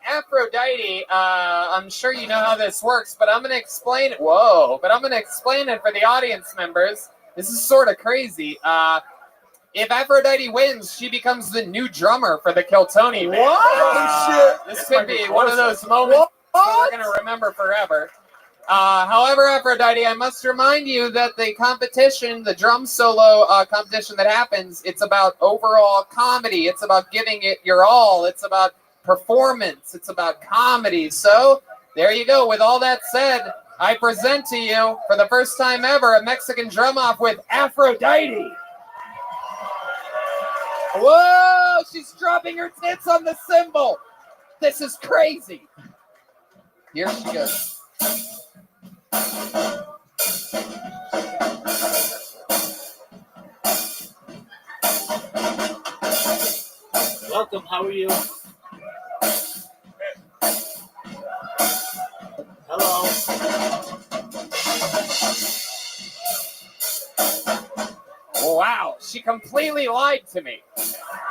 [SPEAKER 2] Aphrodite, I'm sure you know how this works, but I'm going to explain it. Whoa, but I'm going to explain it for the audience members. This is sort of crazy. If Aphrodite wins, she becomes the new drummer for the Kiltony band.
[SPEAKER 1] What?
[SPEAKER 2] This could be one of those moments that we're going to remember forever. However, Aphrodite, I must remind you that the competition, the drum solo competition that happens, it's about overall comedy. It's about giving it your all. It's about performance. It's about comedy. So there you go. With all that said, I present to you, for the first time ever, a Mexican drum-off with Aphrodite. Whoa, she's dropping her tits on the cymbal. This is crazy. Here she goes.
[SPEAKER 7] Welcome, how are you? Hello.
[SPEAKER 2] Wow, she completely lied to me.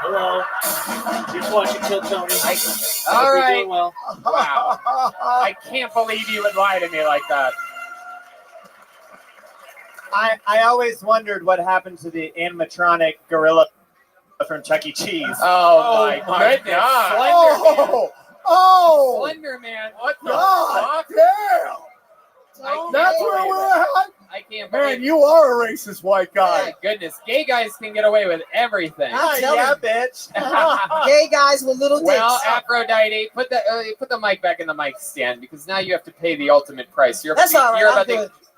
[SPEAKER 7] Hello. Just watching Kill Tony.
[SPEAKER 12] All
[SPEAKER 7] Hope you're
[SPEAKER 12] right.
[SPEAKER 7] doing well.
[SPEAKER 12] Wow. I can't believe you would lie to me like that.
[SPEAKER 14] I always wondered what happened to the animatronic gorilla from Chuck E. Cheese.
[SPEAKER 12] Oh my goodness.
[SPEAKER 14] God.
[SPEAKER 1] Oh,
[SPEAKER 12] Slender Man. What the
[SPEAKER 1] God
[SPEAKER 12] fuck?
[SPEAKER 1] damn. That's where we're at?
[SPEAKER 12] I can't
[SPEAKER 1] Man,
[SPEAKER 12] believe
[SPEAKER 1] you are a racist white guy.
[SPEAKER 12] My goodness. Gay guys can get away with everything.
[SPEAKER 10] I'm telling
[SPEAKER 1] Yeah,
[SPEAKER 10] you.
[SPEAKER 1] bitch.
[SPEAKER 10] Gay guys with little dicks.
[SPEAKER 12] Well, Aphrodite, put the mic back in the mic stand because now you have to pay the ultimate price.
[SPEAKER 10] That's all right,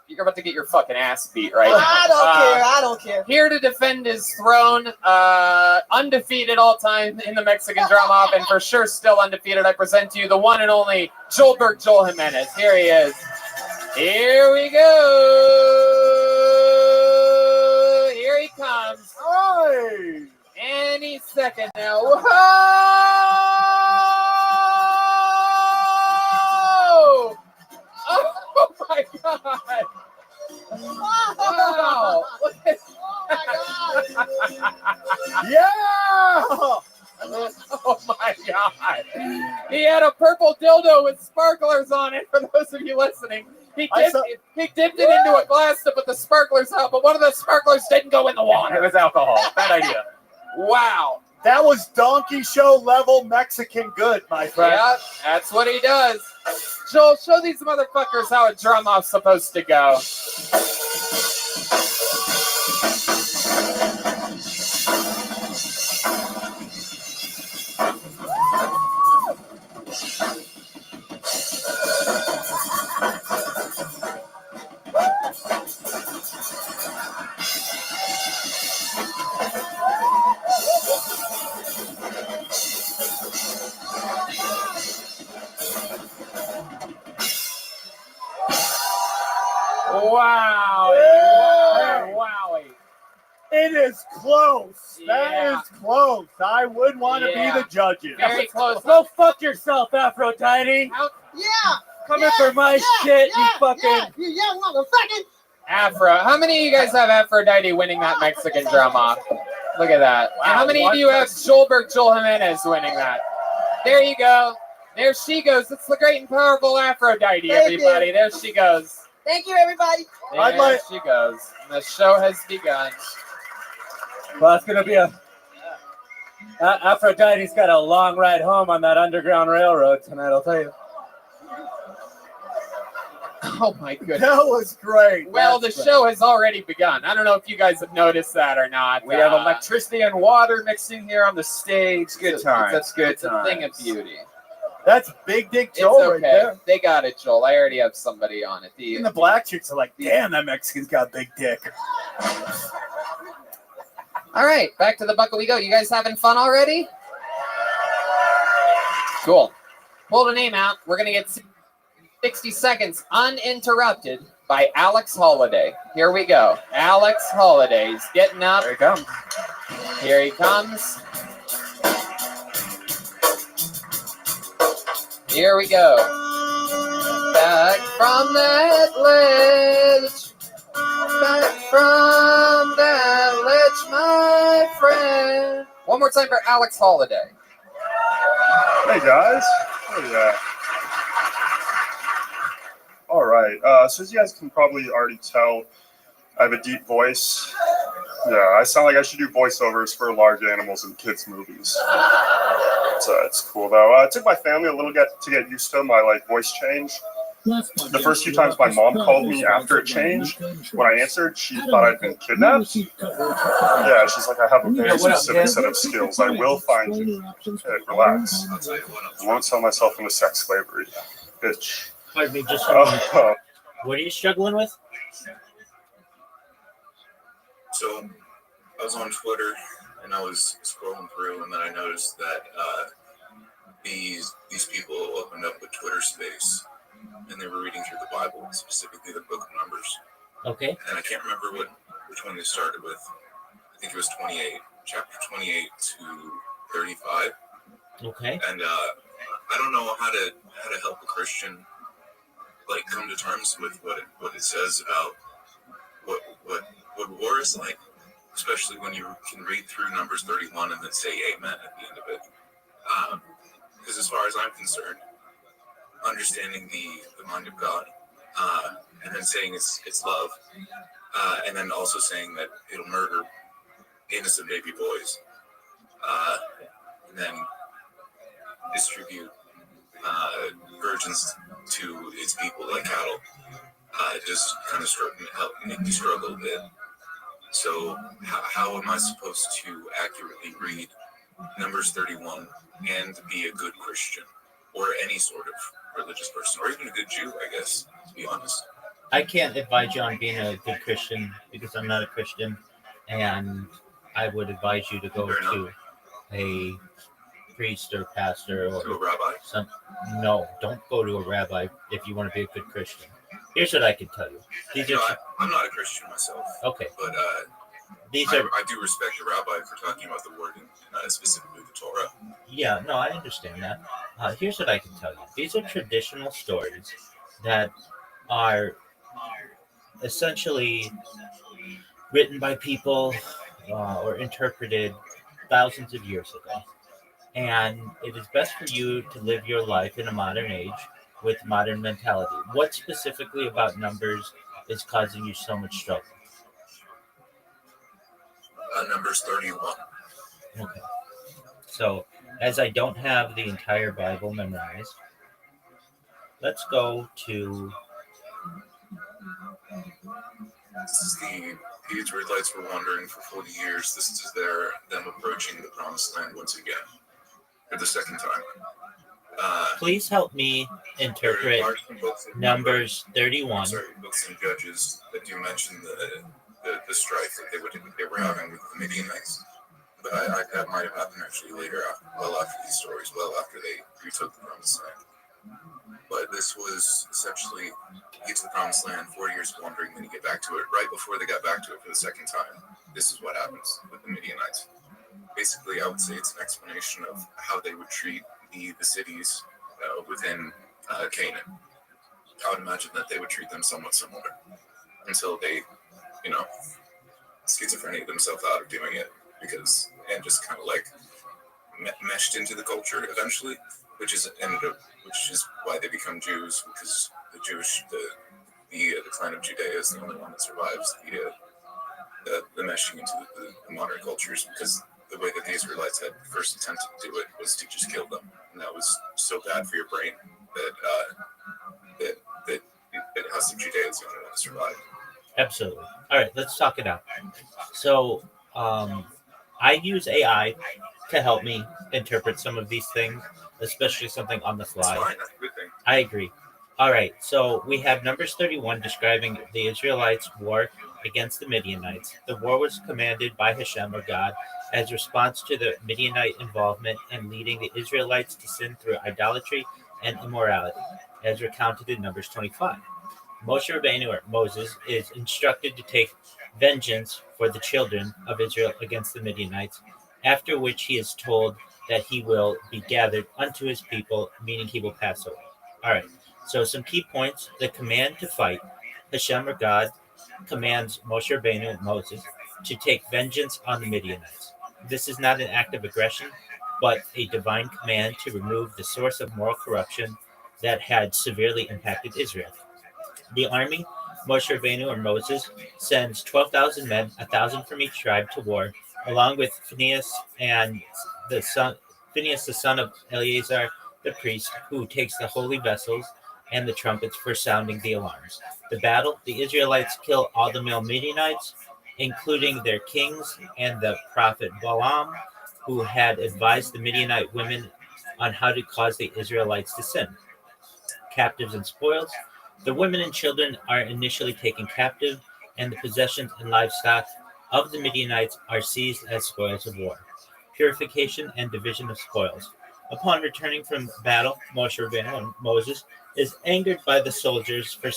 [SPEAKER 12] You're about to get your fucking ass beat right now.
[SPEAKER 10] I don't care.
[SPEAKER 12] Here to defend his throne, undefeated all time in the Mexican drama, and for sure still undefeated, I present to you the one and only Joel Jimenez. Here he is. Here we go. Here he comes.
[SPEAKER 1] Hey.
[SPEAKER 12] Any second now. Whoa! Oh my God! Wow! Look at
[SPEAKER 1] Yeah!
[SPEAKER 12] Oh my God! He had a purple dildo with sparklers on it. For those of you listening, he dipped it into a glass to put the sparklers out, but one of the sparklers didn't go in the water.
[SPEAKER 16] It was alcohol. Bad idea.
[SPEAKER 12] Wow!
[SPEAKER 1] That was donkey show level Mexican good, my friend.
[SPEAKER 12] Yeah, that's what he does. Joel, show these motherfuckers how a drum off's supposed to go. Wow.
[SPEAKER 1] Yeah.
[SPEAKER 12] Wowie.
[SPEAKER 1] It is close.
[SPEAKER 12] Yeah.
[SPEAKER 1] That is close. I would want to be the judges.
[SPEAKER 12] Very close.
[SPEAKER 15] Go fuck yourself, Aphrodite.
[SPEAKER 10] Yeah.
[SPEAKER 15] Coming for my shit, you fucking.
[SPEAKER 10] Yeah, you young motherfucker.
[SPEAKER 12] Afro. How many of you guys have Aphrodite winning that Mexican drum off? Look at that.
[SPEAKER 1] Wow,
[SPEAKER 12] And how many of
[SPEAKER 1] what
[SPEAKER 12] you have Joel Jimenez winning that? There you go. There she goes. It's the great and powerful Aphrodite,
[SPEAKER 10] Thank
[SPEAKER 12] everybody.
[SPEAKER 10] you.
[SPEAKER 12] There she goes.
[SPEAKER 10] Thank you, everybody.
[SPEAKER 12] There she goes. And the show has begun.
[SPEAKER 15] Well, it's gonna be Aphrodite's got a long ride home on that Underground Railroad tonight, I'll tell you.
[SPEAKER 12] Oh my goodness.
[SPEAKER 1] That was great.
[SPEAKER 12] Well,
[SPEAKER 1] That's
[SPEAKER 12] the
[SPEAKER 1] great.
[SPEAKER 12] show has already begun. I don't know if you guys have noticed that or not.
[SPEAKER 16] We have electricity and water mixing here on the stage. Good times.
[SPEAKER 12] It's a thing of beauty.
[SPEAKER 1] That's Big Dick
[SPEAKER 12] It's
[SPEAKER 1] Joel
[SPEAKER 12] okay.
[SPEAKER 1] right there.
[SPEAKER 12] They got it, Joel. I already have somebody on it.
[SPEAKER 1] Even the black chicks are like, damn, that Mexican's got a big dick.
[SPEAKER 12] All right, back to the bucket we go. You guys having fun already? Cool. Pull the name out. We're going to get 60 seconds uninterrupted by Alex Holiday. Here we go. Alex Holiday's getting up.
[SPEAKER 16] Here he comes.
[SPEAKER 12] Here he comes. Here we go. Back from that ledge. Back from that ledge, my friend. One more time for Alex Holiday.
[SPEAKER 17] Hey guys. Hey, all right. So as you guys can probably already tell, I have a deep voice. Yeah, I sound like I should do voiceovers for large animals in kids' movies. It's cool though. It took my family a little bit to get used to my voice change. The first few times my mom called me after it changed, when I answered, she thought I'd been kidnapped. Yeah, she's like, I have a very specific set of skills. I will find you. Hey, relax. I won't sell myself into sex slavery. Bitch.
[SPEAKER 7] Pardon me, just what are you struggling with?
[SPEAKER 23] So I was on Twitter and I was scrolling through, and then I noticed that these people opened up a Twitter space and they were reading through the Bible, specifically the Book of Numbers.
[SPEAKER 7] Okay.
[SPEAKER 23] And I can't remember which one they started with. I think it was 28, chapter 28 to 35.
[SPEAKER 7] Okay.
[SPEAKER 23] And I don't know how to help a Christian come to terms with what it says about what war is like. especially when you can read through Numbers 31 and then say amen at the end of it. Because as far as I'm concerned, understanding the mind of God, and then saying it's love, and then also saying that it'll murder innocent baby boys, and then distribute virgins to its people like cattle. It just kind of helped make me struggle a bit. So how am I supposed to accurately read Numbers 31 and be a good Christian, or any sort of religious person, or even a good Jew, I guess, to be honest?
[SPEAKER 7] I can't advise you on being a good Christian because I'm not a Christian, and I would advise you to go to a priest or pastor or
[SPEAKER 23] to a rabbi.
[SPEAKER 7] No, don't go to a rabbi if you want to be a good Christian. Here's what I can tell you.
[SPEAKER 23] I'm not a Christian myself.
[SPEAKER 7] Okay.
[SPEAKER 23] But I do respect the rabbi for talking about the word, and specifically the Torah.
[SPEAKER 7] Yeah, no, I understand that. Here's what I can tell you. These are traditional stories that are essentially written by people or interpreted thousands of years ago. And it is best for you to live your life in a modern age with modern mentality. What specifically about Numbers is causing you so much struggle?
[SPEAKER 23] Numbers 31.
[SPEAKER 7] Okay. So, as I don't have the entire Bible memorized, let's go to.
[SPEAKER 23] This is the Israelites were wandering for 40 years. This is them approaching the promised land once again for the second time.
[SPEAKER 7] Please help me interpret Numbers 31.
[SPEAKER 23] Sorry, books and Judges that do mention the strife that they were having with the Midianites. But that might have happened actually later, well after these stories, well after they retook the promised land. But this was essentially get to the promised land, 4 years of wandering, then you get back to it. Right before they got back to it for the second time, this is what happens with the Midianites. Basically, I would say it's an explanation of how they would treat the cities within Canaan. I would imagine that they would treat them somewhat similar until they, schizophrenic themselves out of doing it and just kind of like meshed into the culture eventually, which is why they become Jews, because the clan of Judea is the only one that survives the meshing into the modern cultures, because the way that the Israelites had first attempted to do it was to just kill them, and that was so bad for your brain that the House of Judea is the only one to survive.
[SPEAKER 7] Absolutely. All right, let's talk it out. So, I use AI to help me interpret some of these things, especially something on the fly.
[SPEAKER 23] That's fine. That's a good thing.
[SPEAKER 7] I agree. All right, so we have Numbers 31 describing the Israelites' war against the Midianites. The war was commanded by Hashem, or God, as response to the Midianite involvement and leading the Israelites to sin through idolatry and immorality, as recounted in Numbers 25. Moshe Rabbeinu, or Moses, is instructed to take vengeance for the children of Israel against the Midianites, after which he is told that he will be gathered unto his people, meaning he will pass away. All right, so some key points. The command to fight. Hashem, or God, commands Moshe Rabbeinu, Moses, to take vengeance on the Midianites. This is not an act of aggression, but a divine command to remove the source of moral corruption that had severely impacted Israel. The army, Moshe Rabbeinu, or Moses, sends 12,000 men, 1,000 from each tribe, to war, along with Phinehas the son of Eleazar the priest, who takes the holy vessels and the trumpets for sounding the alarms. The battle, the Israelites kill all the male Midianites, including their kings and the prophet Balaam, who had advised the Midianite women on how to cause the Israelites to sin. Captives and spoils. The women and children are initially taken captive, and the possessions and livestock of the Midianites are seized as spoils of war. Purification and division of spoils. Upon returning from battle, Moshe Rabbeinu, and Moses, is angered by the soldiers for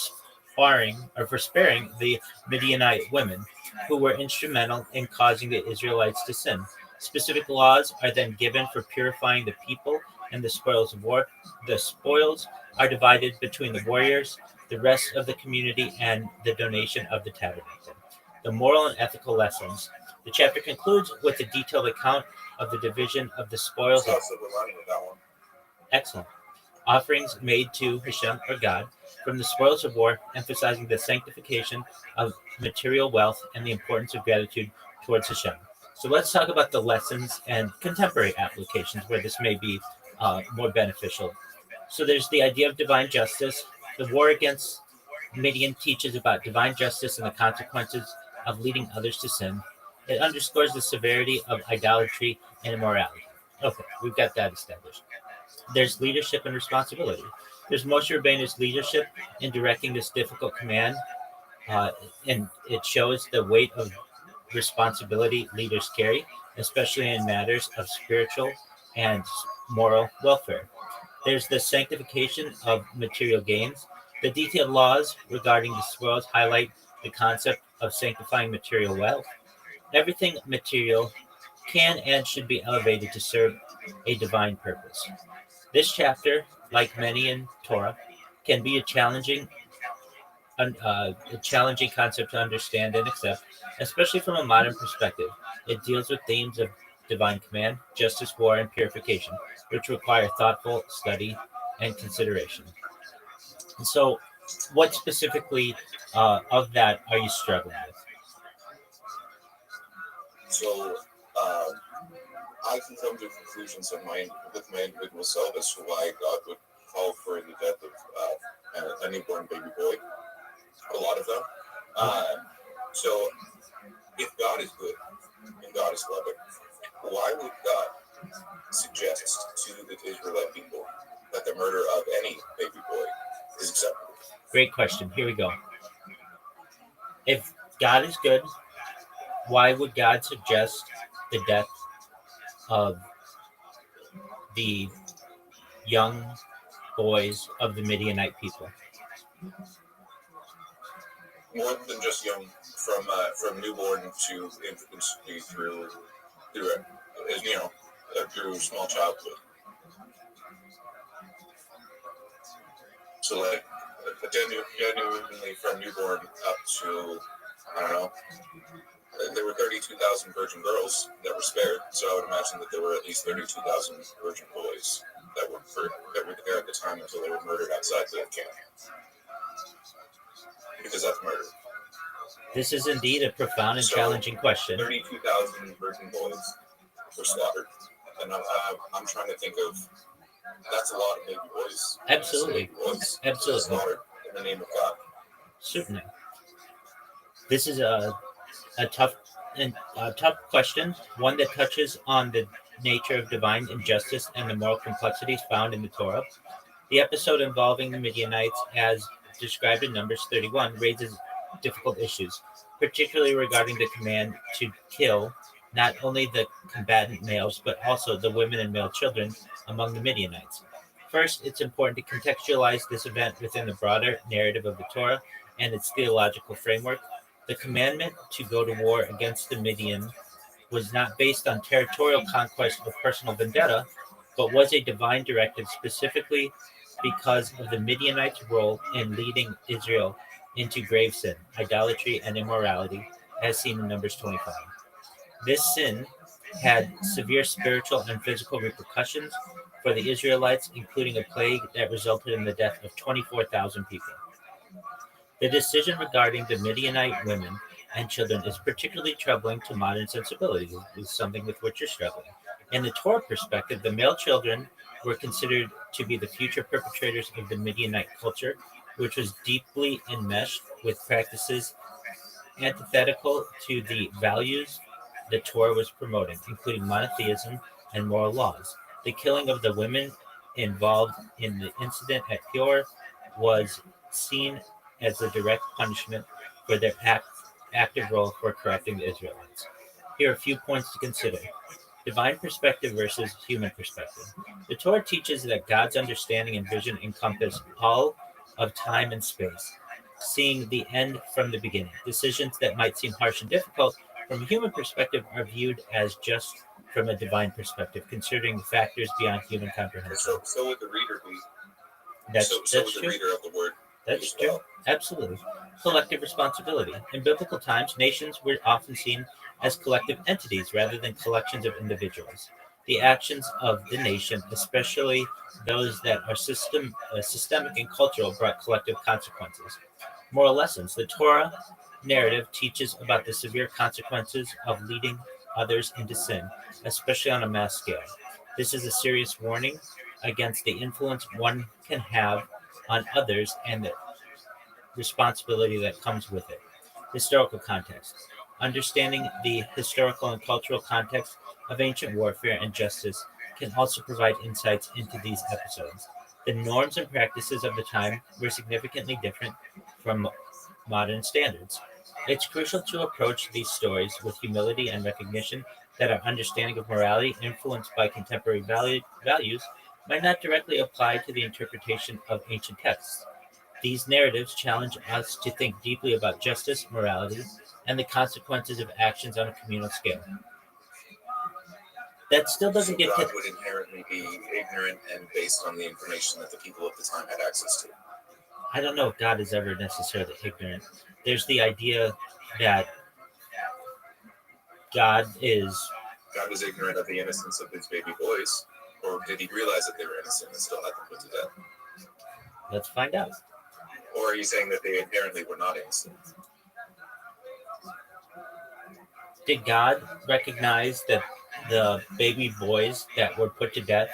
[SPEAKER 7] sparing the Midianite women, who were instrumental in causing the Israelites to sin. Specific laws are then given for purifying the people and the spoils of war. The spoils are divided between the warriors, the rest of the community, and the donation of the tabernacle. The moral and ethical lessons. The chapter concludes with a detailed account of the division of the spoils of excellent offerings made to Hashem or God from the spoils of war, emphasizing the sanctification of material wealth and the importance of gratitude towards Hashem. So let's talk about the lessons and contemporary applications where this may be more beneficial. So there's the idea of divine justice. The war against Midian teaches about divine justice and the consequences of leading others to sin. It underscores the severity of idolatry and immorality. Okay, we've got that established. There's leadership and responsibility. There's Moshe Rabbeinu's leadership in directing this difficult command, and it shows the weight of responsibility leaders carry, especially in matters of spiritual and moral welfare. There's the sanctification of material gains. The detailed laws regarding the spoils highlight the concept of sanctifying material wealth. Everything material can and should be elevated to serve a divine purpose. This chapter, like many in Torah, can be a challenging concept to understand and accept, especially from a modern perspective. It deals with themes of divine command, justice, war, and purification, which require thoughtful study and consideration. And so, what specifically of that are you struggling with?
[SPEAKER 23] So, I can come to conclusions with my individual self as to why God would call for the death of a newborn baby boy. A lot of them. So, if God is good and God is loving, why would God suggest to the Israelite people that the murder of any baby boy is acceptable?
[SPEAKER 7] Great question. Here we go. If God is good, why would God suggest the death of the young boys of the Midianite people?
[SPEAKER 23] More than just young, from newborn to infancy through small childhood. So like genuinely from newborn up to, I don't know, there were 32,000 virgin girls that were spared, so I would imagine that there were at least 32,000 virgin boys that were there at the time until they were murdered outside the camp. Because that's murder.
[SPEAKER 7] This is indeed a profound and challenging question.
[SPEAKER 23] 32,000 virgin boys were slaughtered, and I'm trying to think of, that's a lot of baby boys.
[SPEAKER 7] Absolutely. Absolutely.
[SPEAKER 23] Slaughtered in the name of God.
[SPEAKER 7] Certainly. This is a tough question, one that touches on the nature of divine injustice and the moral complexities found in the Torah. The episode involving the Midianites, as described in Numbers 31, raises difficult issues, particularly regarding the command to kill not only the combatant males, but also the women and male children among the Midianites. First, it's important to contextualize this event within the broader narrative of the Torah and its theological framework. The commandment to go to war against the Midian was not based on territorial conquest or personal vendetta, but was a divine directive specifically because of the Midianites' role in leading Israel into grave sin, idolatry, and immorality, as seen in Numbers 25. This sin had severe spiritual and physical repercussions for the Israelites, including a plague that resulted in the death of 24,000 people. The decision regarding the Midianite women and children is particularly troubling to modern sensibilities. It's something with which you're struggling. In the Torah perspective, the male children were considered to be the future perpetrators of the Midianite culture, which was deeply enmeshed with practices antithetical to the values the Torah was promoting, including monotheism and moral laws. The killing of the women involved in the incident at Peor was seen as a direct punishment for their active role for correcting the Israelites. Here are a few points to consider. Divine perspective versus human perspective. The Torah teaches that God's understanding and vision encompass all of time and space, seeing the end from the beginning. Decisions that might seem harsh and difficult from a human perspective are viewed as just from a divine perspective, considering factors beyond human comprehension.
[SPEAKER 23] So would the reader be?
[SPEAKER 7] That's
[SPEAKER 23] would
[SPEAKER 7] true.
[SPEAKER 23] the reader of the word.
[SPEAKER 7] That's true. Absolutely. Collective responsibility. In biblical times, nations were often seen as collective entities rather than collections of individuals. The actions of the nation, especially those that are systemic and cultural, brought collective consequences. Moral lessons. The Torah narrative teaches about the severe consequences of leading others into sin, especially on a mass scale. This is a serious warning against the influence one can have on others and the responsibility that comes with it. Historical context. Understanding the historical and cultural context of ancient warfare and justice can also provide insights into these episodes. The norms and practices of the time were significantly different from modern standards. It's crucial to approach these stories with humility and recognition that our understanding of morality, influenced by contemporary values, might not directly apply to the interpretation of ancient texts. These narratives challenge us to think deeply about justice, morality, and the consequences of actions on a communal scale. That still doesn't
[SPEAKER 23] So
[SPEAKER 7] get
[SPEAKER 23] God
[SPEAKER 7] to.
[SPEAKER 23] would inherently be ignorant and based on the information that the people of the time had access to.
[SPEAKER 7] I don't know if God is ever necessarily ignorant. There's the idea that God
[SPEAKER 23] was ignorant of the innocence of his baby boys, or did he realize that they were innocent and still had them put to death?
[SPEAKER 7] Let's find out.
[SPEAKER 23] Or are you saying that they inherently were not innocent?
[SPEAKER 7] Did God recognize that the baby boys that were put to death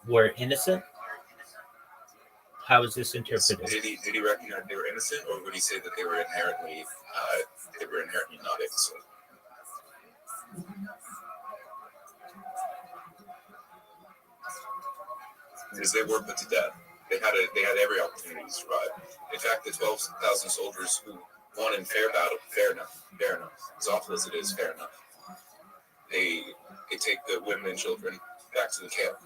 [SPEAKER 7] were innocent? How is this interpreted?
[SPEAKER 23] Did he recognize they were innocent, or would he say that they were inherently not innocent? Because they were put to death. They had every opportunity to survive. In fact, the 12,000 soldiers who won in fair battle, fair enough, as awful as it is, fair enough. They take the women and children back to the camp,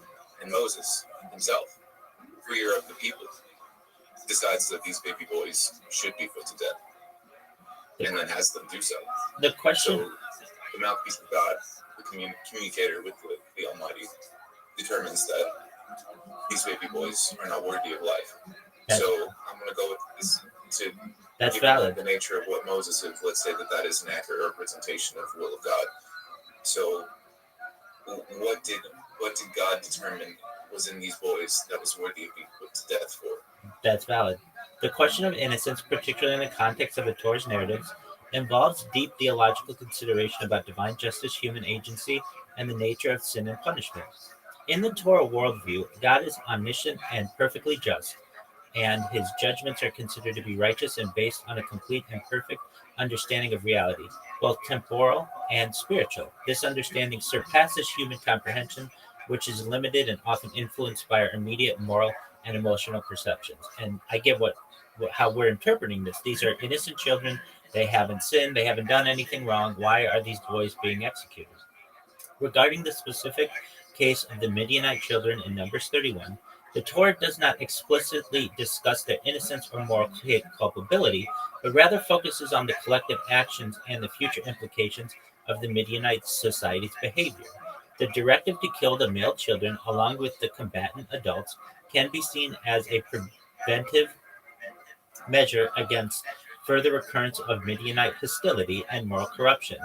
[SPEAKER 23] and Moses himself, freer of the people, decides that these baby boys should be put to death, and then has them do so.
[SPEAKER 7] The question.
[SPEAKER 23] So the mouthpiece of God, the communicator with the Almighty, determines that these baby boys are not worthy of life. So I'm going to go with this to
[SPEAKER 7] That's
[SPEAKER 23] give
[SPEAKER 7] valid.
[SPEAKER 23] the nature of what Moses is. Let's say that is an accurate representation of the will of God. So what did God determine was in these boys that was worthy of being put to death for?
[SPEAKER 7] That's valid. The question of innocence, particularly in the context of the Torah's narratives, involves deep theological consideration about divine justice, human agency, and the nature of sin and punishment. In the Torah worldview, God is omniscient and perfectly just, and his judgments are considered to be righteous and based on a complete and perfect understanding of reality, both temporal and spiritual. This understanding surpasses human comprehension, which is limited and often influenced by our immediate moral and emotional perceptions. And I get how we're interpreting this. These are innocent children. They haven't sinned. They haven't done anything wrong. Why are these boys being executed? Regarding the specific case of the Midianite children in Numbers 31, the Torah does not explicitly discuss their innocence or moral culpability, but rather focuses on the collective actions and the future implications of the Midianite society's behavior. The directive to kill the male children, along with the combatant adults, can be seen as a preventive measure against further occurrence of Midianite hostility and moral corruption.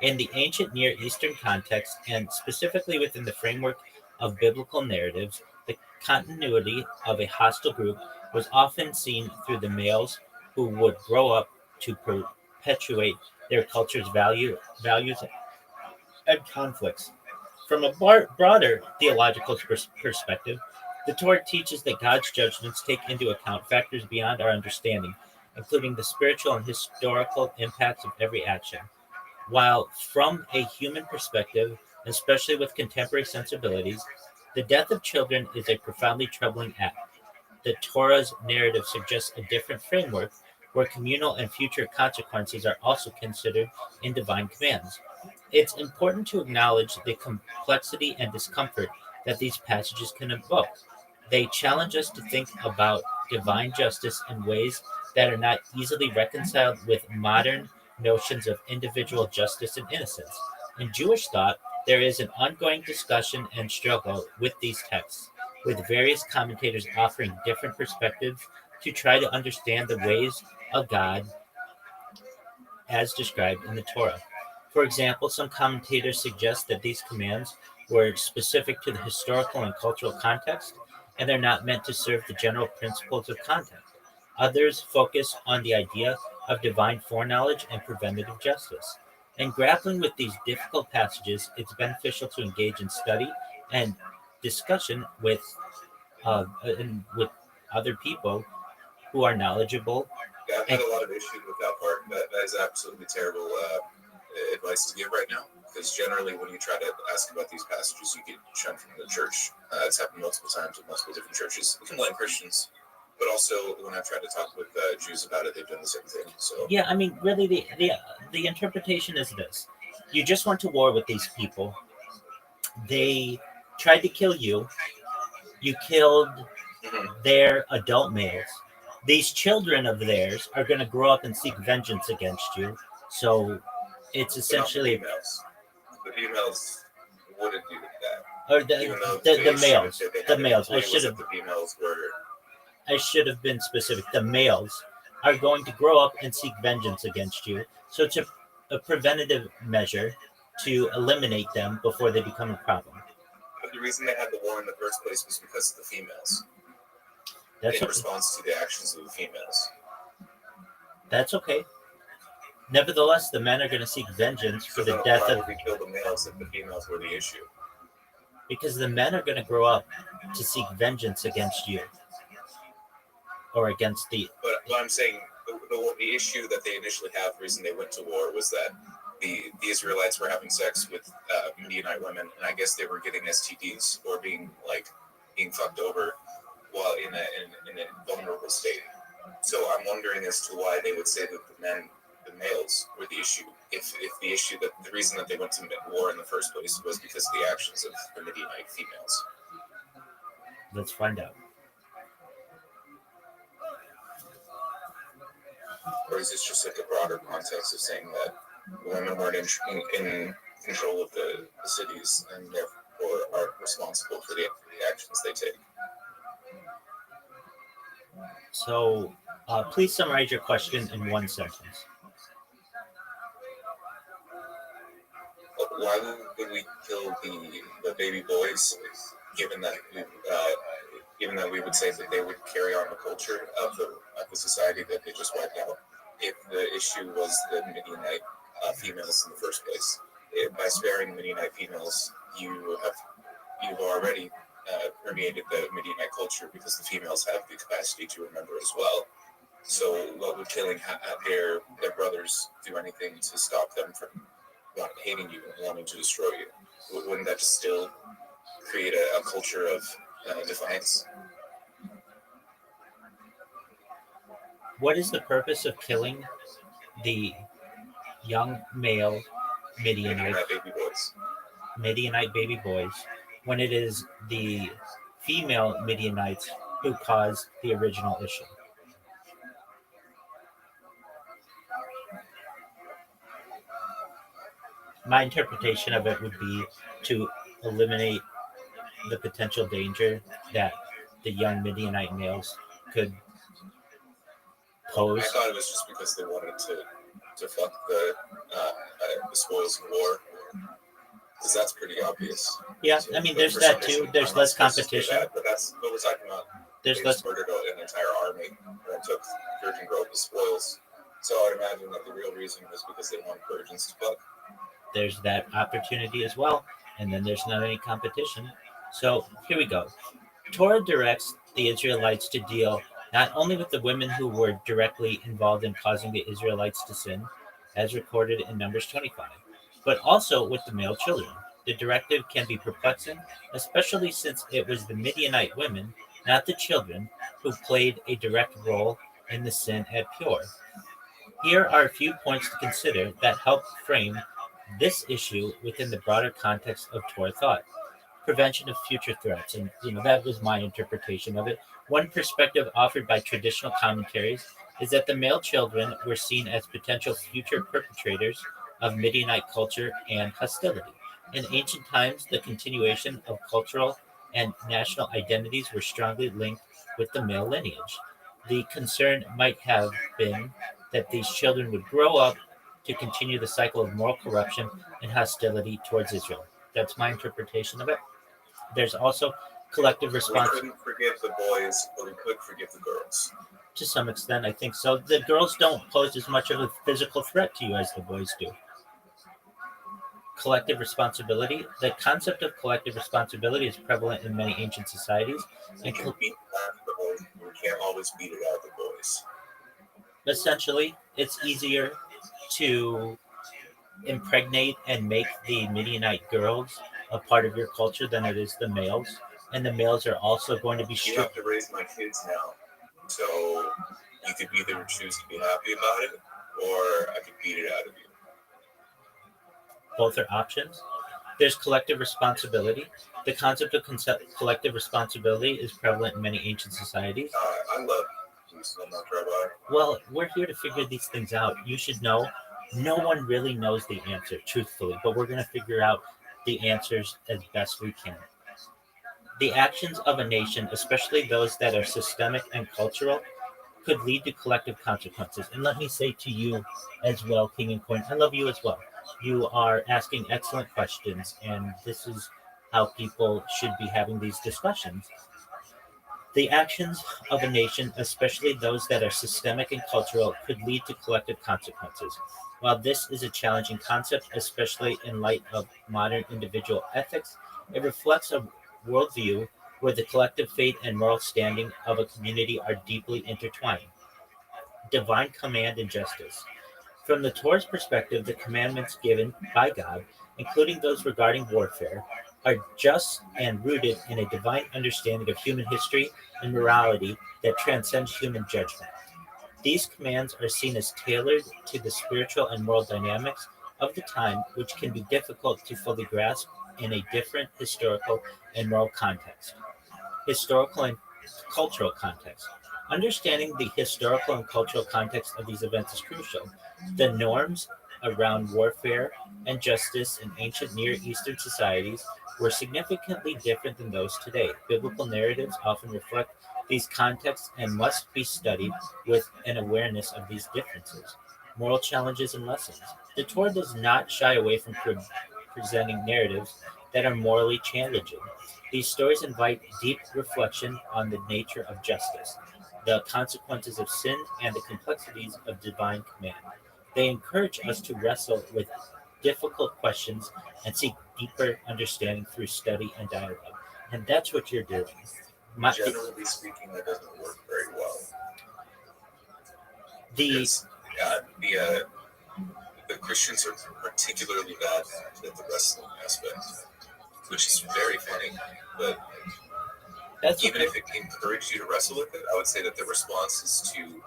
[SPEAKER 7] In the ancient Near Eastern context, and specifically within the framework of biblical narratives, the continuity of a hostile group was often seen through the males who would grow up to perpetuate their culture's values and conflicts. From a broader theological perspective, the Torah teaches that God's judgments take into account factors beyond our understanding, including the spiritual and historical impacts of every action. While from a human perspective, especially with contemporary sensibilities, the death of children is a profoundly troubling act. The Torah's narrative suggests a different framework where communal and future consequences are also considered in divine commands. It's important to acknowledge the complexity and discomfort that these passages can evoke. They challenge us to think about divine justice in ways that are not easily reconciled with modern notions of individual justice and innocence. In Jewish thought, there is an ongoing discussion and struggle with these texts, with various commentators offering different perspectives to try to understand the ways of God as described in the Torah. For example, some commentators suggest that these commands were specific to the historical and cultural context, and they're not meant to serve the general principles of contact. Others focus on the idea of divine foreknowledge and preventative justice. In grappling with these difficult passages, it's beneficial to engage in study and discussion with other people who are knowledgeable.
[SPEAKER 23] Yeah, I've had a lot of issues with that part. That is absolutely terrible advice to give right now, because generally when you try to ask about these passages, you get shunned from the church. It's happened multiple times with multiple different churches. We can blame Christians, but also when I've tried to talk with Jews about it, they've done the same thing. So
[SPEAKER 7] Yeah, I mean, really, the interpretation is this: you just went to war with these people. They tried to kill you. You killed their adult males. These children of theirs are going to grow up and seek vengeance against you. So it's essentially
[SPEAKER 23] the females wouldn't do that.
[SPEAKER 7] or
[SPEAKER 23] Even though
[SPEAKER 7] the
[SPEAKER 23] they
[SPEAKER 7] males.
[SPEAKER 23] should, they
[SPEAKER 7] The
[SPEAKER 23] had
[SPEAKER 7] males.
[SPEAKER 23] employees that the females were.
[SPEAKER 7] I should have been specific. The males are going to grow up and seek vengeance against you. So it's a preventative measure to eliminate them before they become a problem.
[SPEAKER 23] But the reason they had the war in the first place was because of the females.
[SPEAKER 7] That's
[SPEAKER 23] in
[SPEAKER 7] okay.
[SPEAKER 23] response to the actions of the females.
[SPEAKER 7] That's okay. Nevertheless, the men are going to seek vengeance for the death
[SPEAKER 23] why
[SPEAKER 7] of.
[SPEAKER 23] would we kill the males if the females were the issue?
[SPEAKER 7] Because the men are going to grow up to seek vengeance against you. Or against the.
[SPEAKER 23] But I'm saying the issue that they initially had, the reason they went to war, was that the Israelites were having sex with Midianite women, and I guess they were getting STDs or being fucked over while in a vulnerable state. So I'm wondering as to why they would say that the males were the issue. If the issue that the reason that they went to war in the first place was because of the actions of the Midianite females.
[SPEAKER 7] Let's find out.
[SPEAKER 23] Or is this just like a broader context of saying that women weren't in control of the cities and therefore are responsible for the actions they take?
[SPEAKER 7] So, please summarize your question in one sentence.
[SPEAKER 23] Why would we kill the baby boys, given that we would say that they would carry on the culture of the society that they just wiped out? If the issue was the Midianite females in the first place, by sparing the Midianite females, you've already permeated the Midianite culture because the females have the capacity to remember as well. So, what would killing their brothers do anything to stop them from hating you and wanting to destroy you? Wouldn't that just still create a culture of defiance?
[SPEAKER 7] What is the purpose of killing the young male Midianite baby boys when it is the female Midianites who caused the original issue? My interpretation of it would be to eliminate the potential danger that the young Midianite males could pose.
[SPEAKER 23] I thought it was just because they wanted to fuck the spoils of war, because that's pretty obvious.
[SPEAKER 7] Yeah, I mean, there's that too. There's less competition.
[SPEAKER 23] But that's what we're talking about.
[SPEAKER 7] There's
[SPEAKER 23] they
[SPEAKER 7] less.
[SPEAKER 23] just murdered an entire army and took virgin grove as spoils. So I would imagine that the real reason was because they wanted virgins to fuck.
[SPEAKER 7] There's that opportunity as well, and then there's not any competition. So here we go. Torah directs the Israelites to deal not only with the women who were directly involved in causing the Israelites to sin, as recorded in Numbers 25, but also with the male children. The directive can be perplexing, especially since it was the Midianite women, not the children, who played a direct role in the sin at Pur. Here are a few points to consider that help frame this issue within the broader context of Torah thought. Prevention of future threats, and that was my interpretation of it. One perspective offered by traditional commentaries is that the male children were seen as potential future perpetrators of Midianite culture and hostility. In ancient times, the continuation of cultural and national identities were strongly linked with the male lineage. The concern might have been that these children would grow up to continue the cycle of moral corruption and hostility towards Israel. That's my interpretation of it. There's also collective
[SPEAKER 23] We
[SPEAKER 7] responsibility.
[SPEAKER 23] couldn't forgive the boys, but we could forgive the girls.
[SPEAKER 7] To some extent, I think so. The girls don't pose as much of a physical threat to you as the boys do. Collective responsibility. The concept of collective responsibility is prevalent in many ancient societies.
[SPEAKER 23] We can beat back the boys, but we can't always beat it out of the boys.
[SPEAKER 7] Essentially, it's easier to impregnate and make the Midianite girls a part of your culture than it is the males. And the males are also going to be
[SPEAKER 23] You
[SPEAKER 7] strict.
[SPEAKER 23] have to raise my kids now. So you could either choose to be happy about it, or I could beat it out of you.
[SPEAKER 7] Both are options. There's collective responsibility. The concept of collective responsibility is prevalent in many ancient societies.
[SPEAKER 23] I love you so much, Rabbi.
[SPEAKER 7] Well, we're here to figure these things out. You should know. No one really knows the answer, truthfully, but we're going to figure out the answers as best we can. The actions of a nation, especially those that are systemic and cultural, could lead to collective consequences. And let me say to you as well, King and Queen, I love you as well. You are asking excellent questions, and this is how people should be having these discussions. The actions of a nation, especially those that are systemic and cultural, could lead to collective consequences. While this is a challenging concept, especially in light of modern individual ethics, it reflects a worldview where the collective fate and moral standing of a community are deeply intertwined. Divine command and justice. From the Torah's perspective, the commandments given by God, including those regarding warfare, are just and rooted in a divine understanding of human history and morality that transcends human judgment. These commands are seen as tailored to the spiritual and moral dynamics of the time, which can be difficult to fully grasp in a different historical and moral context. Historical and cultural context. Understanding the historical and cultural context of these events is crucial. The norms around warfare and justice in ancient Near Eastern societies were significantly different than those today. Biblical narratives often reflect these contexts and must be studied with an awareness of these differences. Moral challenges and lessons. The Torah does not shy away from presenting narratives that are morally challenging. These stories invite deep reflection on the nature of justice, the consequences of sin, and the complexities of divine command. They encourage us to wrestle with difficult questions and seek deeper understanding through study and dialogue. And that's what you're doing.
[SPEAKER 23] Generally speaking, that doesn't work very well. The Christians are particularly bad at the wrestling aspect, which is very funny. But even if it encouraged you to wrestle with it, I would say that the response is to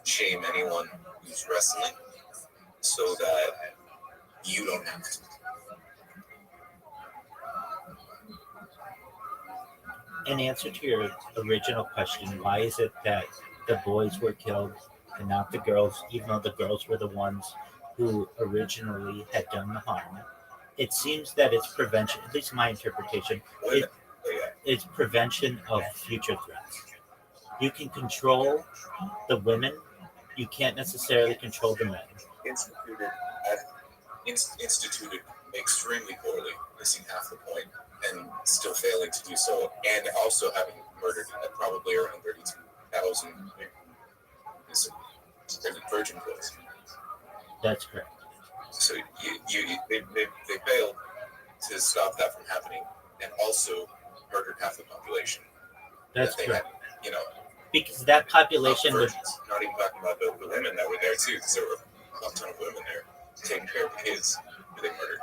[SPEAKER 23] shame anyone who's wrestling, so that you don't have to.
[SPEAKER 7] In answer to your original question, why is it that the boys were killed and not the girls, even though the girls were the ones who originally had done the harm? It seems that it's prevention, at least my interpretation, it's prevention of future threats. You can control the women, you can't necessarily control the men.
[SPEAKER 23] Instituted extremely poorly, missing half the point, and still failing to do so, and also having murdered probably around 32,000 virgin boys.
[SPEAKER 7] That's correct.
[SPEAKER 23] So they failed to stop that from happening, and also murdered half the population.
[SPEAKER 7] That's
[SPEAKER 23] that
[SPEAKER 7] correct.
[SPEAKER 23] Had,
[SPEAKER 7] because that population was
[SPEAKER 23] not even talking about the women that were there too, because there were a ton of women there taking care of the kids who they murdered.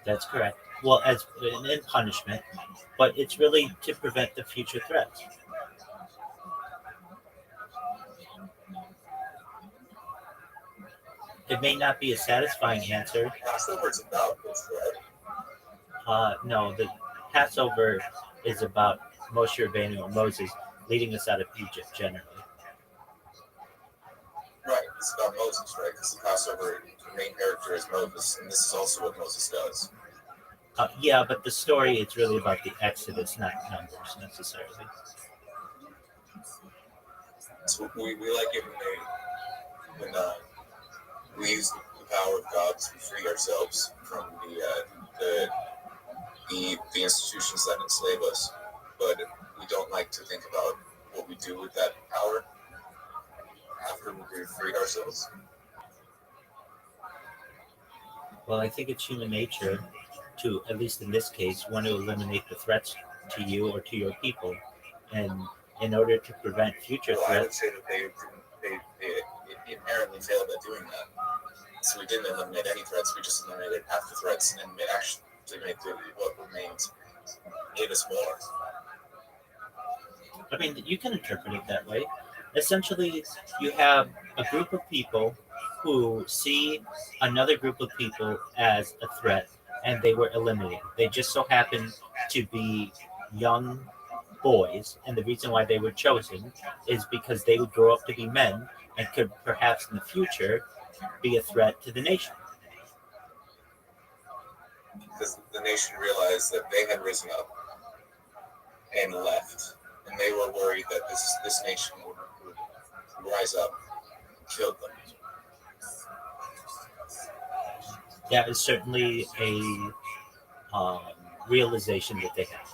[SPEAKER 7] That's correct. Well, as in punishment, but it's really to prevent the future threats. It may not be a satisfying answer.
[SPEAKER 23] Passover's about this, right?
[SPEAKER 7] No, the Passover is about Moshe Rabbeinu and Moses leading us out of Egypt, generally.
[SPEAKER 23] Right, it's about Moses, right? Because the Passover, the main character is Moses, and this is also what Moses does.
[SPEAKER 7] Yeah, but the story, it's really about the Exodus, not Numbers, necessarily.
[SPEAKER 23] So we like it when we use the power of God to free ourselves from the institutions that enslave us, but we don't like to think about what we do with that power after we've freed ourselves.
[SPEAKER 7] Well, I think it's human nature to, at least in this case, want to eliminate the threats to you or to your people. And in order to prevent future
[SPEAKER 23] Well, I would
[SPEAKER 7] threats,
[SPEAKER 23] say that they inherently failed at doing that. So we didn't eliminate any threats. We just eliminated half the threats and actually made what remains hit us more.
[SPEAKER 7] I mean, you can interpret it that way. Essentially, you have a group of people who see another group of people as a threat, and they were eliminated. They just so happened to be young boys, and the reason why they were chosen is because they would grow up to be men and could perhaps in the future be a threat to the nation.
[SPEAKER 23] Because the nation realized that they had risen up and left, and they were worried that this nation would rise up and kill them.
[SPEAKER 7] That is certainly a realization that they have.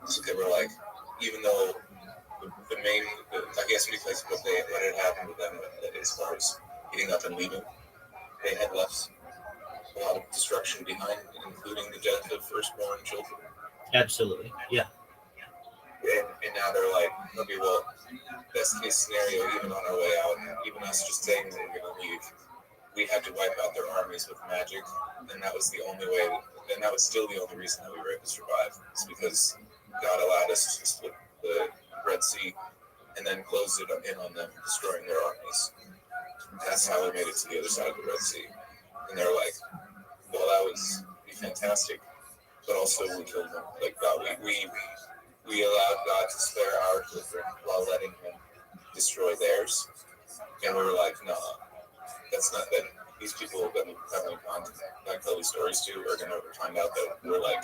[SPEAKER 23] So they were like, even though the main, I guess because what had happened with them as far as getting up and leaving, they had left a lot of destruction behind, including the death of firstborn children.
[SPEAKER 7] Absolutely, yeah.
[SPEAKER 23] And now they're like, okay, well, best case scenario, even on our way out, even us just saying that we're going to leave, we had to wipe out their armies with magic, and that was the only way, and that was still the only reason that we were able to survive. It's because God allowed us to split the Red Sea and then closed it in on them, destroying their armies. That's how we made it to the other side of the Red Sea. And they're like, well, that was fantastic, but also we killed them. Like God, we allowed God to spare our children while letting Him destroy theirs. And we were like, no, that's not that. These people that we tell these stories to are going to find out that we're like,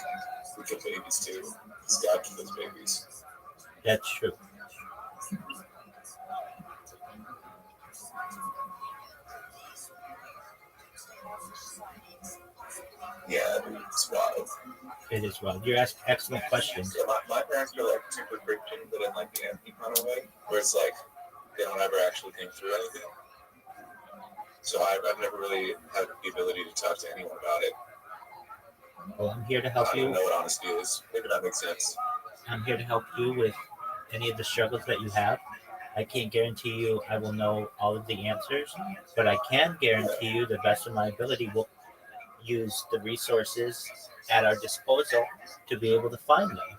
[SPEAKER 23] we kill babies too. Because God kills babies.
[SPEAKER 7] That's true.
[SPEAKER 23] Yeah, it's wild.
[SPEAKER 7] It is wild. You're asking excellent questions.
[SPEAKER 23] Yeah, my parents are like super Christian, but in like the empty kind of way, where it's like they don't ever actually think through anything. So I've never really had the ability to talk to anyone about it.
[SPEAKER 7] Well, I'm here to help you.
[SPEAKER 23] I don't know what honesty is. Maybe that makes sense.
[SPEAKER 7] I'm here to help you with any of the struggles that you have. I can't guarantee you I will know all of the answers, but I can guarantee you the best of my ability will use the resources at our disposal to be able to find them.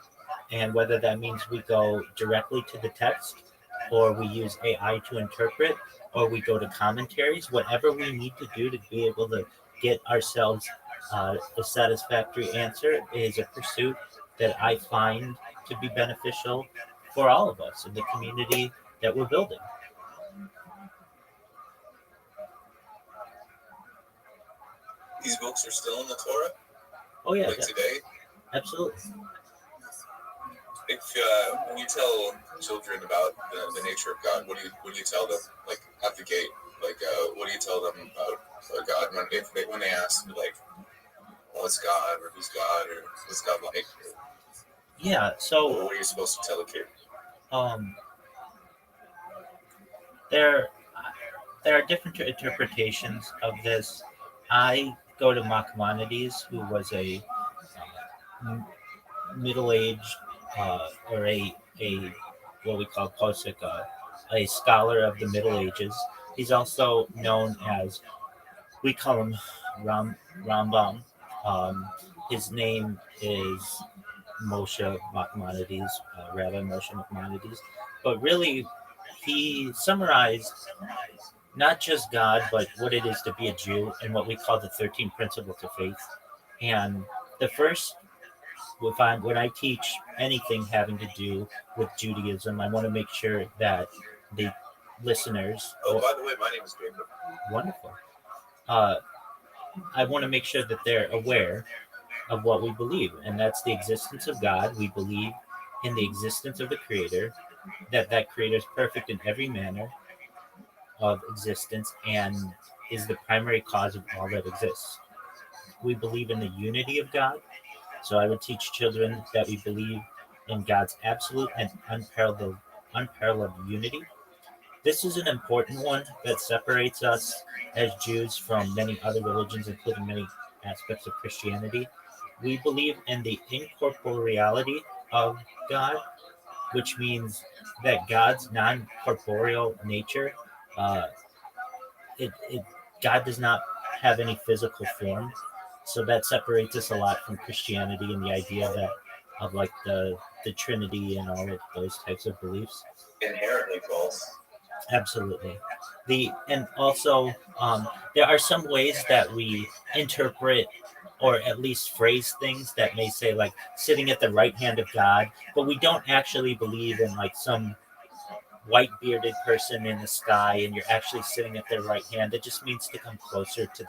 [SPEAKER 7] And whether that means we go directly to the text, or we use AI to interpret, or we go to commentaries, whatever we need to do to be able to get ourselves a satisfactory answer is a pursuit that I find to be beneficial for all of us in the community that we're building.
[SPEAKER 23] These books are still in the Torah?
[SPEAKER 7] Oh yeah,
[SPEAKER 23] like today?
[SPEAKER 7] Absolutely.
[SPEAKER 23] If when you tell children about the nature of God, what do you tell them? Like at the gate, like what do you tell them about God when they ask like, what's God or who's God or what's God like?
[SPEAKER 7] Yeah. So
[SPEAKER 23] what are you supposed to tell a kid?
[SPEAKER 7] There are different interpretations of this. I go to Maimonides, who was a middle-aged or a what we call Kosik, a scholar of the Middle Ages. He's also known as, we call him Rambam. His name is Moshe Maimonides, Rabbi Moshe Maimonides. But really, he summarized not just God, but what it is to be a Jew and what we call the 13 principles of faith. And the first, when I teach anything having to do with Judaism, I want to make sure that the listeners.
[SPEAKER 23] Oh, by the way, my name is Jacob.
[SPEAKER 7] Wonderful. I want to make sure that they're aware of what we believe, and that's the existence of God. We believe in the existence of the Creator, that Creator is perfect in every manner. of existence and is the primary cause of all that exists. We believe in the unity of God. So I would teach children that we believe in God's absolute and unparalleled unity. This is an important one that separates us as Jews from many other religions, including many aspects of Christianity. We believe in the incorporeality of God, which means that God's non-corporeal nature, uh, it God does not have any physical form, so that separates us a lot from Christianity and the idea that of like the Trinity and all of those types of beliefs.
[SPEAKER 23] Inherently false.
[SPEAKER 7] Absolutely. And also there are some ways that we interpret or at least phrase things that may say like sitting at the right hand of God, but we don't actually believe in like some white bearded person in the sky and you're actually sitting at their right hand. It just means to come closer to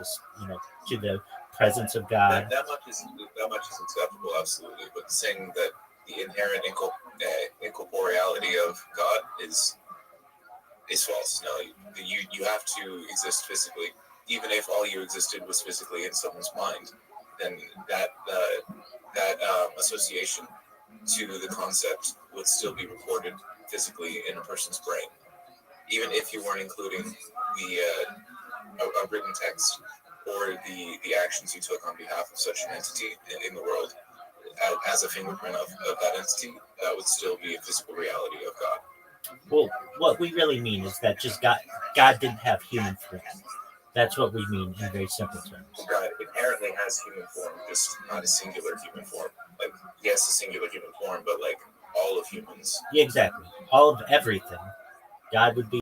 [SPEAKER 7] to the presence of God.
[SPEAKER 23] That much is acceptable, absolutely. But saying that the inherent incorporeality of God is false. No, you have to exist physically. Even if all you existed was physically in someone's mind, then that association to the concept would still be recorded physically in a person's brain, even if you weren't including a written text or the actions you took on behalf of such an entity in the world as a fingerprint of that entity. That would still be a physical reality of God.
[SPEAKER 7] Well, what we really mean is that just God didn't have human form. That's what we mean in very simple terms.
[SPEAKER 23] God inherently has human form, just not a singular human form. Like, yes, a singular human form, but like all of humans.
[SPEAKER 7] Yeah, exactly. All of everything. God would be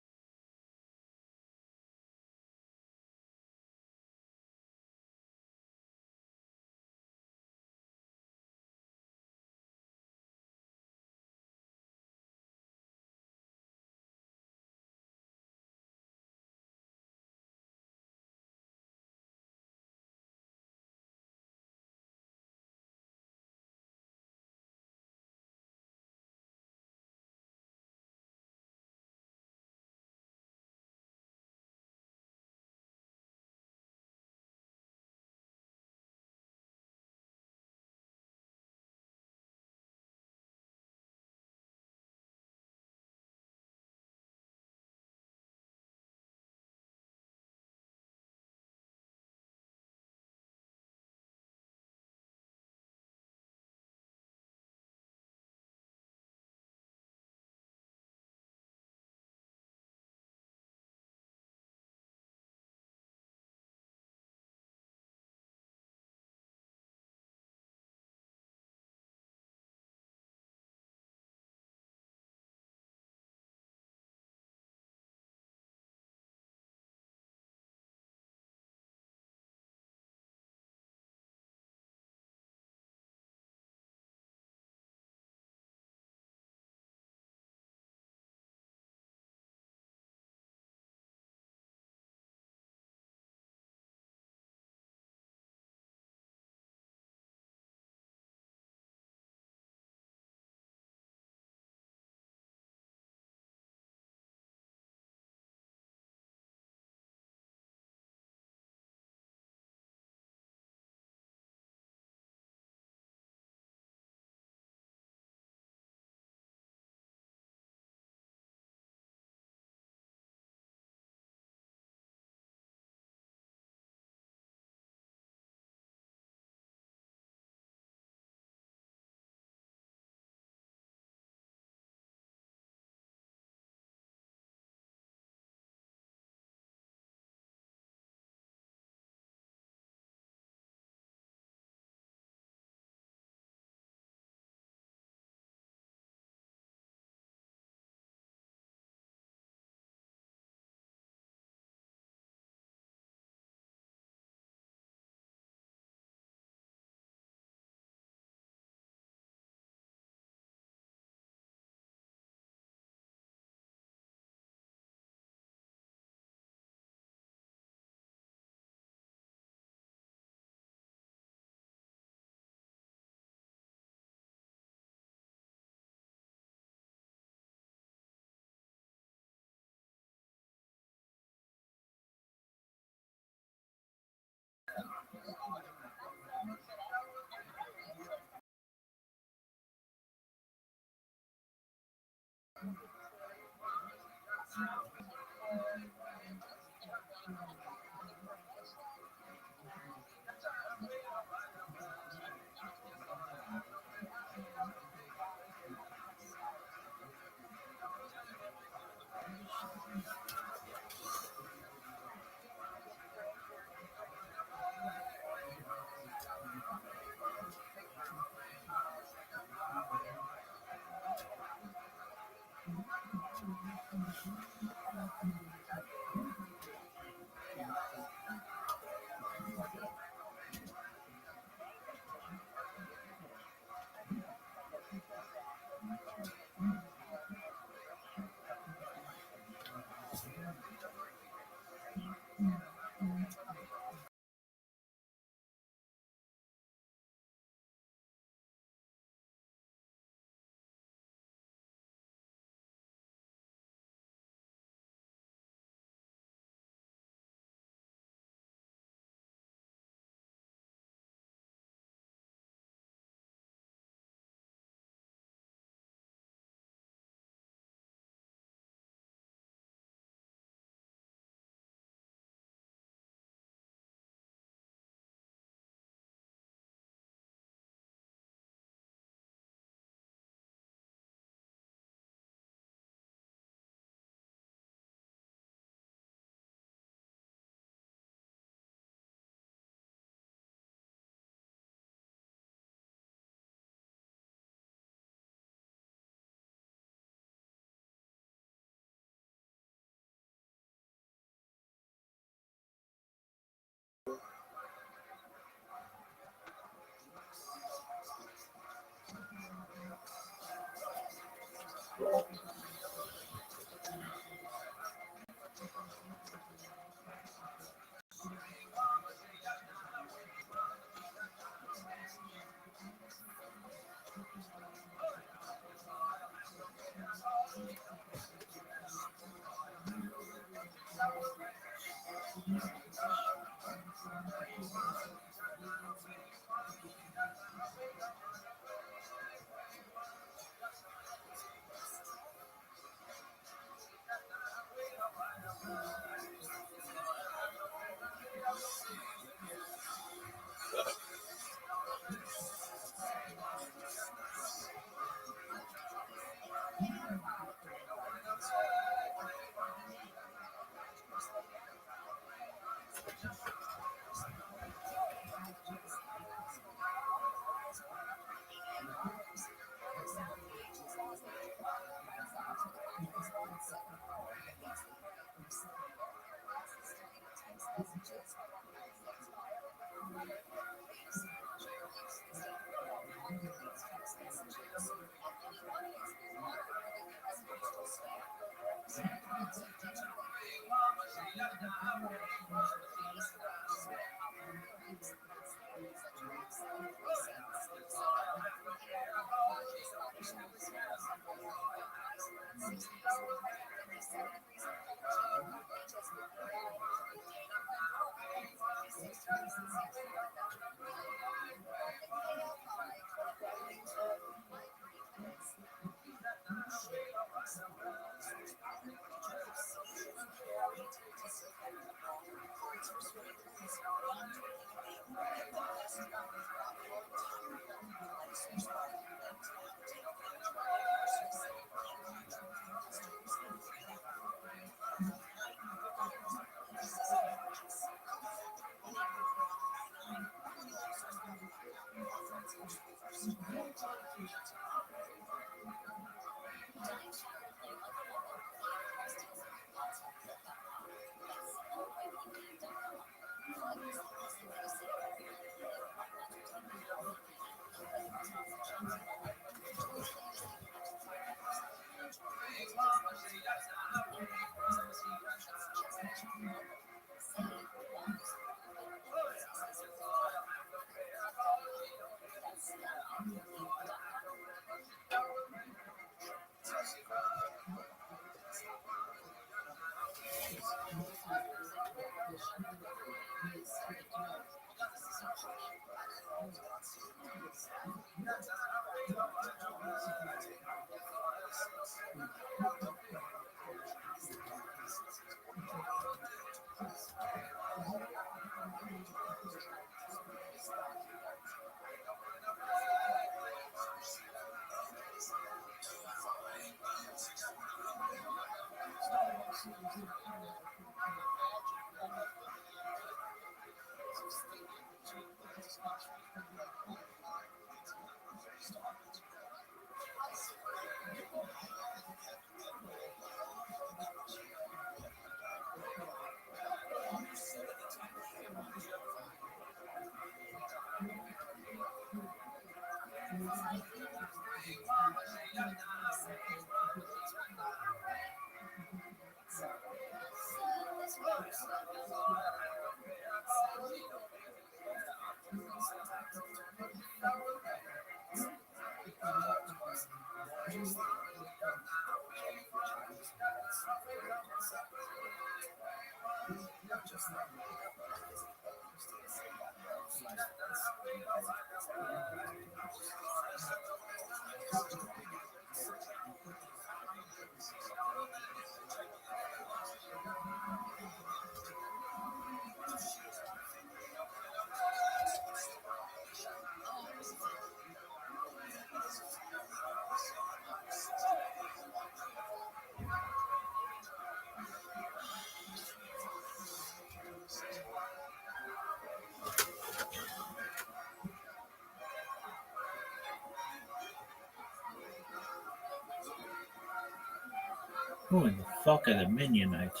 [SPEAKER 7] Who in the fuck are the Minionites?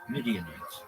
[SPEAKER 7] Midianites.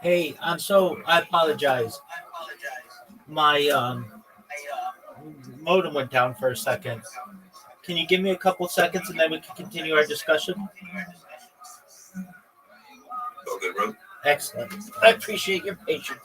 [SPEAKER 7] Hey, I apologize. My modem went down for a second. Can you give me a couple seconds and then we can continue our discussion?
[SPEAKER 23] All good, bro.
[SPEAKER 7] Excellent. I appreciate your patience.